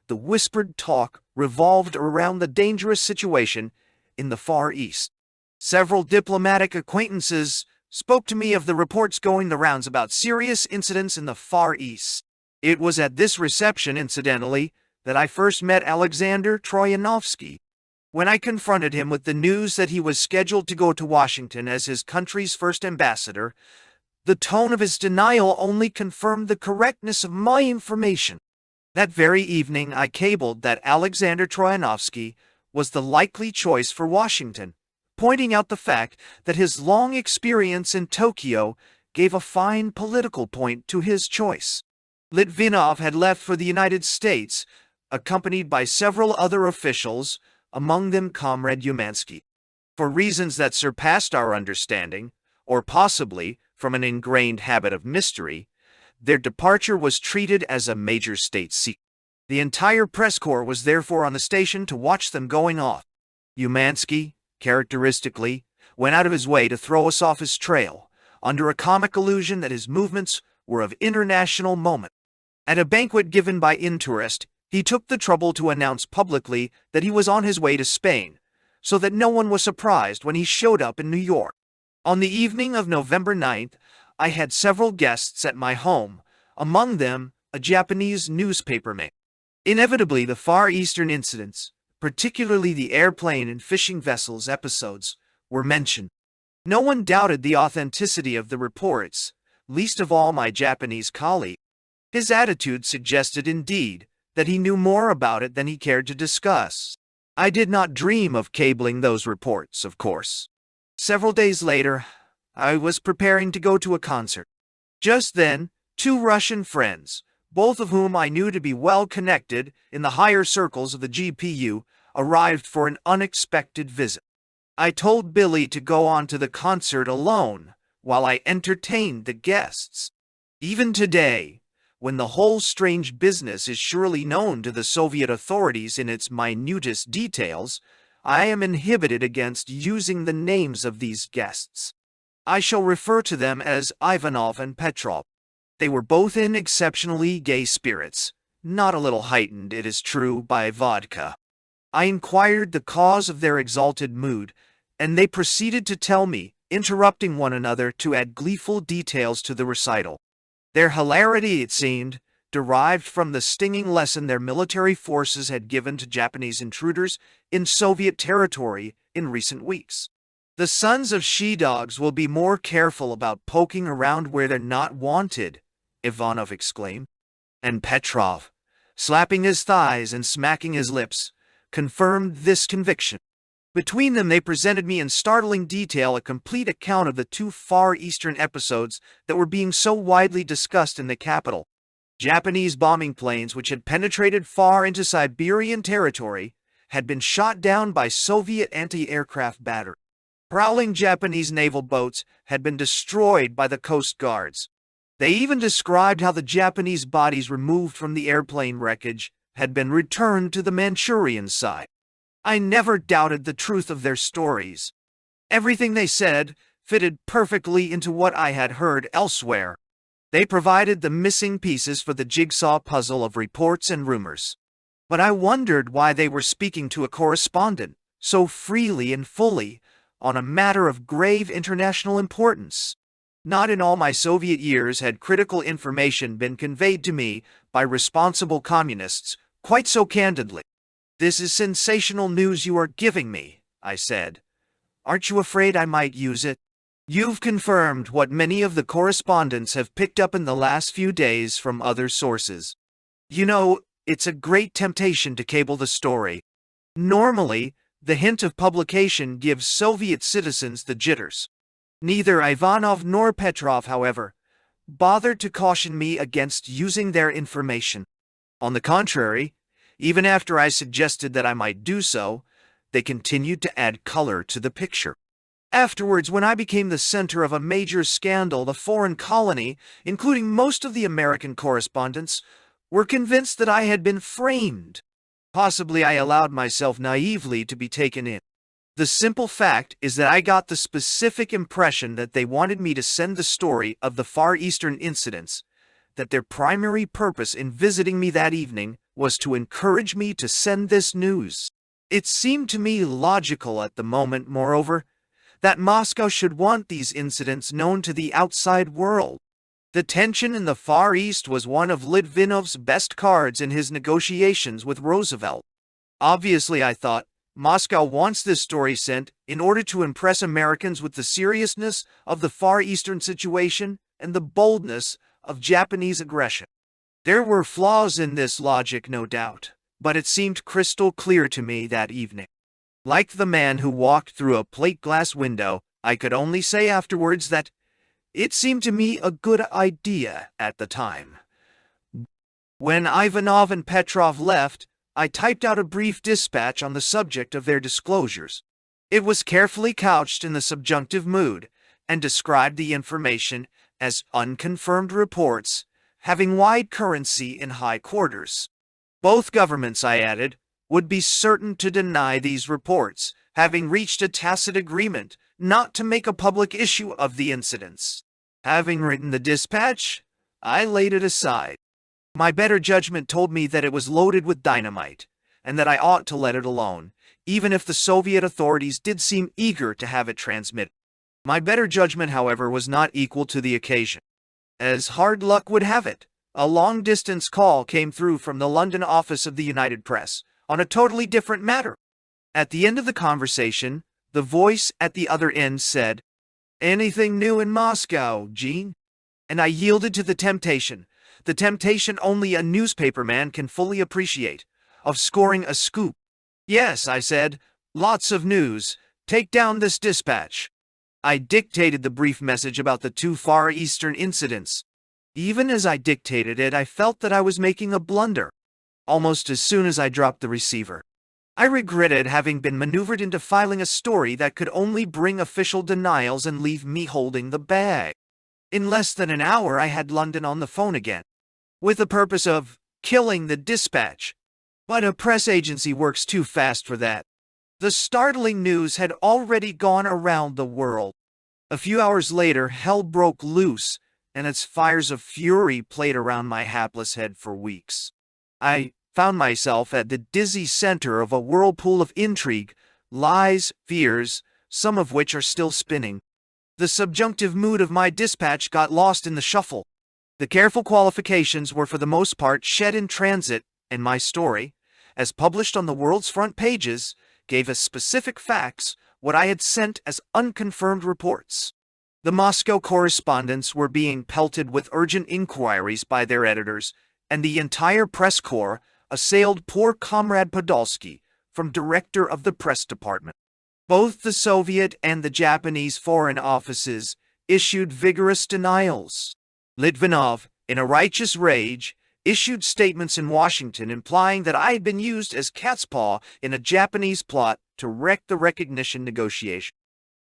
the whispered talk revolved around the dangerous situation in the Far East. Several diplomatic acquaintances spoke to me of the reports going the rounds about serious incidents in the Far East. It was at this reception, incidentally, that I first met Alexander Troyanovsky. When I confronted him with the news that he was scheduled to go to Washington as his country's first ambassador, the tone of his denial only confirmed the correctness of my information. That very evening I cabled that Alexander Troyanovsky was the likely choice for Washington, pointing out the fact that his long experience in Tokyo gave a fine political point to his choice. Litvinov had left for the United States, accompanied by several other officials, among them Comrade Umansky. For reasons that surpassed our understanding, or possibly from an ingrained habit of mystery, their departure was treated as a major state secret. The entire press corps was therefore on the station to watch them going off. Umansky, characteristically, went out of his way to throw us off his trail, under a comic illusion that his movements were of international moment. At a banquet given by Interest, he took the trouble to announce publicly that he was on his way to Spain, so that no one was surprised when he showed up in New York. On the evening of November 9th, I had several guests at my home, among them a Japanese newspaperman. Inevitably, the Far Eastern incidents, particularly the airplane and fishing vessels episodes, were mentioned. No one doubted the authenticity of the reports, least of all my Japanese colleague. His attitude suggested, indeed, that he knew more about it than he cared to discuss. I did not dream of cabling those reports, of course. Several days later, I was preparing to go to a concert. Just then, two Russian friends, both of whom I knew to be well connected in the higher circles of the GPU, arrived for an unexpected visit. I told Billy to go on to the concert alone while I entertained the guests. Even today, when the whole strange business is surely known to the Soviet authorities in its minutest details, I am inhibited against using the names of these guests. I shall refer to them as Ivanov and Petrov. They were both in exceptionally gay spirits, not a little heightened, it is true, by vodka. I inquired the cause of their exalted mood, and they proceeded to tell me, interrupting one another to add gleeful details to the recital. Their hilarity, it seemed, derived from the stinging lesson their military forces had given to Japanese intruders in Soviet territory in recent weeks. The sons of she-dogs will be more careful about poking around where they're not wanted, Ivanov exclaimed. And Petrov, slapping his thighs and smacking his lips, confirmed this conviction. Between them, they presented me in startling detail a complete account of the two Far Eastern episodes that were being so widely discussed in the capital. Japanese bombing planes which had penetrated far into Siberian territory had been shot down by Soviet anti-aircraft batteries. Prowling Japanese naval boats had been destroyed by the Coast Guards. They even described how the Japanese bodies removed from the airplane wreckage had been returned to the Manchurian side. I never doubted the truth of their stories. Everything they said fitted perfectly into what I had heard elsewhere. They provided the missing pieces for the jigsaw puzzle of reports and rumors. But I wondered why they were speaking to a correspondent so freely and fully on a matter of grave international importance. Not in all my Soviet years had critical information been conveyed to me by responsible communists quite so candidly. "This is sensational news you are giving me," I said. "Aren't you afraid I might use it? You've confirmed what many of the correspondents have picked up in the last few days from other sources. You know, it's a great temptation to cable the story. Normally, the hint of publication gives Soviet citizens the jitters. Neither Ivanov nor Petrov, however, bothered to caution me against using their information. On the contrary, even after I suggested that I might do so, they continued to add color to the picture. Afterwards, when I became the center of a major scandal, the foreign colony, including most of the American correspondents, were convinced that I had been framed. Possibly I allowed myself naively to be taken in. The simple fact is that I got the specific impression that they wanted me to send the story of the Far Eastern incidents, that their primary purpose in visiting me that evening was to encourage me to send this news. It seemed to me logical at the moment, moreover, that Moscow should want these incidents known to the outside world. The tension in the Far East was one of Litvinov's best cards in his negotiations with Roosevelt. Obviously, I thought, Moscow wants this story sent in order to impress Americans with the seriousness of the Far Eastern situation and the boldness of Japanese aggression. There were flaws in this logic, no doubt, but it seemed crystal clear to me that evening. Like the man who walked through a plate glass window, I could only say afterwards that it seemed to me a good idea at the time. When Ivanov and Petrov left, I typed out a brief dispatch on the subject of their disclosures. It was carefully couched in the subjunctive mood and described the information as unconfirmed reports having wide currency in high quarters. Both governments, I added, would be certain to deny these reports, having reached a tacit agreement not to make a public issue of the incidents. Having written the dispatch, I laid it aside. My better judgment told me that it was loaded with dynamite, and that I ought to let it alone, even if the Soviet authorities did seem eager to have it transmitted. My better judgment, however, was not equal to the occasion. As hard luck would have it, a long-distance call came through from the London office of the United Press, on a totally different matter. At the end of the conversation, the voice at the other end said, "Anything new in Moscow, Gene?" And I yielded to the temptation only a newspaperman can fully appreciate, of scoring a scoop. "Yes," I said, "lots of news. Take down this dispatch." I dictated the brief message about the two Far Eastern incidents. Even as I dictated it, I felt that I was making a blunder. Almost as soon as I dropped the receiver, I regretted having been maneuvered into filing a story that could only bring official denials and leave me holding the bag. In less than an hour, I had London on the phone again, with the purpose of killing the dispatch. But a press agency works too fast for that. The startling news had already gone around the world. A few hours later, hell broke loose, and its fires of fury played around my hapless head for weeks. I found myself at the dizzy center of a whirlpool of intrigue, lies, fears, some of which are still spinning. The subjunctive mood of my dispatch got lost in the shuffle. The careful qualifications were for the most part shed in transit, and my story, as published on the world's front pages, gave as specific facts what I had sent as unconfirmed reports. The Moscow correspondents were being pelted with urgent inquiries by their editors, and the entire press corps assailed poor Comrade Podolsky from director of the press department. Both the Soviet and the Japanese foreign offices issued vigorous denials. Litvinov, in a righteous rage, issued statements in Washington implying that I had been used as cat's paw in a Japanese plot to wreck the recognition negotiation.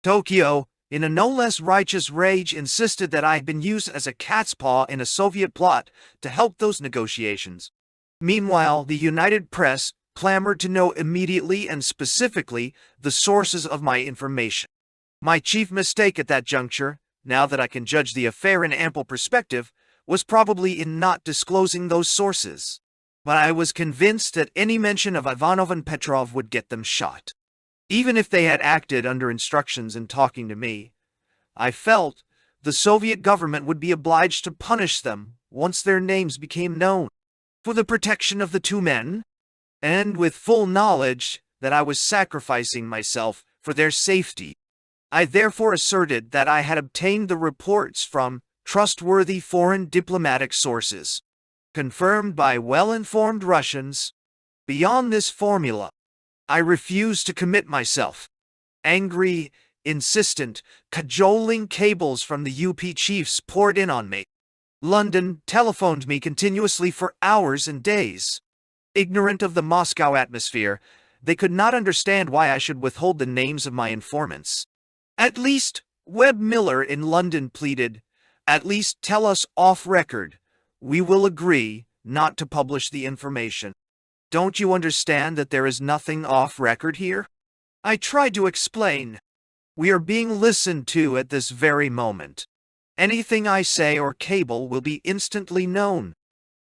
Tokyo, in a no less righteous rage, insisted that I had been used as a cat's paw in a Soviet plot to help those negotiations. Meanwhile, the United Press clamored to know immediately and specifically the sources of my information. My chief mistake at that juncture, now that I can judge the affair in ample perspective, was probably in not disclosing those sources. But I was convinced that any mention of Ivanov and Petrov would get them shot. Even if they had acted under instructions in talking to me, I felt the Soviet government would be obliged to punish them once their names became known. For the protection of the two men, and with full knowledge that I was sacrificing myself for their safety, I therefore asserted that I had obtained the reports from trustworthy foreign diplomatic sources, confirmed by well-informed Russians. Beyond this formula, I refused to commit myself. Angry, insistent, cajoling cables from the UP chiefs poured in on me. London telephoned me continuously for hours and days. Ignorant of the Moscow atmosphere, they could not understand why I should withhold the names of my informants. At least, Webb Miller in London pleaded, at least tell us off record. We will agree not to publish the information. Don't you understand that there is nothing off record here? I tried to explain. We are being listened to at this very moment. Anything I say or cable will be instantly known.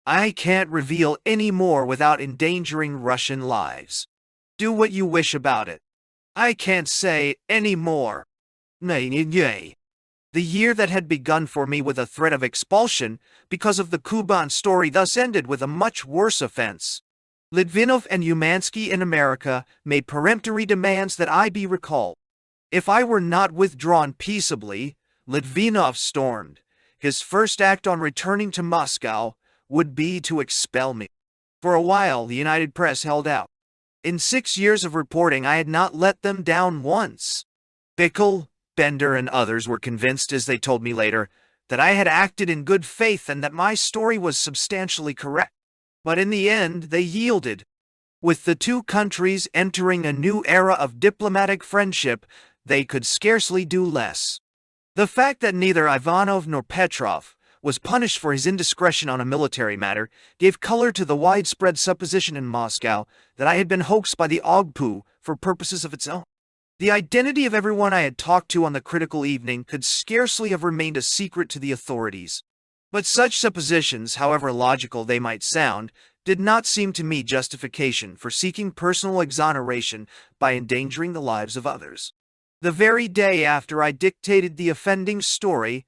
I can't reveal any more without endangering Russian lives. Do what you wish about it. I can't say any more. Nay. The year that had begun for me with a threat of expulsion because of the Kuban story thus ended with a much worse offense. Litvinov and Umansky in America made peremptory demands that I be recalled. If I were not withdrawn peaceably, Litvinov stormed. His first act on returning to Moscow would be to expel me. For a while, the United Press held out. In 6 years of reporting, I had not let them down once. Bickel, Bender, and others were convinced, as they told me later, that I had acted in good faith and that my story was substantially correct. But in the end, they yielded. With the two countries entering a new era of diplomatic friendship, they could scarcely do less. The fact that neither Ivanov nor Petrov was punished for his indiscretion on a military matter gave color to the widespread supposition in Moscow that I had been hoaxed by the Ogpu for purposes of its own. The identity of everyone I had talked to on the critical evening could scarcely have remained a secret to the authorities. But such suppositions, however logical they might sound, did not seem to me justification for seeking personal exoneration by endangering the lives of others. The very day after I dictated the offending story,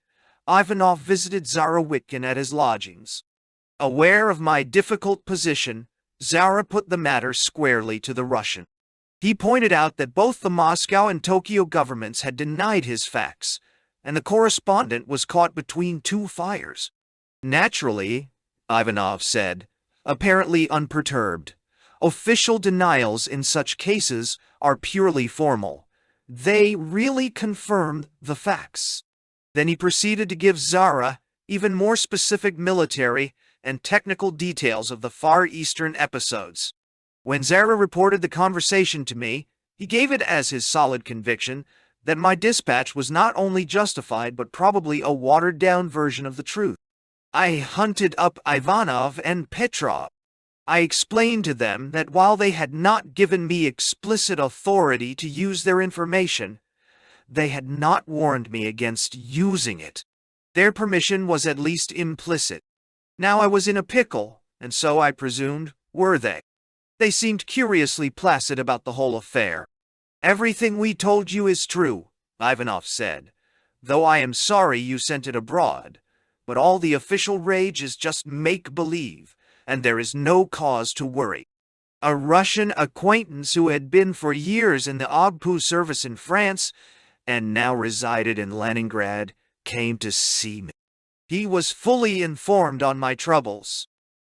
Ivanov visited Zara Witkin at his lodgings. Aware of my difficult position, Zara put the matter squarely to the Russian. He pointed out that both the Moscow and Tokyo governments had denied his facts, and the correspondent was caught between two fires. Naturally, Ivanov said, apparently unperturbed, official denials in such cases are purely formal. They really confirmed the facts. Then he proceeded to give Zara even more specific military and technical details of the Far Eastern episodes. When Zara reported the conversation to me, he gave it as his solid conviction that my dispatch was not only justified but probably a watered-down version of the truth. I hunted up Ivanov and Petrov. I explained to them that while they had not given me explicit authority to use their information, they had not warned me against using it. Their permission was at least implicit. Now I was in a pickle, and so, I presumed, were they. They seemed curiously placid about the whole affair. "Everything we told you is true," Ivanov said, "though I am sorry you sent it abroad. But all the official rage is just make-believe, and there is no cause to worry." A Russian acquaintance who had been for years in the OGPU service in France and now resided in Leningrad came to see me. He was fully informed on my troubles.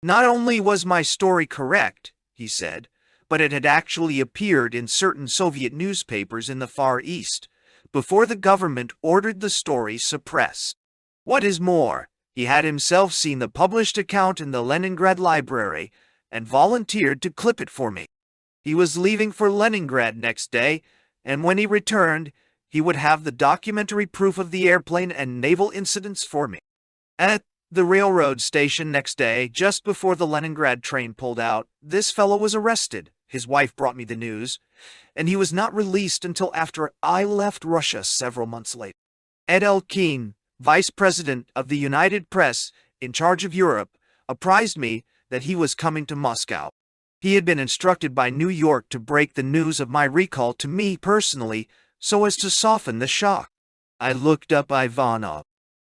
Not only was my story correct, he said, but it had actually appeared in certain Soviet newspapers in the Far East, before the government ordered the story suppressed. What is more, he had himself seen the published account in the Leningrad library and volunteered to clip it for me. He was leaving for Leningrad next day, and when he returned, he would have the documentary proof of the airplane and naval incidents for me. At the railroad station next day, just before the Leningrad train pulled out, this fellow was arrested. His wife brought me the news, and he was not released until after I left Russia several months later. Ed Elkin, vice president of the United Press in charge of Europe, apprised me that he was coming to Moscow. He had been instructed by New York to break the news of my recall to me personally so as to soften the shock. I looked up Ivanov.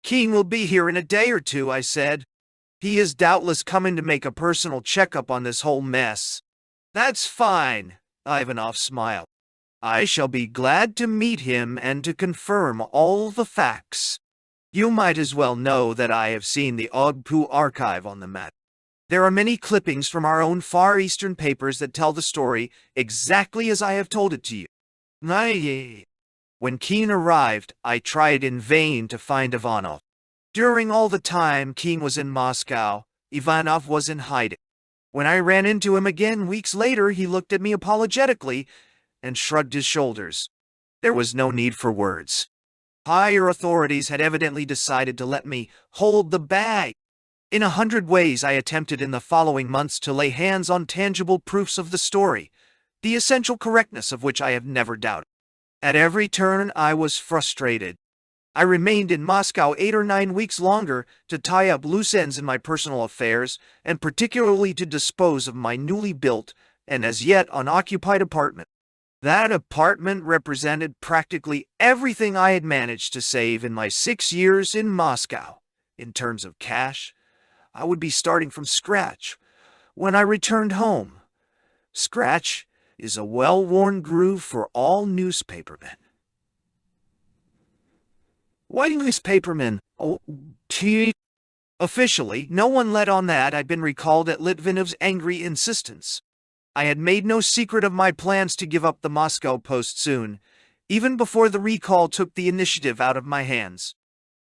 "Keen will be here in a day or two," I said. "He is doubtless coming to make a personal checkup on this whole mess." "That's fine," Ivanov smiled. "I shall be glad to meet him and to confirm all the facts. You might as well know that I have seen the OGPU archive on the map. There are many clippings from our own Far Eastern papers that tell the story exactly as I have told it to you." When Keen arrived, I tried in vain to find Ivanov. During all the time Keen was in Moscow, Ivanov was in hiding. When I ran into him again weeks later, he looked at me apologetically and shrugged his shoulders. There was no need for words. Higher authorities had evidently decided to let me hold the bag. In 100 ways I attempted in the following months to lay hands on tangible proofs of the story, the essential correctness of which I have never doubted. At every turn I was frustrated. I remained in Moscow 8 or 9 weeks longer to tie up loose ends in my personal affairs, and particularly to dispose of my newly built and as yet unoccupied apartment. That apartment represented practically everything I had managed to save in my 6 years in Moscow. In terms of cash, I would be starting from scratch when I returned home. Scratch is a well-worn groove for all newspapermen. Why newspapermen? Officially, no one let on that I'd been recalled at Litvinov's angry insistence. I had made no secret of my plans to give up the Moscow Post soon, even before the recall took the initiative out of my hands.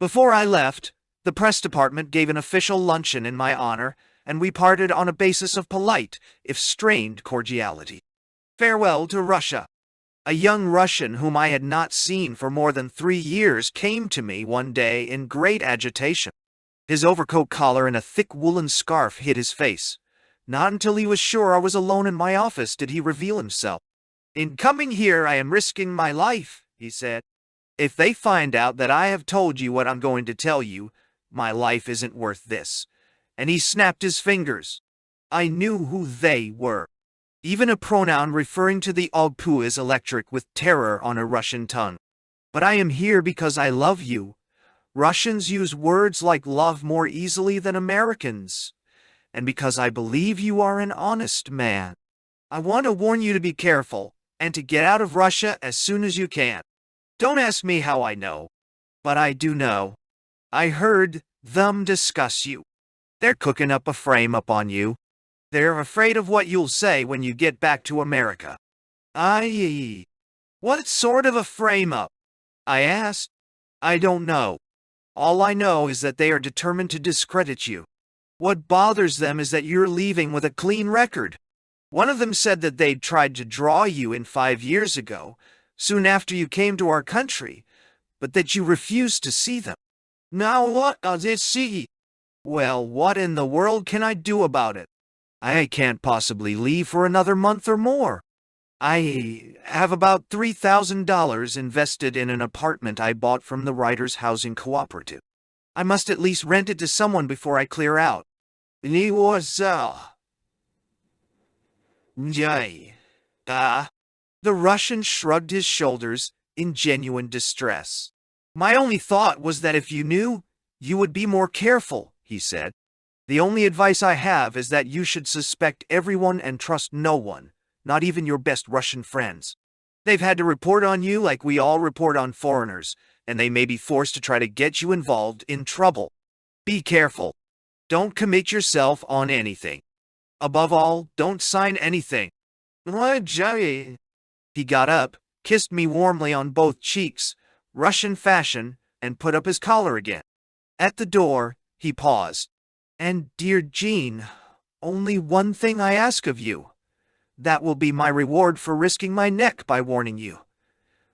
Before I left, the press department gave an official luncheon in my honor, and we parted on a basis of polite, if strained, cordiality. Farewell to Russia. A young Russian whom I had not seen for more than 3 years came to me one day in great agitation. His overcoat collar and a thick woolen scarf hid his face. Not until he was sure I was alone in my office did he reveal himself. "In coming here I am risking my life," he said. "If they find out that I have told you what I'm going to tell you, my life isn't worth this." And he snapped his fingers. I knew who they were. Even a pronoun referring to the OGPU is electric with terror on a Russian tongue. "But I am here because I love you. Russians use words like love more easily than Americans. And because I believe you are an honest man. I want to warn you to be careful, and to get out of Russia as soon as you can. Don't ask me how I know. But I do know. I heard them discuss you. They're cooking up a frame-up on you. They're afraid of what you'll say when you get back to America." "What sort of a frame-up?" I asked. "I don't know. All I know is that they are determined to discredit you. What bothers them is that you're leaving with a clean record. One of them said that they'd tried to draw you in 5 years ago, soon after you came to our country, but that you refused to see them. Now what does it see? Well, what in the world can I do about it? I can't possibly leave for another month or more. I have about $3,000 invested in an apartment I bought from the Writers' Housing Cooperative. I must at least rent it to someone before I clear out. The Russian shrugged his shoulders in genuine distress. My only thought was that if you knew, you would be more careful, he said. The only advice I have is that you should suspect everyone and trust no one, not even your best Russian friends. They've had to report on you like we all report on foreigners, and they may be forced to try to get you involved in trouble. Be careful. Don't commit yourself on anything. Above all, don't sign anything. He got up, kissed me warmly on both cheeks, Russian fashion, and put up his collar again. At the door, he paused. And, dear Jean, only one thing I ask of you. That will be my reward for risking my neck by warning you.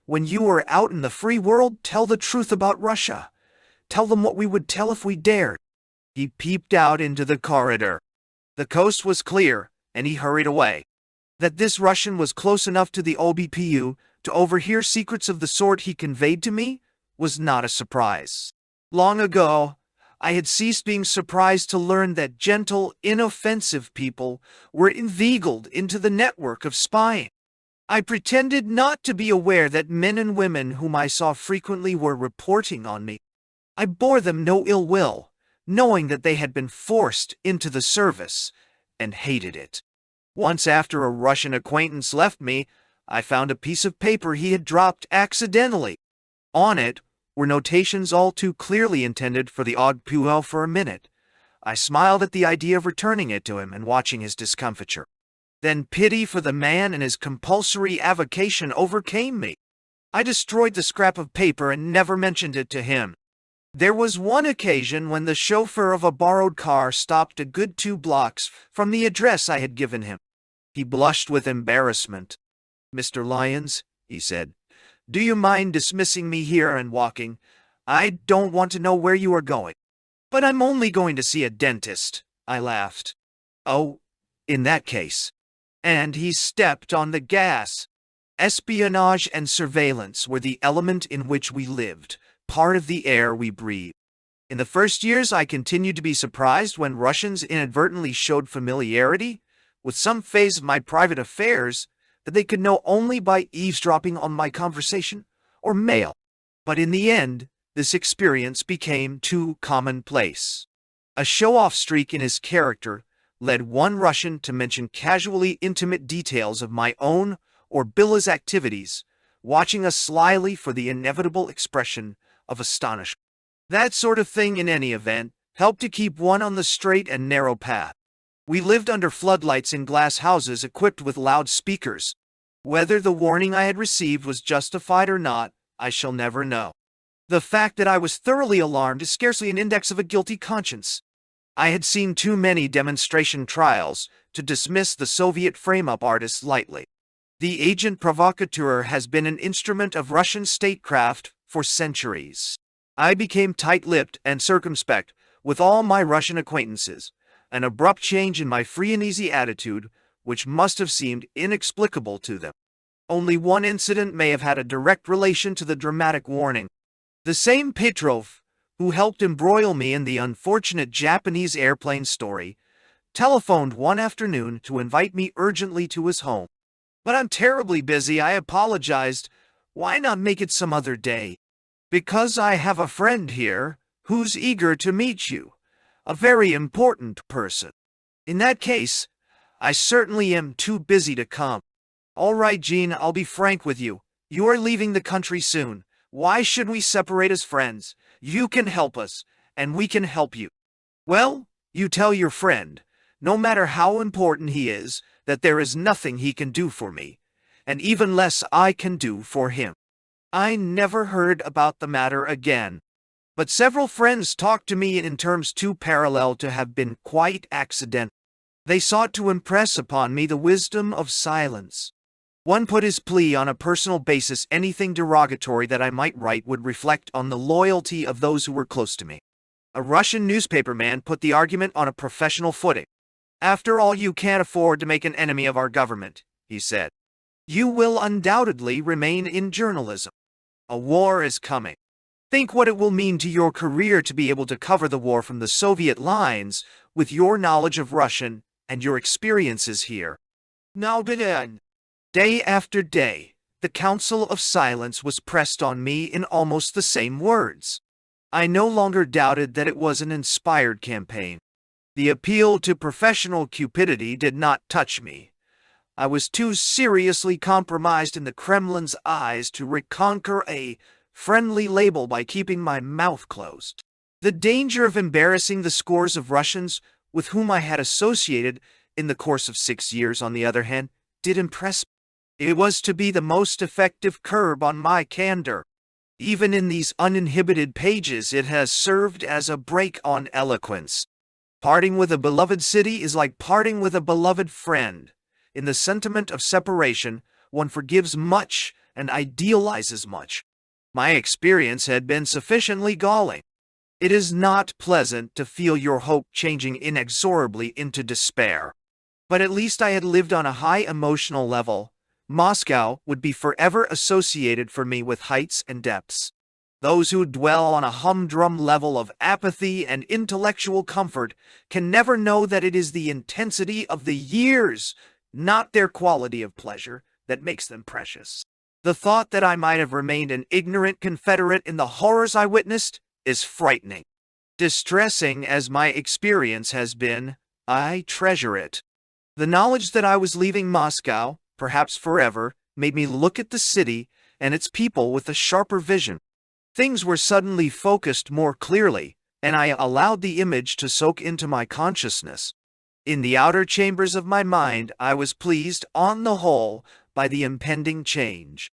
When you are out in the free world, tell the truth about Russia. Tell them what we would tell if we dared. He peeped out into the corridor. The coast was clear, and he hurried away. That this Russian was close enough to the OBPU to overhear secrets of the sort he conveyed to me was not a surprise. Long ago, I had ceased being surprised to learn that gentle, inoffensive people were inveigled into the network of spying. I pretended not to be aware that men and women whom I saw frequently were reporting on me. I bore them no ill will, knowing that they had been forced into the service, and hated it. Once after a Russian acquaintance left me, I found a piece of paper he had dropped accidentally. On it were notations all too clearly intended for the odd puel for a minute. I smiled at the idea of returning it to him and watching his discomfiture. Then pity for the man and his compulsory avocation overcame me. I destroyed the scrap of paper and never mentioned it to him. There was one occasion when the chauffeur of a borrowed car stopped a good 2 blocks from the address I had given him. He blushed with embarrassment. "Mr. Lyons," he said, "do you mind dismissing me here and walking? I don't want to know where you are going." "But I'm only going to see a dentist," I laughed. "Oh, in that case." And he stepped on the gas. Espionage and surveillance were the element in which we lived, part of the air we breathed. In the first years, I continued to be surprised when Russians inadvertently showed familiarity with some phase of my private affairs that they could know only by eavesdropping on my conversation or mail. But in the end, this experience became too commonplace. A show-off streak in his character led one Russian to mention casually intimate details of my own or Billa's activities, watching us slyly for the inevitable expression of astonishment. That sort of thing, in any event, helped to keep one on the straight and narrow path. We lived under floodlights in glass houses equipped with loudspeakers. Whether the warning I had received was justified or not, I shall never know. The fact that I was thoroughly alarmed is scarcely an index of a guilty conscience. I had seen too many demonstration trials to dismiss the Soviet frame-up artists lightly. The agent provocateur has been an instrument of Russian statecraft for centuries. I became tight-lipped and circumspect with all my Russian acquaintances, an abrupt change in my free and easy attitude which must have seemed inexplicable to them. Only one incident may have had a direct relation to the dramatic warning. The same Petrov, who helped embroil me in the unfortunate Japanese airplane story, telephoned one afternoon to invite me urgently to his home. "But I'm terribly busy," I apologized. "Why not make it some other day?" "Because I have a friend here who's eager to meet you. A very important person." "In that case, I certainly am too busy to come." "All right, Jean, I'll be frank with you. You are leaving the country soon. Why should we separate as friends? You can help us, and we can help you." "Well, you tell your friend, no matter how important he is, that there is nothing he can do for me, and even less I can do for him." I never heard about the matter again. But several friends talked to me in terms too parallel to have been quite accidental. They sought to impress upon me the wisdom of silence. One put his plea on a personal basis: anything derogatory that I might write would reflect on the loyalty of those who were close to me. A Russian newspaperman put the argument on a professional footing. After all, you can't afford to make an enemy of our government, he said. You will undoubtedly remain in journalism. A war is coming. Think what it will mean to your career to be able to cover the war from the Soviet lines with your knowledge of Russian and your experiences here. Now then, day after day, the Council of Silence was pressed on me in almost the same words. I no longer doubted that it was an inspired campaign. The appeal to professional cupidity did not touch me. I was too seriously compromised in the Kremlin's eyes to reconquer a friendly label by keeping my mouth closed. The danger of embarrassing the scores of Russians with whom I had associated in the course of 6 years, on the other hand, did impress me. It was to be the most effective curb on my candor. Even in these uninhibited pages, it has served as a brake on eloquence. Parting with a beloved city is like parting with a beloved friend. In the sentiment of separation, one forgives much and idealizes much. My experience had been sufficiently galling. It is not pleasant to feel your hope changing inexorably into despair. But at least I had lived on a high emotional level. Moscow would be forever associated for me with heights and depths. Those who dwell on a humdrum level of apathy and intellectual comfort can never know that it is the intensity of the years, not their quality of pleasure, that makes them precious. The thought that I might have remained an ignorant Confederate in the horrors I witnessed is frightening. Distressing as my experience has been, I treasure it. The knowledge that I was leaving Moscow, perhaps forever, made me look at the city and its people with a sharper vision. Things were suddenly focused more clearly, and I allowed the image to soak into my consciousness. In the outer chambers of my mind, I was pleased, on the whole, by the impending change.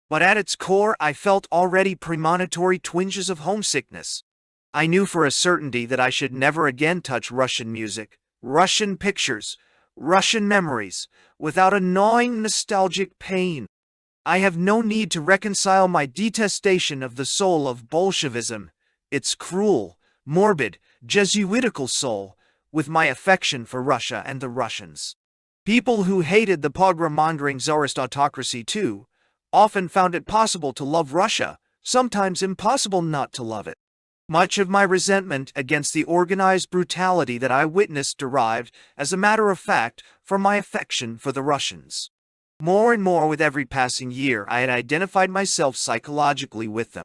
But at its core, I felt already premonitory twinges of homesickness. I knew for a certainty that I should never again touch Russian music, Russian pictures, Russian memories, without a gnawing nostalgic pain. I have no need to reconcile my detestation of the soul of Bolshevism, its cruel, morbid, Jesuitical soul, with my affection for Russia and the Russians. People who hated the pogrom-mongering Tsarist autocracy too, often found it possible to love Russia, sometimes impossible not to love it. Much of my resentment against the organized brutality that I witnessed derived, as a matter of fact, from my affection for the Russians. More and more with every passing year, I had identified myself psychologically with them.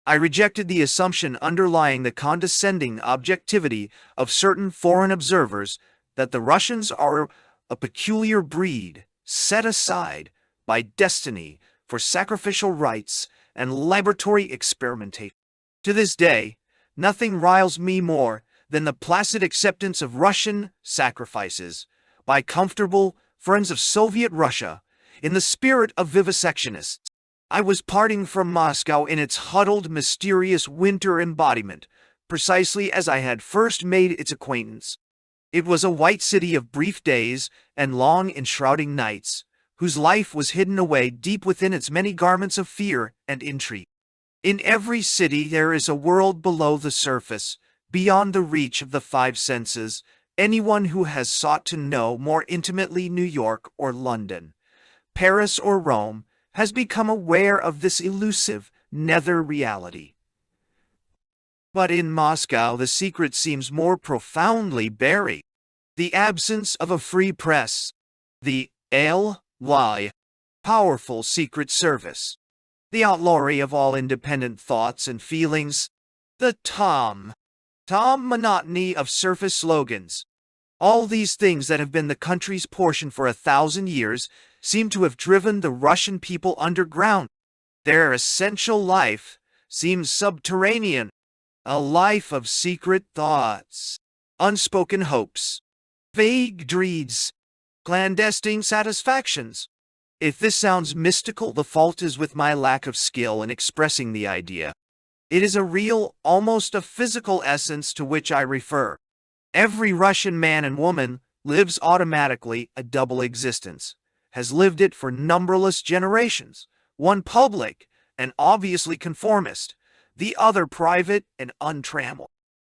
I rejected the assumption underlying the condescending objectivity of certain foreign observers that the Russians are a peculiar breed, set aside by destiny for sacrificial rites and laboratory experimentation. To this day, nothing riles me more than the placid acceptance of Russian sacrifices by comfortable friends of Soviet Russia in the spirit of vivisectionists. I was parting from Moscow in its huddled, mysterious winter embodiment, precisely as I had first made its acquaintance. It was a white city of brief days and long enshrouding nights, whose life was hidden away deep within its many garments of fear and intrigue. In every city there is a world below the surface, beyond the reach of the five senses. Anyone who has sought to know more intimately New York or London, Paris or Rome, has become aware of this elusive nether reality. But in Moscow the secret seems more profoundly buried. The absence of a free press, the L.Y. powerful secret service, the outlawry of all independent thoughts and feelings, the Tom monotony of surface slogans. All these things that have been the country's portion for 1,000 years seem to have driven the Russian people underground. Their essential life seems subterranean, a life of secret thoughts, unspoken hopes, vague dreams, clandestine satisfactions. If this sounds mystical, the fault is with my lack of skill in expressing the idea. It is a real, almost a physical essence to which I refer. Every Russian man and woman lives automatically a double existence, has lived it for numberless generations, one public and obviously conformist, the other private and untrammeled.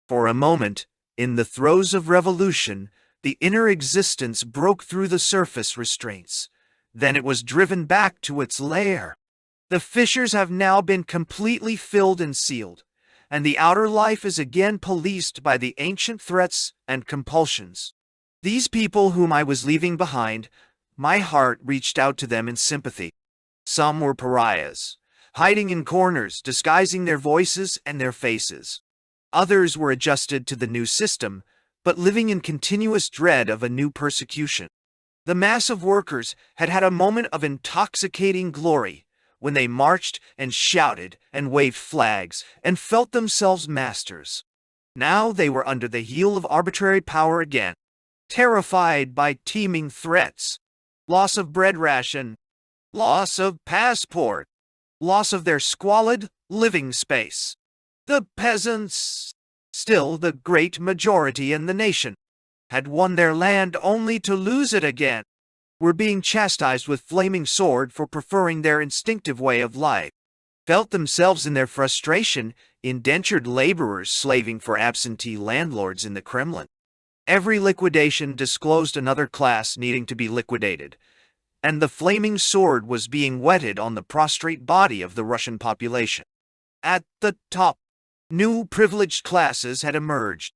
For a moment, in the throes of revolution, The inner existence broke through the surface restraints. Then it was driven back to its lair. The fissures have now been completely filled and sealed, and the outer life is again policed by the ancient threats and compulsions. These people whom I was leaving behind, my heart reached out to them in sympathy. Some were pariahs, hiding in corners, disguising their voices and their faces. Others were adjusted to the new system, but living in continuous dread of a new persecution. The mass of workers had had a moment of intoxicating glory when they marched and shouted and waved flags and felt themselves masters. Now they were under the heel of arbitrary power again, terrified by teeming threats, loss of bread ration, loss of passport, loss of their squalid living space. The peasants, still the great majority in the nation, had won their land only to lose it again, were being chastised with flaming sword for preferring their instinctive way of life, felt themselves in their frustration indentured laborers slaving for absentee landlords in the Kremlin. Every liquidation disclosed another class needing to be liquidated, and the flaming sword was being whetted on the prostrate body of the Russian population. At the top, new privileged classes had emerged,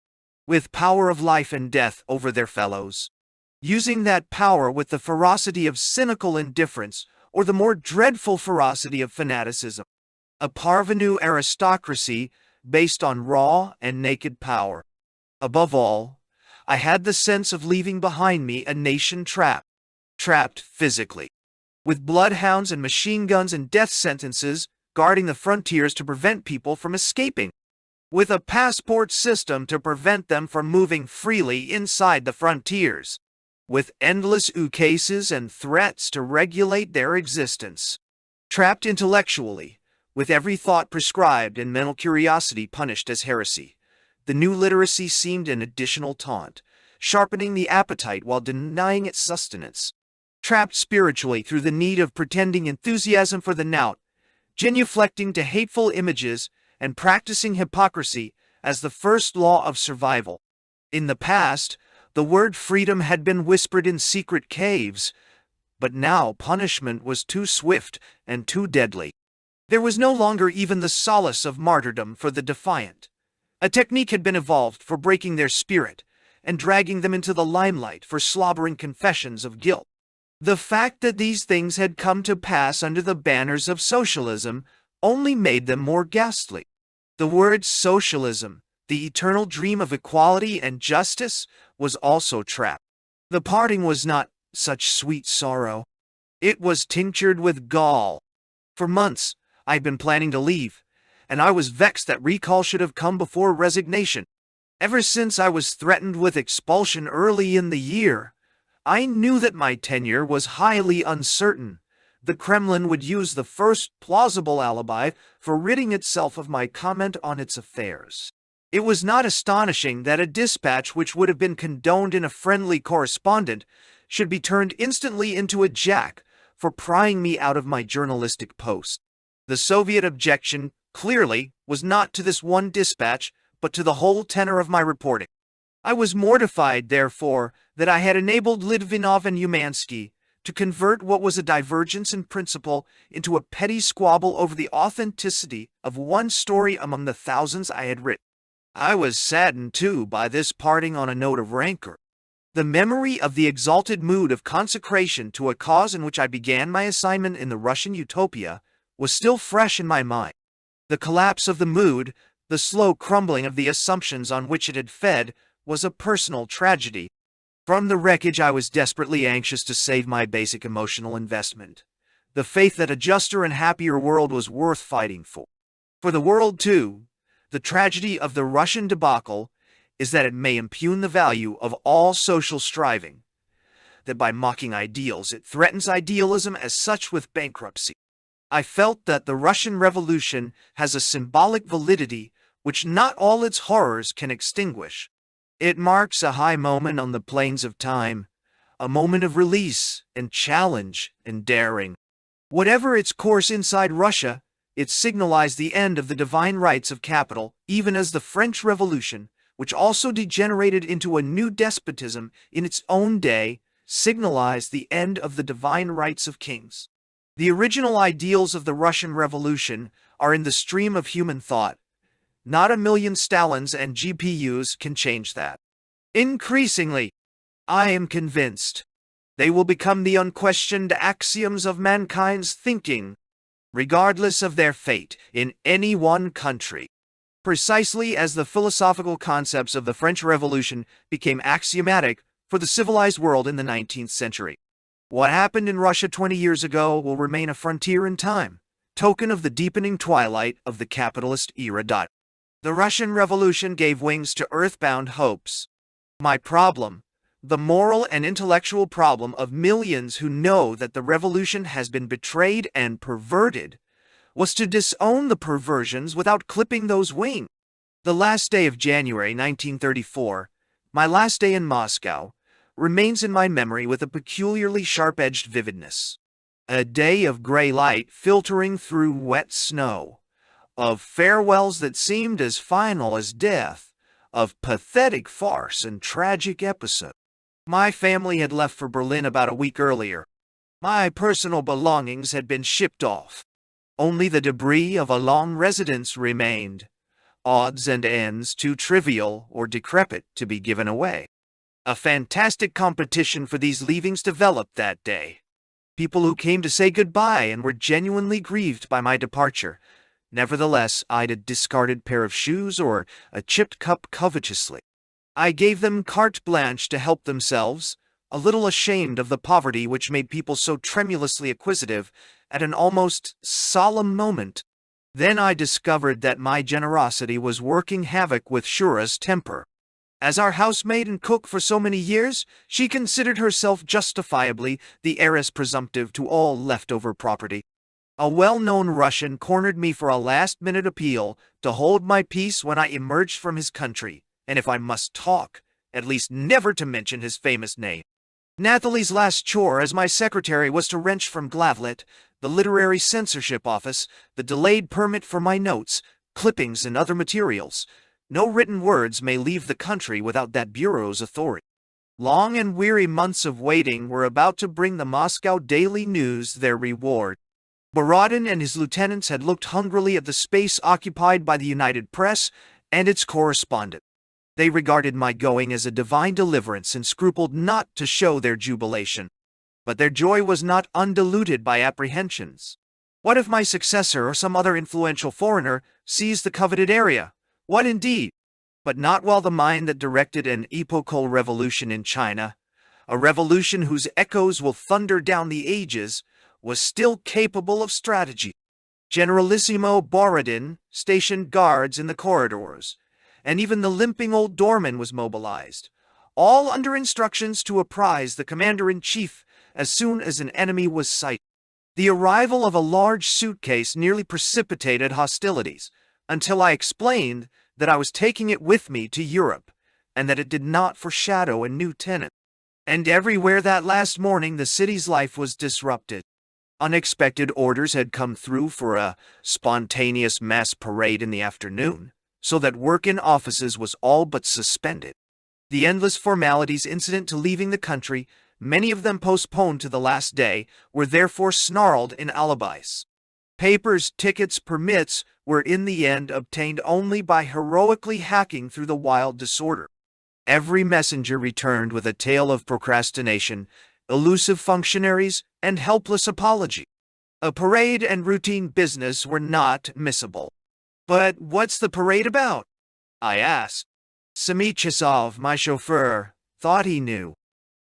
with power of life and death over their fellows, using that power with the ferocity of cynical indifference or the more dreadful ferocity of fanaticism. A parvenu aristocracy based on raw and naked power. Above all, I had the sense of leaving behind me a nation trapped physically, with bloodhounds and machine guns and death sentences guarding the frontiers to prevent people from escaping, with a passport system to prevent them from moving freely inside the frontiers, with endless ukases and threats to regulate their existence. Trapped intellectually, with every thought prescribed and mental curiosity punished as heresy, the new literacy seemed an additional taunt, sharpening the appetite while denying its sustenance. Trapped spiritually through the need of pretending enthusiasm for the knout, genuflecting to hateful images, and practicing hypocrisy as the first law of survival. In the past, the word freedom had been whispered in secret caves, but now punishment was too swift and too deadly. There was no longer even the solace of martyrdom for the defiant. A technique had been evolved for breaking their spirit and dragging them into the limelight for slobbering confessions of guilt. The fact that these things had come to pass under the banners of socialism only made them more ghastly. The word socialism, the eternal dream of equality and justice, was also trapped. The parting was not such sweet sorrow. It was tinctured with gall. For months, I'd been planning to leave, and I was vexed that recall should have come before resignation. Ever since I was threatened with expulsion early in the year, I knew that my tenure was highly uncertain. The Kremlin would use the first plausible alibi for ridding itself of my comment on its affairs. It was not astonishing that a dispatch which would have been condoned in a friendly correspondent should be turned instantly into a jack for prying me out of my journalistic post. The Soviet objection, clearly, was not to this one dispatch, but to the whole tenor of my reporting. I was mortified, therefore, that I had enabled Litvinov and Umansky to convert what was a divergence in principle into a petty squabble over the authenticity of one story among the thousands I had written. I was saddened, too, by this parting on a note of rancor. The memory of the exalted mood of consecration to a cause in which I began my assignment in the Russian Utopia was still fresh in my mind. The collapse of the mood, the slow crumbling of the assumptions on which it had fed, was a personal tragedy. From the wreckage I was desperately anxious to save my basic emotional investment, the faith that a juster and happier world was worth fighting for. For the world, too, the tragedy of the Russian debacle is that it may impugn the value of all social striving, that by mocking ideals it threatens idealism as such with bankruptcy. I felt that the Russian Revolution has a symbolic validity which not all its horrors can extinguish. It marks a high moment on the plains of time, a moment of release and challenge and daring. Whatever its course inside Russia, it signalized the end of the divine rights of capital, even as the French Revolution, which also degenerated into a new despotism in its own day, signalized the end of the divine rights of kings. The original ideals of the Russian Revolution are in the stream of human thought. Not a million Stalins and GPUs can change that. Increasingly, I am convinced they will become the unquestioned axioms of mankind's thinking, regardless of their fate in any one country. Precisely as the philosophical concepts of the French Revolution became axiomatic for the civilized world in the 19th century. What happened in Russia 20 years ago will remain a frontier in time, token of the deepening twilight of the capitalist era. The Russian Revolution gave wings to earthbound hopes. My problem, the moral and intellectual problem of millions who know that the revolution has been betrayed and perverted, was to disown the perversions without clipping those wings. The last day of January 1934, my last day in Moscow, remains in my memory with a peculiarly sharp-edged vividness. A day of gray light filtering through wet snow, of farewells that seemed as final as death, of pathetic farce and tragic episode. My family had left for Berlin about a week earlier. My personal belongings had been shipped off. Only the debris of a long residence remained, odds and ends too trivial or decrepit to be given away. A fantastic competition for these leavings developed that day. People who came to say goodbye and were genuinely grieved by my departure, nevertheless eyed a discarded pair of shoes or a chipped cup covetously. I gave them carte blanche to help themselves, a little ashamed of the poverty which made people so tremulously acquisitive at an almost solemn moment. Then I discovered that my generosity was working havoc with Shura's temper. As our housemaid and cook for so many years, she considered herself justifiably the heiress presumptive to all leftover property. A well-known Russian cornered me for a last-minute appeal to hold my peace when I emerged from his country, and if I must talk, at least never to mention his famous name. Nathalie's last chore as my secretary was to wrench from Glavlit, the literary censorship office, the delayed permit for my notes, clippings, and other materials. No written words may leave the country without that bureau's authority. Long and weary months of waiting were about to bring the Moscow Daily News their reward. Borodin and his lieutenants had looked hungrily at the space occupied by the United Press and its correspondent. They regarded my going as a divine deliverance and scrupled not to show their jubilation. But their joy was not undiluted by apprehensions. What if my successor or some other influential foreigner seized the coveted area? What indeed? But not while the mind that directed an epochal revolution in China, a revolution whose echoes will thunder down the ages, was still capable of strategy. Generalissimo Borodin stationed guards in the corridors, and even the limping old doorman was mobilized, all under instructions to apprise the commander-in-chief as soon as an enemy was sighted. The arrival of a large suitcase nearly precipitated hostilities, until I explained that I was taking it with me to Europe, and that it did not foreshadow a new tenant. And everywhere that last morning the city's life was disrupted. Unexpected orders had come through for a spontaneous mass parade in the afternoon, so that work in offices was all but suspended. The endless formalities incident to leaving the country, many of them postponed to the last day, were therefore snarled in alibis. Papers, tickets, permits were in the end obtained only by heroically hacking through the wild disorder. Every messenger returned with a tale of procrastination, elusive functionaries, and helpless apology. A parade and routine business were not missable. But what's the parade about? I asked. Semychesov, my chauffeur, thought he knew.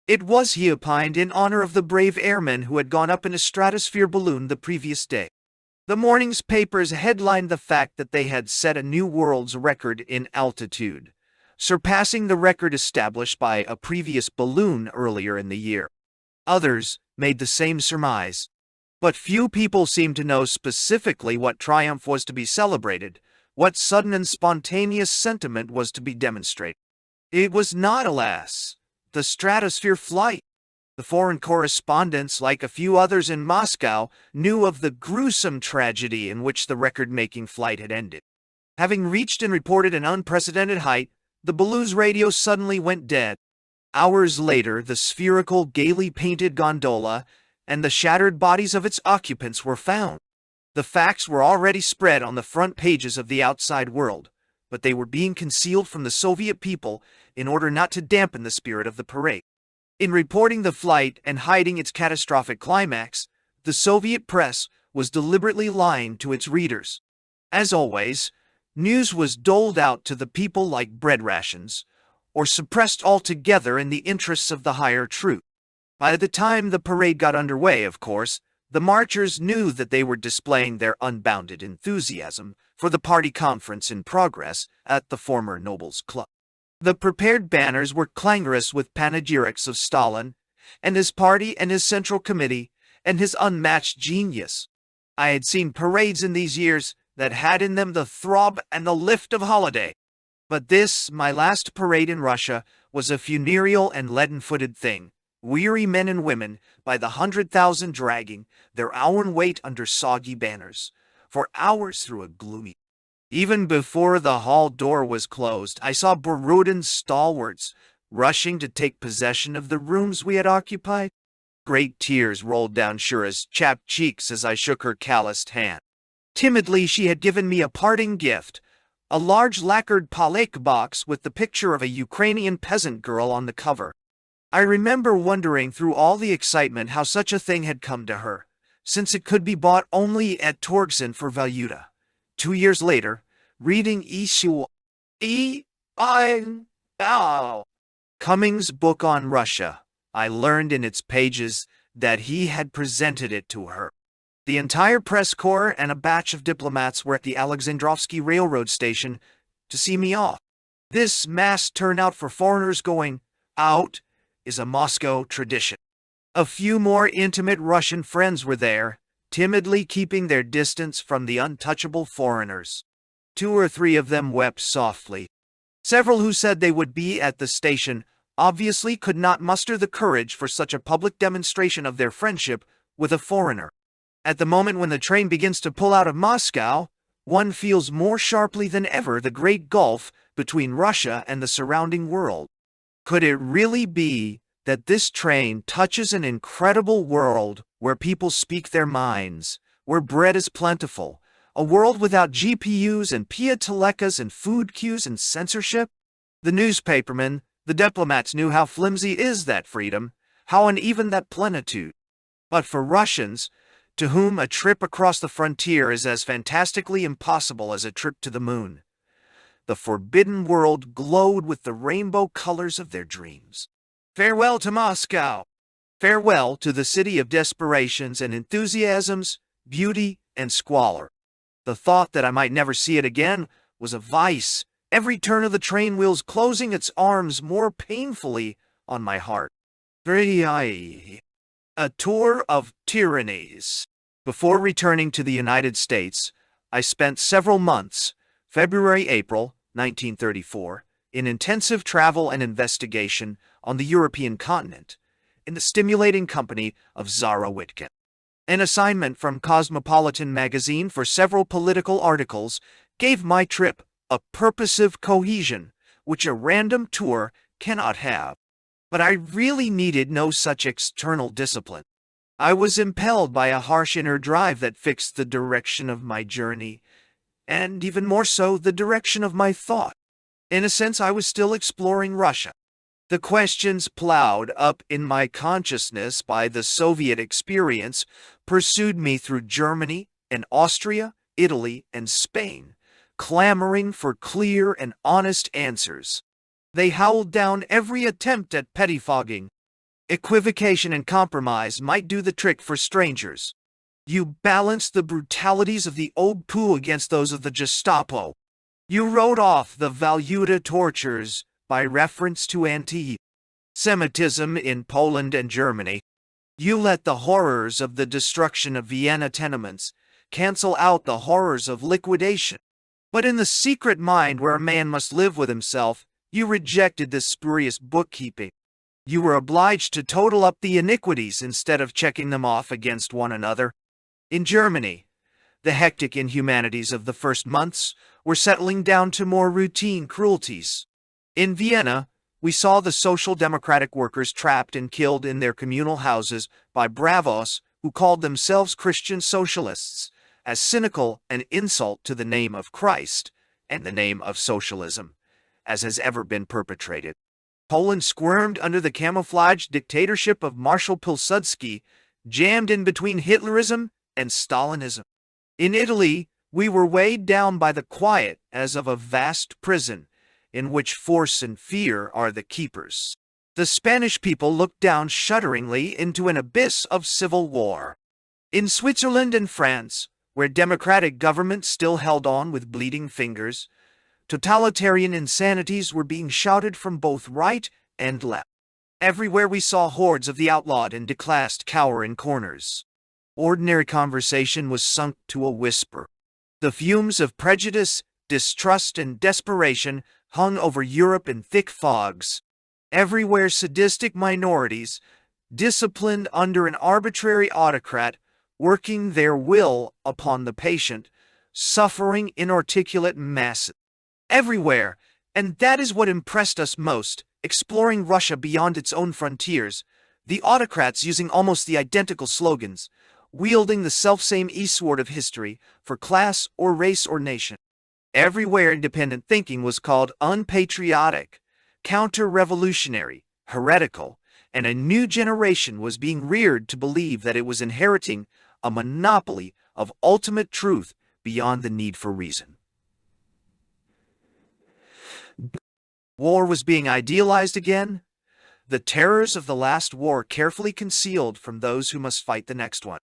It was, he opined, in honor of the brave airmen who had gone up in a stratosphere balloon the previous day. The morning's papers headlined the fact that they had set a new world's record in altitude, surpassing the record established by a previous balloon earlier in the year. Others made the same surmise. But few people seemed to know specifically what triumph was to be celebrated, what sudden and spontaneous sentiment was to be demonstrated. It was not, alas, the stratosphere flight. The foreign correspondents, like a few others in Moscow, knew of the gruesome tragedy in which the record-making flight had ended. Having reached and reported an unprecedented height, the Belouse radio suddenly went dead. Hours later, the spherical, gaily painted gondola and the shattered bodies of its occupants were found. The facts were already spread on the front pages of the outside world, but they were being concealed from the Soviet people in order not to dampen the spirit of the parade. In reporting the flight and hiding its catastrophic climax, the Soviet press was deliberately lying to its readers. As always, news was doled out to the people like bread rations, or suppressed altogether in the interests of the higher truth. By the time the parade got underway, of course, the marchers knew that they were displaying their unbounded enthusiasm for the party conference in progress at the former Nobles Club. The prepared banners were clangorous with panegyrics of Stalin and his party and his Central Committee and his unmatched genius. I had seen parades in these years that had in them the throb and the lift of holiday. But this, my last parade in Russia, was a funereal and leaden-footed thing, weary men and women by the 100,000 dragging their iron weight under soggy banners, for hours through a gloomy. Even before the hall door was closed, I saw Borodin's stalwarts rushing to take possession of the rooms we had occupied. Great tears rolled down Shura's chapped cheeks as I shook her calloused hand. Timidly, she had given me a parting gift, a large lacquered palek box with the picture of a Ukrainian peasant girl on the cover. I remember wondering through all the excitement how such a thing had come to her, since it could be bought only at Torgsen for valuta. 2 years later, reading Cummings' book on Russia, I learned in its pages that he had presented it to her. The entire press corps and a batch of diplomats were at the Alexandrovsky railroad station to see me off. This mass turnout for foreigners going out is a Moscow tradition. A few more intimate Russian friends were there, timidly keeping their distance from the untouchable foreigners. 2 or 3 of them wept softly. Several who said they would be at the station obviously could not muster the courage for such a public demonstration of their friendship with a foreigner. At the moment when the train begins to pull out of Moscow, one feels more sharply than ever the great gulf between Russia and the surrounding world. Could it really be that this train touches an incredible world where people speak their minds, where bread is plentiful, a world without GPUs and piatelekas and food queues and censorship? The newspapermen, the diplomats knew how flimsy is that freedom, how uneven that plenitude. But for Russians, to whom a trip across the frontier is as fantastically impossible as a trip to the moon, the forbidden world glowed with the rainbow colors of their dreams. Farewell to Moscow! Farewell to the city of desperations and enthusiasms, beauty and squalor. The thought that I might never see it again was a vice, every turn of the train wheels closing its arms more painfully on my heart. A tour of tyrannies. Before returning to the United States, I spent several months, February-April 1934, in intensive travel and investigation on the European continent, in the stimulating company of Zara Witkin. An assignment from Cosmopolitan magazine for several political articles gave my trip a purposive cohesion, which a random tour cannot have. But I really needed no such external discipline. I was impelled by a harsh inner drive that fixed the direction of my journey, and even more so, the direction of my thought. In a sense, I was still exploring Russia. The questions plowed up in my consciousness by the Soviet experience pursued me through Germany and Austria, Italy and Spain, clamoring for clear and honest answers. They howled down every attempt at pettifogging. Equivocation and compromise might do the trick for strangers. You balanced the brutalities of the OPU against those of the Gestapo. You wrote off the Valuta tortures by reference to anti-Semitism in Poland and Germany. You let the horrors of the destruction of Vienna tenements cancel out the horrors of liquidation. But in the secret mind where a man must live with himself, you rejected this spurious bookkeeping. You were obliged to total up the iniquities instead of checking them off against one another. In Germany, the hectic inhumanities of the first months were settling down to more routine cruelties. In Vienna, we saw the social democratic workers trapped and killed in their communal houses by bravos who called themselves Christian socialists, as cynical an insult to the name of Christ and the name of socialism as has ever been perpetrated. Poland squirmed under the camouflaged dictatorship of Marshal Pilsudski, jammed in between Hitlerism and Stalinism. In Italy, we were weighed down by the quiet as of a vast prison, in which force and fear are the keepers. The Spanish people looked down shudderingly into an abyss of civil war. In Switzerland and France, where democratic governments still held on with bleeding fingers, totalitarian insanities were being shouted from both right and left. Everywhere we saw hordes of the outlawed and declassed cower in corners. Ordinary conversation was sunk to a whisper. The fumes of prejudice, distrust, and desperation hung over Europe in thick fogs. Everywhere sadistic minorities, disciplined under an arbitrary autocrat, working their will upon the patient, suffering inarticulate masses. Everywhere, and that is what impressed us most, exploring Russia beyond its own frontiers, the autocrats using almost the identical slogans, wielding the selfsame e-sword of history for class or race or nation. Everywhere independent thinking was called unpatriotic, counter-revolutionary, heretical, and a new generation was being reared to believe that it was inheriting a monopoly of ultimate truth beyond the need for reason. War was being idealized again, the terrors of the last war carefully concealed from those who must fight the next one.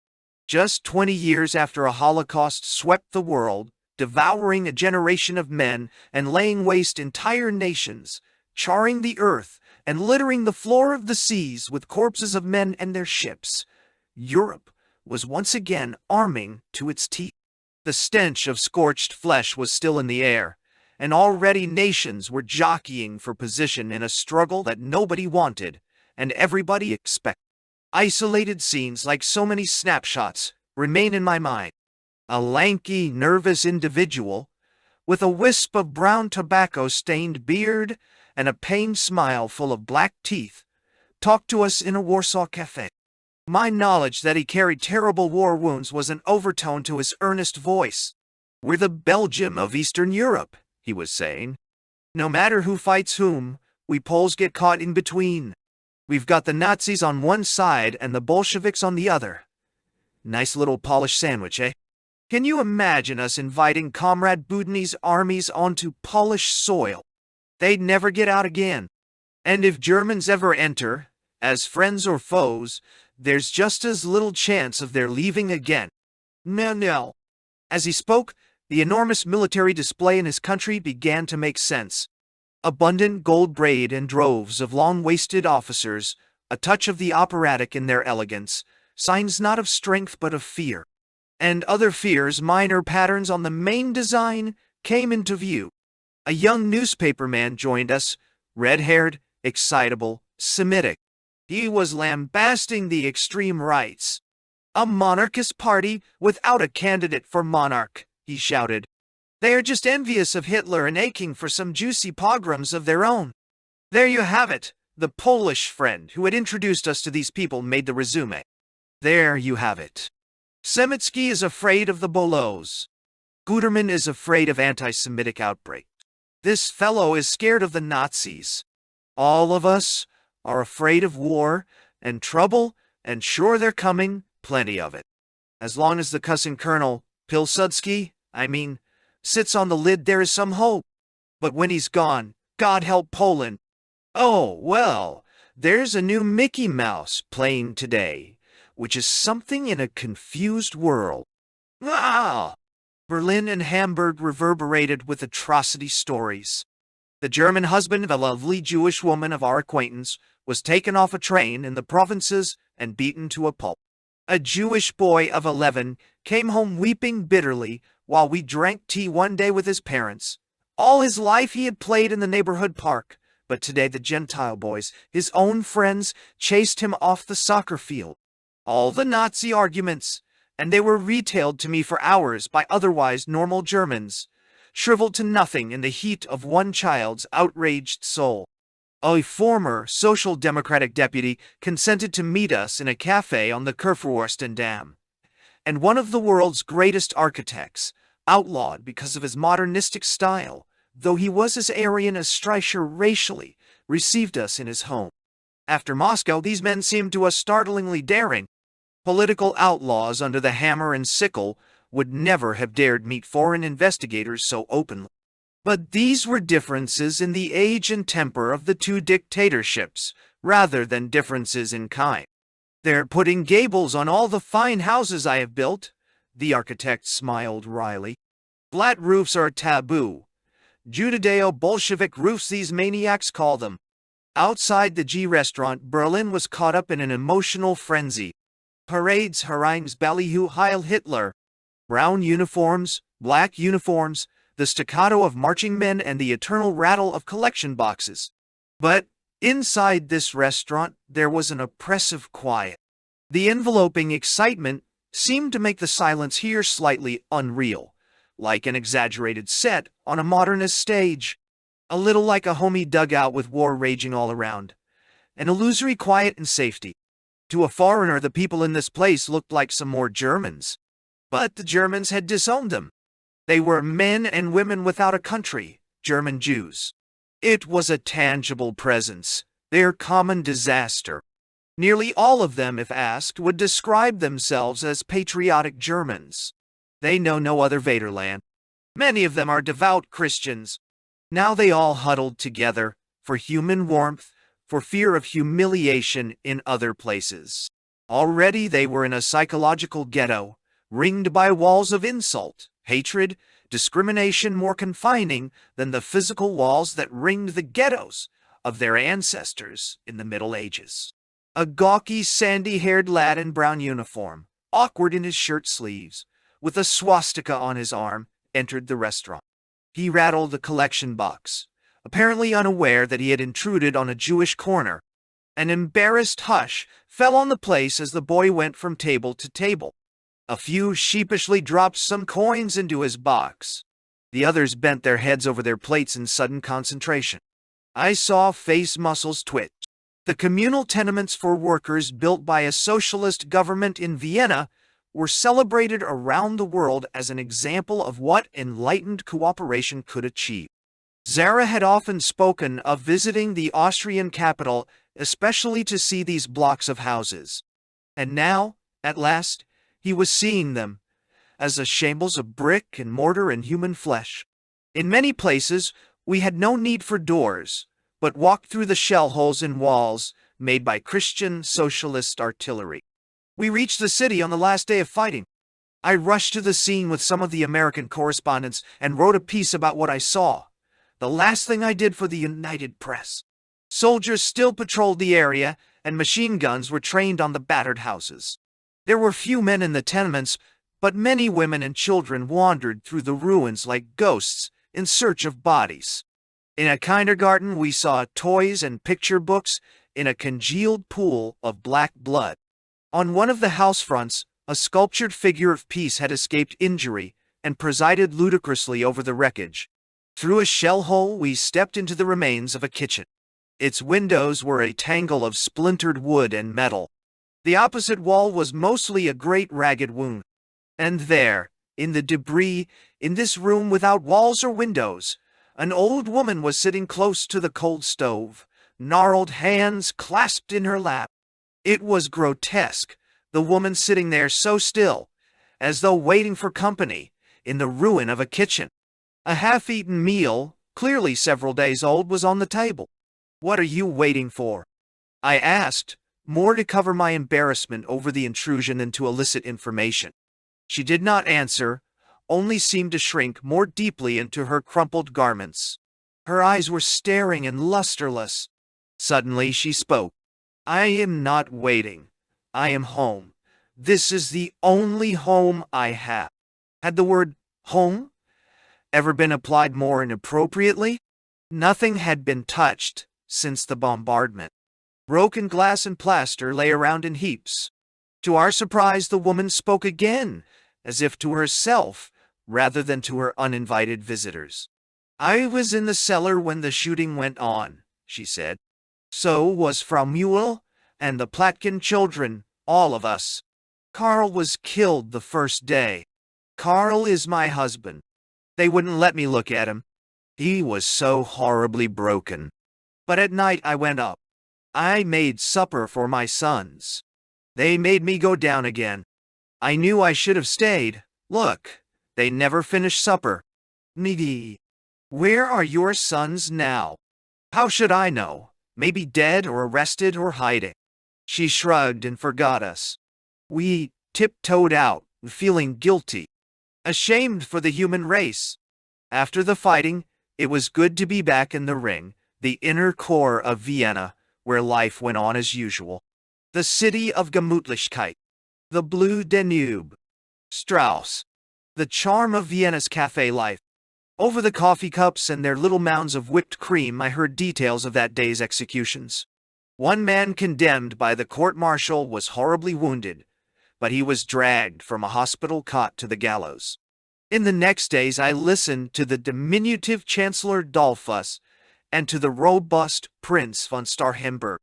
Just 20 years after a Holocaust swept the world, devouring a generation of men and laying waste entire nations, charring the earth and littering the floor of the seas with corpses of men and their ships, Europe was once again arming to its teeth. The stench of scorched flesh was still in the air, and already nations were jockeying for position in a struggle that nobody wanted and everybody expected. Isolated scenes, like so many snapshots, remain in my mind. A lanky, nervous individual, with a wisp of brown tobacco-stained beard and a pained smile full of black teeth, talked to us in a Warsaw cafe. My knowledge that he carried terrible war wounds was an overtone to his earnest voice. "We're the Belgium of Eastern Europe," he was saying. "No matter who fights whom, we Poles get caught in between. We've got the Nazis on one side and the Bolsheviks on the other. Nice little Polish sandwich, eh? Can you imagine us inviting Comrade Budny's armies onto Polish soil? They'd never get out again. And if Germans ever enter, as friends or foes, there's just as little chance of their leaving again. No. As he spoke, the enormous military display in his country began to make sense. Abundant gold braid and droves of long-waisted officers, a touch of the operatic in their elegance, signs not of strength but of fear. And other fears, minor patterns on the main design, came into view. A young newspaperman joined us, red-haired, excitable, Semitic. He was lambasting the extreme rights. "A monarchist party without a candidate for monarch," he shouted. "They are just envious of Hitler and aching for some juicy pogroms of their own." There you have it. The Polish friend who had introduced us to these people made the resume. There you have it. Semitsky is afraid of the Bolos. Guterman is afraid of anti-Semitic outbreak. This fellow is scared of the Nazis. All of us are afraid of war and trouble, and sure they're coming, plenty of it. As long as the cussing Colonel Pilsudski, sits on the lid, there is some hope. But when he's gone, God help Poland. Oh, well, there's a new Mickey Mouse playing today, which is something in a confused world. Ah! Berlin and Hamburg reverberated with atrocity stories. The German husband of a lovely Jewish woman of our acquaintance was taken off a train in the provinces and beaten to a pulp. A Jewish boy of 11 came home weeping bitterly while we drank tea one day with his parents. All his life he had played in the neighborhood park, but today the Gentile boys, his own friends, chased him off the soccer field. All the Nazi arguments, and they were retailed to me for hours by otherwise normal Germans. shriveled to nothing in the heat of one child's outraged soul. A former Social Democratic deputy consented to meet us in a cafe on the Kurfürstendamm. And one of the world's greatest architects, outlawed because of his modernistic style, though he was as Aryan as Streicher racially, received us in his home. After Moscow, these men seemed to us startlingly daring. Political outlaws under the hammer and sickle would never have dared meet foreign investigators so openly. But these were differences in the age and temper of the two dictatorships, rather than differences in kind. "They're putting gables on all the fine houses I have built," the architect smiled wryly. "Flat roofs are taboo. Judeo-Bolshevik roofs, these maniacs call them." Outside the G restaurant, Berlin was caught up in an emotional frenzy. Parades, Harims, Ballyhoo, Heil Hitler. Brown uniforms, black uniforms, the staccato of marching men, and the eternal rattle of collection boxes. But inside this restaurant, there was an oppressive quiet. The enveloping excitement seemed to make the silence here slightly unreal, like an exaggerated set on a modernist stage. A little like a homey dugout with war raging all around. An illusory quiet and safety. To a foreigner, the people in this place looked like some more Germans. But the Germans had disowned them. They were men and women without a country, German Jews. It was a tangible presence, their common disaster. Nearly all of them, if asked, would describe themselves as patriotic Germans. They know no other Vaterland. Many of them are devout Christians. Now they all huddled together, for human warmth, for fear of humiliation in other places. Already they were in a psychological ghetto, ringed by walls of insult, hatred, discrimination more confining than the physical walls that ringed the ghettos of their ancestors in the Middle Ages. A gawky, sandy-haired lad in brown uniform, awkward in his shirt sleeves, with a swastika on his arm, entered the restaurant. He rattled a collection box, apparently unaware that he had intruded on a Jewish corner. An embarrassed hush fell on the place as the boy went from table to table. A few sheepishly dropped some coins into his box. The others bent their heads over their plates in sudden concentration. I saw face muscles twitch. The communal tenements for workers built by a socialist government in Vienna were celebrated around the world as an example of what enlightened cooperation could achieve. Zara had often spoken of visiting the Austrian capital, especially to see these blocks of houses. And now, at last, he was seeing them, as a shambles of brick and mortar and human flesh. In many places, we had no need for doors, but walked through the shell holes in walls made by Christian socialist artillery. We reached the city on the last day of fighting. I rushed to the scene with some of the American correspondents and wrote a piece about what I saw. The last thing I did for the United Press. Soldiers still patrolled the area, and machine guns were trained on the battered houses. There were few men in the tenements, but many women and children wandered through the ruins like ghosts in search of bodies. In a kindergarten, we saw toys and picture books in a congealed pool of black blood. On one of the house fronts, a sculptured figure of peace had escaped injury and presided ludicrously over the wreckage. Through a shell hole, we stepped into the remains of a kitchen. Its windows were a tangle of splintered wood and metal. The opposite wall was mostly a great ragged wound. And there, in the debris, in this room without walls or windows, an old woman was sitting close to the cold stove, gnarled hands clasped in her lap. It was grotesque, the woman sitting there so still, as though waiting for company, in the ruin of a kitchen. A half-eaten meal, clearly several days old, was on the table. "What are you waiting for?" I asked, more to cover my embarrassment over the intrusion than to elicit information. She did not answer, only seemed to shrink more deeply into her crumpled garments. Her eyes were staring and lusterless. Suddenly she spoke. "I am not waiting. I am home. This is the only home I have." Had the word home ever been applied more inappropriately? Nothing had been touched since the bombardment. Broken glass and plaster lay around in heaps. To our surprise, the woman spoke again, as if to herself, rather than to her uninvited visitors. "I was in the cellar when the shooting went on," she said. "So was Frau Mühl and the Platkin children, all of us. Karl was killed the first day. Karl is my husband. They wouldn't let me look at him. He was so horribly broken. But at night I went up. I made supper for my sons. They made me go down again. I knew I should have stayed. Look, they never finished supper. Needy. Where are your sons now?" "How should I know? Maybe dead or arrested or hiding." She shrugged and forgot us. We tiptoed out, feeling guilty, ashamed for the human race. After the fighting, it was good to be back in the ring, the inner core of Vienna, where life went on as usual. The city of Gemütlichkeit. The blue Danube. Strauss. The charm of Vienna's cafe life. Over the coffee cups and their little mounds of whipped cream, I heard details of that day's executions. One man condemned by the court-martial was horribly wounded, but he was dragged from a hospital cot to the gallows. In the next days I listened to the diminutive Chancellor Dollfuss and to the robust Prince von Starhemberg.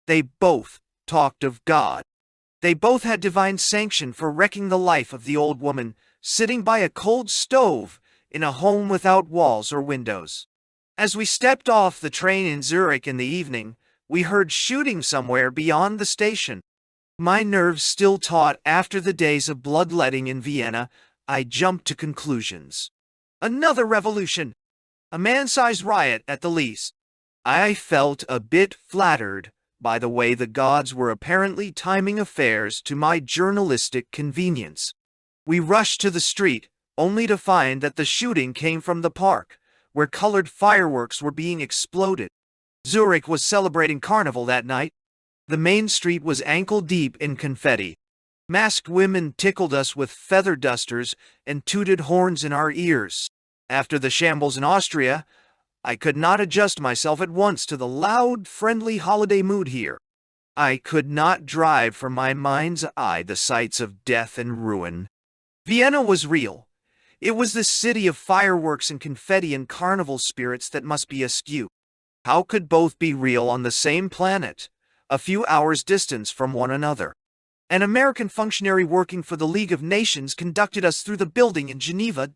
They both talked of God. They both had divine sanction for wrecking the life of the old woman sitting by a cold stove in a home without walls or windows. As we stepped off the train in Zurich in the evening, we heard shooting somewhere beyond the station. My nerves still taut after the days of bloodletting in Vienna, I jumped to conclusions. Another revolution! A man-sized riot at the least. I felt a bit flattered by the way the gods were apparently timing affairs to my journalistic convenience. We rushed to the street, only to find that the shooting came from the park, where colored fireworks were being exploded. Zurich was celebrating Carnival that night. The main street was ankle-deep in confetti. Masked women tickled us with feather dusters and tooted horns in our ears. After the shambles in Austria, I could not adjust myself at once to the loud, friendly holiday mood here. I could not drive from my mind's eye the sights of death and ruin. Vienna was real. It was the city of fireworks and confetti and carnival spirits that must be askew. How could both be real on the same planet, a few hours' distance from one another? An American functionary working for the League of Nations conducted us through the building in Geneva.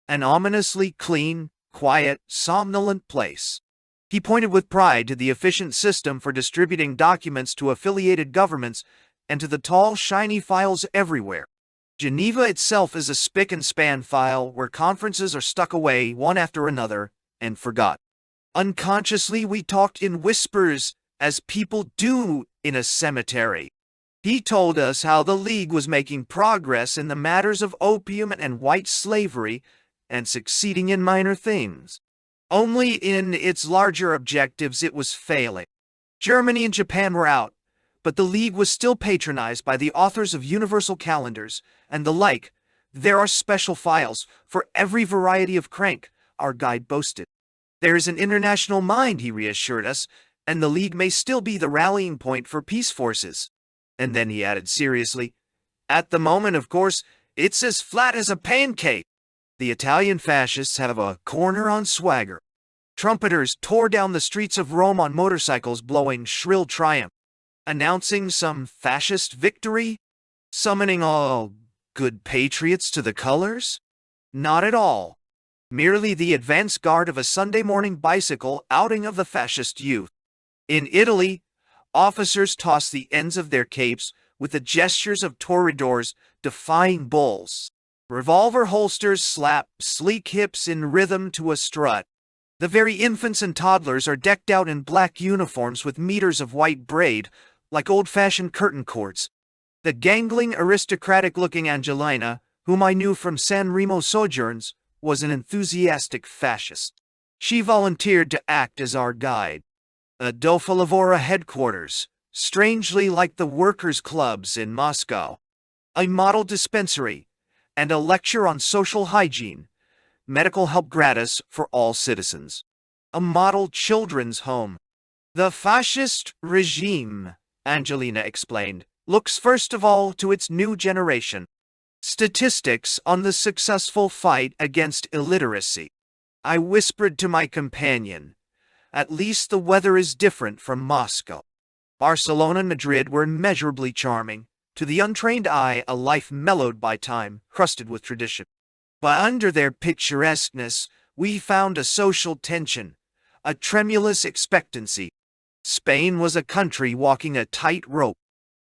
An ominously clean, quiet, somnolent place. He pointed with pride to the efficient system for distributing documents to affiliated governments and to the tall, shiny files everywhere. Geneva itself is a spick-and-span file where conferences are stuck away one after another and forgot. Unconsciously, we talked in whispers, as people do in a cemetery. He told us how the League was making progress in the matters of opium and white slavery and succeeding in minor things. Only in its larger objectives it was failing. Germany and Japan were out, but the League was still patronized by the authors of universal calendars and the like. There are special files for every variety of crank, our guide boasted. There is an international mind, he reassured us, and the League may still be the rallying point for peace forces. And then he added seriously, "At the moment, of course, it's as flat as a pancake. The Italian fascists have a corner on swagger." Trumpeters tore down the streets of Rome on motorcycles blowing shrill triumph, announcing some fascist victory, summoning all good patriots to the colors? Not at all. Merely the advance guard of a Sunday morning bicycle outing of the fascist youth. In Italy, officers tossed the ends of their capes with the gestures of toreadors defying bulls. Revolver holsters slap sleek hips in rhythm to a strut. The very infants and toddlers are decked out in black uniforms with meters of white braid, like old-fashioned curtain cords. The gangling, aristocratic-looking Angelina, whom I knew from San Remo sojourns, was an enthusiastic fascist. She volunteered to act as our guide. Adolfo Lavora headquarters, strangely like the workers' clubs in Moscow. A model dispensary, and a lecture on social hygiene, medical help gratis for all citizens. A model children's home. The fascist regime, Angelina explained, looks first of all to its new generation. Statistics on the successful fight against illiteracy. I whispered to my companion, "At least the weather is different from Moscow." Barcelona and Madrid were immeasurably charming. To the untrained eye, a life mellowed by time, crusted with tradition. But under their picturesqueness, we found a social tension, a tremulous expectancy. Spain was a country walking a tight rope.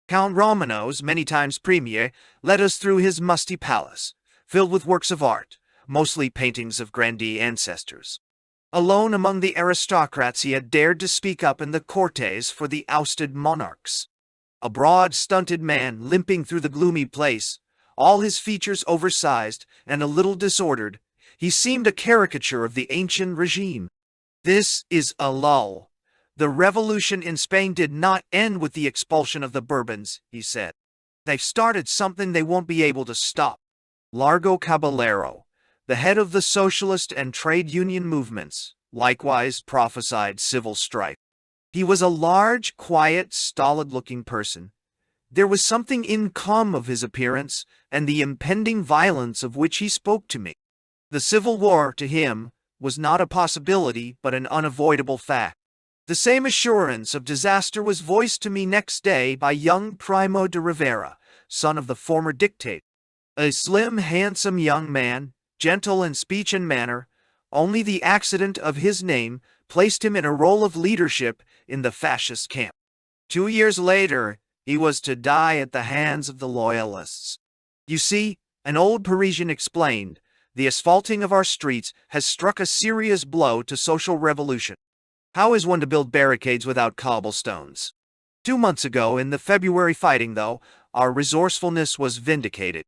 Count Romanos, many times premier, led us through his musty palace, filled with works of art, mostly paintings of grandee ancestors. Alone among the aristocrats, he had dared to speak up in the cortes for the ousted monarchs. A broad, stunted man limping through the gloomy place, all his features oversized and a little disordered, he seemed a caricature of the ancient regime. "This is a lull. The revolution in Spain did not end with the expulsion of the Bourbons," he said. "They've started something they won't be able to stop." Largo Caballero, the head of the socialist and trade union movements, likewise prophesied civil strife. He was a large, quiet, stolid-looking person. There was something in calm of his appearance and the impending violence of which he spoke to me. The Civil War, to him, was not a possibility but an unavoidable fact. The same assurance of disaster was voiced to me next day by young Primo de Rivera, son of the former dictator. A slim, handsome young man, gentle in speech and manner, only the accident of his name placed him in a role of leadership in the fascist camp. 2 years later, he was to die at the hands of the loyalists. "You see," an old Parisian explained, "the asphalting of our streets has struck a serious blow to social revolution. How is one to build barricades without cobblestones?" 2 months ago, in the February fighting, though, our resourcefulness was vindicated.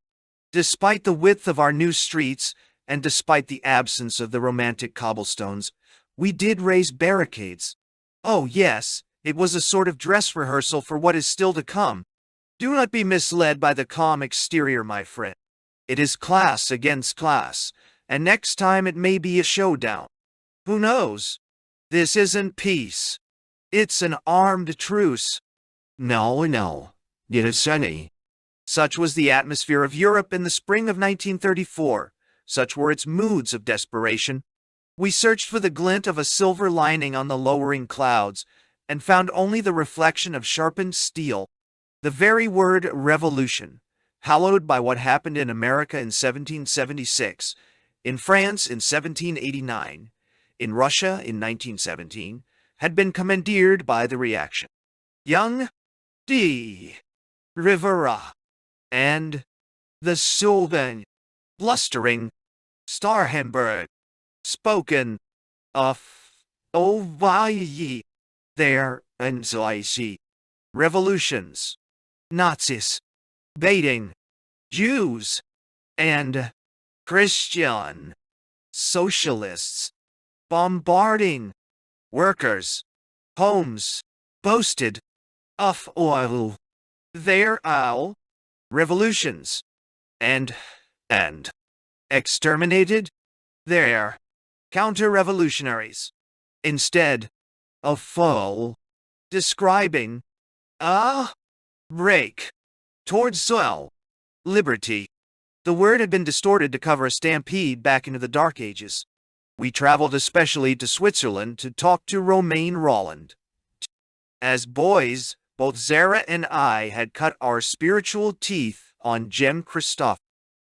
Despite the width of our new streets, and despite the absence of the romantic cobblestones, we did raise barricades. Oh yes, it was a sort of dress rehearsal for what is still to come. Do not be misled by the calm exterior, my friend. It is class against class, and next time it may be a showdown. Who knows? This isn't peace. It's an armed truce. No, it is sunny. Such was the atmosphere of Europe in the spring of 1934. Such were its moods of desperation. We searched for the glint of a silver lining on the lowering clouds, and found only the reflection of sharpened steel. The very word revolution, hallowed by what happened in America in 1776, in France in 1789, in Russia in 1917, had been commandeered by the reaction. Young de Rivera and the Sultan, blustering Starhemberg, spoken of Ovaye, their anxiety, revolutions, Nazis, baiting Jews, and Christian socialists, bombarding workers' homes, boasted of oil, their owl, revolutions, and exterminated their counter-revolutionaries, instead of full describing a break towards soil, liberty. The word had been distorted to cover a stampede back into the Dark Ages. We traveled especially to Switzerland to talk to Romain Rolland. As boys, both Zara and I had cut our spiritual teeth on Jem Christophe.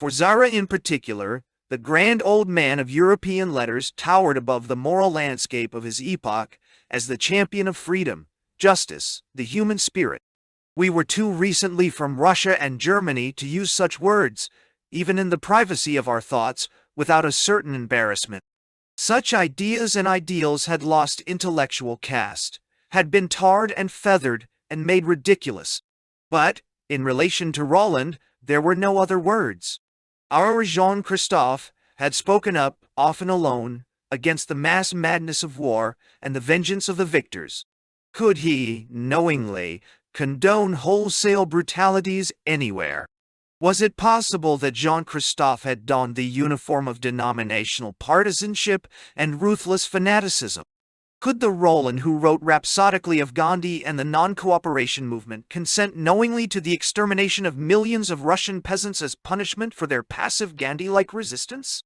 For Zara in particular, the grand old man of European letters towered above the moral landscape of his epoch as the champion of freedom, justice, the human spirit. We were too recently from Russia and Germany to use such words, even in the privacy of our thoughts, without a certain embarrassment. Such ideas and ideals had lost intellectual caste, had been tarred and feathered and made ridiculous. But, in relation to Rolland, there were no other words. Our Jean Christophe had spoken up, often alone, against the mass madness of war and the vengeance of the victors. Could he, knowingly, condone wholesale brutalities anywhere? Was it possible that Jean Christophe had donned the uniform of denominational partisanship and ruthless fanaticism? Could the Roland who wrote rhapsodically of Gandhi and the non-cooperation movement consent knowingly to the extermination of millions of Russian peasants as punishment for their passive Gandhi-like resistance?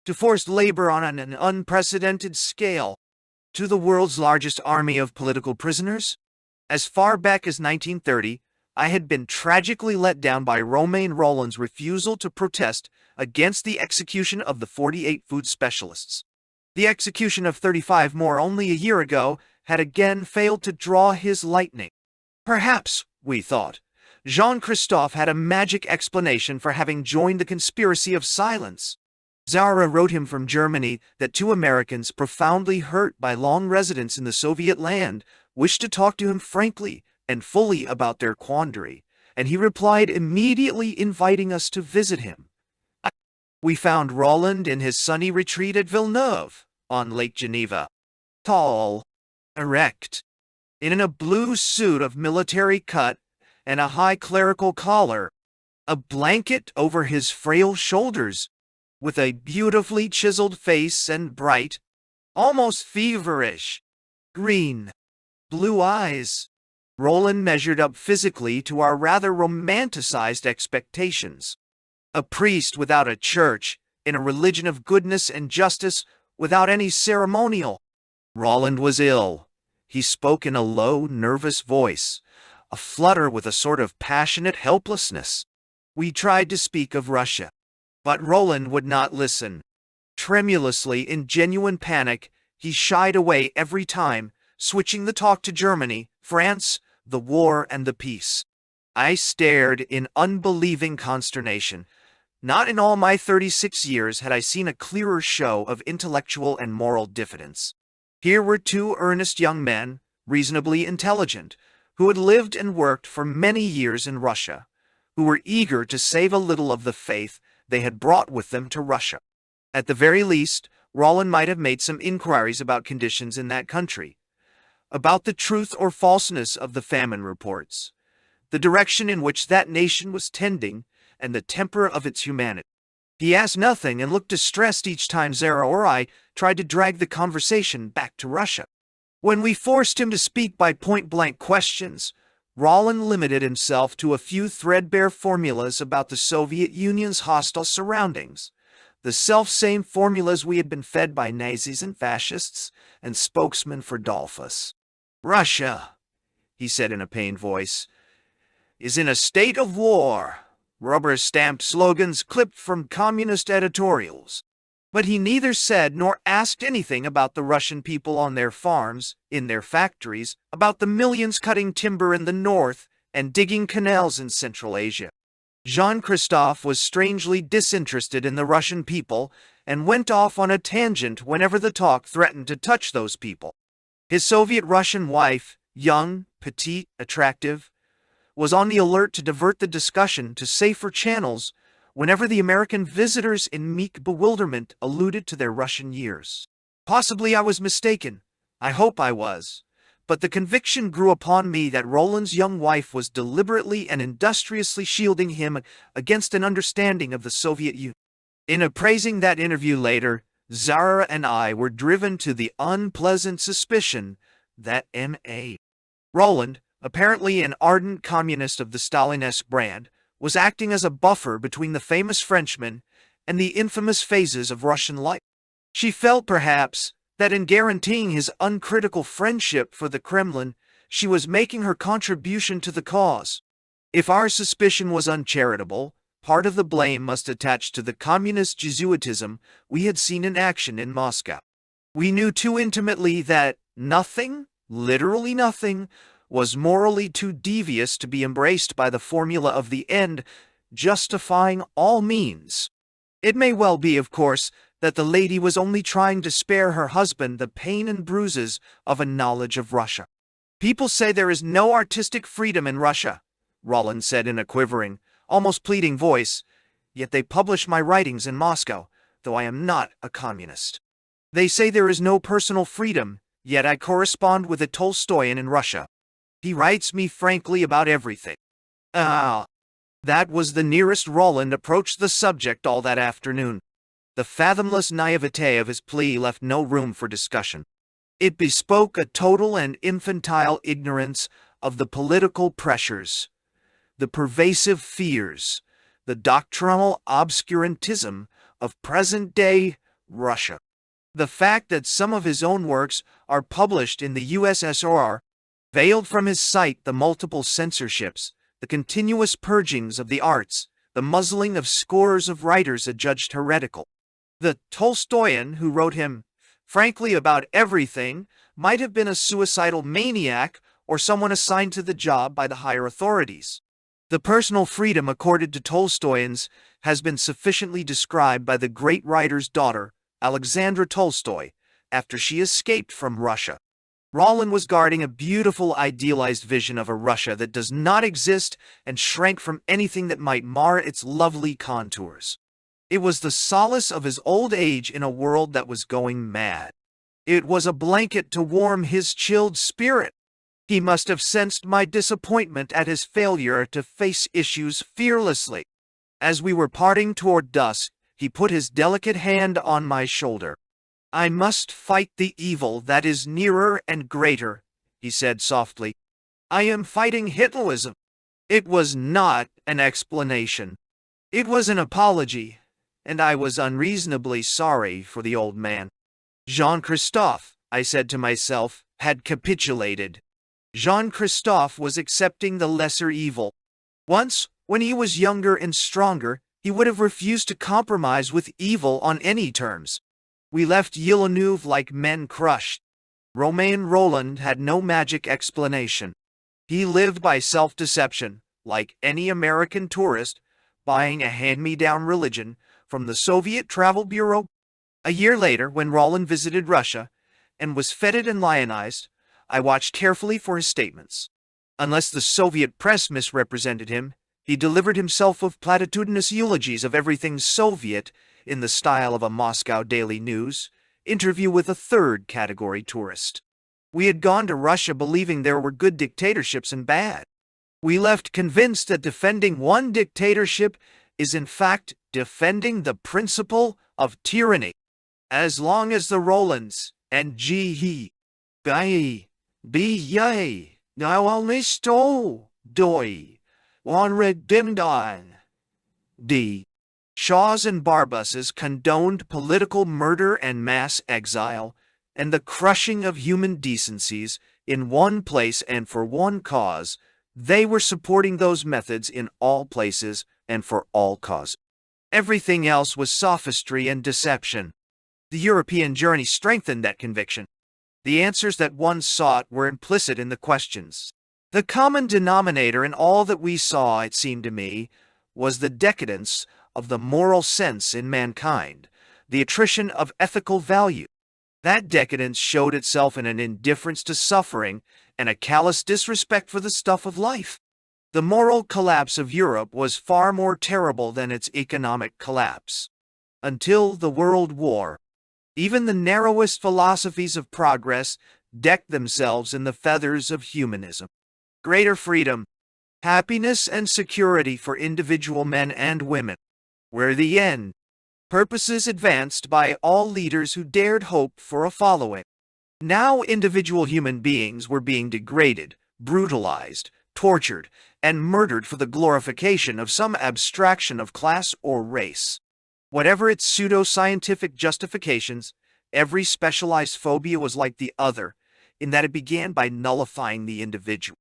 To forced labor on an unprecedented scale? To the world's largest army of political prisoners? As far back as 1930, I had been tragically let down by Romain Rolland's refusal to protest against the execution of the 48 food specialists. The execution of 35 more only a year ago had again failed to draw his lightning. Perhaps, we thought, Jean-Christophe had a magic explanation for having joined the conspiracy of silence. Zara wrote him from Germany that two Americans profoundly hurt by long residence in the Soviet land wished to talk to him frankly and fully about their quandary, and he replied immediately inviting us to visit him. We found Roland in his sunny retreat at Villeneuve, on Lake Geneva. Tall, erect, in a blue suit of military cut and a high clerical collar, a blanket over his frail shoulders, with a beautifully chiseled face and bright, almost feverish, green, blue eyes. Roland measured up physically to our rather romanticized expectations. A priest without a church, in a religion of goodness and justice, without any ceremonial. Roland was ill. He spoke in a low, nervous voice, aflutter with a sort of passionate helplessness. We tried to speak of Russia, but Roland would not listen. Tremulously, in genuine panic, he shied away every time, switching the talk to Germany, France, the war, and the peace. I stared in unbelieving consternation. Not in all my 36 years had I seen a clearer show of intellectual and moral diffidence. Here were two earnest young men, reasonably intelligent, who had lived and worked for many years in Russia, who were eager to save a little of the faith they had brought with them to Russia. At the very least, Roland might have made some inquiries about conditions in that country, about the truth or falseness of the famine reports, the direction in which that nation was tending, and the temper of its humanity. He asked nothing and looked distressed each time Zara or I tried to drag the conversation back to Russia. When we forced him to speak by point-blank questions, Roland limited himself to a few threadbare formulas about the Soviet Union's hostile surroundings, the self-same formulas we had been fed by Nazis and fascists and spokesmen for Dollfuss. Russia, he said in a pained voice, is in a state of war. Rubber-stamped slogans clipped from communist editorials. But he neither said nor asked anything about the Russian people on their farms, in their factories, about the millions cutting timber in the north and digging canals in Central Asia. Jean-Christophe was strangely disinterested in the Russian people and went off on a tangent whenever the talk threatened to touch those people. His Soviet-Russian wife, young, petite, attractive, was on the alert to divert the discussion to safer channels whenever the American visitors in meek bewilderment alluded to their Russian years. Possibly I was mistaken. I hope I was. But the conviction grew upon me that Roland's young wife was deliberately and industriously shielding him against an understanding of the Soviet Union. In appraising that interview later, Zara and I were driven to the unpleasant suspicion that M.A. Roland, apparently an ardent communist of the Stalinist brand, was acting as a buffer between the famous Frenchman and the infamous phases of Russian life. She felt, perhaps, that in guaranteeing his uncritical friendship for the Kremlin, she was making her contribution to the cause. If our suspicion was uncharitable, part of the blame must attach to the communist Jesuitism we had seen in action in Moscow. We knew too intimately that nothing, literally nothing, was morally too devious to be embraced by the formula of the end, justifying all means. It may well be, of course, that the lady was only trying to spare her husband the pain and bruises of a knowledge of Russia. People say there is no artistic freedom in Russia, Roland said in a quivering, almost pleading voice, yet they publish my writings in Moscow, though I am not a communist. They say there is no personal freedom, yet I correspond with a Tolstoyan in Russia. He writes me frankly about everything. That was the nearest Roland approached the subject all that afternoon. The fathomless naivete of his plea left no room for discussion. It bespoke a total and infantile ignorance of the political pressures, the pervasive fears, the doctrinal obscurantism of present-day Russia. The fact that some of his own works are published in the USSR veiled from his sight the multiple censorships, the continuous purgings of the arts, the muzzling of scores of writers adjudged heretical. The Tolstoyan who wrote him, frankly, about everything, might have been a suicidal maniac or someone assigned to the job by the higher authorities. The personal freedom accorded to Tolstoyans has been sufficiently described by the great writer's daughter, Alexandra Tolstoy, after she escaped from Russia. Roland was guarding a beautiful idealized vision of a Russia that does not exist and shrank from anything that might mar its lovely contours. It was the solace of his old age in a world that was going mad. It was a blanket to warm his chilled spirit. He must have sensed my disappointment at his failure to face issues fearlessly. As we were parting toward dusk, he put his delicate hand on my shoulder. "I must fight the evil that is nearer and greater," he said softly. "I am fighting Hitlerism." It was not an explanation. It was an apology, and I was unreasonably sorry for the old man. Jean-Christophe, I said to myself, had capitulated. Jean-Christophe was accepting the lesser evil. Once, when he was younger and stronger, he would have refused to compromise with evil on any terms. We left Villeneuve like men crushed. Romain Rolland had no magic explanation. He lived by self-deception, like any American tourist, buying a hand-me-down religion from the Soviet Travel Bureau. A year later, when Roland visited Russia and was feted and lionized, I watched carefully for his statements. Unless the Soviet press misrepresented him, he delivered himself of platitudinous eulogies of everything Soviet in the style of a Moscow Daily News interview with a third-category tourist. We had gone to Russia believing there were good dictatorships and bad. We left convinced that defending one dictatorship is in fact defending the principle of tyranny. As long as the Rolands and G.E. B.Y. now stole doi on redimdine. D. Shaws and Barbuses condoned political murder and mass exile, and the crushing of human decencies in one place and for one cause. They were supporting those methods in all places and for all causes. Everything else was sophistry and deception. The European journey strengthened that conviction. The answers that one sought were implicit in the questions. The common denominator in all that we saw, it seemed to me, was the decadence of the moral sense in mankind, the attrition of ethical value. That decadence showed itself in an indifference to suffering and a callous disrespect for the stuff of life. The moral collapse of Europe was far more terrible than its economic collapse. Until the World War, even the narrowest philosophies of progress decked themselves in the feathers of humanism. Greater freedom, happiness, and security for individual men and women were the end. Purposes advanced by all leaders who dared hope for a following. Now individual human beings were being degraded, brutalized, tortured, and murdered for the glorification of some abstraction of class or race. Whatever its pseudo-scientific justifications, every specialized phobia was like the other, in that it began by nullifying the individual.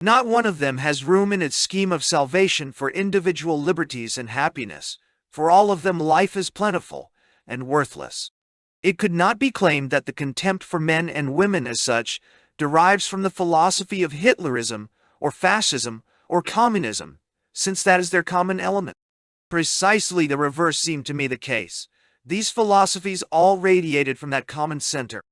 Not one of them has room in its scheme of salvation for individual liberties and happiness. For all of them life is plentiful and worthless. It could not be claimed that the contempt for men and women as such derives from the philosophy of Hitlerism or fascism or communism, since that is their common element. Precisely the reverse seemed to me the case. These philosophies all radiated from that common center.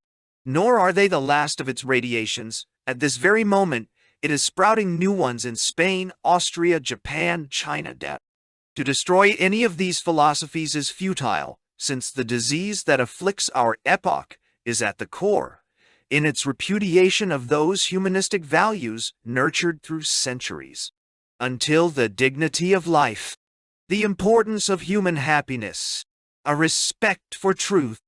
Nor are they the last of its radiations. At this very moment, it is sprouting new ones in Spain, Austria, Japan, China. To destroy any of these philosophies is futile, since the disease that afflicts our epoch is at the core, in its repudiation of those humanistic values nurtured through centuries. Until the dignity of life, the importance of human happiness, a respect for truth,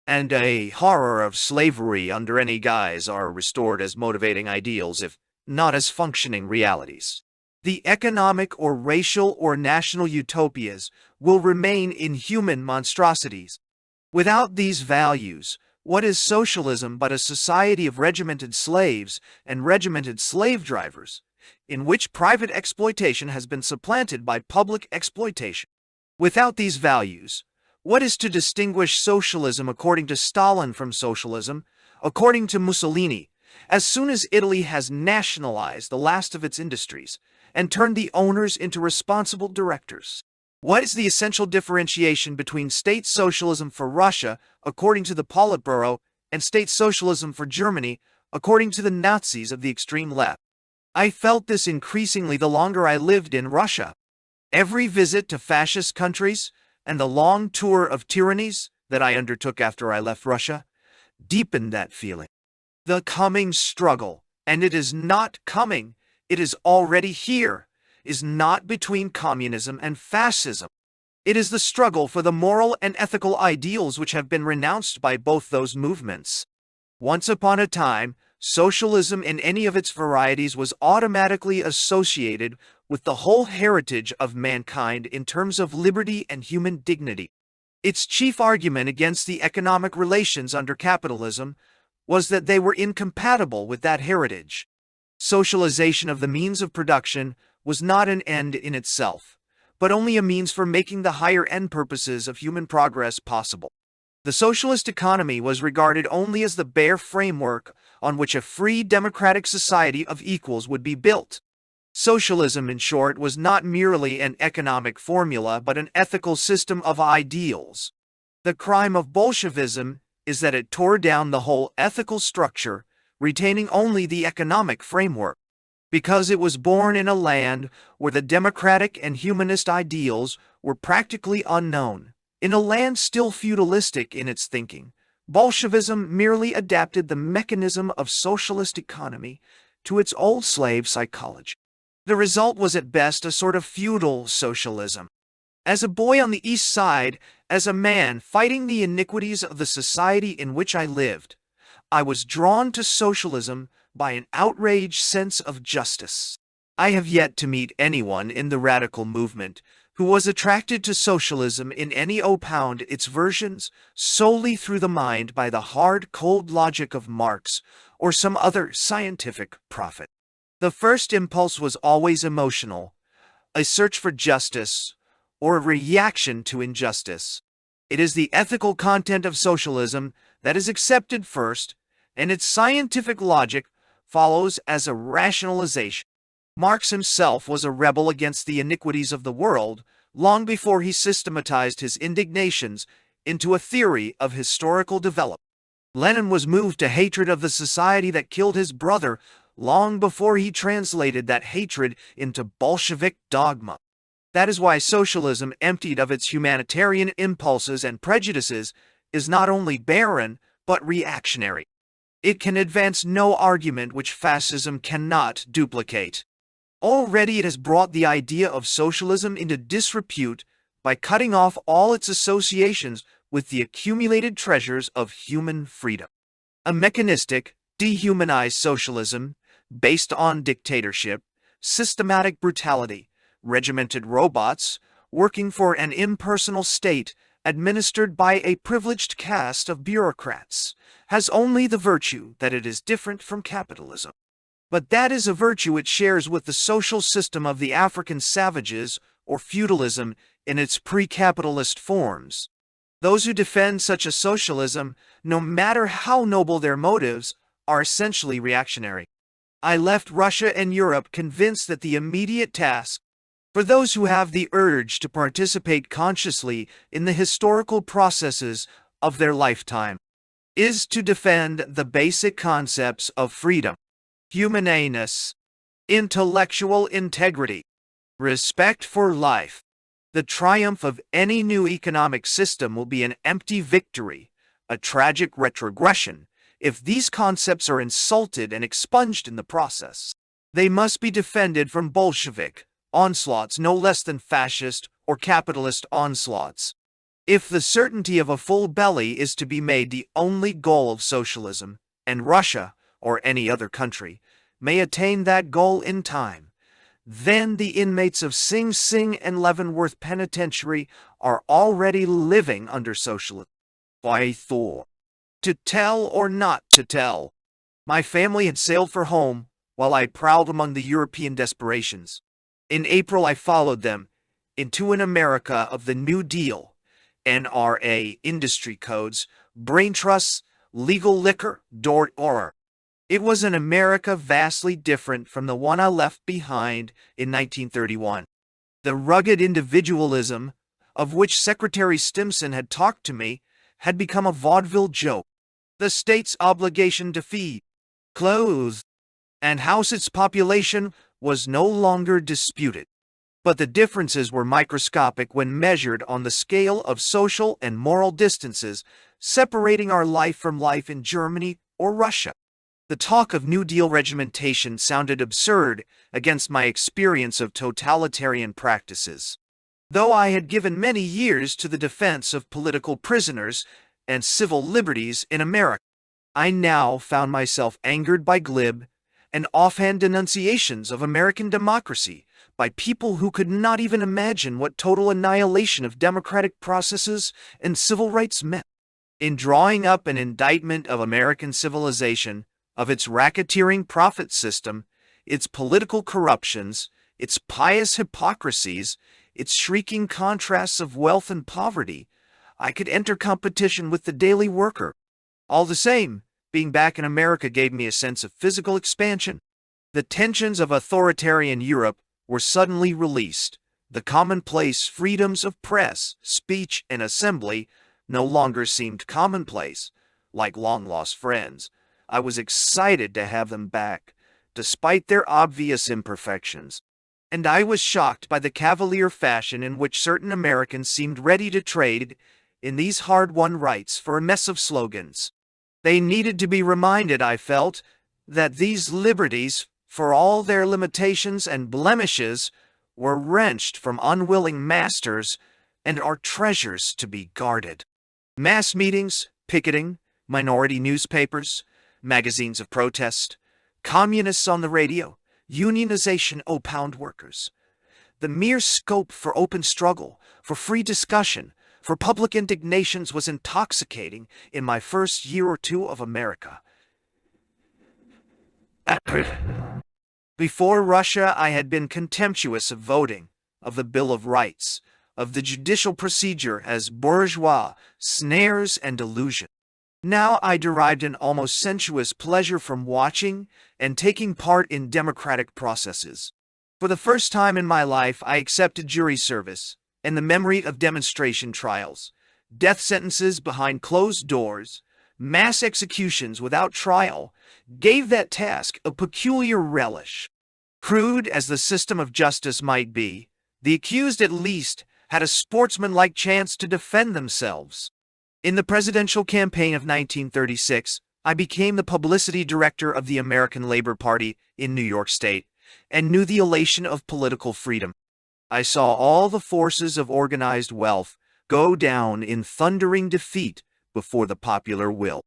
and a horror of slavery under any guise are restored as motivating ideals, if not as functioning realities. The economic or racial or national utopias will remain inhuman monstrosities. Without these values, what is socialism but a society of regimented slaves and regimented slave drivers, in which private exploitation has been supplanted by public exploitation? Without these values, what is to distinguish socialism according to Stalin from socialism, according to Mussolini, as soon as Italy has nationalized the last of its industries and turned the owners into responsible directors? What is the essential differentiation between state socialism for Russia, according to the Politburo, and state socialism for Germany, according to the Nazis of the extreme left? I felt this increasingly the longer I lived in Russia. Every visit to fascist countries and the long tour of tyrannies that I undertook after I left Russia deepened that feeling. The coming struggle, and it is not coming, it is already here, is not between communism and fascism. It is the struggle for the moral and ethical ideals which have been renounced by both those movements. Once upon a time, socialism in any of its varieties was automatically associated with the whole heritage of mankind in terms of liberty and human dignity. Its chief argument against the economic relations under capitalism was that they were incompatible with that heritage. Socialization of the means of production was not an end in itself, but only a means for making the higher end purposes of human progress possible. The socialist economy was regarded only as the bare framework on which a free democratic society of equals would be built. Socialism, in short, was not merely an economic formula, but an ethical system of ideals. The crime of Bolshevism is that it tore down the whole ethical structure, retaining only the economic framework. Because it was born in a land where the democratic and humanist ideals were practically unknown, in a land still feudalistic in its thinking, Bolshevism merely adapted the mechanism of socialist economy to its old slave psychology. The result was at best a sort of feudal socialism. As a boy on the East Side, as a man fighting the iniquities of the society in which I lived, I was drawn to socialism by an outraged sense of justice. I have yet to meet anyone in the radical movement who was attracted to socialism in any opound its versions solely through the mind by the hard, cold logic of Marx or some other scientific prophet. The first impulse was always emotional, a search for justice or a reaction to injustice. It is the ethical content of socialism that is accepted first, and its scientific logic follows as a rationalization. Marx himself was a rebel against the iniquities of the world long before he systematized his indignations into a theory of historical development. Lenin was moved to hatred of the society that killed his brother long before he translated that hatred into Bolshevik dogma. That is why socialism, emptied of its humanitarian impulses and prejudices, is not only barren, but reactionary. It can advance no argument which fascism cannot duplicate. Already it has brought the idea of socialism into disrepute by cutting off all its associations with the accumulated treasures of human freedom. A mechanistic, dehumanized socialism, based on dictatorship, systematic brutality, regimented robots, working for an impersonal state administered by a privileged caste of bureaucrats, has only the virtue that it is different from capitalism. But that is a virtue it shares with the social system of the African savages or feudalism in its pre-capitalist forms. Those who defend such a socialism, no matter how noble their motives, are essentially reactionary. I left Russia and Europe convinced that the immediate task for those who have the urge to participate consciously in the historical processes of their lifetime is to defend the basic concepts of freedom, humaneness, intellectual integrity, respect for life. The triumph of any new economic system will be an empty victory, a tragic retrogression, if these concepts are insulted and expunged in the process. They must be defended from Bolshevik onslaughts no less than fascist or capitalist onslaughts. If the certainty of a full belly is to be made the only goal of socialism, and Russia, or any other country, may attain that goal in time, then the inmates of Sing Sing and Leavenworth Penitentiary are already living under socialism. I thought, to tell or not to tell. My family had sailed for home, while I prowled among the European desperations. In April I followed them into an America of the New Deal, NRA industry codes, brain trusts, legal liquor, door. It was an America vastly different from the one I left behind in 1931. The rugged individualism, of which Secretary Stimson had talked to me, had become a vaudeville joke. The state's obligation to feed, clothe, and house its population was no longer disputed. But the differences were microscopic when measured on the scale of social and moral distances separating our life from life in Germany or Russia. The talk of New Deal regimentation sounded absurd against my experience of totalitarian practices. Though I had given many years to the defense of political prisoners and civil liberties in America, I now found myself angered by glib and offhand denunciations of American democracy by people who could not even imagine what total annihilation of democratic processes and civil rights meant. In drawing up an indictment of American civilization, of its racketeering profit system, its political corruptions, its pious hypocrisies, its shrieking contrasts of wealth and poverty, I could enter competition with the daily worker. All the same, being back in America gave me a sense of physical expansion. The tensions of authoritarian Europe were suddenly released. The commonplace freedoms of press, speech, and assembly no longer seemed commonplace, like long-lost friends. I was excited to have them back, despite their obvious imperfections. And I was shocked by the cavalier fashion in which certain Americans seemed ready to trade in these hard-won rights for a mess of slogans. They needed to be reminded, I felt, that these liberties, for all their limitations and blemishes, were wrenched from unwilling masters and are treasures to be guarded. Mass meetings, picketing, minority newspapers, magazines of protest, communists on the radio, unionization pound workers. The mere scope for open struggle, for free discussion, for public indignations was intoxicating in my first year or two of America. Before Russia, I had been contemptuous of voting, of the Bill of Rights, of the judicial procedure as bourgeois snares and delusion. Now I derived an almost sensuous pleasure from watching and taking part in democratic processes. For the first time in my life, I accepted jury service and the memory of demonstration trials, death sentences behind closed doors, mass executions without trial, gave that task a peculiar relish. Crude as the system of justice might be, the accused at least had a sportsmanlike chance to defend themselves. In the presidential campaign of 1936, I became the publicity director of the American Labor Party in New York State and knew the elation of political freedom. I saw all the forces of organized wealth go down in thundering defeat before the popular will.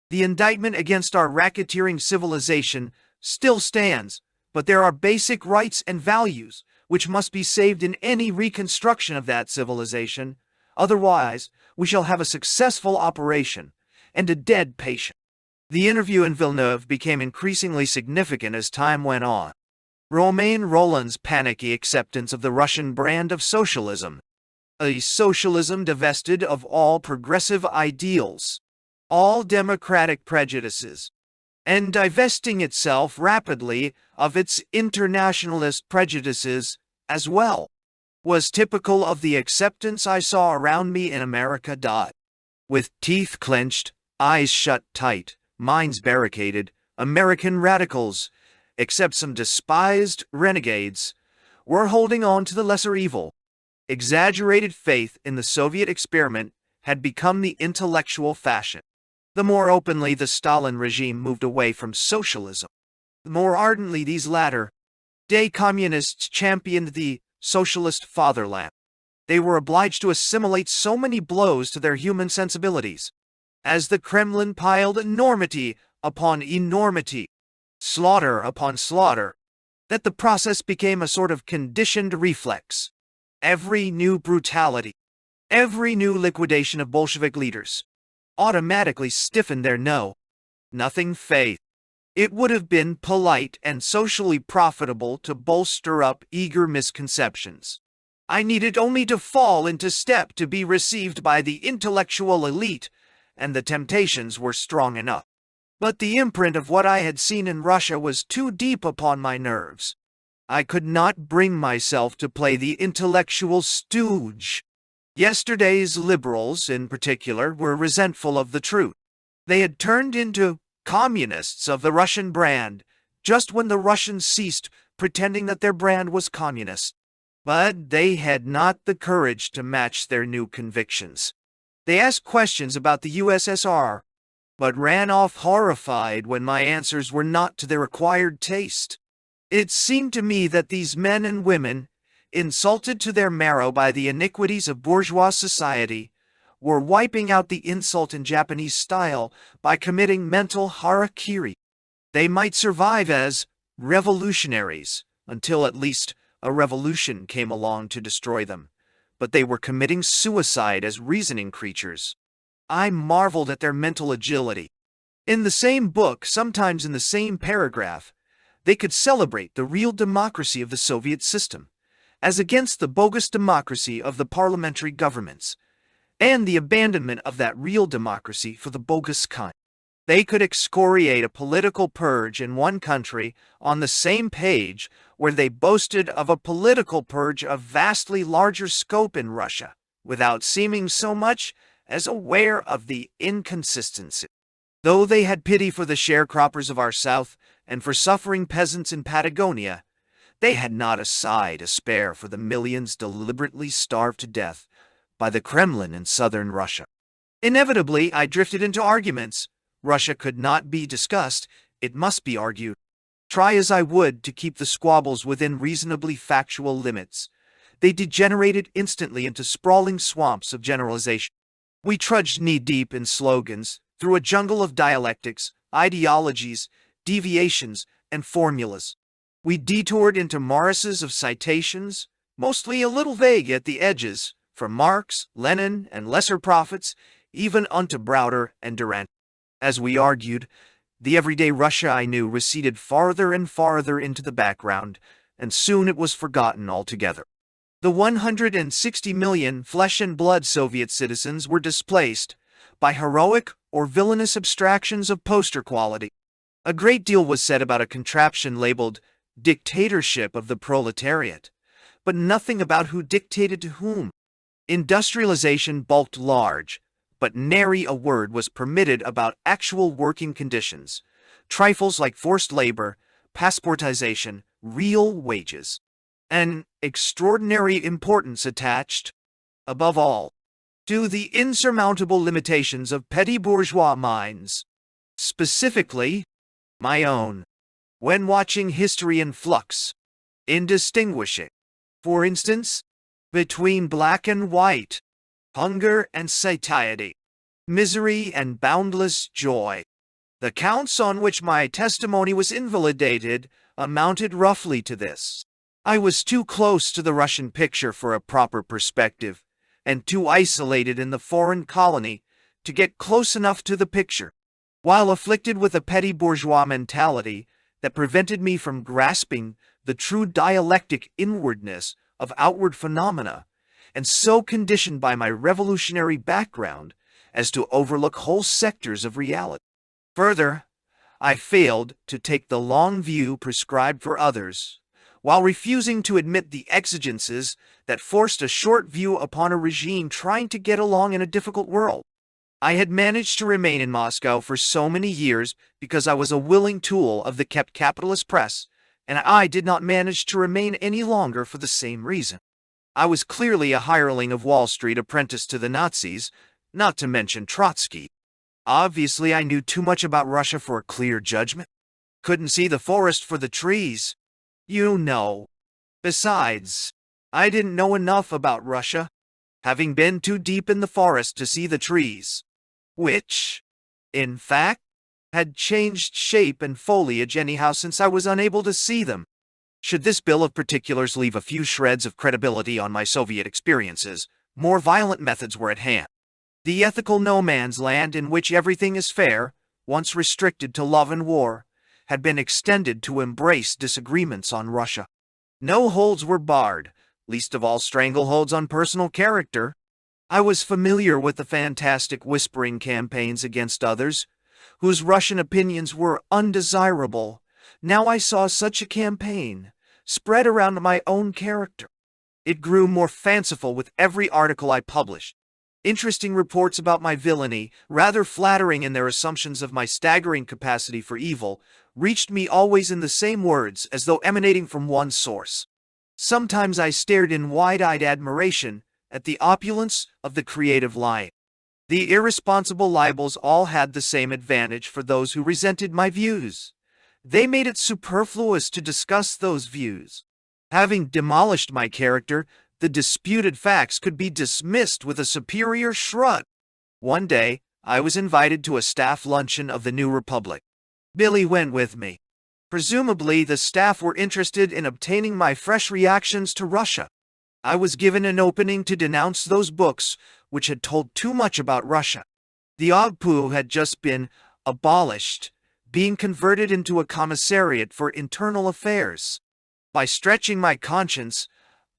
The indictment against our racketeering civilization still stands, but there are basic rights and values which must be saved in any reconstruction of that civilization. Otherwise, we shall have a successful operation and a dead patient. The interview in Villeneuve became increasingly significant as time went on. Romain Rolland's panicky acceptance of the Russian brand of socialism, a socialism divested of all progressive ideals, all democratic prejudices, and divesting itself rapidly of its internationalist prejudices as well, was typical of the acceptance I saw around me in America. With teeth clenched, eyes shut tight, minds barricaded, American radicals, except some despised renegades, were holding on to the lesser evil. Exaggerated faith in the Soviet experiment had become the intellectual fashion. The more openly the Stalin regime moved away from socialism, the more ardently these latter-day communists championed the socialist fatherland. They were obliged to assimilate so many blows to their human sensibilities, as the Kremlin piled enormity upon enormity, slaughter upon slaughter, that the process became a sort of conditioned reflex. Every new brutality, every new liquidation of Bolshevik leaders, automatically stiffened their nothing faith. It would have been polite and socially profitable to bolster up eager misconceptions. I needed only to fall into step to be received by the intellectual elite, and the temptations were strong enough. But the imprint of what I had seen in Russia was too deep upon my nerves. I could not bring myself to play the intellectual stooge. Yesterday's liberals, in particular, were resentful of the truth. They had turned into communists of the Russian brand, just when the Russians ceased pretending that their brand was communist. But they had not the courage to match their new convictions. They asked questions about the USSR, but ran off horrified when my answers were not to their acquired taste. It seemed to me that these men and women, insulted to their marrow by the iniquities of bourgeois society, were wiping out the insult in Japanese style by committing mental harakiri. They might survive as revolutionaries until at least a revolution came along to destroy them, but they were committing suicide as reasoning creatures. I marveled at their mental agility. In the same book, sometimes in the same paragraph, they could celebrate the real democracy of the Soviet system, as against the bogus democracy of the parliamentary governments, and the abandonment of that real democracy for the bogus kind. They could excoriate a political purge in one country on the same page where they boasted of a political purge of vastly larger scope in Russia, without seeming so much as aware of the inconsistency. Though they had pity for the sharecroppers of our South and for suffering peasants in Patagonia, they had not a sigh to spare for the millions deliberately starved to death by the Kremlin in southern Russia. Inevitably, I drifted into arguments. Russia could not be discussed, it must be argued. Try as I would to keep the squabbles within reasonably factual limits, they degenerated instantly into sprawling swamps of generalization. We trudged knee-deep in slogans, through a jungle of dialectics, ideologies, deviations, and formulas. We detoured into morasses of citations, mostly a little vague at the edges, from Marx, Lenin, and lesser prophets, even unto Browder and Durant. As we argued, the everyday Russia I knew receded farther and farther into the background, and soon it was forgotten altogether. The 160 million flesh-and-blood Soviet citizens were displaced by heroic or villainous abstractions of poster quality. A great deal was said about a contraption labeled dictatorship of the proletariat, but nothing about who dictated to whom. Industrialization bulked large, but nary a word was permitted about actual working conditions, trifles like forced labor, passportization, real wages. An extraordinary importance attached, above all, to the insurmountable limitations of petty bourgeois minds, specifically my own, when watching history in flux, in distinguishing, for instance, between black and white, hunger and satiety, misery and boundless joy. The counts on which my testimony was invalidated amounted roughly to this. I was too close to the Russian picture for a proper perspective, and too isolated in the foreign colony to get close enough to the picture. While afflicted with a petty bourgeois mentality that prevented me from grasping the true dialectic inwardness of outward phenomena, and so conditioned by my revolutionary background as to overlook whole sectors of reality. Further, I failed to take the long view prescribed for others, while refusing to admit the exigencies that forced a short view upon a regime trying to get along in a difficult world. I had managed to remain in Moscow for so many years because I was a willing tool of the kept capitalist press, and I did not manage to remain any longer for the same reason. I was clearly a hireling of Wall Street apprenticed to the Nazis, not to mention Trotsky. Obviously, I knew too much about Russia for a clear judgment. Couldn't see the forest for the trees. You know. Besides, I didn't know enough about Russia having been too deep in the forest to see the trees, which, in fact, had changed shape and foliage anyhow since I was unable to see them. Should this bill of particulars leave a few shreds of credibility on my Soviet experiences, more violent methods were at hand. The ethical no man's land in which everything is fair, once restricted to love and war, had been extended to embrace disagreements on Russia. No holds were barred, least of all strangleholds on personal character. I was familiar with the fantastic whispering campaigns against others, whose Russian opinions were undesirable. Now I saw such a campaign spread around my own character. It grew more fanciful with every article I published. Interesting reports about my villainy, rather flattering in their assumptions of my staggering capacity for evil, reached me always in the same words, as though emanating from one source. Sometimes I stared in wide-eyed admiration at the opulence of the creative lying. The irresponsible libels all had the same advantage for those who resented my views. They made it superfluous to discuss those views. Having demolished my character, the disputed facts could be dismissed with a superior shrug. One day, I was invited to a staff luncheon of the New Republic. Billy went with me. Presumably, the staff were interested in obtaining my fresh reactions to Russia. I was given an opening to denounce those books which had told too much about Russia. The OGPU had just been abolished, being converted into a commissariat for internal affairs. By stretching my conscience,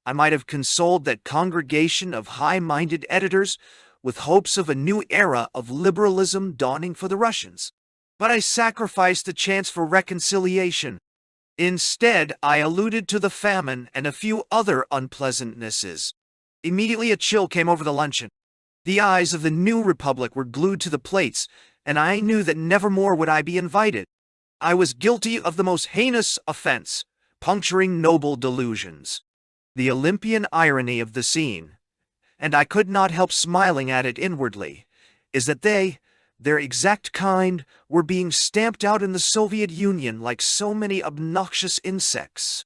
I might have consoled that congregation of high-minded editors with hopes of a new era of liberalism dawning for the Russians. But I sacrificed the chance for reconciliation. Instead, I alluded to the famine and a few other unpleasantnesses. Immediately a chill came over the luncheon. The eyes of the New Republic were glued to the plates, and I knew that nevermore would I be invited. I was guilty of the most heinous offense, puncturing noble delusions. The Olympian irony of the scene, and I could not help smiling at it inwardly, is that their exact kind, were being stamped out in the Soviet Union like so many obnoxious insects.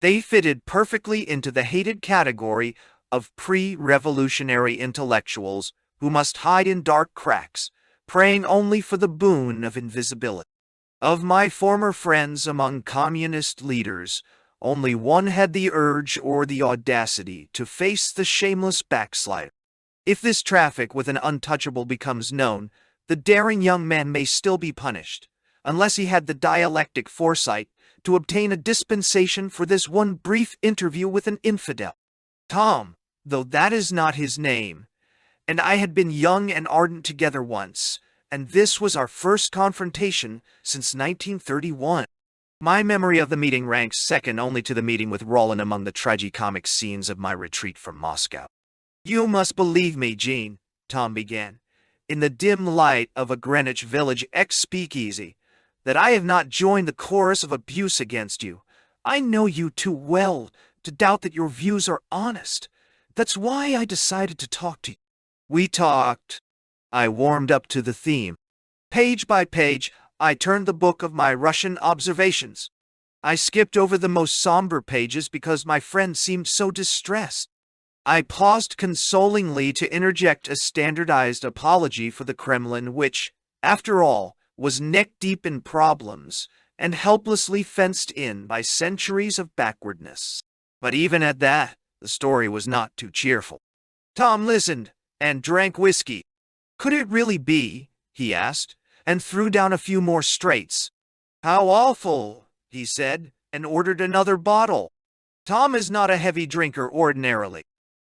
They fitted perfectly into the hated category of pre-revolutionary intellectuals who must hide in dark cracks, praying only for the boon of invisibility. Of my former friends among communist leaders, only one had the urge or the audacity to face the shameless backslider. If this traffic with an untouchable becomes known, the daring young man may still be punished, unless he had the dialectic foresight to obtain a dispensation for this one brief interview with an infidel. Tom, though that is not his name, and I had been young and ardent together once, and this was our first confrontation since 1931. My memory of the meeting ranks second only to the meeting with Roland among the tragicomic scenes of my retreat from Moscow. "You must believe me, Gene," Tom began, "in the dim light of a Greenwich Village ex-speakeasy, that I have not joined the chorus of abuse against you. I know you too well to doubt that your views are honest. That's why I decided to talk to you." We talked. I warmed up to the theme. Page by page, I turned the book of my Russian observations. I skipped over the most somber pages because my friend seemed so distressed. I paused consolingly to interject a standardized apology for the Kremlin which, after all, was neck-deep in problems and helplessly fenced in by centuries of backwardness. But even at that, the story was not too cheerful. Tom listened and drank whiskey. "Could it really be?" he asked, and threw down a few more straights. "How awful," he said, and ordered another bottle. Tom is not a heavy drinker ordinarily.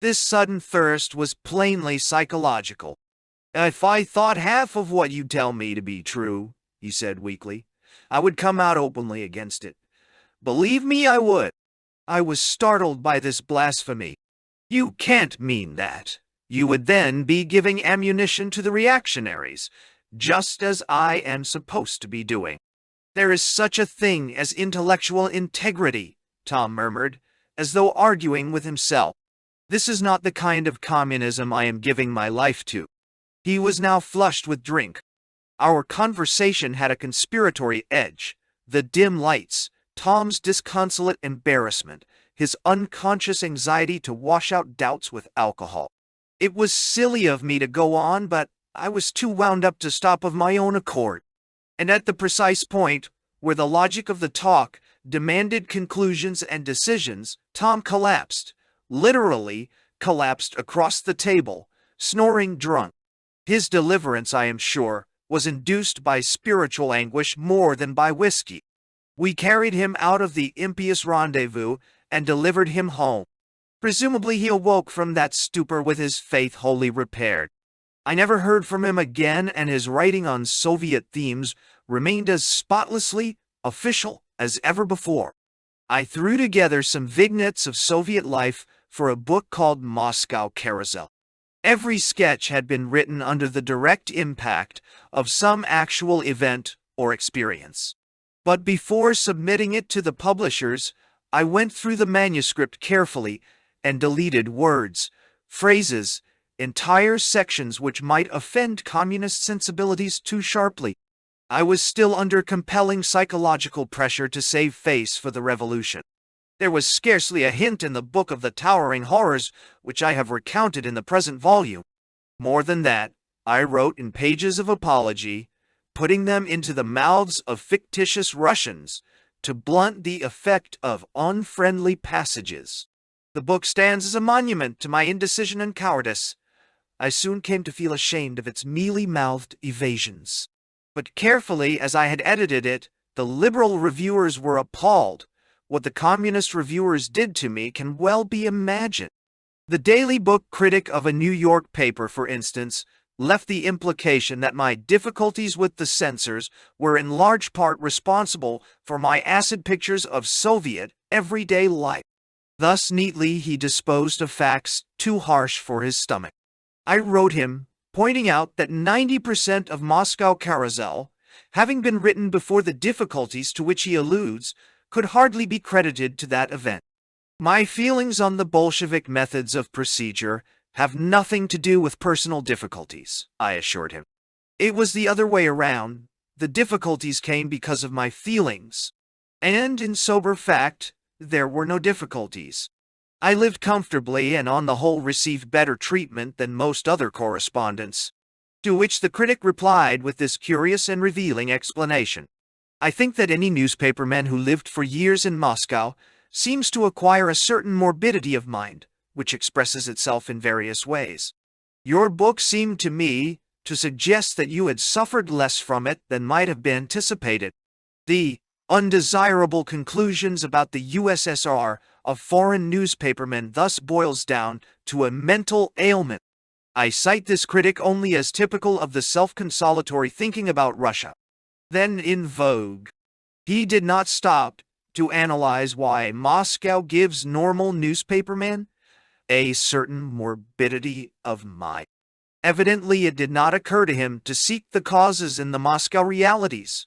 This sudden thirst was plainly psychological. "If I thought half of what you tell me to be true," he said weakly, "I would come out openly against it. Believe me, I would." I was startled by this blasphemy. "You can't mean that. You would then be giving ammunition to the reactionaries, just as I am supposed to be doing." "There is such a thing as intellectual integrity," Tom murmured, as though arguing with himself. "This is not the kind of communism I am giving my life to." He was now flushed with drink. Our conversation had a conspiratory edge. The dim lights, Tom's disconsolate embarrassment, his unconscious anxiety to wash out doubts with alcohol. It was silly of me to go on, but I was too wound up to stop of my own accord. And at the precise point where the logic of the talk demanded conclusions and decisions, Tom collapsed, literally collapsed across the table, snoring drunk. His deliverance, I am sure, was induced by spiritual anguish more than by whiskey. We carried him out of the impious rendezvous and delivered him home. Presumably he awoke from that stupor with his faith wholly repaired. I never heard from him again, and his writing on Soviet themes remained as spotlessly official as ever before. I threw together some vignettes of Soviet life for a book called Moscow Carousel. Every sketch had been written under the direct impact of some actual event or experience. But before submitting it to the publishers, I went through the manuscript carefully and deleted words, phrases, entire sections which might offend communist sensibilities too sharply. I was still under compelling psychological pressure to save face for the revolution. There was scarcely a hint in the book of the towering horrors which I have recounted in the present volume. More than that, I wrote in pages of apology, putting them into the mouths of fictitious Russians to blunt the effect of unfriendly passages. The book stands as a monument to my indecision and cowardice. I soon came to feel ashamed of its mealy-mouthed evasions. But carefully as I had edited it, the liberal reviewers were appalled. What the communist reviewers did to me can well be imagined. The daily book critic of a New York paper, for instance, left the implication that my difficulties with the censors were in large part responsible for my acid pictures of Soviet everyday life. Thus neatly he disposed of facts too harsh for his stomach. I wrote him, pointing out that 90% of Moscow Carousel, having been written before the difficulties to which he alludes, could hardly be credited to that event. My feelings on the Bolshevik methods of procedure have nothing to do with personal difficulties, I assured him. It was the other way around. The difficulties came because of my feelings. And, in sober fact, there were no difficulties. I lived comfortably and on the whole received better treatment than most other correspondents. To which the critic replied with this curious and revealing explanation. I think that any newspaperman who lived for years in Moscow seems to acquire a certain morbidity of mind, which expresses itself in various ways. Your book seemed to me to suggest that you had suffered less from it than might have been anticipated. The undesirable conclusions about the USSR of foreign newspapermen thus boils down to a mental ailment. I cite this critic only as typical of the self-consolatory thinking about Russia, then in vogue. He did not stop to analyze why Moscow gives normal newspapermen a certain morbidity of mind. Evidently, it did not occur to him to seek the causes in the Moscow realities,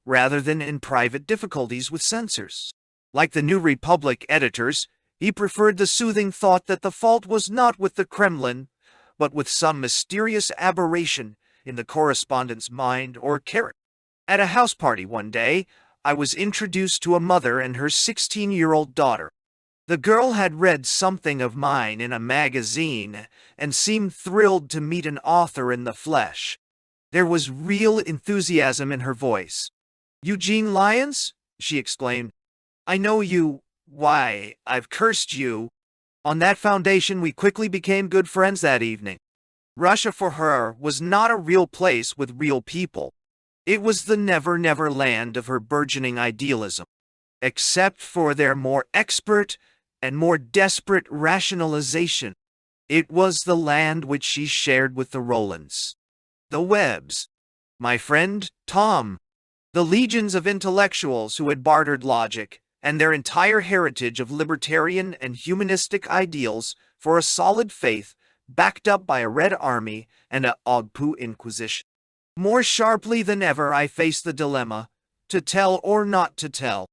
rather than in private difficulties with censors. Like the New Republic editors, he preferred the soothing thought that the fault was not with the Kremlin, but with some mysterious aberration in the correspondent's mind or character. At a house party one day, I was introduced to a mother and her 16-year-old daughter. The girl had read something of mine in a magazine and seemed thrilled to meet an author in the flesh. There was real enthusiasm in her voice. "Eugene Lyons?" she exclaimed. "I know you. Why, I've cursed you." On that foundation, we quickly became good friends that evening. Russia for her was not a real place with real people. It was the never-never land of her burgeoning idealism. Except for their more expert and more desperate rationalization, it was the land which she shared with the Rolands, the Webbs, my friend Tom, the legions of intellectuals who had bartered logic and their entire heritage of libertarian and humanistic ideals for a solid faith backed up by a Red Army and a Ogpu Inquisition. More sharply than ever I faced the dilemma, to tell or not to tell.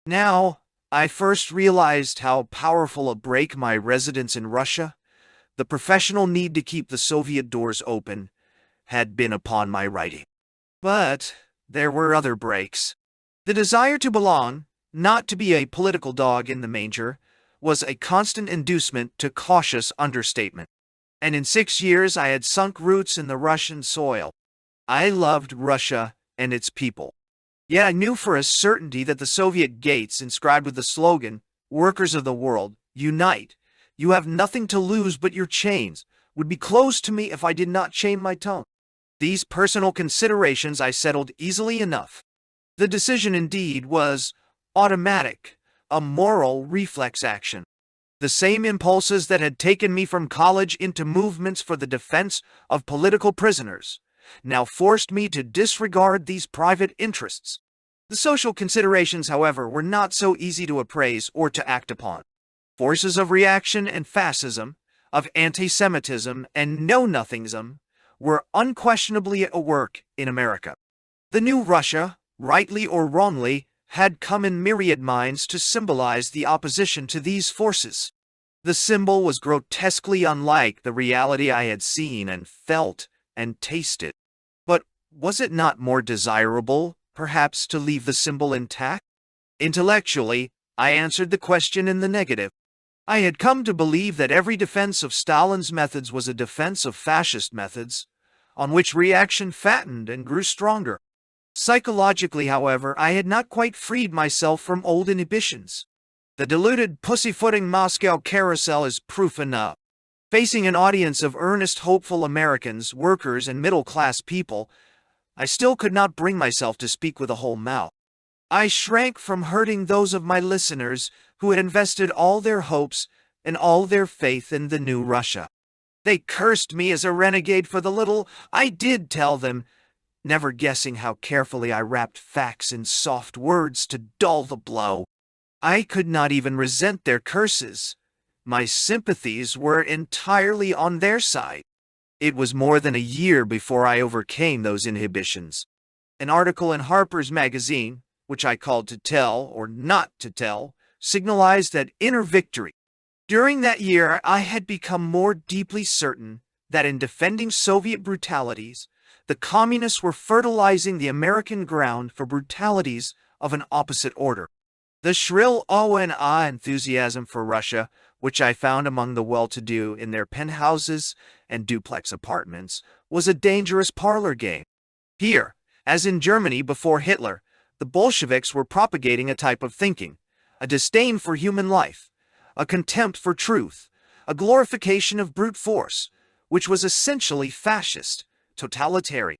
Now, I first realized how powerful a brake my residence in Russia, the professional need to keep the Soviet doors open, had been upon my writing. But there were other brakes. The desire to belong, not to be a political dog in the manger, was a constant inducement to cautious understatement. and in 6 years I had sunk roots in the Russian soil. I loved Russia and its people. Yet I knew for a certainty that the Soviet gates, inscribed with the slogan, "Workers of the world, unite. You have nothing to lose but your chains," would be closed to me if I did not chain my tongue. These personal considerations I settled easily enough. The decision, indeed, was automatic, a moral reflex action. The same impulses that had taken me from college into movements for the defense of political prisoners now forced me to disregard these private interests. The social considerations, however, were not so easy to appraise or to act upon. Forces of reaction and fascism, of anti-Semitism and know-nothingism, were unquestionably at work in America. The new Russia, rightly or wrongly, had come in myriad minds to symbolize the opposition to these forces. The symbol was grotesquely unlike the reality I had seen and felt and tasted. But was it not more desirable, perhaps, to leave the symbol intact? Intellectually, I answered the question in the negative. I had come to believe that every defense of Stalin's methods was a defense of fascist methods, on which reaction fattened and grew stronger. Psychologically, however, I had not quite freed myself from old inhibitions. The deluded pussyfooting Moscow carousel is proof enough. Facing an audience of earnest, hopeful Americans, workers, and middle-class people, I still could not bring myself to speak with a whole mouth. I shrank from hurting those of my listeners who had invested all their hopes and all their faith in the new Russia. They cursed me as a renegade for the little I did tell them, never guessing how carefully I wrapped facts in soft words to dull the blow. I could not even resent their curses. My sympathies were entirely on their side. It was more than a year before I overcame those inhibitions. An article in Harper's Magazine, which I called To Tell or Not to Tell, signalized that inner victory. During that year, I had become more deeply certain that in defending Soviet brutalities, the communists were fertilizing the American ground for brutalities of an opposite order. The shrill oh and ah enthusiasm for Russia, which I found among the well-to-do in their penthouses and duplex apartments, was a dangerous parlor game. Here, as in Germany before Hitler, the Bolsheviks were propagating a type of thinking, a disdain for human life, a contempt for truth, a glorification of brute force, which was essentially fascist, totalitarian.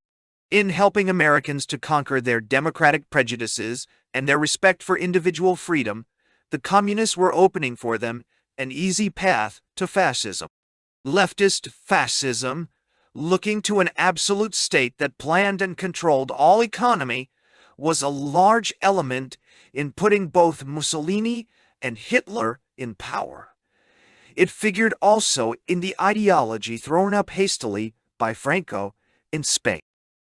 In helping Americans to conquer their democratic prejudices and their respect for individual freedom, the communists were opening for them an easy path to fascism. Leftist fascism, looking to an absolute state that planned and controlled all economy, was a large element in putting both Mussolini and Hitler in power. It figured also in the ideology thrown up hastily by Franco in Spain.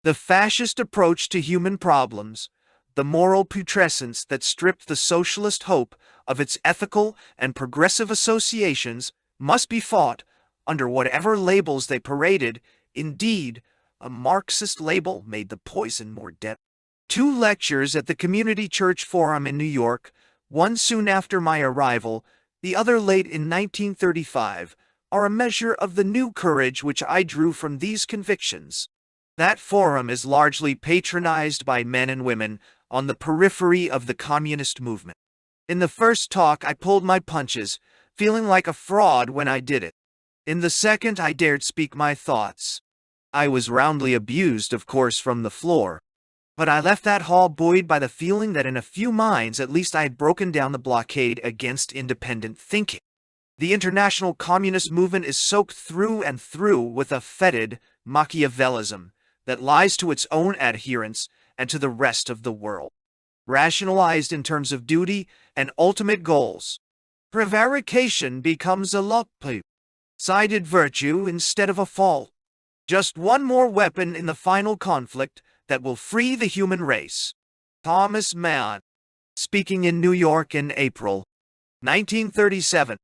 The fascist approach to human problems, the moral putrescence that stripped the socialist hope of its ethical and progressive associations, must be fought under whatever labels they paraded. Indeed, a Marxist label made the poison more deadly. 2 lectures at the Community Church Forum in New York, one soon after my arrival, the other late in 1935, are a measure of the new courage which I drew from these convictions. That forum is largely patronized by men and women on the periphery of the communist movement. In the first talk, I pulled my punches, feeling like a fraud when I did it. In the second, I dared speak my thoughts. I was roundly abused, of course, from the floor. But I left that hall buoyed by the feeling that in a few minds at least I had broken down the blockade against independent thinking. The international communist movement is soaked through and through with a fetid Machiavellism that lies to its own adherents and to the rest of the world. Rationalized in terms of duty and ultimate goals, prevarication becomes a lopsided virtue instead of a fault. Just one more weapon in the final conflict that will free the human race. Thomas Mann, speaking in New York in April 1937,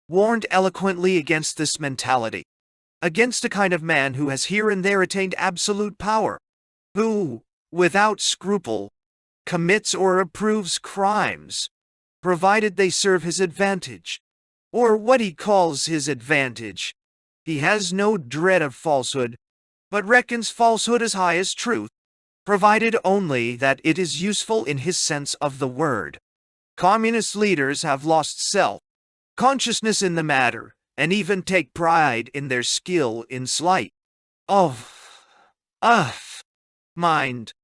warned eloquently against this mentality, against a kind of man who has here and there attained absolute power, who, without scruple, commits or approves crimes, provided they serve his advantage, or what he calls his advantage. He has no dread of falsehood, but reckons falsehood as high as truth, provided only that it is useful in his sense of the word. Communist leaders have lost self-consciousness in the matter, and even take pride in their skill in sleight of mind.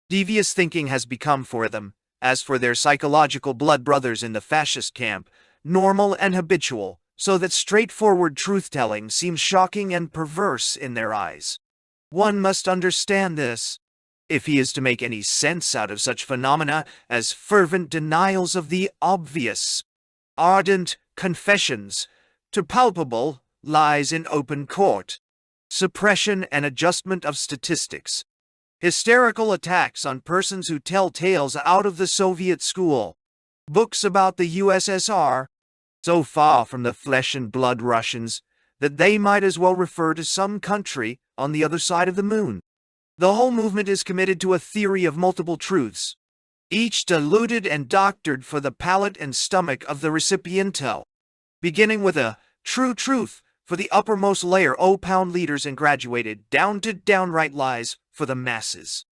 Devious thinking has become for them, as for their psychological blood brothers in the fascist camp, normal and habitual, so that straightforward truth-telling seems shocking and perverse in their eyes. One must understand this, if he is to make any sense out of such phenomena as fervent denials of the obvious, ardent confessions to palpable lies in open court, suppression and adjustment of statistics, hysterical attacks on persons who tell tales out of the Soviet school, books about the USSR, so far from the flesh and blood Russians that they might as well refer to some country on the other side of the moon. The whole movement is committed to a theory of multiple truths, each diluted and doctored for the palate and stomach of the recipiento, beginning with a true truth for the uppermost layer pound leaders and graduated down to downright lies for the masses.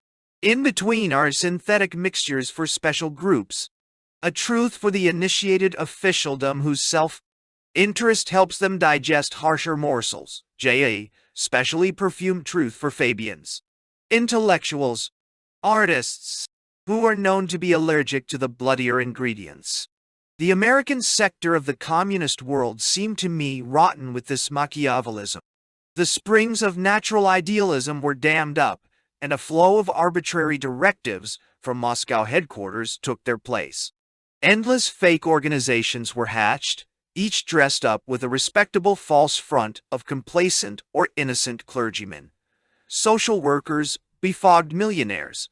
In between are synthetic mixtures for special groups, a truth for the initiated officialdom whose self-interest helps them digest harsher morsels, specially perfumed truth for Fabians, intellectuals, artists, who are known to be allergic to the bloodier ingredients. The American sector of the communist world seemed to me rotten with this Machiavellism. The springs of natural idealism were dammed up, and a flow of arbitrary directives from Moscow headquarters took their place. Endless fake organizations were hatched, each dressed up with a respectable false front of complacent or innocent clergymen, social workers, befogged millionaires,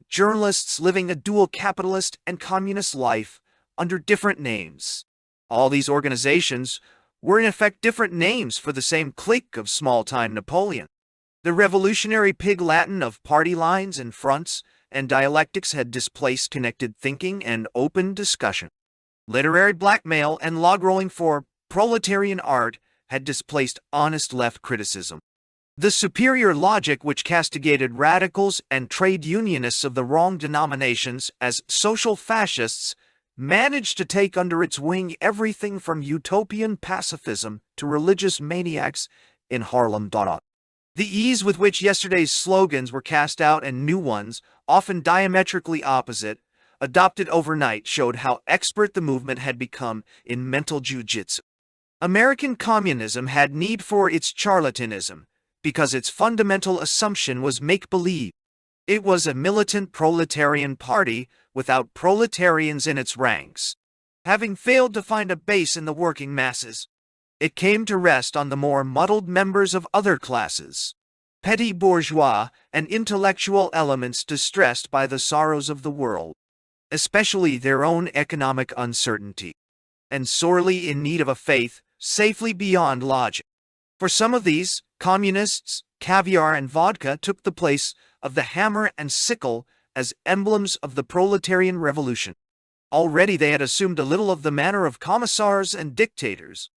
journalists living a dual capitalist and communist life under different names. All these organizations were in effect different names for the same clique of small-time Napoleon. The revolutionary pig Latin of party lines and fronts and dialectics had displaced connected thinking and open discussion. Literary blackmail and log-rolling for proletarian art had displaced honest left criticism. The superior logic which castigated radicals and trade unionists of the wrong denominations as social fascists managed to take under its wing everything from utopian pacifism to religious maniacs in Harlem. The ease with which yesterday's slogans were cast out and new ones, often diametrically opposite, adopted overnight showed how expert the movement had become in mental jiu-jitsu. American communism had need for its charlatanism, because its fundamental assumption was make-believe. It was a militant proletarian party without proletarians in its ranks. Having failed to find a base in the working masses, it came to rest on the more muddled members of other classes, petty bourgeois and intellectual elements distressed by the sorrows of the world, especially their own economic uncertainty, and sorely in need of a faith safely beyond logic. For some of these, communists, caviar and vodka took the place of the hammer and sickle as emblems of the proletarian revolution. Already they had assumed a little of the manner of commissars and dictators.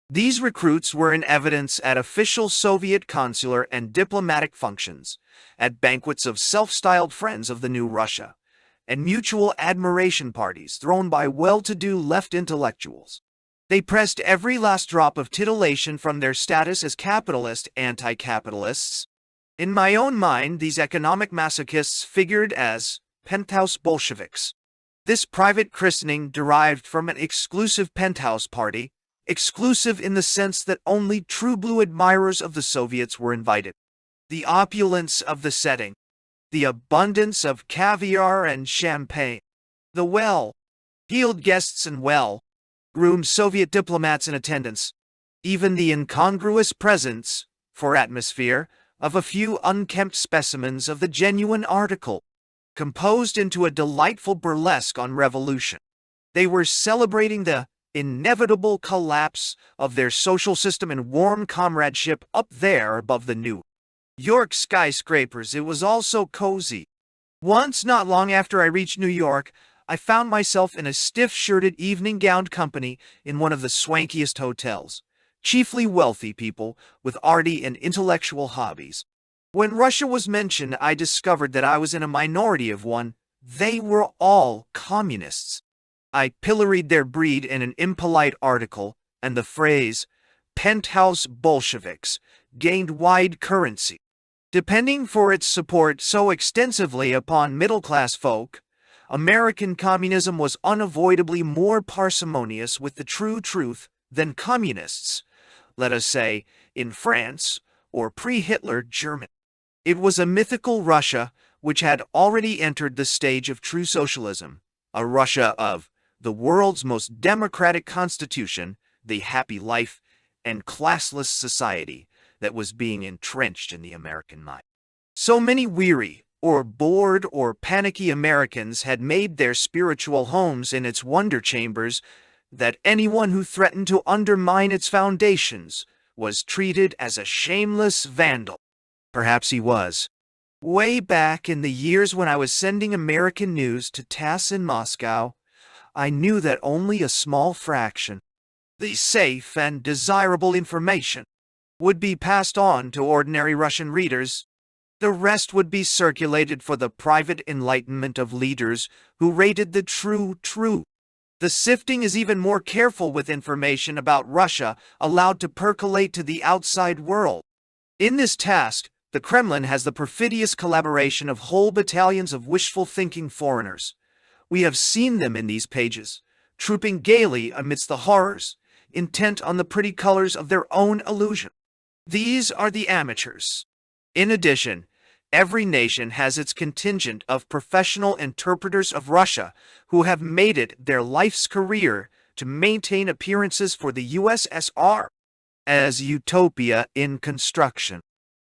These recruits were in evidence at official Soviet consular and diplomatic functions, at banquets of self-styled friends of the new Russia, and mutual admiration parties thrown by well-to-do left intellectuals. They pressed every last drop of titillation from their status as capitalist anti-capitalists. In my own mind, these economic masochists figured as penthouse Bolsheviks. This private christening derived from an exclusive penthouse party, exclusive in the sense that only true blue admirers of the Soviets were invited. The opulence of the setting, the abundance of caviar and champagne, the well-heeled guests and well-groomed Soviet diplomats in attendance, even the incongruous presence, for atmosphere, of a few unkempt specimens of the genuine article, composed into a delightful burlesque on revolution. They were celebrating the inevitable collapse of their social system in warm comradeship up there above the New York skyscrapers. It was all so cozy. Once, not long after I reached New York, I found myself in a stiff-shirted evening-gowned company in one of the swankiest hotels, chiefly wealthy people with arty and intellectual hobbies. When Russia was mentioned, I discovered that I was in a minority of one. They were all communists. I pilloried their breed in an impolite article, and the phrase, penthouse Bolsheviks, gained wide currency. Depending for its support so extensively upon middle-class folk, American communism was unavoidably more parsimonious with the true truth than communists, let us say, in France or pre-Hitler Germany. It was a mythical Russia which had already entered the stage of true socialism, a Russia of the world's most democratic constitution, the happy life, and classless society that was being entrenched in the American mind. So many weary, or bored, or panicky Americans had made their spiritual homes in its wonder chambers that anyone who threatened to undermine its foundations was treated as a shameless vandal. Perhaps he was. Way back in the years when I was sending American news to TASS in Moscow, I knew that only a small fraction, the safe and desirable information, would be passed on to ordinary Russian readers. The rest would be circulated for the private enlightenment of leaders who rated the true true. The sifting is even more careful with information about Russia allowed to percolate to the outside world. In this task, the Kremlin has the perfidious collaboration of whole battalions of wishful-thinking foreigners. We have seen them in these pages, trooping gaily amidst the horrors, intent on the pretty colors of their own illusion. These are the amateurs. In addition, every nation has its contingent of professional interpreters of Russia who have made it their life's career to maintain appearances for the USSR as Utopia in construction.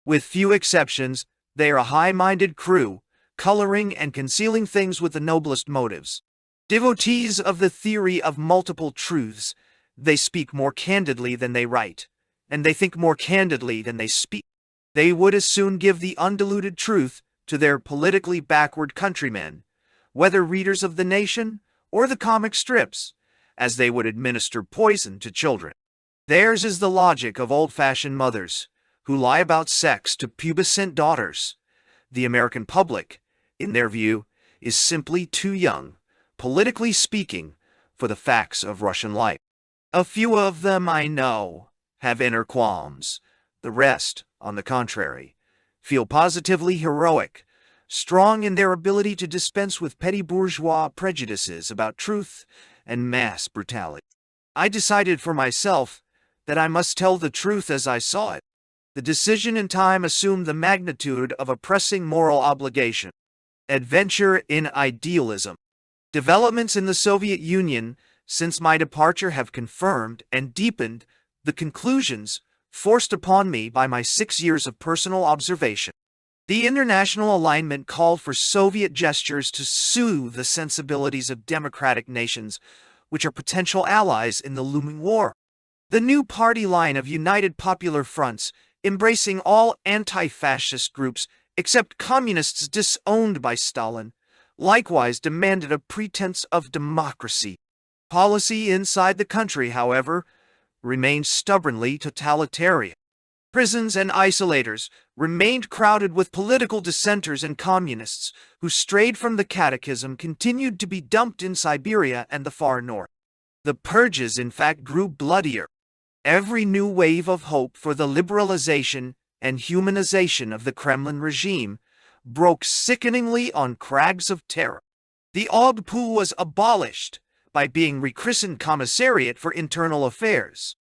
With few exceptions, they are a high-minded crew, coloring and concealing things with the noblest motives. Devotees of the theory of multiple truths, they speak more candidly than they write, and they think more candidly than they speak. They would as soon give the undiluted truth to their politically backward countrymen, whether readers of The Nation or the comic strips, as they would administer poison to children. Theirs is the logic of old-fashioned mothers, who lie about sex to pubescent daughters. The American public, in their view, is simply too young, politically speaking, for the facts of Russian life. A few of them, I know, have inner qualms. The rest, on the contrary, feel positively heroic, strong in their ability to dispense with petty bourgeois prejudices about truth and mass brutality. I decided for myself that I must tell the truth as I saw it. The decision in time assumed the magnitude of a pressing moral obligation. Adventure in idealism. Developments in the Soviet Union since my departure have confirmed and deepened the conclusions forced upon me by my 6 years of personal observation. The international alignment called for Soviet gestures to soothe the sensibilities of democratic nations, which are potential allies in the looming war. The new party line of United Popular Fronts, embracing all anti-fascist groups except communists disowned by Stalin, likewise demanded a pretense of democracy. Policy inside the country, however, remained stubbornly totalitarian. Prisons and isolators remained crowded with political dissenters and communists who strayed from the catechism continued to be dumped in Siberia and the far north. The purges, in fact, grew bloodier. Every new wave of hope for the liberalization and humanization of the Kremlin regime broke sickeningly on crags of terror. The OGPU was abolished by being rechristened Commissariat for Internal Affairs.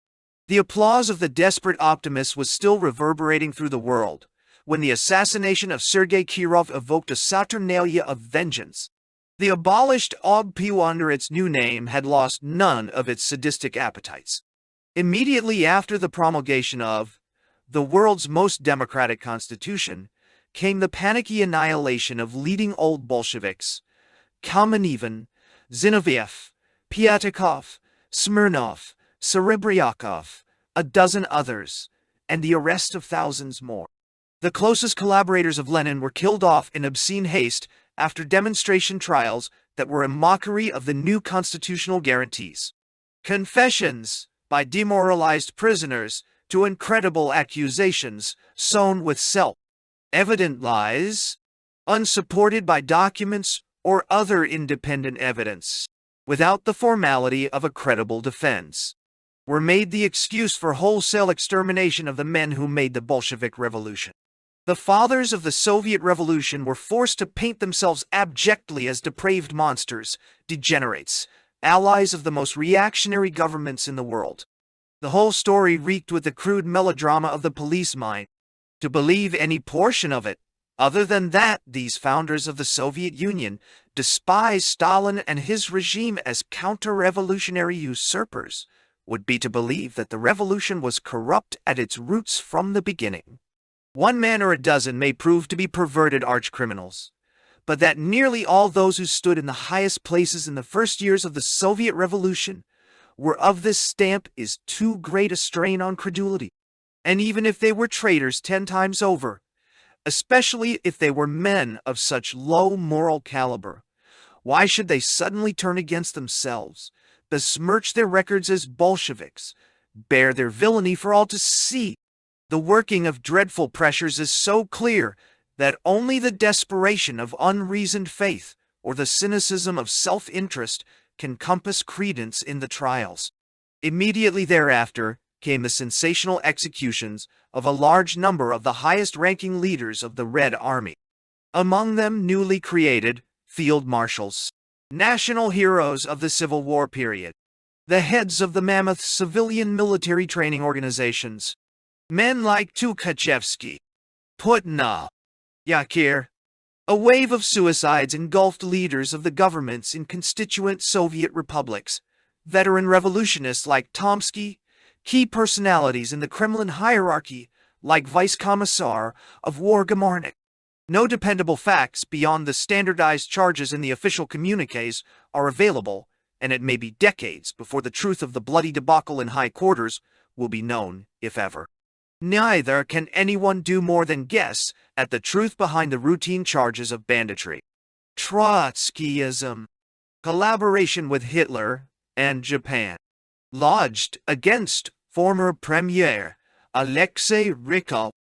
The applause of the desperate optimists was still reverberating through the world when the assassination of Sergei Kirov evoked a saturnalia of vengeance. The abolished OGPU under its new name had lost none of its sadistic appetites. Immediately after the promulgation of the world's most democratic constitution came the panicky annihilation of leading old Bolsheviks, Kamenev, Zinoviev, Pyatakov, Smirnov, Serebryakov, a dozen others, and the arrest of thousands more. The closest collaborators of Lenin were killed off in obscene haste after demonstration trials that were a mockery of the new constitutional guarantees. Confessions, by demoralized prisoners to incredible accusations sown with self-evident lies, unsupported by documents or other independent evidence, without the formality of a credible defense, were made the excuse for wholesale extermination of the men who made the Bolshevik Revolution. The fathers of the Soviet Revolution were forced to paint themselves abjectly as depraved monsters, degenerates, allies of the most reactionary governments in the world. The whole story reeked with the crude melodrama of the police mind. To believe any portion of it, other than that these founders of the Soviet Union despised Stalin and his regime as counter-revolutionary usurpers, would be to believe that the revolution was corrupt at its roots from the beginning. One man or a dozen may prove to be perverted arch-criminals, but that nearly all those who stood in the highest places in the first years of the Soviet Revolution were of this stamp is too great a strain on credulity. And even if they were traitors 10 times over, especially if they were men of such low moral caliber, why should they suddenly turn against themselves, besmirch their records as Bolsheviks, bear their villainy for all to see? The working of dreadful pressures is so clear that only the desperation of unreasoned faith or the cynicism of self-interest can compass credence in the trials. Immediately thereafter came the sensational executions of a large number of the highest-ranking leaders of the Red Army. Among them newly created field marshals, national heroes of the Civil War period, the heads of the mammoth civilian military training organizations, men like Tukhachevsky, Putna, Yakir. A wave of suicides engulfed leaders of the governments in constituent Soviet republics, veteran revolutionists like Tomsky, key personalities in the Kremlin hierarchy like Vice Commissar of War Gamarnik. No dependable facts beyond the standardized charges in the official communiques are available, and it may be decades before the truth of the bloody debacle in high quarters will be known, if ever. Neither can anyone do more than guess at the truth behind the routine charges of banditry, Trotskyism, collaboration with Hitler and Japan, lodged against former Premier Alexei Rykov,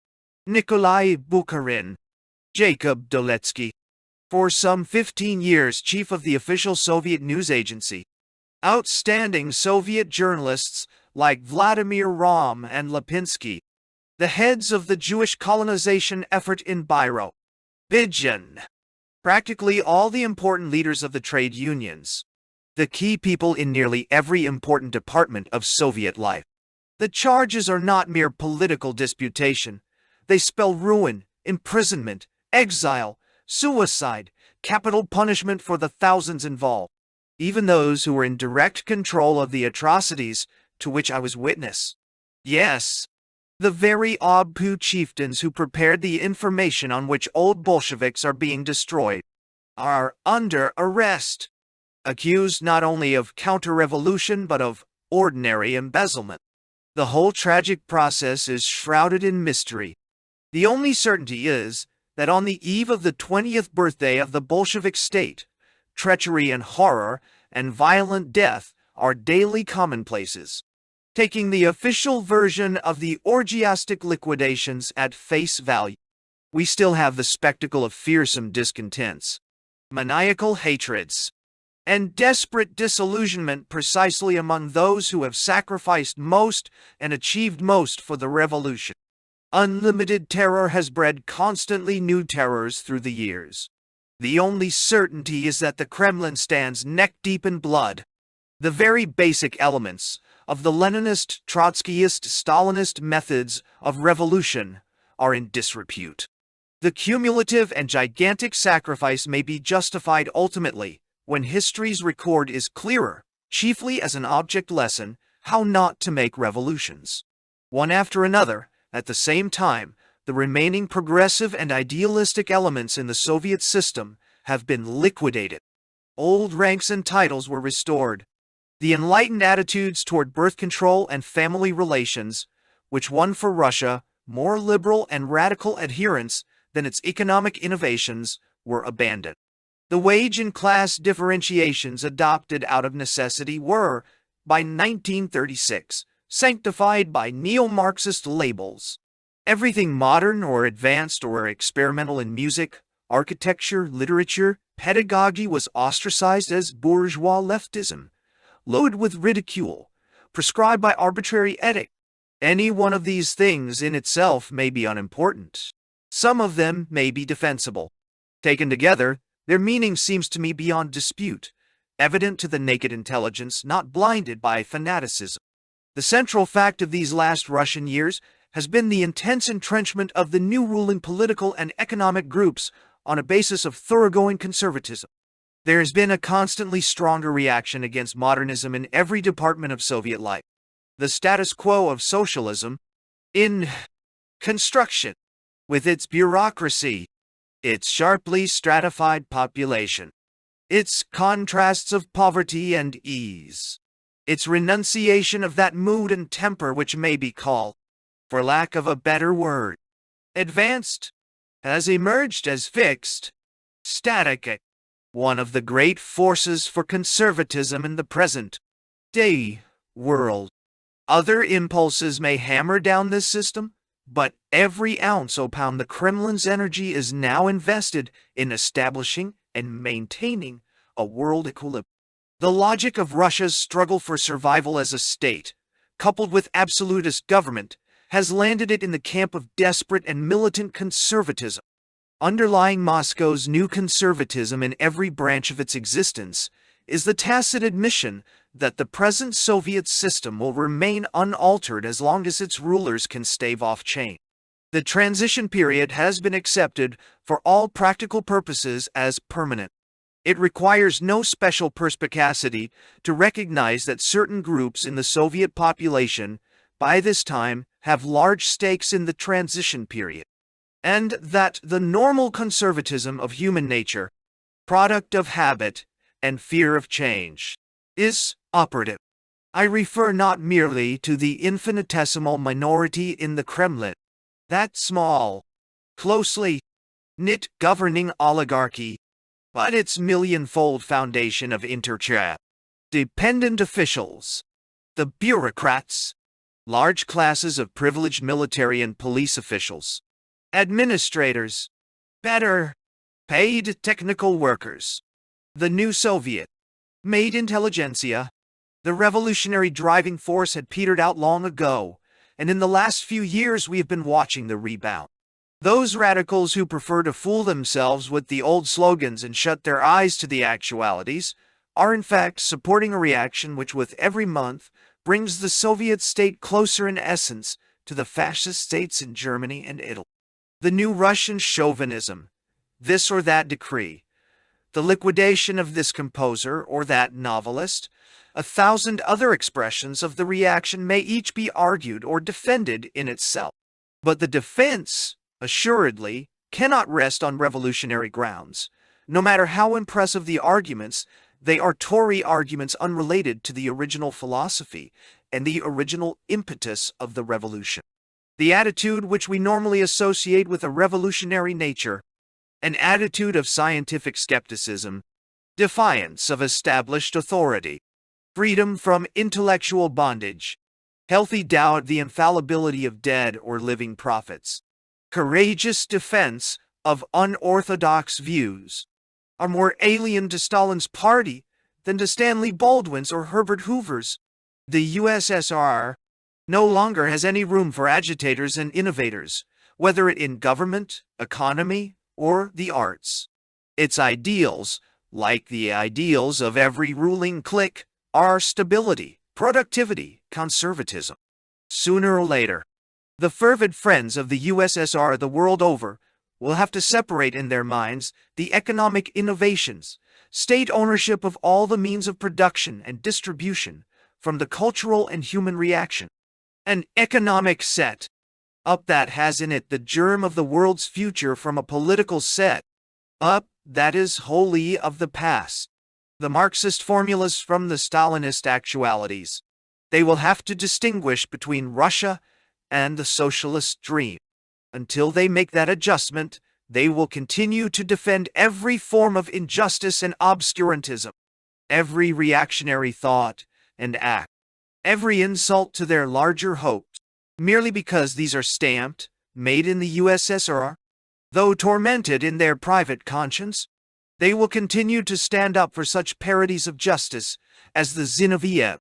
Nikolai Bukharin, Jacob Doletsky, for some 15 years chief of the official Soviet news agency, outstanding Soviet journalists like Vladimir Rom and Lipinski, the heads of the Jewish colonization effort in Bijan, practically all the important leaders of the trade unions, the key people in nearly every important department of Soviet life. The charges are not mere political disputation. They spell ruin, imprisonment, exile, suicide, capital punishment for the thousands involved, even those who were in direct control of the atrocities to which I was witness. Yes, the very Obpu chieftains who prepared the information on which old Bolsheviks are being destroyed are under arrest, accused not only of counter-revolution but of ordinary embezzlement. The whole tragic process is shrouded in mystery. The only certainty is that on the eve of the 20th birthday of the Bolshevik state, treachery and horror and violent death are daily commonplaces. Taking the official version of the orgiastic liquidations at face value, we still have the spectacle of fearsome discontents, maniacal hatreds, and desperate disillusionment precisely among those who have sacrificed most and achieved most for the revolution. Unlimited terror has bred constantly new terrors through the years. The only certainty is that the Kremlin stands neck-deep in blood. The very basic elements of the Leninist, Trotskyist, Stalinist methods of revolution are in disrepute. The cumulative and gigantic sacrifice may be justified ultimately when history's record is clearer, chiefly as an object lesson, how not to make revolutions. One after another, at the same time, the remaining progressive and idealistic elements in the Soviet system have been liquidated. Old ranks and titles were restored. The enlightened attitudes toward birth control and family relations, which won for Russia more liberal and radical adherents than its economic innovations, were abandoned. The wage and class differentiations adopted out of necessity were, by 1936, sanctified by neo-Marxist labels. Everything modern or advanced or experimental in music, architecture, literature, pedagogy was ostracized as bourgeois leftism, loaded with ridicule, prescribed by arbitrary ethic. Any one of these things in itself may be unimportant. Some of them may be defensible. Taken together, their meaning seems to me beyond dispute, evident to the naked intelligence not blinded by fanaticism. The central fact of these last Russian years has been the intense entrenchment of the new ruling political and economic groups on a basis of thoroughgoing conservatism. There has been a constantly stronger reaction against modernism in every department of Soviet life. The status quo of socialism, in construction, with its bureaucracy, its sharply stratified population, its contrasts of poverty and ease, its renunciation of that mood and temper which may be called, for lack of a better word, advanced, has emerged as fixed, static, one of the great forces for conservatism in the present-day world. Other impulses may hammer down this system, but every ounce or pound the Kremlin's energy is now invested in establishing and maintaining a world equilibrium. The logic of Russia's struggle for survival as a state, coupled with absolutist government, has landed it in the camp of desperate and militant conservatism. Underlying Moscow's new conservatism in every branch of its existence is the tacit admission that the present Soviet system will remain unaltered as long as its rulers can stave off change. The transition period has been accepted for all practical purposes as permanent. It requires no special perspicacity to recognize that certain groups in the Soviet population, by this time, have large stakes in the transition period, and that the normal conservatism of human nature, product of habit and fear of change, is operative. I refer not merely to the infinitesimal minority in the Kremlin, that small, closely knit governing oligarchy, but its million-fold foundation of dependent officials, the bureaucrats, large classes of privileged military and police officials, administrators, better paid technical workers, the new Soviet-made intelligentsia. The revolutionary driving force had petered out long ago, and in the last few years we have been watching the rebound. Those radicals who prefer to fool themselves with the old slogans and shut their eyes to the actualities are in fact supporting a reaction which with every month brings the Soviet state closer in essence to the fascist states in Germany and Italy. The new Russian chauvinism, this or that decree, the liquidation of this composer or that novelist, a thousand other expressions of the reaction may each be argued or defended in itself. But the defense, assuredly, cannot rest on revolutionary grounds. No matter how impressive the arguments, they are Tory arguments unrelated to the original philosophy and the original impetus of the revolution. The attitude which we normally associate with a revolutionary nature, an attitude of scientific skepticism, defiance of established authority, freedom from intellectual bondage, healthy doubt of the infallibility of dead or living prophets, courageous defense of unorthodox views, are more alien to Stalin's party than to Stanley Baldwin's or Herbert Hoover's. The USSR no longer has any room for agitators and innovators, whether it in government, economy, or the arts. Its ideals, like the ideals of every ruling clique, are stability, productivity, conservatism. Sooner or later, the fervid friends of the USSR the world over will have to separate in their minds the economic innovations, state ownership of all the means of production and distribution, from the cultural and human reaction. An economic set up that has in it the germ of the world's future from a political set up that is wholly of the past. The Marxist formulas from the Stalinist actualities. They will have to distinguish between Russia and the socialist dream. Until they make that adjustment, they will continue to defend every form of injustice and obscurantism, every reactionary thought and act. every insult to their larger hopes, merely because these are stamped, made in the USSR. Though tormented in their private conscience, they will continue to stand up for such parodies of justice as the Zinoviev,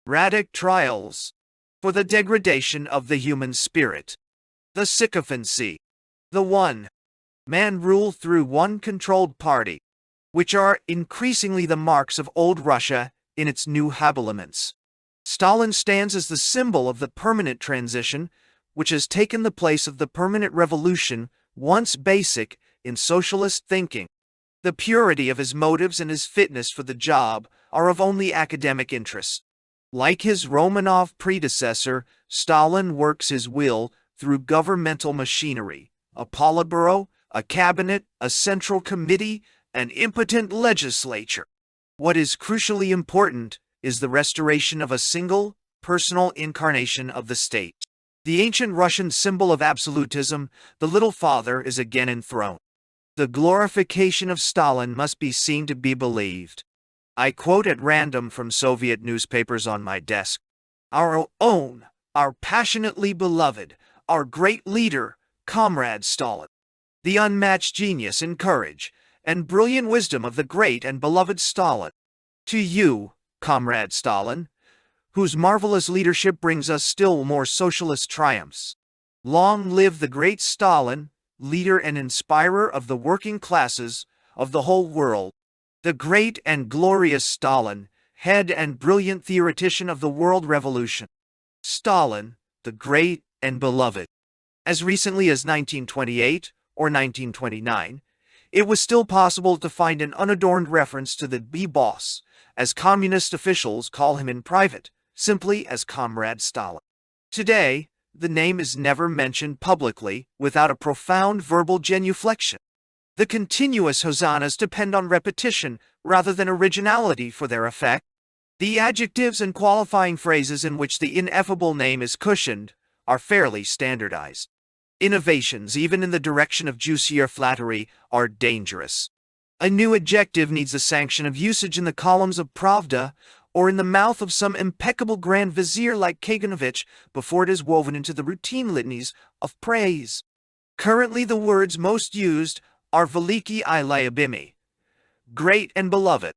Radek trials, for the degradation of the human spirit, the sycophancy, the one-man rule through one controlled party, which are increasingly the marks of old Russia in its new habiliments. Stalin stands as the symbol of the permanent transition which has taken the place of the permanent revolution once basic in socialist thinking. The purity of his motives and his fitness for the job are of only academic interest. Like his Romanov predecessor, Stalin works his will through governmental machinery, a Politburo, a cabinet, a central committee, an impotent legislature. What is crucially important is the restoration of a single, personal incarnation of the state. The ancient Russian symbol of absolutism, the Little Father, is again enthroned. The glorification of Stalin must be seen to be believed. I quote at random from Soviet newspapers on my desk. Our own, our passionately beloved, our great leader, Comrade Stalin. The unmatched genius and courage and brilliant wisdom of the great and beloved Stalin. To you, Comrade Stalin, whose marvelous leadership brings us still more socialist triumphs. Long live the great Stalin, leader and inspirer of the working classes of the whole world. The great and glorious Stalin, head and brilliant theoretician of the world revolution. Stalin, the great and beloved. As recently as 1928 or 1929, it was still possible to find an unadorned reference to the B-boss, as communist officials call him in private, simply as Comrade Stalin. Today, the name is never mentioned publicly without a profound verbal genuflection. The continuous hosannas depend on repetition rather than originality for their effect. The adjectives and qualifying phrases in which the ineffable name is cushioned are fairly standardized. Innovations, even in the direction of juicier flattery, are dangerous. A new adjective needs the sanction of usage in the columns of Pravda or in the mouth of some impeccable grand vizier like Kaganovich before it is woven into the routine litanies of praise. Currently the words most used are Veliki I Lyubimый, great and beloved.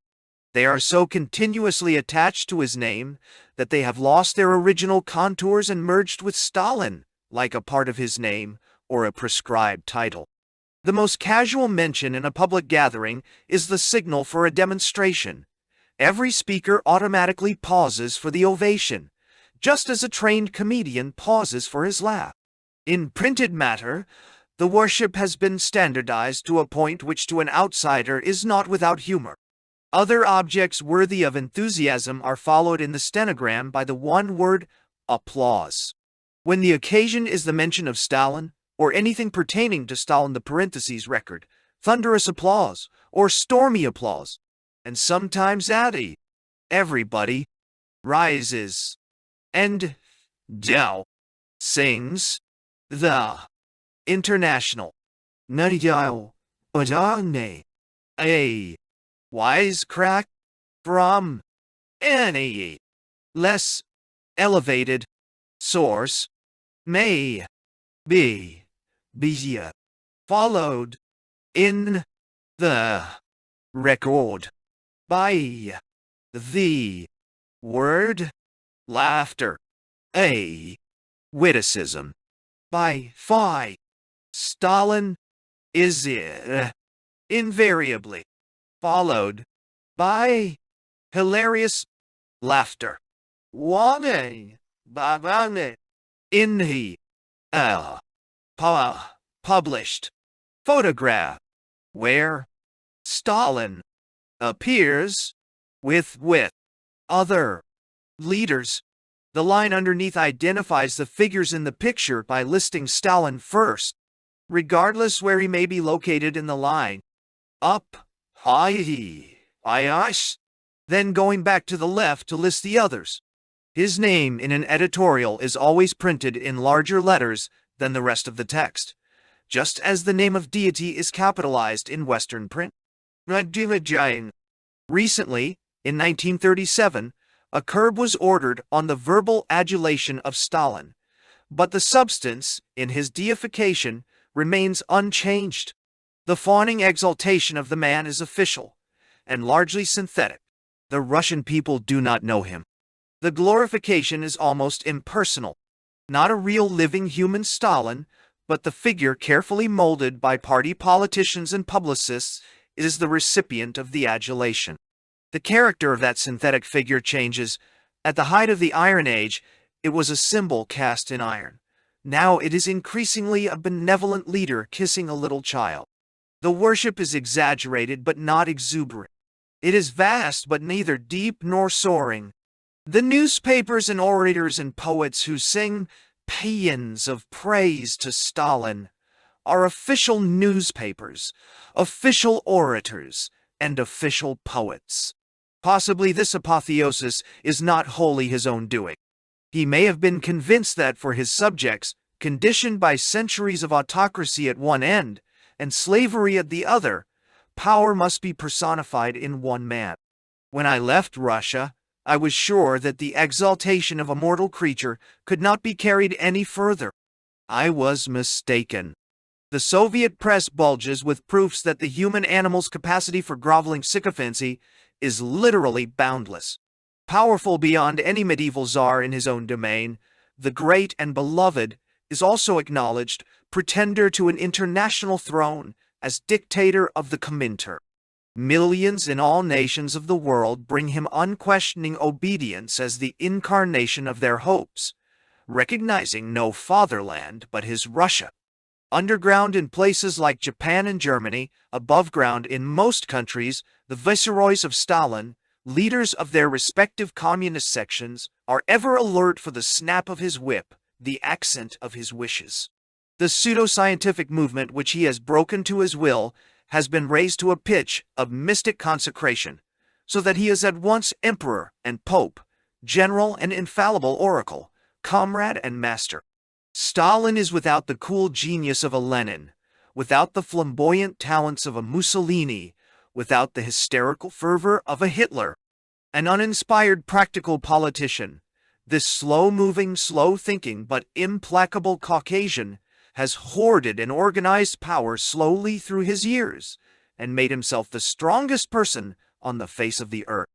They are so continuously attached to his name that they have lost their original contours and merged with Stalin, like a part of his name or a prescribed title. The most casual mention in a public gathering is the signal for a demonstration. Every speaker automatically pauses for the ovation, just as a trained comedian pauses for his laugh. In printed matter, the worship has been standardized to a point which to an outsider is not without humor. Other objects worthy of enthusiasm are followed in the stenogram by the one word, applause. When the occasion is the mention of Stalin, or anything pertaining to Stalin, the parentheses record, thunderous applause, or stormy applause, and sometimes everybody rises, and Dow sings the international Nadiao Odane, a wisecrack from any less elevated source may be followed in the record by the word laughter, a witticism by Phi. Stalin is invariably followed by hilarious laughter. One in the published photograph where Stalin appears with other leaders. The line underneath identifies the figures in the picture by listing Stalin first, regardless where he may be located in the line. Up, high, then going back to the left to list the others. His name in an editorial is always printed in larger letters than the rest of the text, just as the name of deity is capitalized in Western print. Recently, in 1937, A curb was ordered on the verbal adulation of Stalin, but the substance, in his deification, remains unchanged. The fawning exaltation of the man is official, and largely synthetic. The Russian people do not know him. The glorification is almost impersonal. Not a real living human Stalin, but the figure carefully molded by party politicians and publicists is the recipient of the adulation. The character of that synthetic figure changes. At the height of the Iron Age, it was a symbol cast in iron. Now it is increasingly a benevolent leader kissing a little child. The worship is exaggerated but not exuberant. It is vast but neither deep nor soaring. The newspapers and orators and poets who sing paeans of praise to Stalin are official newspapers, official orators, and official poets. Possibly this apotheosis is not wholly his own doing. He may have been convinced that for his subjects, conditioned by centuries of autocracy at one end and slavery at the other, power must be personified in one man. When I left Russia, I was sure that the exaltation of a mortal creature could not be carried any further. I was mistaken. The Soviet press bulges with proofs that the human animal's capacity for groveling sycophancy is literally boundless. Powerful beyond any medieval czar in his own domain, the great and beloved is also acknowledged pretender to an international throne as dictator of the Comintern. Millions in all nations of the world bring him unquestioning obedience as the incarnation of their hopes, recognizing no fatherland but his Russia. Underground in places like Japan and Germany, above ground in most countries, the viceroys of Stalin, leaders of their respective communist sections, are ever alert for the snap of his whip, the accent of his wishes. The pseudoscientific movement which he has broken to his will has been raised to a pitch of mystic consecration, so that he is at once emperor and pope, general and infallible oracle, comrade and master. Stalin is without the cool genius of a Lenin, without the flamboyant talents of a Mussolini, without the hysterical fervor of a Hitler. An uninspired practical politician, this slow-moving, slow-thinking but implacable Caucasian has hoarded and organized power slowly through his years and made himself the strongest person on the face of the earth.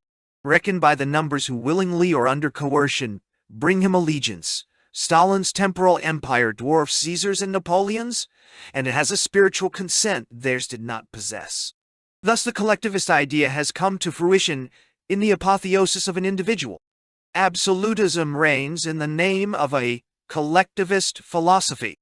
Reckoned by the numbers who willingly or under coercion bring him allegiance, Stalin's temporal empire dwarfs Caesar's and Napoleon's, and it has a spiritual consent theirs did not possess. Thus the collectivist idea has come to fruition in the apotheosis of an individual. Absolutism reigns in the name of a collectivist philosophy.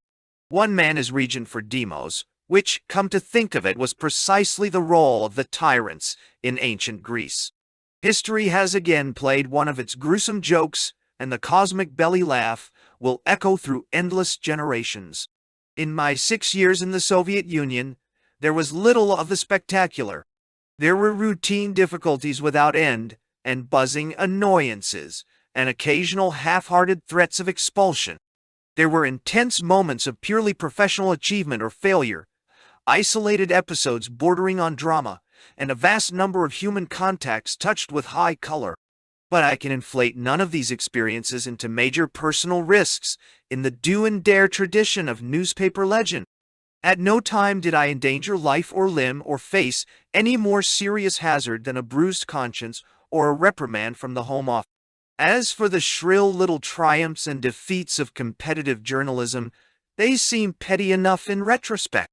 One man is regent for demos, which, come to think of it, was precisely the role of the tyrants in ancient Greece. History has again played one of its gruesome jokes, and the cosmic belly laugh will echo through endless generations. In my 6 years in the Soviet Union, there was little of the spectacular. There were routine difficulties without end, and buzzing annoyances, and occasional half-hearted threats of expulsion. There were intense moments of purely professional achievement or failure, isolated episodes bordering on drama, and a vast number of human contacts touched with high color. But I can inflate none of these experiences into major personal risks in the do and dare tradition of newspaper legend. At no time did I endanger life or limb or face any more serious hazard than a bruised conscience or a reprimand from the Home Office. As for the shrill little triumphs and defeats of competitive journalism, they seem petty enough in retrospect.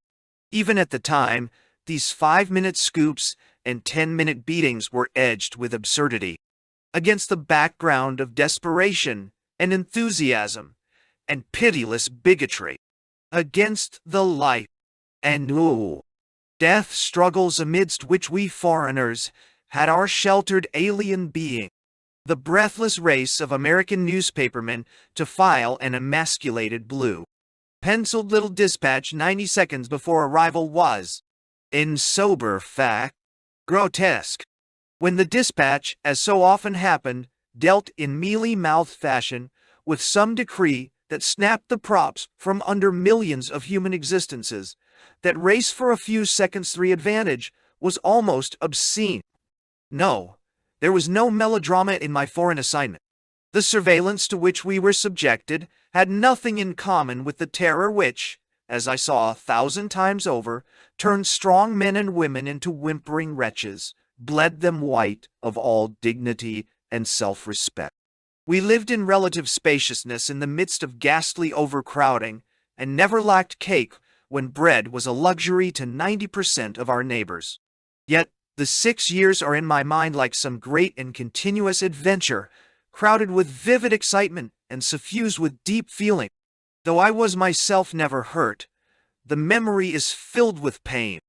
Even at the time, these 5-minute scoops and 10-minute beatings were edged with absurdity. Against the background of desperation and enthusiasm and pitiless bigotry, against the life and death struggles amidst which we foreigners had our sheltered alien being, the breathless race of American newspapermen to file an emasculated blue penciled little dispatch 90 seconds before arrival was, in sober fact, grotesque. When the dispatch, as so often happened, dealt in mealy-mouthed fashion with some decree that snapped the props from under millions of human existences, that race for a few seconds' free advantage was almost obscene. No, There was no melodrama in my foreign assignment. The surveillance to which we were subjected had nothing in common with the terror which, as I saw 1,000 times over, turned strong men and women into whimpering wretches, bled them white of all dignity and self-respect. We lived in relative spaciousness in the midst of ghastly overcrowding, and never lacked cake when bread was a luxury to 90% of our neighbors. Yet the 6 years are in my mind like some great and continuous adventure, crowded with vivid excitement and suffused with deep feeling. Though I was myself never hurt, the memory is filled with pain.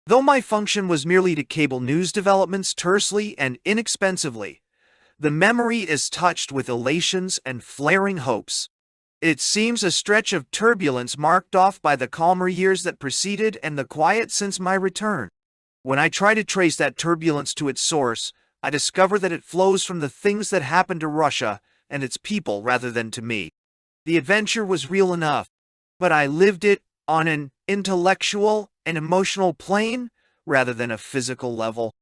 Though my function was merely to cable news developments tersely and inexpensively, the memory is touched with elations and flaring hopes. It seems a stretch of turbulence marked off by the calmer years that preceded and the quiet since my return. When I try to trace that turbulence to its source, I discover that it flows from the things that happened to Russia and its people rather than to me. The adventure was real enough, but I lived it on an intellectual and emotional plane rather than a physical level.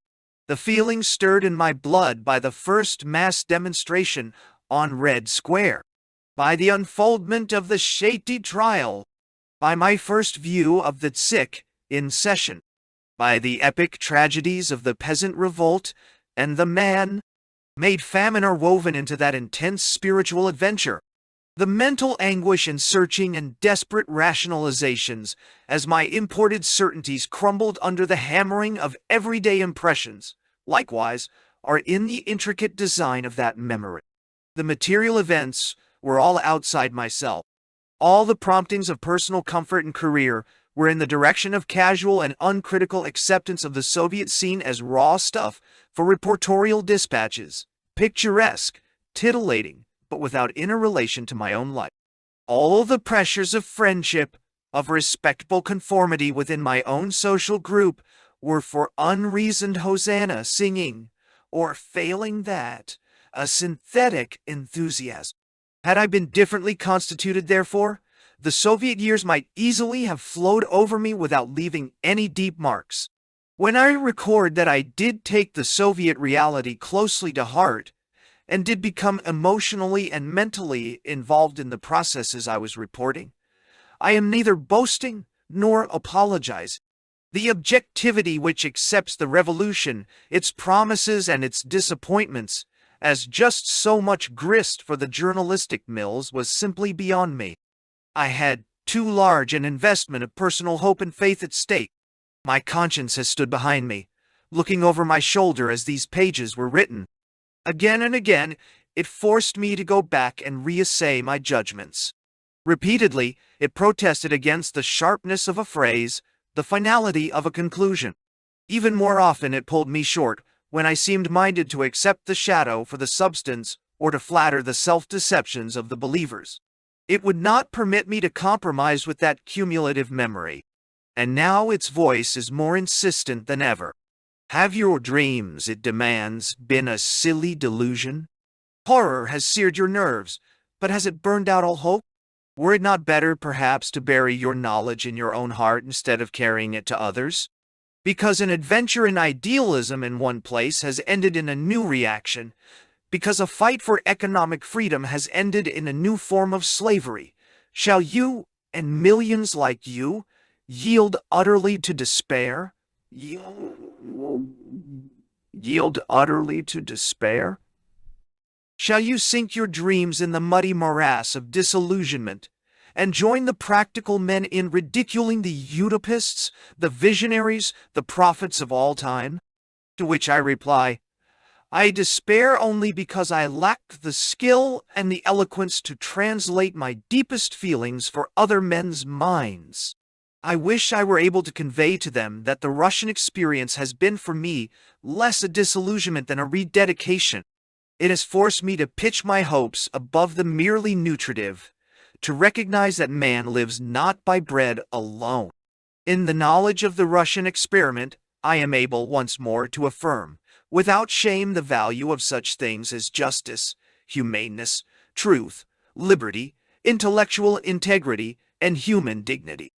The feelings stirred in my blood by the first mass demonstration on Red Square, by the unfoldment of the Shady trial, by my first view of the Tsik in session, by the epic tragedies of the peasant revolt and the man-made famine are woven into that intense spiritual adventure. The mental anguish and searching and desperate rationalizations as my imported certainties crumbled under the hammering of everyday impressions, likewise, are in the intricate design of that memory. The material events were all outside myself. All the promptings of personal comfort and career were in the direction of casual and uncritical acceptance of the Soviet scene as raw stuff for reportorial dispatches, picturesque, titillating, but without inner relation to my own life. All the pressures of friendship, of respectable conformity within my own social group, were for unreasoned hosanna singing, or failing that, a synthetic enthusiasm. Had I been differently constituted, therefore, the Soviet years might easily have flowed over me without leaving any deep marks. When I record that I did take the Soviet reality closely to heart, and did become emotionally and mentally involved in the processes I was reporting, I am neither boasting nor apologizing. The objectivity which accepts the revolution, its promises and its disappointments, as just so much grist for the journalistic mills was simply beyond me. I had too large an investment of personal hope and faith at stake. My conscience has stood behind me, looking over my shoulder as these pages were written. Again and again, it forced me to go back and reassay my judgments. Repeatedly, it protested against the sharpness of a phrase, the finality of a conclusion. Even more often it pulled me short when I seemed minded to accept the shadow for the substance or to flatter the self-deceptions of the believers. It would not permit me to compromise with that cumulative memory. And now its voice is more insistent than ever. Have your dreams, it demands, been a silly delusion? Horror has seared your nerves, but has it burned out all hope? Were it not better, perhaps, to bury your knowledge in your own heart instead of carrying it to others? Because an adventure in idealism in one place has ended in a new reaction, because a fight for economic freedom has ended in a new form of slavery, shall you, and millions like you, yield utterly to despair? Yield utterly to despair? Shall you sink your dreams in the muddy morass of disillusionment and join the practical men in ridiculing the utopists, the visionaries, the prophets of all time? To which I reply, I despair only because I lack the skill and the eloquence to translate my deepest feelings for other men's minds. I wish I were able to convey to them that the Russian experience has been for me less a disillusionment than a rededication. It has forced me to pitch my hopes above the merely nutritive, to recognize that man lives not by bread alone. In the knowledge of the Russian experiment, I am able once more to affirm, without shame, the value of such things as justice, humaneness, truth, liberty, intellectual integrity, and human dignity.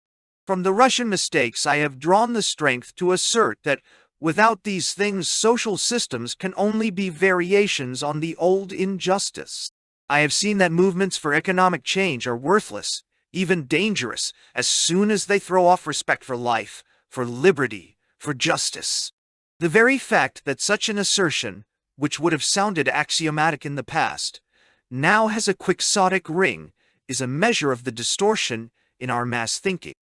From the Russian mistakes I have drawn the strength to assert that Without these things, social systems can only be variations on the old injustice. I have seen that movements for economic change are worthless, even dangerous, as soon as they throw off respect for life, for liberty, for justice. The very fact that such an assertion, which would have sounded axiomatic in the past, now has a quixotic ring, is a measure of the distortion in our mass thinking.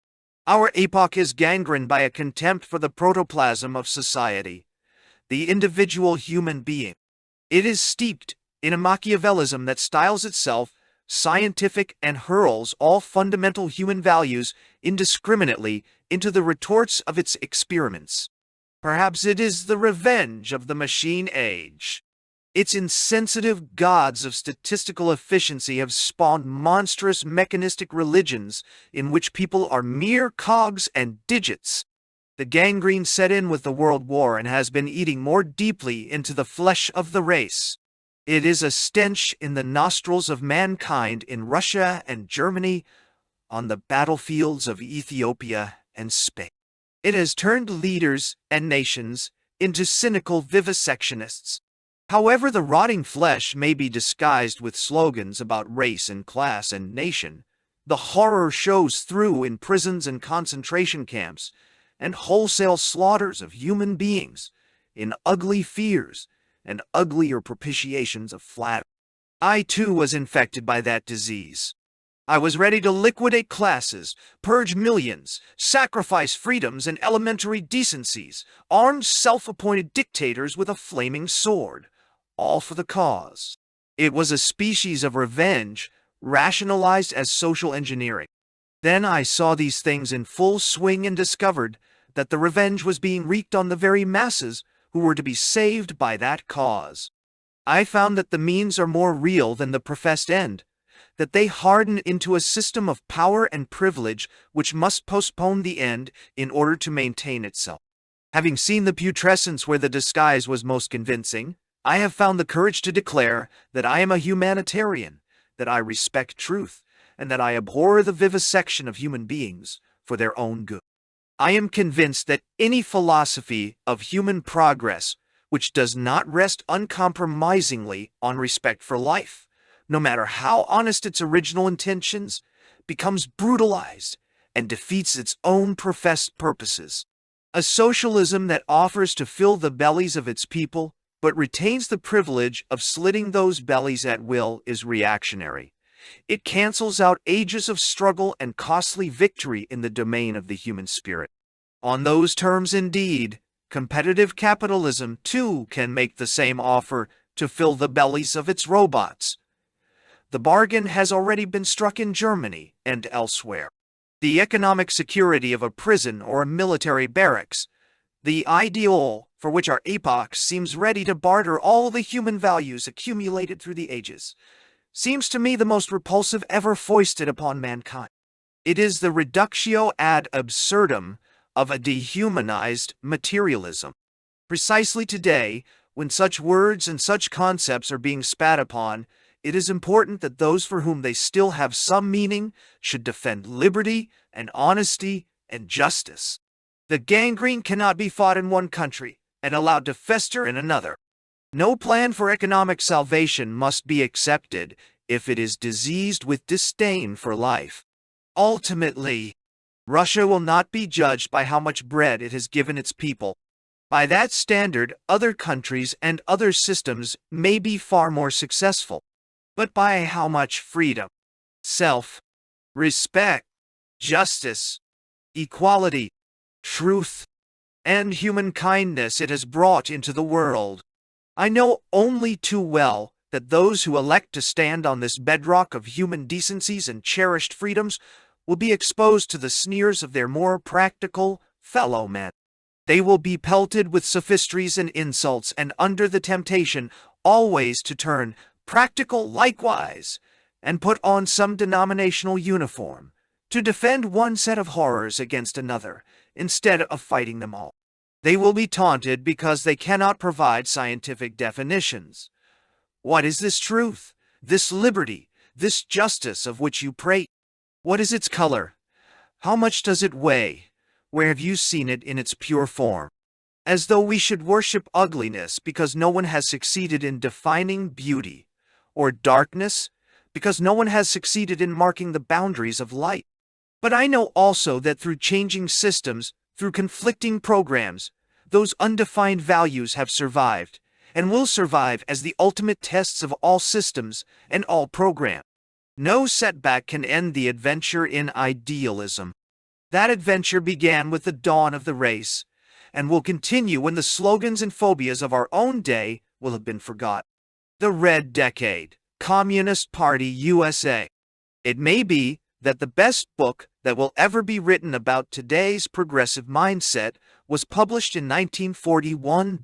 Our epoch is gangrened by a contempt for the protoplasm of society, the individual human being. It is steeped in a Machiavellism that styles itself scientific and hurls all fundamental human values indiscriminately into the retorts of its experiments. Perhaps it is the revenge of the machine age. Its insensitive gods of statistical efficiency have spawned monstrous mechanistic religions in which people are mere cogs and digits. The gangrene set in with the World War and has been eating more deeply into the flesh of the race. It is a stench in the nostrils of mankind in Russia and Germany, on the battlefields of Ethiopia and Spain. It has turned leaders and nations into cynical vivisectionists. However the rotting flesh may be disguised with slogans about race and class and nation, the horror shows through in prisons and concentration camps, and wholesale slaughters of human beings, in ugly fears and uglier propitiations of flattery. I too was infected by that disease. I was ready to liquidate classes, purge millions, sacrifice freedoms and elementary decencies, armed self-appointed dictators with a flaming sword, all for the cause. It was a species of revenge, rationalized as social engineering. Then I saw these things in full swing and discovered that the revenge was being wreaked on the very masses who were to be saved by that cause. I found that the means are more real than the professed end, that they harden into a system of power and privilege which must postpone the end in order to maintain itself. Having seen the putrescence where the disguise was most convincing, I have found the courage to declare that I am a humanitarian, that I respect truth, and that I abhor the vivisection of human beings for their own good. I am convinced that any philosophy of human progress which does not rest uncompromisingly on respect for life, no matter how honest its original intentions, becomes brutalized and defeats its own professed purposes. A socialism that offers to fill the bellies of its people, but retains the privilege of slitting those bellies at will, is reactionary. It cancels out ages of struggle and costly victory in the domain of the human spirit. On those terms, indeed, competitive capitalism too can make the same offer to fill the bellies of its robots. The bargain has already been struck in Germany and elsewhere. The economic security of a prison or a military barracks, the ideal for which our epoch seems ready to barter all the human values accumulated through the ages, seems to me the most repulsive ever foisted upon mankind. It is the reductio ad absurdum of a dehumanized materialism. Precisely today, when such words and such concepts are being spat upon, it is important that those for whom they still have some meaning should defend liberty and honesty and justice. The gangrene cannot be fought in one country and allowed to fester in another. No plan for economic salvation must be accepted if it is diseased with disdain for life. Ultimately, Russia will not be judged by how much bread it has given its people. By that standard, other countries and other systems may be far more successful, but by how much freedom, self-respect, justice, equality, truth, and human kindness it has brought into the world. I know only too well that those who elect to stand on this bedrock of human decencies and cherished freedoms will be exposed to the sneers of their more practical fellow men. They will be pelted with sophistries and insults, and under the temptation always to turn practical likewise, and put on some denominational uniform, to defend one set of horrors against another, instead of fighting them all. They will be taunted because they cannot provide scientific definitions. What is this truth, this liberty, this justice of which you prate? What is its color? How much does it weigh? Where have you seen it in its pure form? as though we should worship ugliness because no one has succeeded in defining beauty, or darkness because no one has succeeded in marking the boundaries of light. But I know also that through changing systems, through conflicting programs, those undefined values have survived, and will survive as the ultimate tests of all systems and all programs. No setback can end the adventure in idealism. That adventure began with the dawn of the race, and will continue when the slogans and phobias of our own day will have been forgotten. The Red Decade, Communist Party USA. It may be that the best book that will ever be written about today's progressive mindset was published in 1941.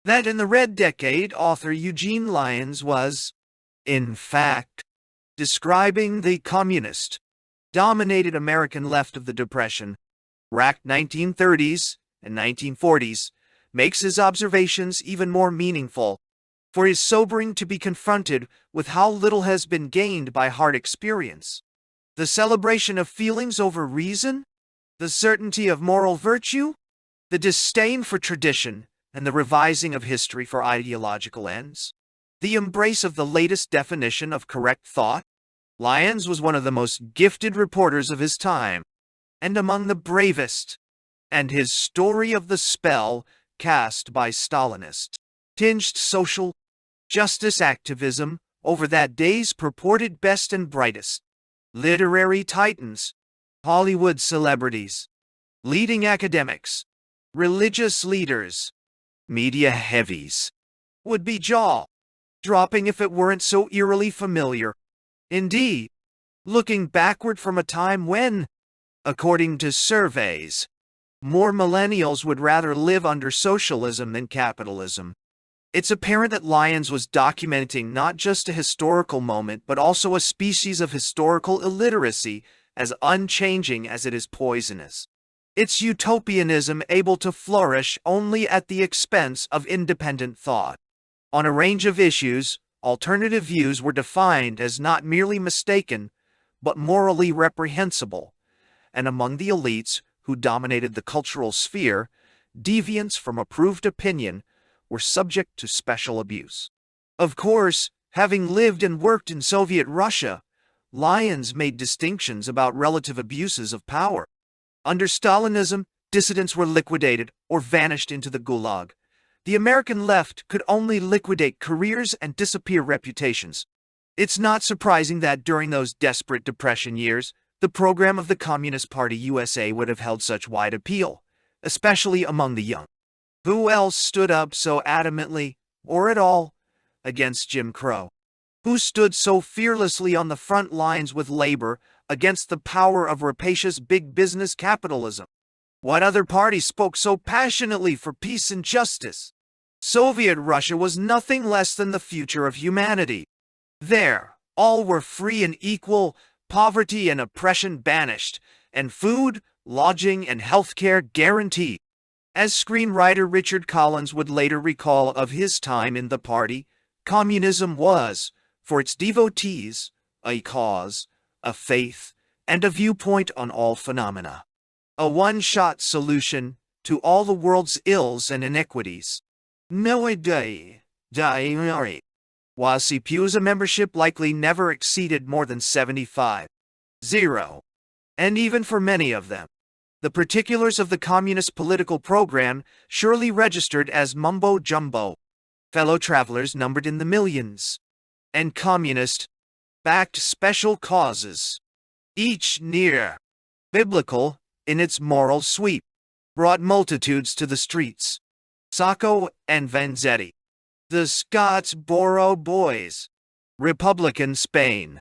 That in the Red Decade, author Eugene Lyons was, in fact, describing the communist-dominated American left of the Depression, racked 1930s and 1940s, makes his observations even more meaningful, for it is sobering to be confronted with how little has been gained by hard experience. The celebration of feelings over reason, the certainty of moral virtue, the disdain for tradition, and the revising of history for ideological ends, the embrace of the latest definition of correct thought. Lyons was one of the most gifted reporters of his time, and among the bravest, and his story of the spell cast by Stalinist tinged social justice activism over that day's purported best and brightest literary titans, Hollywood celebrities, leading academics, religious leaders, media heavies, would be jaw-dropping if it weren't so eerily familiar. Indeed, looking backward from a time when, according to surveys, more millennials would rather live under socialism than capitalism, it's apparent that Lyons was documenting not just a historical moment but also a species of historical illiteracy as unchanging as it is poisonous. It's utopianism able to flourish only at the expense of independent thought. On a range of issues, alternative views were defined as not merely mistaken, but morally reprehensible, and among the elites who dominated the cultural sphere, deviants from approved opinion were subject to special abuse. Of course, having lived and worked in Soviet Russia, Lyons made distinctions about relative abuses of power. Under Stalinism, dissidents were liquidated or vanished into the Gulag. The American left could only liquidate careers and disappear reputations. It's not surprising that during those desperate Depression years, the program of the Communist Party USA would have held such wide appeal, especially among the young. Who else stood up so adamantly, or at all, against Jim Crow? Who stood so fearlessly on the front lines with labor against the power of rapacious big business capitalism? What other party spoke so passionately for peace and justice? Soviet Russia was nothing less than the future of humanity. There, all were free and equal, poverty and oppression banished, and food, lodging, and healthcare guaranteed. As screenwriter Richard Collins would later recall of his time in the party, communism was, for its devotees, a cause, a faith, and a viewpoint on all phenomena. A one-shot solution to all the world's ills and iniquities. No day, while CPUSA membership likely never exceeded more than 75. And even for many of them, the particulars of the communist political program surely registered as mumbo-jumbo. Fellow travelers numbered in the millions. And communist-backed special causes, each near biblical in its moral sweep, brought multitudes to the streets. Sacco and Vanzetti, the Scottsboro Boys, Republican Spain,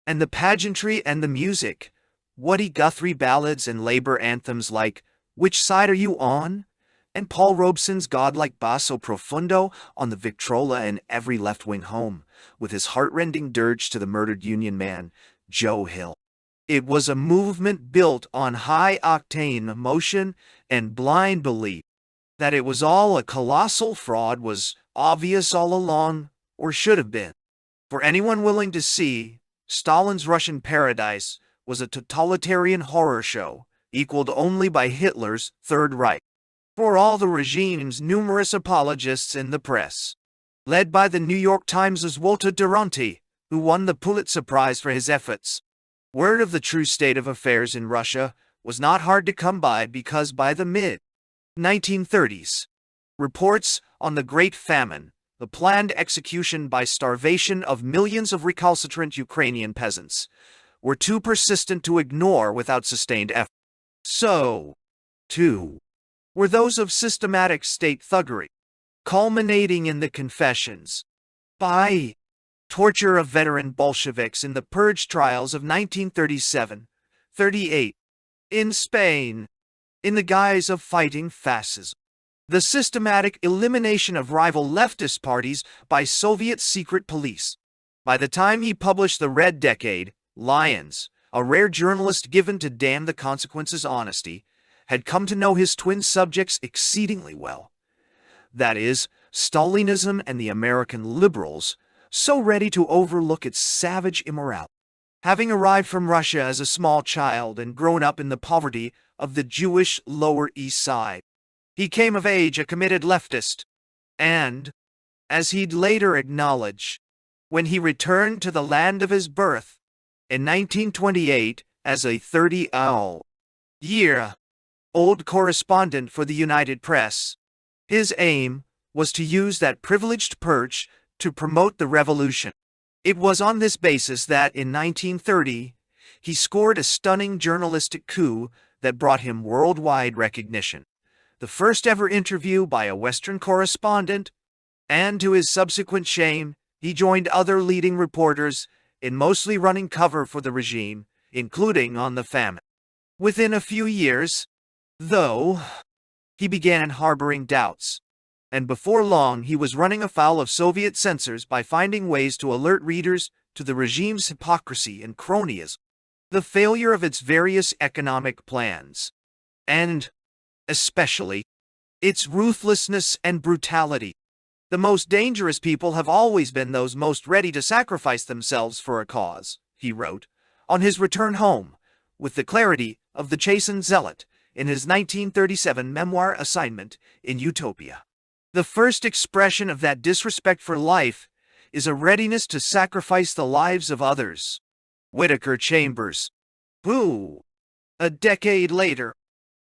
and the pageantry and the music, Woody Guthrie ballads and labor anthems like Which Side Are You On? And Paul Robeson's godlike basso profundo on the Victrola in every left-wing home, with his heart-rending dirge to the murdered Union man, Joe Hill. It was a movement built on high-octane emotion and blind belief. That it was all a colossal fraud was obvious all along, or should have been. For anyone willing to see, Stalin's Russian Paradise was a totalitarian horror show, equaled only by Hitler's Third Reich. for all the regime's numerous apologists in the press, led by the New York Times' Walter Duranty, who won the Pulitzer Prize for his efforts. Word of the true state of affairs in Russia was not hard to come by because by the mid-1930s, reports on the Great Famine, the planned execution by starvation of millions of recalcitrant Ukrainian peasants, were too persistent to ignore without sustained effort. So, too, were those of systematic state thuggery, culminating in the confessions by torture of veteran Bolsheviks in the purge trials of 1937-38 in Spain, in the guise of fighting fascism. The systematic elimination of rival leftist parties by Soviet secret police. By the time he published The Red Decade, Lyons, a rare journalist given to damn the consequences honesty, had come to know his twin subjects exceedingly well. That is, Stalinism and the American liberals, so ready to overlook its savage immorality. Having arrived from Russia as a small child and grown up in the poverty of the Jewish Lower East Side, he came of age a committed leftist, and, as he'd later acknowledge, when he returned to the land of his birth, in 1928 as a 30-year-old correspondent for the United Press, his aim was to use that privileged perch to promote the revolution. It was on this basis that, in 1930, he scored a stunning journalistic coup that brought him worldwide recognition. The first ever interview by a Western correspondent, and to his subsequent shame, he joined other leading reporters in mostly running cover for the regime, including on the famine. Within a few years, though, he began harboring doubts, and before long he was running afoul of Soviet censors by finding ways to alert readers to the regime's hypocrisy and cronyism, the failure of its various economic plans, and, especially, its ruthlessness and brutality. The most dangerous people have always been those most ready to sacrifice themselves for a cause, he wrote, on his return home, with the clarity of the chastened zealot, in his 1937 memoir assignment in Utopia. The first expression of that disrespect for life is a readiness to sacrifice the lives of others. Whittaker Chambers, who, a decade later,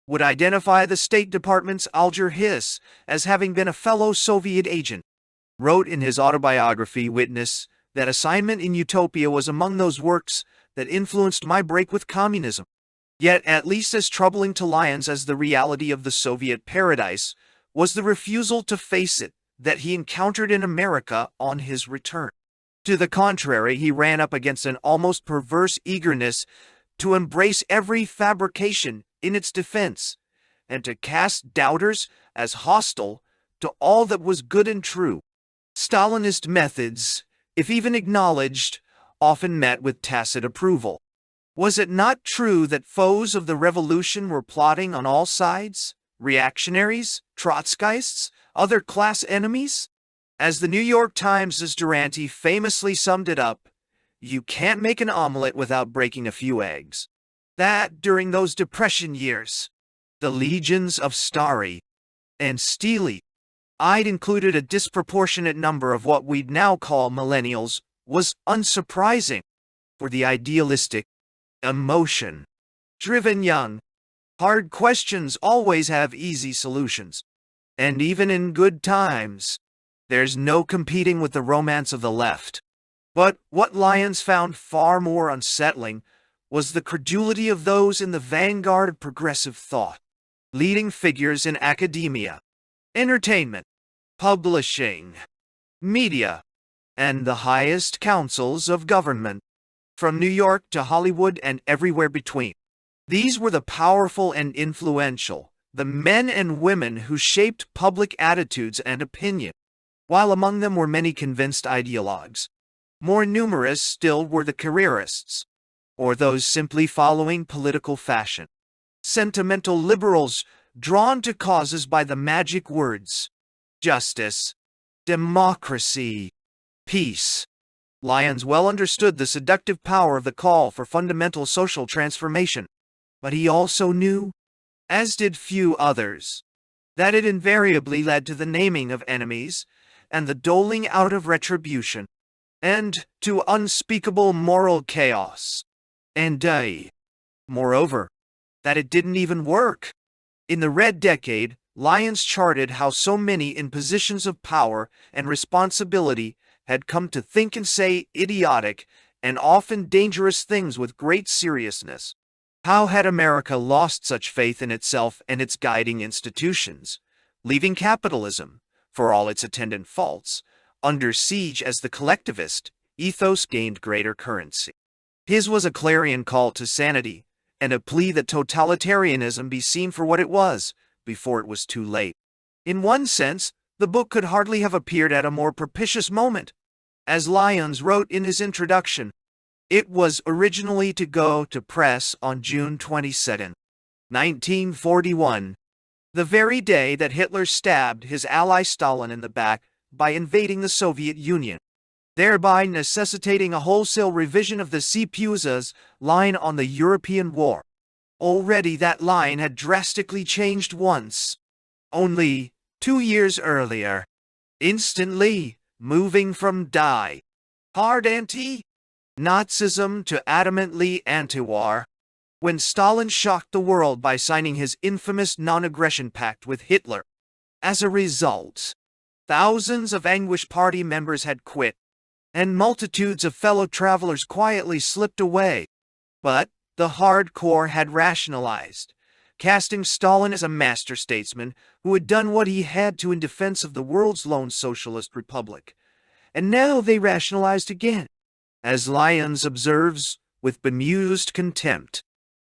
would identify the State Department's Alger Hiss as having been a fellow Soviet agent, wrote in his autobiography Witness that Assignment in Utopia was among those works that influenced my break with communism. Yet at least as troubling to Lyons as the reality of the Soviet paradise was the refusal to face it that he encountered in America on his return. To the contrary, he ran up against an almost perverse eagerness to embrace every fabrication in its defense, and to cast doubters as hostile to all that was good and true. Stalinist methods, if even acknowledged, often met with tacit approval. Was it not true that foes of the revolution were plotting on all sides? Reactionaries, Trotskyists, other class enemies? As the New York Times' Duranty famously summed it up, you can't make an omelet without breaking a few eggs. That, during those Depression years, the legions of starry and steely-eyed included a disproportionate number of what we'd now call millennials was unsurprising for the idealistic, emotion-driven young. Hard questions always have easy solutions, and even in good times, there's no competing with the romance of the left. But what Lyons found far more unsettling was the credulity of those in the vanguard of progressive thought, leading figures in academia, entertainment, publishing, media, and the highest councils of government, from New York to Hollywood and everywhere between. These were the powerful and influential, the men and women who shaped public attitudes and opinion, while among them were many convinced ideologues. More numerous still were the careerists, or those simply following political fashion. Sentimental liberals drawn to causes by the magic words, justice, democracy, peace. Lyons well understood the seductive power of the call for fundamental social transformation, but he also knew, as did few others, that it invariably led to the naming of enemies and the doling out of retribution, and to unspeakable moral chaos. And moreover, that it didn't even work. In the Red Decade, Lyons charted how so many in positions of power and responsibility had come to think and say idiotic and often dangerous things with great seriousness. How had America lost such faith in itself and its guiding institutions, leaving capitalism, for all its attendant faults, under siege as the collectivist ethos gained greater currency? His was a clarion call to sanity, and a plea that totalitarianism be seen for what it was, before it was too late. In one sense, the book could hardly have appeared at a more propitious moment. As Lyons wrote in his introduction, it was originally to go to press on June 22, 1941, the very day that Hitler stabbed his ally Stalin in the back by invading the Soviet Union, thereby necessitating a wholesale revision of the Sympathetic line on the European war. Already that line had drastically changed once, only 2 years earlier, instantly moving from die-hard anti-Nazism to adamantly anti-war, when Stalin shocked the world by signing his infamous non-aggression pact with Hitler. As a result, thousands of Anguish Party members had quit, and multitudes of fellow travelers quietly slipped away. But the hardcore had rationalized, casting Stalin as a master statesman who had done what he had to in defense of the world's lone socialist republic. And now they rationalized again, as Lyons observes with bemused contempt.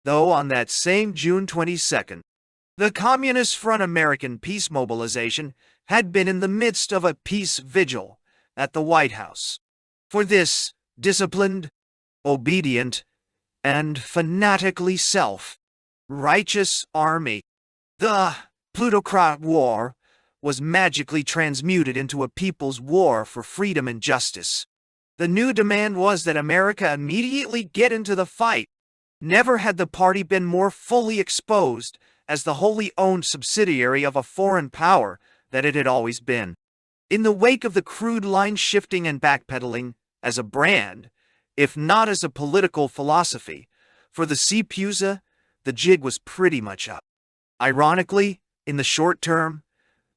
Though on that same June 22nd, the Communist Front American Peace Mobilization had been in the midst of a peace vigil at the White House. For this disciplined, obedient, and fanatically self-righteous army, the plutocrat war was magically transmuted into a people's war for freedom and justice. The new demand was that America immediately get into the fight. Never had the party been more fully exposed as the wholly owned subsidiary of a foreign power that it had always been. In the wake of the crude line shifting and backpedaling, as a brand, if not as a political philosophy, for the Sympathetic, the jig was pretty much up. Ironically, in the short term,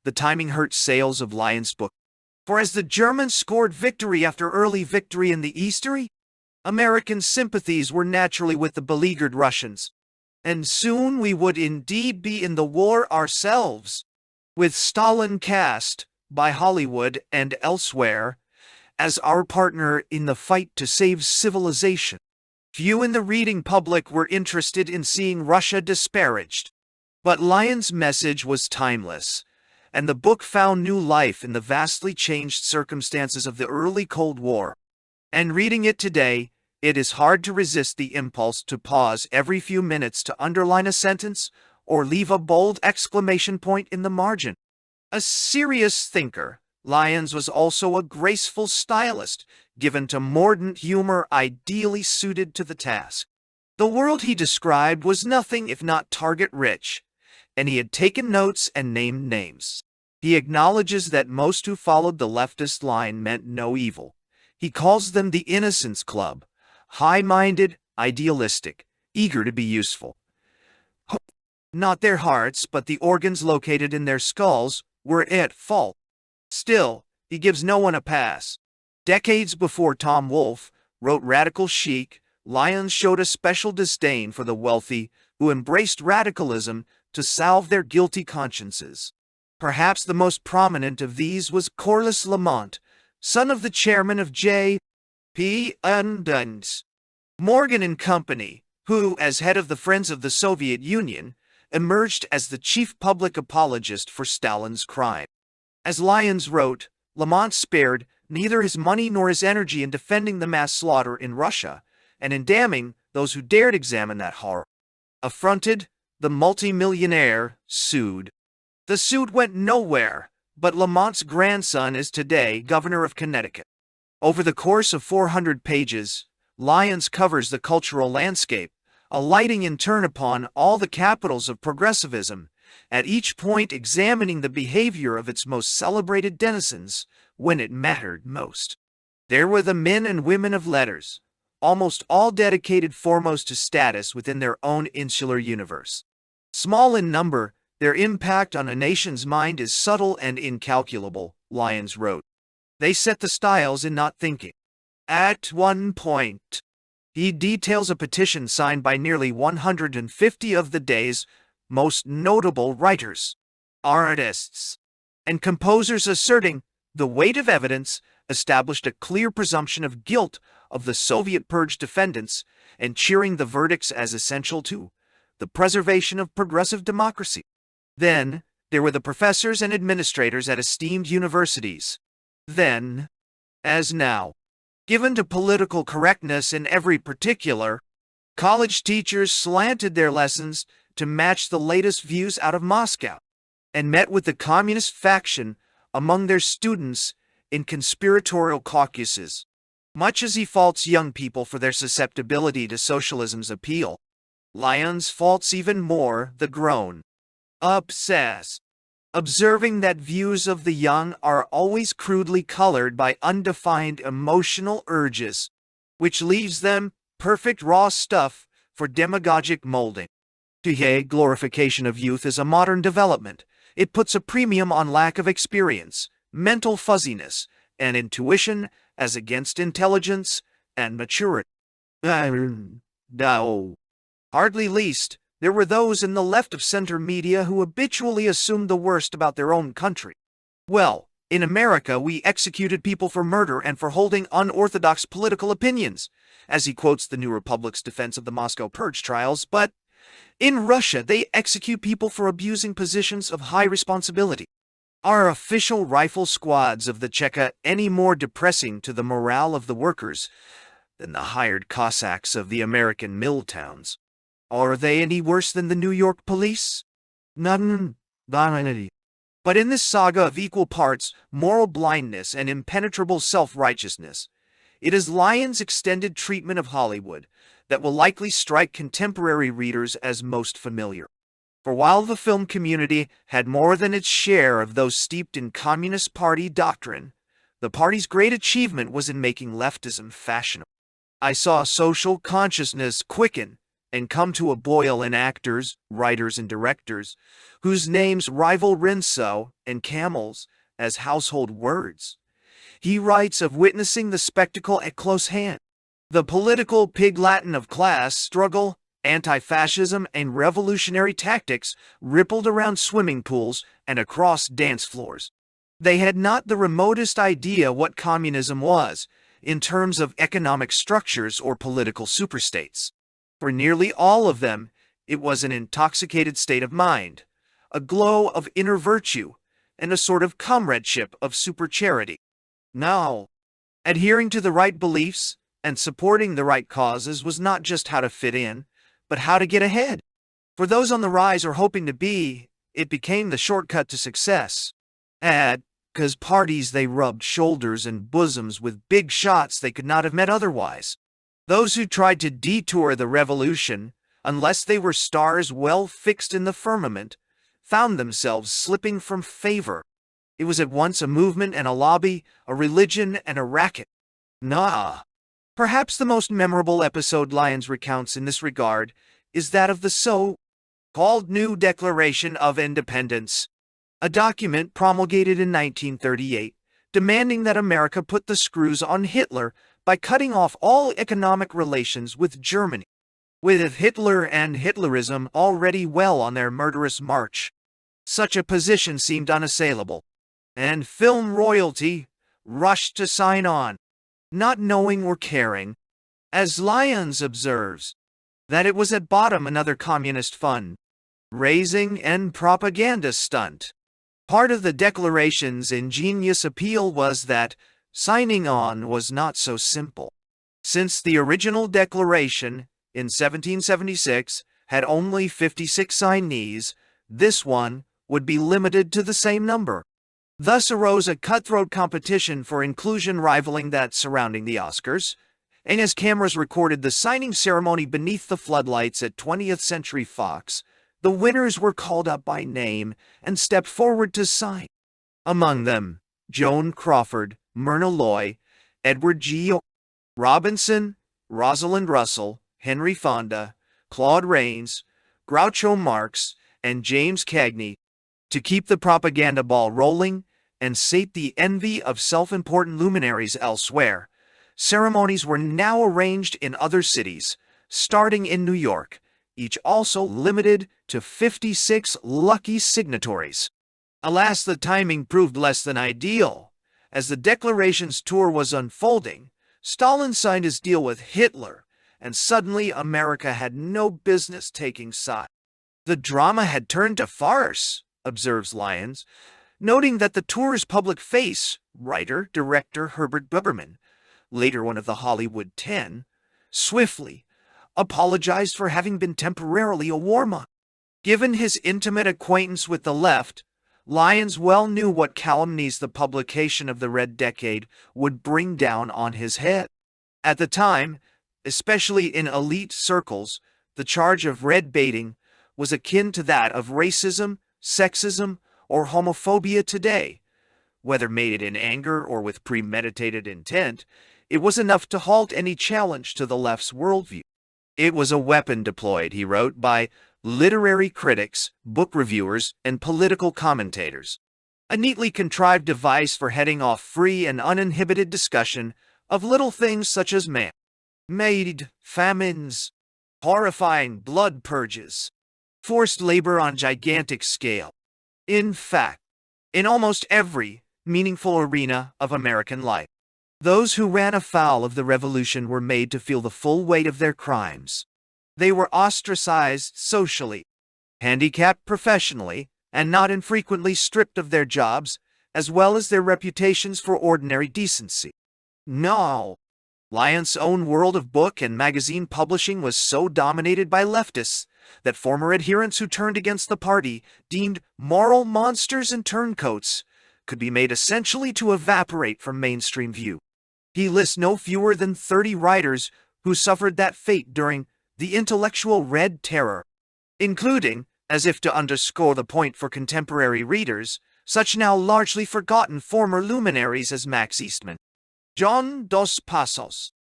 the timing hurt sales of Lyons' book. For as the Germans scored victory after early victory in the Eastery, American sympathies were naturally with the beleaguered Russians, and soon we would indeed be in the war ourselves, with Stalin cast, by Hollywood and elsewhere, as our partner in the fight to save civilization. Few in the reading public were interested in seeing Russia disparaged, but Lyons' message was timeless, and the book found new life in the vastly changed circumstances of the early Cold War. And reading it today, it is hard to resist the impulse to pause every few minutes to underline a sentence or leave a bold exclamation point in the margin. A serious thinker, Lyons was also a graceful stylist, given to mordant humor ideally suited to the task. The world he described was nothing if not target-rich, and he had taken notes and named names. He acknowledges that most who followed the leftist line meant no evil. He calls them the Innocence Club, high-minded, idealistic, eager to be useful. Not their hearts, but the organs located in their skulls were at fault. Still, he gives no one a pass. Decades before Tom Wolfe wrote Radical Chic, Lyons showed a special disdain for the wealthy who embraced radicalism to salve their guilty consciences. Perhaps the most prominent of these was Corliss Lamont, son of the chairman of J.P. Morgan and Company, who, as head of the Friends of the Soviet Union, emerged as the chief public apologist for Stalin's crime. As Lyons wrote, Lamont spared neither his money nor his energy in defending the mass slaughter in Russia, and in damning those who dared examine that horror. Affronted, the multimillionaire sued. The suit went nowhere, but Lamont's grandson is today governor of Connecticut. Over the course of 400 pages, Lyons covers the cultural landscape, alighting in turn upon all the capitals of progressivism, at each point examining the behavior of its most celebrated denizens when it mattered most. There were the men and women of letters, almost all dedicated foremost to status within their own insular universe. Small in number, their impact on a nation's mind is subtle and incalculable, Lyons wrote. They set the styles in not thinking. At one point, he details a petition signed by nearly 150 of the day's most notable writers, artists, and composers, asserting the weight of evidence established a clear presumption of guilt of the Soviet purge defendants and cheering the verdicts as essential to the preservation of progressive democracy. Then, there were the professors and administrators at esteemed universities. Then, as now, given to political correctness in every particular, college teachers slanted their lessons to match the latest views out of Moscow, and met with the communist faction among their students in conspiratorial caucuses, much as he faults young people for their susceptibility to socialism's appeal. Lyons faults even more the grown, obsessed, observing that views of the young are always crudely colored by undefined emotional urges, which leaves them perfect raw stuff for demagogic molding. To him, glorification of youth is a modern development. It puts a premium on lack of experience, mental fuzziness, and intuition as against intelligence and maturity. No. Hardly least, there were those in the left-of-center media who habitually assumed the worst about their own country. Well, in America we executed people for murder and for holding unorthodox political opinions, as he quotes the New Republic's defense of the Moscow Purge trials, but in Russia they execute people for abusing positions of high responsibility. Are official rifle squads of the Cheka any more depressing to the morale of the workers than the hired Cossacks of the American mill towns? Are they any worse than the New York police? None. But in this saga of equal parts moral blindness and impenetrable self-righteousness, it is Lyons' extended treatment of Hollywood that will likely strike contemporary readers as most familiar. For while the film community had more than its share of those steeped in Communist Party doctrine, the party's great achievement was in making leftism fashionable. I saw social consciousness quicken and come to a boil in actors, writers, and directors, whose names rival Rinso and Camels as household words. He writes of witnessing the spectacle at close hand. The political pig Latin of class struggle, anti-fascism, and revolutionary tactics rippled around swimming pools and across dance floors. They had not the remotest idea what communism was, in terms of economic structures or political superstates. For nearly all of them, it was an intoxicated state of mind, a glow of inner virtue, and a sort of comradeship of super-charity. Now, adhering to the right beliefs and supporting the right causes was not just how to fit in, but how to get ahead. For those on the rise or hoping to be, it became the shortcut to success. Because parties they rubbed shoulders and bosoms with big shots they could not have met otherwise. Those who tried to detour the revolution, unless they were stars well fixed in the firmament, found themselves slipping from favor. It was at once a movement and a lobby, a religion and a racket. Perhaps the most memorable episode Lyons recounts in this regard is that of the so-called New Declaration of Independence, a document promulgated in 1938 demanding that America put the screws on Hitler by cutting off all economic relations with Germany, with Hitler and Hitlerism already well on their murderous march. Such a position seemed unassailable, and film royalty rushed to sign on, not knowing or caring, as Lyons observes, that it was at bottom another communist fund raising and propaganda stunt. Part of the Declaration's ingenious appeal was that signing on was not so simple. Since the original Declaration in 1776 had only 56 signees, this one would be limited to the same number. Thus arose a cutthroat competition for inclusion rivaling that surrounding the Oscars, and as cameras recorded the signing ceremony beneath the floodlights at 20th Century Fox, The winners were called up by name and stepped forward to sign. Among them, Joan Crawford, Myrna Loy, Edward G. Robinson, Rosalind Russell, Henry Fonda, Claude Rains, Groucho Marx, and James Cagney. To keep the propaganda ball rolling and sate the envy of self-important luminaries elsewhere, ceremonies were now arranged in other cities, starting in New York, each also limited to 56 lucky signatories. Alas, the timing proved less than ideal. As the Declarations tour was unfolding, Stalin signed his deal with Hitler, and suddenly America had no business taking sides. The drama had turned to farce, observes Lyons, noting that the tour's public face, writer-director Herbert Biberman, later one of the Hollywood 10, swiftly apologized for having been temporarily a warmonger. Given his intimate acquaintance with the left, Lyons well knew what calumnies the publication of the Red Decade would bring down on his head. At the time, especially in elite circles, the charge of red baiting was akin to that of racism, sexism, or homophobia today. Whether made in anger or with premeditated intent, it was enough to halt any challenge to the left's worldview. It was a weapon deployed, he wrote, by literary critics, book reviewers, and political commentators. A neatly contrived device for heading off free and uninhibited discussion of little things such as made famines, horrifying blood purges, forced labor on gigantic scale. In fact, in almost every meaningful arena of American life, those who ran afoul of the revolution were made to feel the full weight of their crimes. They were ostracized socially, handicapped professionally, and not infrequently stripped of their jobs, as well as their reputations for ordinary decency. No. Lyons' own world of book and magazine publishing was so dominated by leftists that former adherents who turned against the party, deemed moral monsters and turncoats, could be made essentially to evaporate from mainstream view. He lists no fewer than 30 writers who suffered that fate during the intellectual Red Terror, including, as if to underscore the point for contemporary readers, such now largely forgotten former luminaries as Max Eastman, John Dos Passos,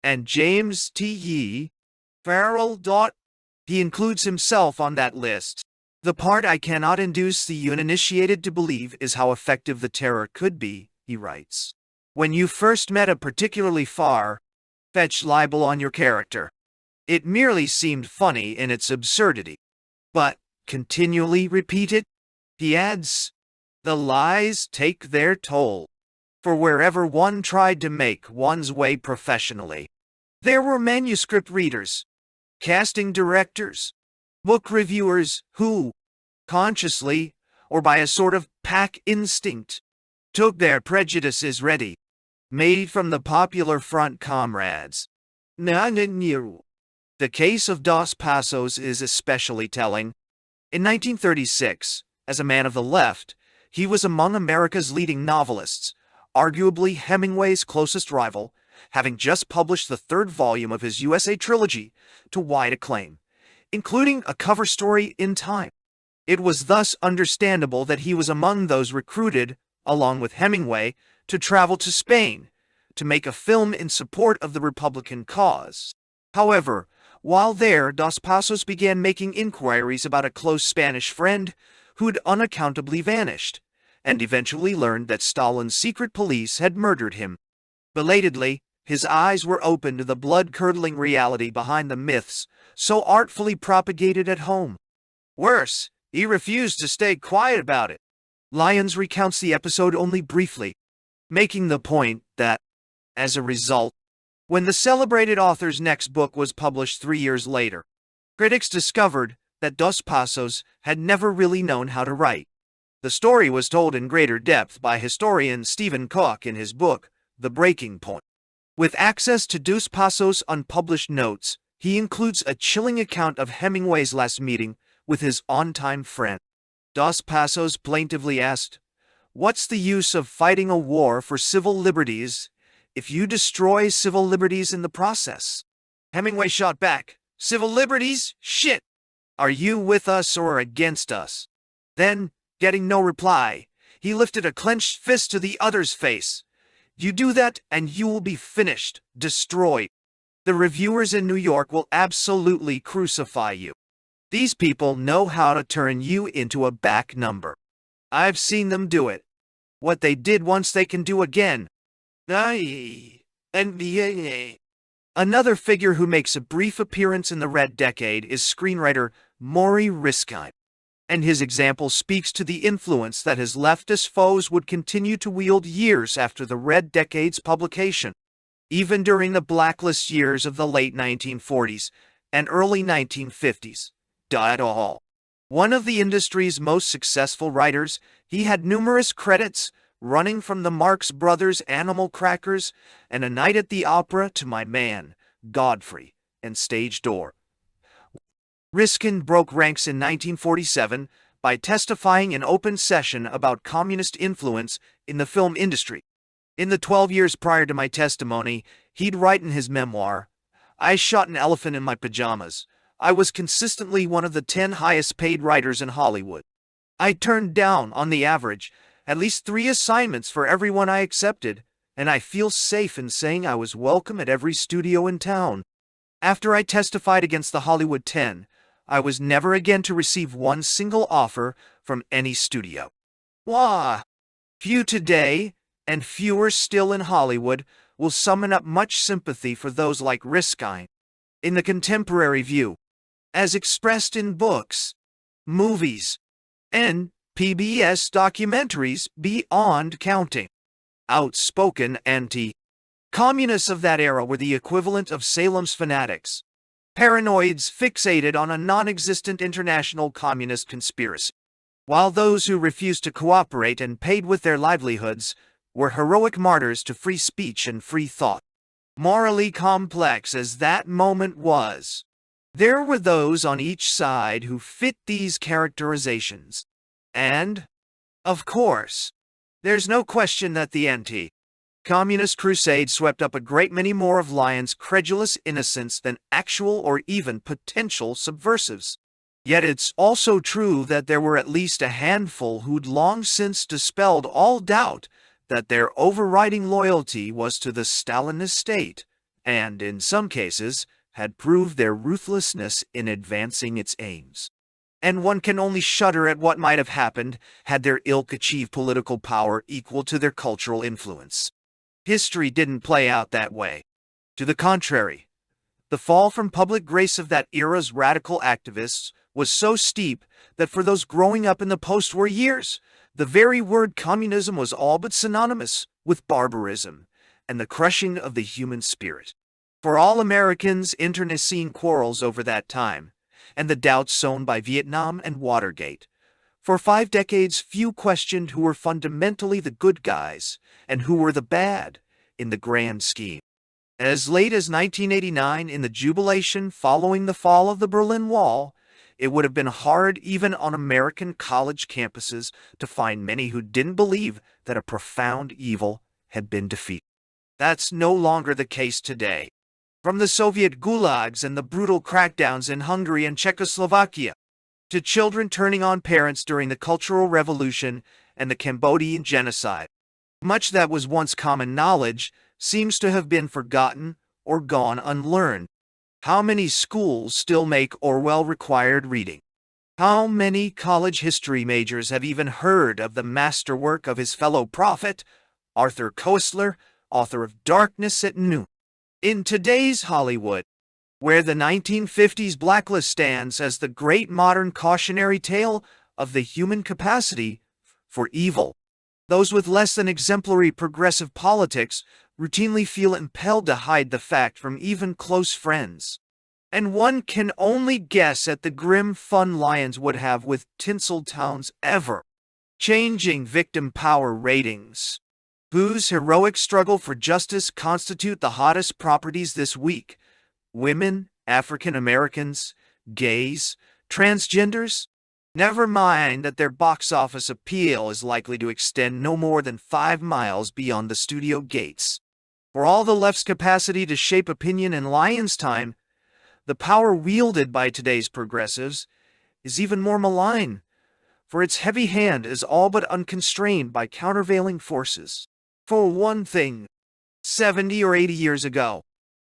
and James T. Yee Farrell. He includes himself on that list. The part I cannot induce the uninitiated to believe is how effective the terror could be, he writes. When you first met a particularly far-fetched libel on your character, it merely seemed funny in its absurdity. But, continually repeated, he adds, the lies take their toll. For wherever one tried to make one's way professionally, there were manuscript readers, casting directors, book reviewers who, consciously, or by a sort of pack instinct, took their prejudices ready, made from the popular front comrades. The case of Dos Passos is especially telling. In 1936, as a man of the left, he was among America's leading novelists, arguably Hemingway's closest rival, having just published the third volume of his USA trilogy to wide acclaim, including a cover story in Time. It was thus understandable that he was among those recruited, along with Hemingway, to travel to Spain to make a film in support of the Republican cause. However, while there, Dos Passos began making inquiries about a close Spanish friend who'd unaccountably vanished, and eventually learned that Stalin's secret police had murdered him. Belatedly, his eyes were opened to the blood-curdling reality behind the myths so artfully propagated at home. Worse, he refused to stay quiet about it. Lyons recounts the episode only briefly, making the point that, as a result, when the celebrated author's next book was published 3 years later, critics discovered that Dos Passos had never really known how to write. The story was told in greater depth by historian Stephen Koch in his book, The Breaking Point. With access to Dos Passos' unpublished notes, he includes a chilling account of Hemingway's last meeting with his on-time friend. Dos Passos plaintively asked, "What's the use of fighting a war for civil liberties if you destroy civil liberties in the process?" Hemingway shot back, "Civil liberties? Shit! Are you with us or against us? Then, getting no reply, he lifted a clenched fist to the other's face. You do that and you will be finished, destroyed. The reviewers in New York will absolutely crucify you. These people know how to turn you into a back number. I've seen them do it. What they did once they can do again. NKVD. Another figure who makes a brief appearance in the Red Decade is screenwriter Maury Riskin, and his example speaks to the influence that his leftist foes would continue to wield years after the Red Decade's publication, even during the blacklist years of the late 1940s and early 1950s. One of the industry's most successful writers, he had numerous credits, running from the Marx Brothers' Animal Crackers and A Night at the Opera to My Man, Godfrey, and Stage Door. Riskin broke ranks in 1947 by testifying in open session about communist influence in the film industry. In the 12 years prior to my testimony, he'd write in his memoir, I shot an elephant in my pajamas. I was consistently one of the 10 highest paid writers in Hollywood. I turned down, on the average, at least 3 assignments for every one I accepted, and I feel safe in saying I was welcome at every studio in town. After I testified against the Hollywood 10, I was never again to receive one single offer from any studio. Few today, and fewer still in Hollywood, will summon up much sympathy for those like Riskin. In the contemporary view, as expressed in books, movies, and PBS documentaries beyond counting. Outspoken anti-communists of that era were the equivalent of Salem's fanatics, paranoids fixated on a non-existent international communist conspiracy, while those who refused to cooperate and paid with their livelihoods were heroic martyrs to free speech and free thought. Morally complex as that moment was, there were those on each side who fit these characterizations. And, of course, there's no question that the anti-communist crusade swept up a great many more of Lyons' credulous innocents than actual or even potential subversives. Yet it's also true that there were at least a handful who'd long since dispelled all doubt that their overriding loyalty was to the Stalinist state, and, in some cases, had proved their ruthlessness in advancing its aims. And one can only shudder at what might have happened had their ilk achieved political power equal to their cultural influence. History didn't play out that way. To the contrary, the fall from public grace of that era's radical activists was so steep that for those growing up in the post-war years, the very word communism was all but synonymous with barbarism and the crushing of the human spirit. For all Americans, internecine quarrels over that time, and the doubts sown by Vietnam and Watergate. For 5 decades, few questioned who were fundamentally the good guys and who were the bad in the grand scheme. As late as 1989, in the jubilation following the fall of the Berlin Wall, it would have been hard even on American college campuses to find many who didn't believe that a profound evil had been defeated. That's no longer the case today. From the Soviet gulags and the brutal crackdowns in Hungary and Czechoslovakia, to children turning on parents during the Cultural Revolution and the Cambodian genocide, much that was once common knowledge seems to have been forgotten or gone unlearned. How many schools still make Orwell-required reading? How many college history majors have even heard of the masterwork of his fellow prophet, Arthur Koestler, author of Darkness at Noon? In today's Hollywood, where the 1950s blacklist stands as the great modern cautionary tale of the human capacity for evil, those with less than exemplary progressive politics routinely feel impelled to hide the fact from even close friends. And one can only guess at the grim fun Lyons would have with Tinseltown's ever-changing victim power ratings, whose heroic struggle for justice constitute the hottest properties this week. Women, African Americans, gays, transgenders. Never mind that their box office appeal is likely to extend no more than 5 miles beyond the studio gates. For all the left's capacity to shape opinion in Lyons' time, the power wielded by today's progressives is even more malign, for its heavy hand is all but unconstrained by countervailing forces. For one thing, 70 or 80 years ago,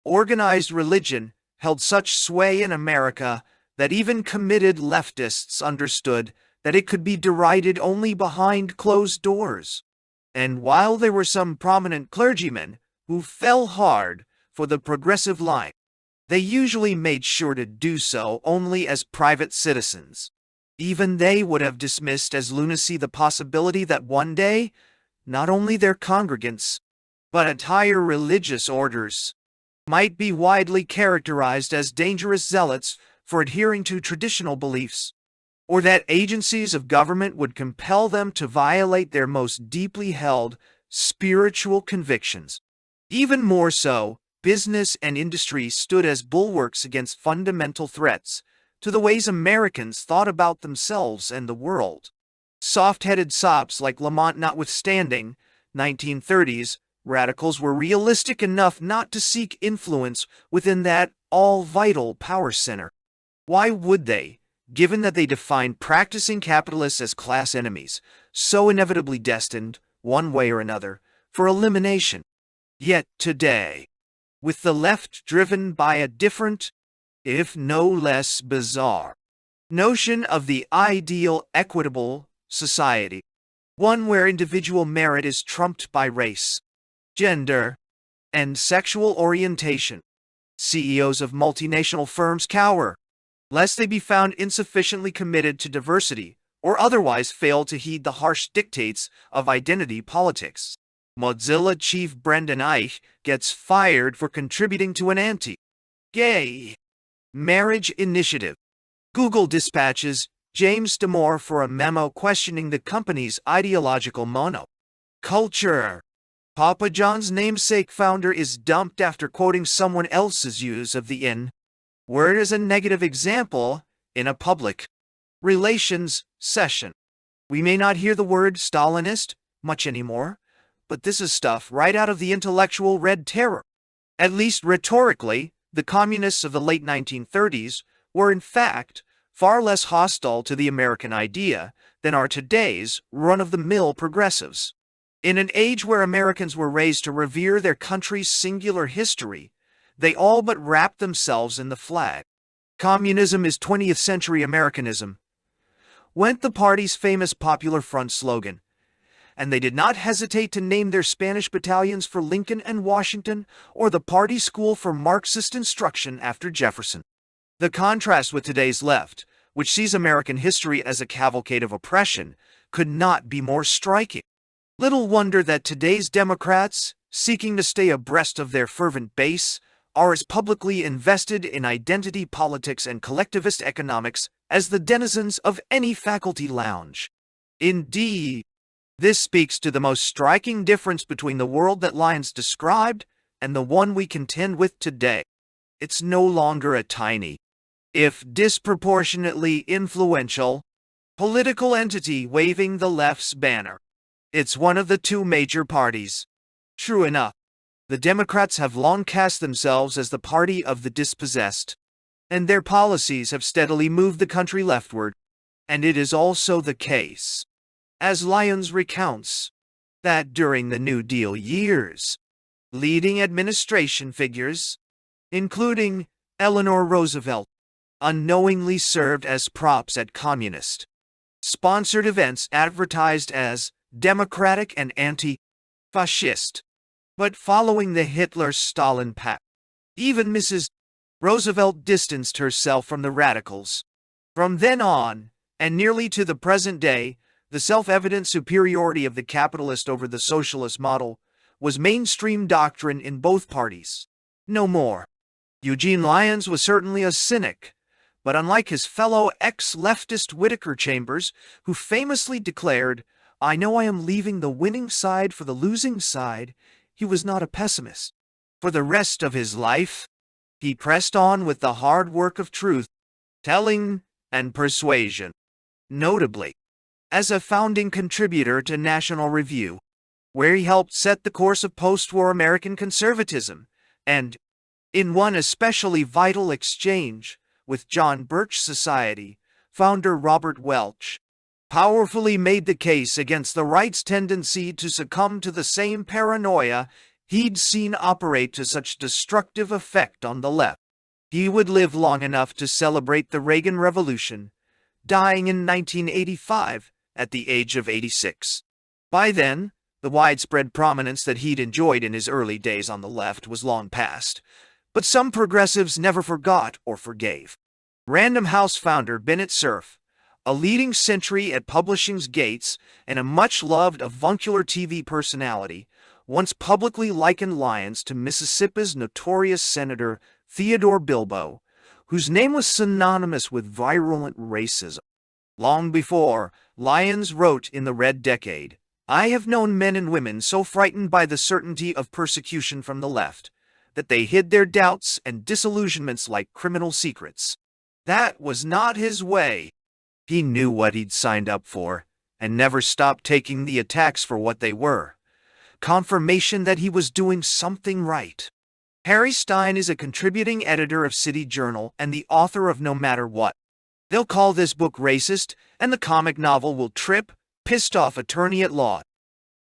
organized religion held such sway in America that even committed leftists understood that it could be derided only behind closed doors. And while there were some prominent clergymen who fell hard for the progressive line, they usually made sure to do so only as private citizens. Even they would have dismissed as lunacy the possibility that one day, not only their congregants, but entire religious orders might be widely characterized as dangerous zealots for adhering to traditional beliefs, or that agencies of government would compel them to violate their most deeply held spiritual convictions. Even more so, business and industry stood as bulwarks against fundamental threats to the ways Americans thought about themselves and the world. Soft-headed sops like Lamont notwithstanding, 1930s, radicals were realistic enough not to seek influence within that all-vital power center. Why would they, given that they defined practicing capitalists as class enemies, so inevitably destined, one way or another, for elimination? Yet today, with the left driven by a different, if no less bizarre, notion of the ideal equitable society, one where individual merit is trumped by race, gender, and sexual orientation, CEOs of multinational firms cower, lest they be found insufficiently committed to diversity or otherwise fail to heed the harsh dictates of identity politics. Mozilla chief Brendan Eich gets fired for contributing to an anti-gay marriage initiative. Google dispatches James Damore for a memo questioning the company's ideological monoculture. Papa John's namesake founder is dumped after quoting someone else's use of the N-word as a negative example in a public relations session. We may not hear the word Stalinist much anymore, but this is stuff right out of the intellectual Red Terror. At least rhetorically, the communists of the late 1930s were in fact far less hostile to the American idea than are today's run-of-the-mill progressives. In an age where Americans were raised to revere their country's singular history, they all but wrapped themselves in the flag. Communism is 20th century Americanism, went the party's famous Popular Front slogan, and they did not hesitate to name their Spanish battalions for Lincoln and Washington or the party school for Marxist instruction after Jefferson. The contrast with today's left, which sees American history as a cavalcade of oppression, could not be more striking. Little wonder that today's Democrats, seeking to stay abreast of their fervent base, are as publicly invested in identity politics and collectivist economics as the denizens of any faculty lounge. Indeed, this speaks to the most striking difference between the world that Lyons described and the one we contend with today. It's no longer a tiny, if disproportionately influential, political entity waving the left's banner. It's one of the two major parties. True enough, the Democrats have long cast themselves as the party of the dispossessed, and their policies have steadily moved the country leftward. And it is also the case, as Lyons recounts, that during the New Deal years, leading administration figures, including Eleanor Roosevelt, unknowingly served as props at communist-sponsored events advertised as democratic and anti-fascist. But following the Hitler-Stalin pact, even Mrs. Roosevelt distanced herself from the radicals. From then on, and nearly to the present day, the self-evident superiority of the capitalist over the socialist model was mainstream doctrine in both parties. No more. Eugene Lyons was certainly a cynic, but unlike his fellow ex-leftist Whittaker Chambers, who famously declared, "I know I am leaving the winning side for the losing side," he was not a pessimist. For the rest of his life, he pressed on with the hard work of truth-telling and persuasion. Notably, as a founding contributor to National Review, where he helped set the course of post-war American conservatism, and, in one especially vital exchange with John Birch Society, founder Robert Welch powerfully made the case against the right's tendency to succumb to the same paranoia he'd seen operate to such destructive effect on the left. He would live long enough to celebrate the Reagan Revolution, dying in 1985 at the age of 86. By then, the widespread prominence that he'd enjoyed in his early days on the left was long past, but some progressives never forgot or forgave. Random House founder Bennett Cerf, a leading sentry at publishing's gates and a much-loved avuncular TV personality, once publicly likened Lyons to Mississippi's notorious Senator Theodore Bilbo, whose name was synonymous with virulent racism. Long before, Lyons wrote in the Red Decade, "I have known men and women so frightened by the certainty of persecution from the left that they hid their doubts and disillusionments like criminal secrets." That was not his way. He knew what he'd signed up for, and never stopped taking the attacks for what they were: confirmation that he was doing something right. Harry Stein is a contributing editor of City Journal and the author of No Matter What. They'll call this book racist, and the comic novel will trip pissed-off attorney at law